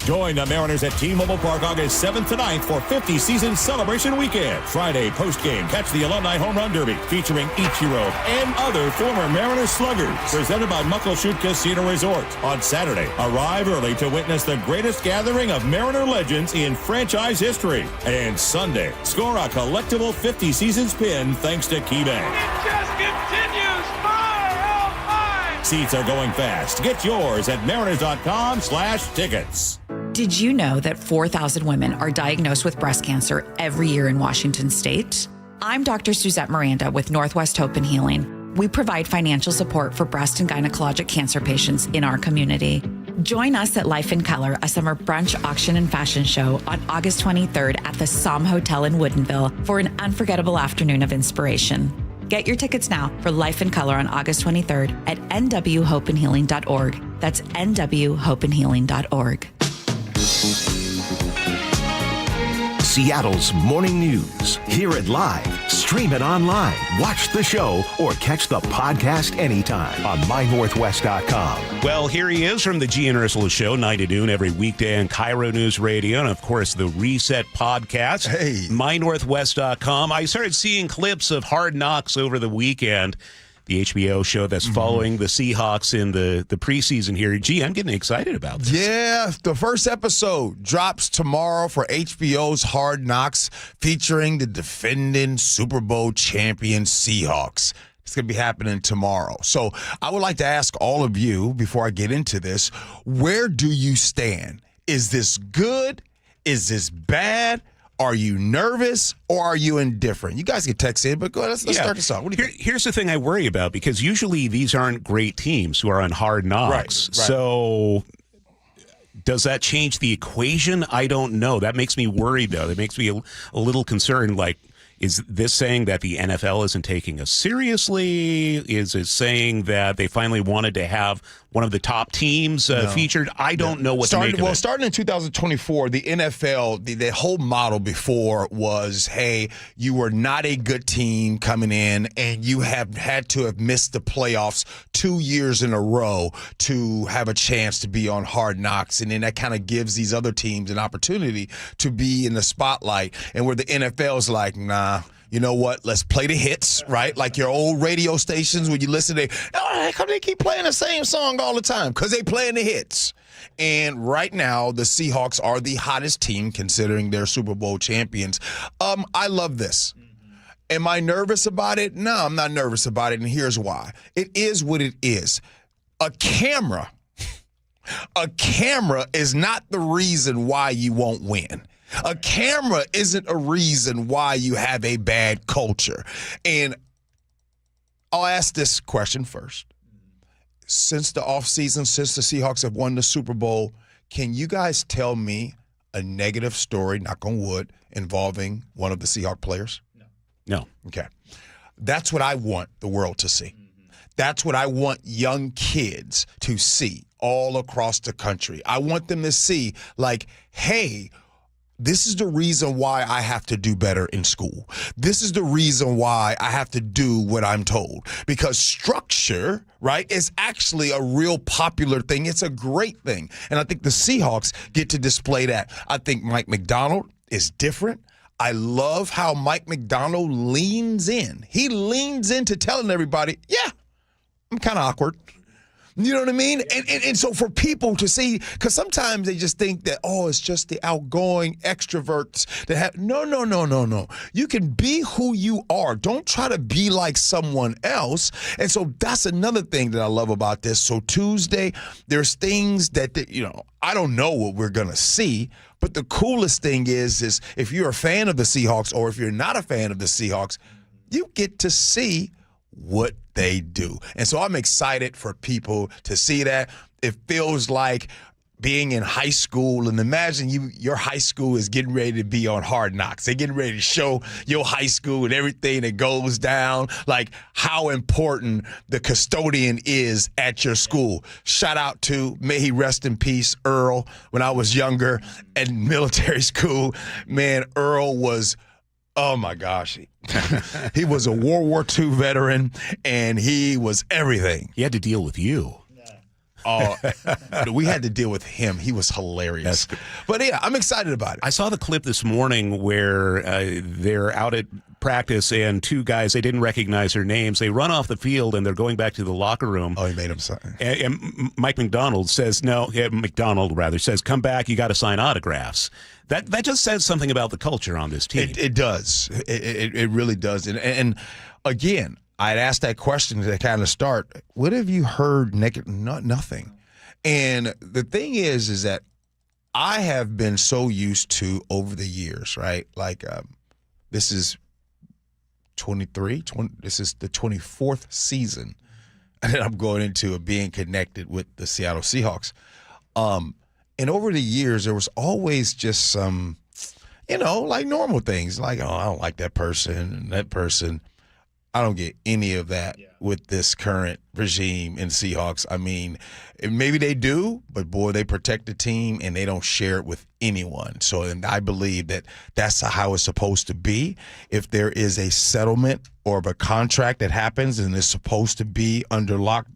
[SPEAKER 19] Join the Mariners at T-Mobile Park August 7th to 9th for 50 Season Celebration Weekend. Friday, post-game, catch the Alumni Home Run Derby featuring Ichiro and other former Mariners sluggers. Presented by Muckleshoot Casino Resort. On Saturday, arrive early to witness the greatest gathering of Mariner legends in franchise history. And Sunday, score a collectible 50 Seasons pin thanks to KeyBank.
[SPEAKER 18] It just continues. Fire on fire.
[SPEAKER 19] Seats are going fast. Get yours at mariners.com/tickets.
[SPEAKER 20] Did you know that 4,000 women are diagnosed with breast cancer every year in Washington state? I'm Dr. Suzette Miranda with Northwest Hope and Healing. We provide financial support for breast and gynecologic cancer patients in our community. Join us at Life in Color, a summer brunch, auction, and fashion show on August 23rd at the Somme Hotel in Woodinville for an unforgettable afternoon of inspiration. Get your tickets now for Life in Color on August 23rd at nwhopeandhealing.org. That's nwhopeandhealing.org.
[SPEAKER 1] Seattle's Morning News. Hear it live, stream it online, watch the show, or catch the podcast anytime on mynorthwest.com.
[SPEAKER 9] Well, here he is from the G and Ursula Show, 9 to noon every weekday on KIRO News Radio, and of course the Reset Podcast. Mynorthwest.com. I started seeing clips of Hard Knocks over the weekend. the HBO show that's following the Seahawks in the preseason here. Gee, I'm getting excited about this.
[SPEAKER 2] Yeah, the first episode drops tomorrow for HBO's Hard Knocks, featuring the defending Super Bowl champion Seahawks. It's going to be happening tomorrow. So I would like to ask all of you, before I get into this, where do you stand? Is this good? Is this bad? Are you nervous or are you indifferent? You guys can text in, but go ahead, let's start this off. What do you think?
[SPEAKER 9] Here's the thing I worry about, because usually these aren't great teams who are on Hard Knocks.
[SPEAKER 2] Right.
[SPEAKER 9] So does that change the equation? I don't know. That makes me worried, though. That makes me a little concerned. Like, is this saying that the NFL isn't taking us seriously? Is it saying that they finally wanted to have one of the top teams featured? I don't know what to make of it.
[SPEAKER 2] Well, starting in 2024, the NFL, the whole model before was, hey, you were not a good team coming in, and you have had to have missed the playoffs 2 years in a row to have a chance to be on Hard Knocks. And then that kind of gives these other teams an opportunity to be in the spotlight. And where the NFL's like, nah, you know what? Let's play the hits, right? Like your old radio stations when you listen to, how come they keep playing the same song all the time? Because they playing the hits. And right now, the Seahawks are the hottest team considering they're Super Bowl champions. I love this. Am I nervous about it? No, I'm not nervous about it, and here's why. It is what it is. A camera is not the reason why you won't win. A camera isn't a reason why you have a bad culture. And I'll ask this question first. Since the offseason, since the Seahawks have won the Super Bowl, can you guys tell me a negative story, knock on wood, involving one of the Seahawks players?
[SPEAKER 9] No.
[SPEAKER 2] Okay. That's what I want the world to see. That's what I want young kids to see all across the country. I want them to see, like, hey, this is the reason why I have to do better in school. This is the reason why I have to do what I'm told. Because structure, right, is actually a real popular thing. It's a great thing. And I think the Seahawks get to display that. I think Mike Macdonald is different. I love how Mike Macdonald leans in. He leans into telling everybody, yeah, I'm kind of awkward. You know what I mean? And so for people to see, because sometimes they just think that, oh, it's just the outgoing extroverts that have, no. You can be who you are. Don't try to be like someone else. And so that's another thing that I love about this. So Tuesday, there's things that, I don't know what we're going to see, but the coolest thing is if you're a fan of the Seahawks or if you're not a fan of the Seahawks, you get to see what they do. And so I'm excited for people to see that. It feels like being in high school, and imagine your high school is getting ready to be on Hard Knocks. They're getting ready to show your high school and everything that goes down, like how important the custodian is at your school. Shout out to, may he rest in peace, Earl. When I was younger in military school, man, Earl was, oh my gosh, he was a World War II veteran, and he was everything.
[SPEAKER 9] He had to deal with you.
[SPEAKER 2] Oh, we had to deal with him. He was hilarious. But yeah, I'm excited about it.
[SPEAKER 9] I saw the clip this morning where they're out at practice and two guys, they didn't recognize their names. They run off the field and they're going back to the locker room.
[SPEAKER 2] Oh, he made him sign.
[SPEAKER 9] And Mike McDonald says, come back, you got to sign autographs. That just says something about the culture on this team.
[SPEAKER 2] It does. It really does. And again, I'd asked that question to kind of start. What have you heard? Nothing. And the thing is that I have been so used to over the years, right? Like this is 23. This is the 24th season, and I'm going into being connected with the Seattle Seahawks. And over the years, there was always just some, like normal things, like, oh, I don't like that person and that person. I don't get any of that with this current regime in Seahawks. I mean, maybe they do, but boy, they protect the team and they don't share it with anyone. So, and I believe that that's how it's supposed to be. If there is a settlement or a contract that happens and it's supposed to be under lock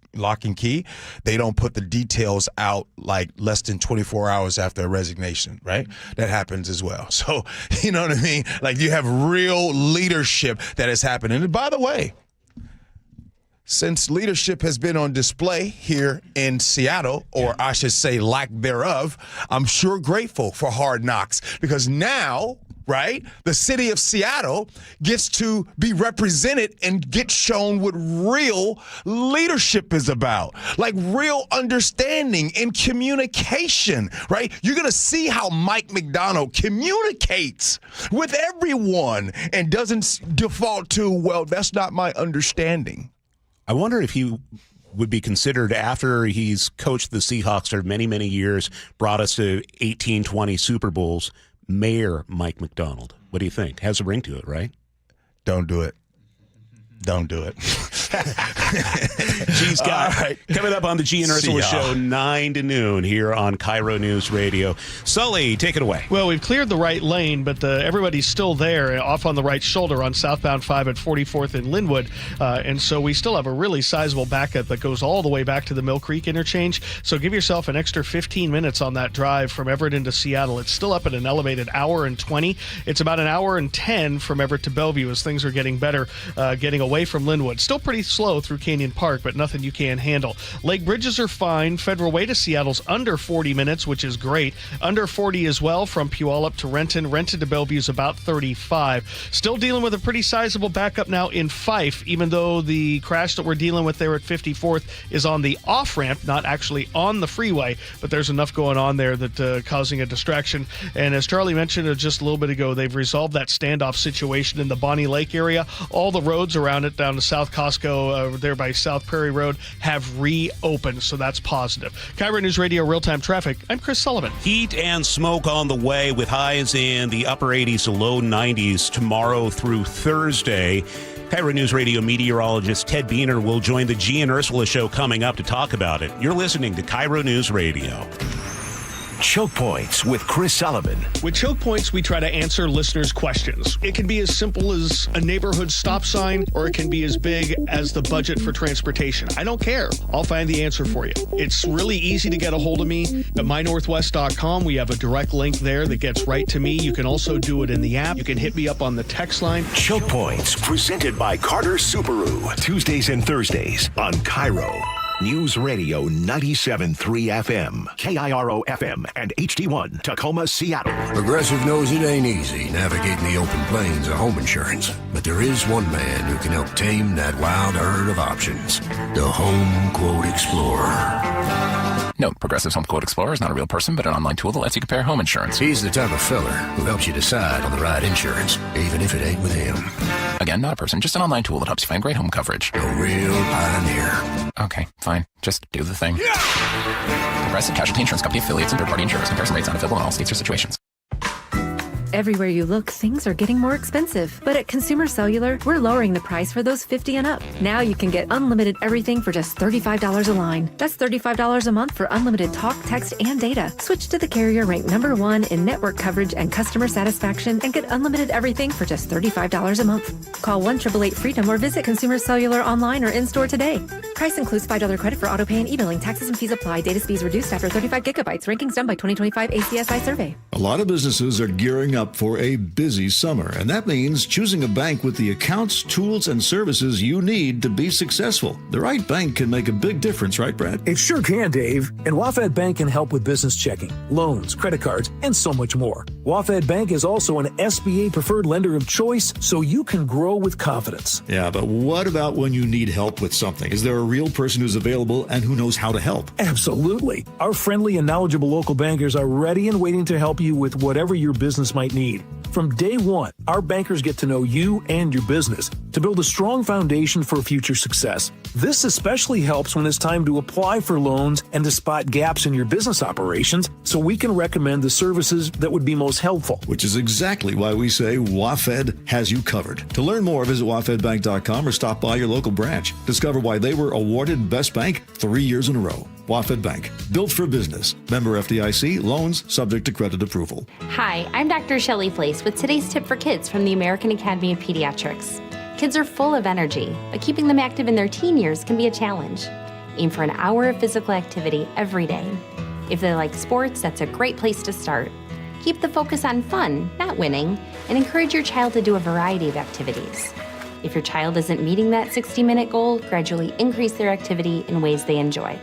[SPEAKER 2] and key, they don't put the details out like less than 24 hours after a resignation, right? That happens as well. So, you know what I mean? Like you have real leadership that has happened. And by the way, since leadership has been on display here in Seattle, or I should say lack thereof, I'm sure grateful for Hard Knocks, because now, right, the city of Seattle gets to be represented and get shown what real leadership is about, like real understanding and communication, right? You're going to see how Mike McDonald communicates with everyone and doesn't default to, well, that's not my understanding.
[SPEAKER 9] I wonder if he would be considered, after he's coached the Seahawks for many, many years, brought us to 18, 20 Super Bowls, Mayor Mike McDonald. What do you think? Has a ring to it, right?
[SPEAKER 2] Don't do it. Don't do it.
[SPEAKER 9] G's got right. Coming up on the G and Ursula Show, 9 to noon here on KIRO News Radio. Sully, take it away.
[SPEAKER 7] Well, we've cleared the right lane, but everybody's still there off on the right shoulder on southbound 5 at 44th in Linwood. And so we still have a really sizable backup that goes all the way back to the Mill Creek interchange. So give yourself an extra 15 minutes on that drive from Everett into Seattle. It's still up at an elevated hour and 20. It's about an hour and 10 from Everett to Bellevue as things are getting better, getting away from Linwood. Still pretty slow through Canyon Park, but nothing you can't handle. Lake bridges are fine. Federal Way to Seattle's under 40 minutes, which is great. Under 40 as well from Puyallup to Renton. Renton to Bellevue is about 35. Still dealing with a pretty sizable backup now in Fife, even though the crash that we're dealing with there at 54th is on the off-ramp, not actually on the freeway, but there's enough going on there that causing a distraction. And as Charlie mentioned just a little bit ago, they've resolved that standoff situation in the Bonnie Lake area. All the roads around it down to South Costco, there by South Prairie Road, have reopened, so that's positive. KIRO News Radio Real-Time Traffic, I'm Chris Sullivan.
[SPEAKER 9] Heat and smoke on the way with highs in the upper 80s to low 90s tomorrow through Thursday. KIRO News Radio meteorologist Ted Biener will join the G and Ursula Show coming up to talk about it. You're listening to KIRO News Radio.
[SPEAKER 1] Choke Points with Chris Sullivan.
[SPEAKER 7] With Choke Points, we try to answer listeners' questions. It can be as simple as a neighborhood stop sign, or it can be as big as the budget for transportation. I don't care. I'll find the answer for you. It's really easy to get a hold of me at mynorthwest.com. We have a direct link there that gets right to me. You can also do it in the app. You can hit me up on the text line.
[SPEAKER 1] Choke Points, presented by Carter Subaru. Tuesdays and Thursdays on KIRO News Radio 97.3 FM, KIRO FM, and HD1, Tacoma, Seattle.
[SPEAKER 3] Progressive knows it ain't easy navigating the open plains of home insurance, but there is one man who can help tame that wild herd of options. The Home Quote Explorer.
[SPEAKER 5] Note, Progressive's Home Quote Explorer is not a real person, but an online tool that lets you compare home insurance.
[SPEAKER 3] He's the type of fella who helps you decide on the right insurance, even if it ain't with him.
[SPEAKER 5] Again, not a person, just an online tool that helps you find great home coverage.
[SPEAKER 3] A real pioneer.
[SPEAKER 5] Okay, fine. Just do the thing. Progressive Casualty Insurance Company affiliates and third-party insurers. Comparison rates not available in all states or situations.
[SPEAKER 6] Everywhere you look, things are getting more expensive. But at Consumer Cellular, we're lowering the price for those 50 and up. Now you can get unlimited everything for just $35 a line. That's $35 a month for unlimited talk, text, and data. Switch to the carrier ranked #1 in network coverage and customer satisfaction and get unlimited everything for just $35 a month. Call 1-888-FREEDOM or visit Consumer Cellular online or in-store today. Price includes $5 credit for auto pay and e-billing. Taxes and fees apply. Data speeds reduced after 35 gigabytes. Rankings done by 2025 ACSI survey.
[SPEAKER 21] A lot of businesses are gearing up for a busy summer, and that means choosing a bank with the accounts, tools, and services you need to be successful. The right bank can make a big difference, right, Brad?
[SPEAKER 22] It sure can, Dave. And WaFd Bank can help with business checking, loans, credit cards, and so much more. WaFd Bank is also an SBA preferred lender of choice, so you can grow with confidence.
[SPEAKER 21] Yeah, but what about when you need help with something? Is there a real person who's available and who knows how to help?
[SPEAKER 22] Absolutely. Our friendly and knowledgeable local bankers are ready and waiting to help you with whatever your business might need. From day one, our bankers get to know you and your business to build a strong foundation for future success. This especially helps when it's time to apply for loans and to spot gaps in your business operations, so we can recommend the services that would be most helpful.
[SPEAKER 21] Which is exactly why we say WaFd has you covered. To learn more, visit wafedbank.com or stop by your local branch. Discover why they were awarded Best Bank 3 years in a row. WaFd Bank, built for business. Member FDIC, loans subject to credit approval.
[SPEAKER 23] Hi, I'm Dr. Shelley Flace with today's tip for kids from the American Academy of Pediatrics. Kids are full of energy, but keeping them active in their teen years can be a challenge. Aim for an hour of physical activity every day. If they like sports, that's a great place to start. Keep the focus on fun, not winning, and encourage your child to do a variety of activities. If your child isn't meeting that 60-minute goal, gradually increase their activity in ways they enjoy.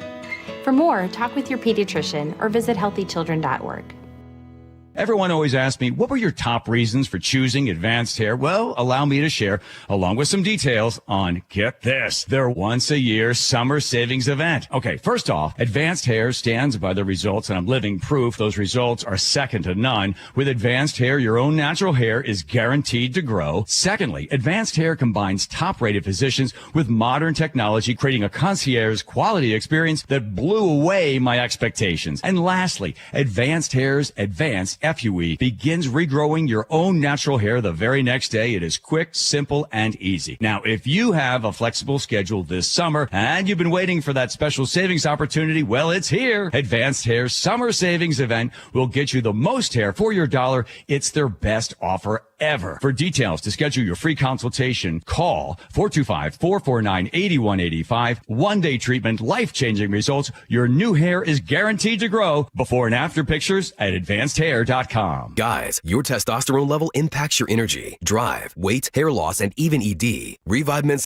[SPEAKER 23] For more, talk with your pediatrician or visit healthychildren.org.
[SPEAKER 4] Everyone always asks me, what were your top reasons for choosing Advanced Hair? Well, allow me to share, along with some details, on, get this, their once-a-year summer savings event. Okay, first off, Advanced Hair stands by the results, and I'm living proof those results are second to none. With Advanced Hair, your own natural hair is guaranteed to grow. Secondly, Advanced Hair combines top-rated physicians with modern technology, creating a concierge quality experience that blew away my expectations. And lastly, Advanced Hair's Advanced FUE begins regrowing your own natural hair the very next day. It is quick, simple, and easy. Now, if you have a flexible schedule this summer and you've been waiting for that special savings opportunity, well, it's here. Advanced Hair's Summer Savings Event will get you the most hair for your dollar. It's their best offer ever. For details to schedule your free consultation, call 425-449-8185. One-day treatment, life-changing results. Your new hair is guaranteed to grow. Before and after pictures at advancedhair.com.
[SPEAKER 8] Guys, your testosterone level impacts your energy, drive, weight, hair loss, and even ED. Revive Men's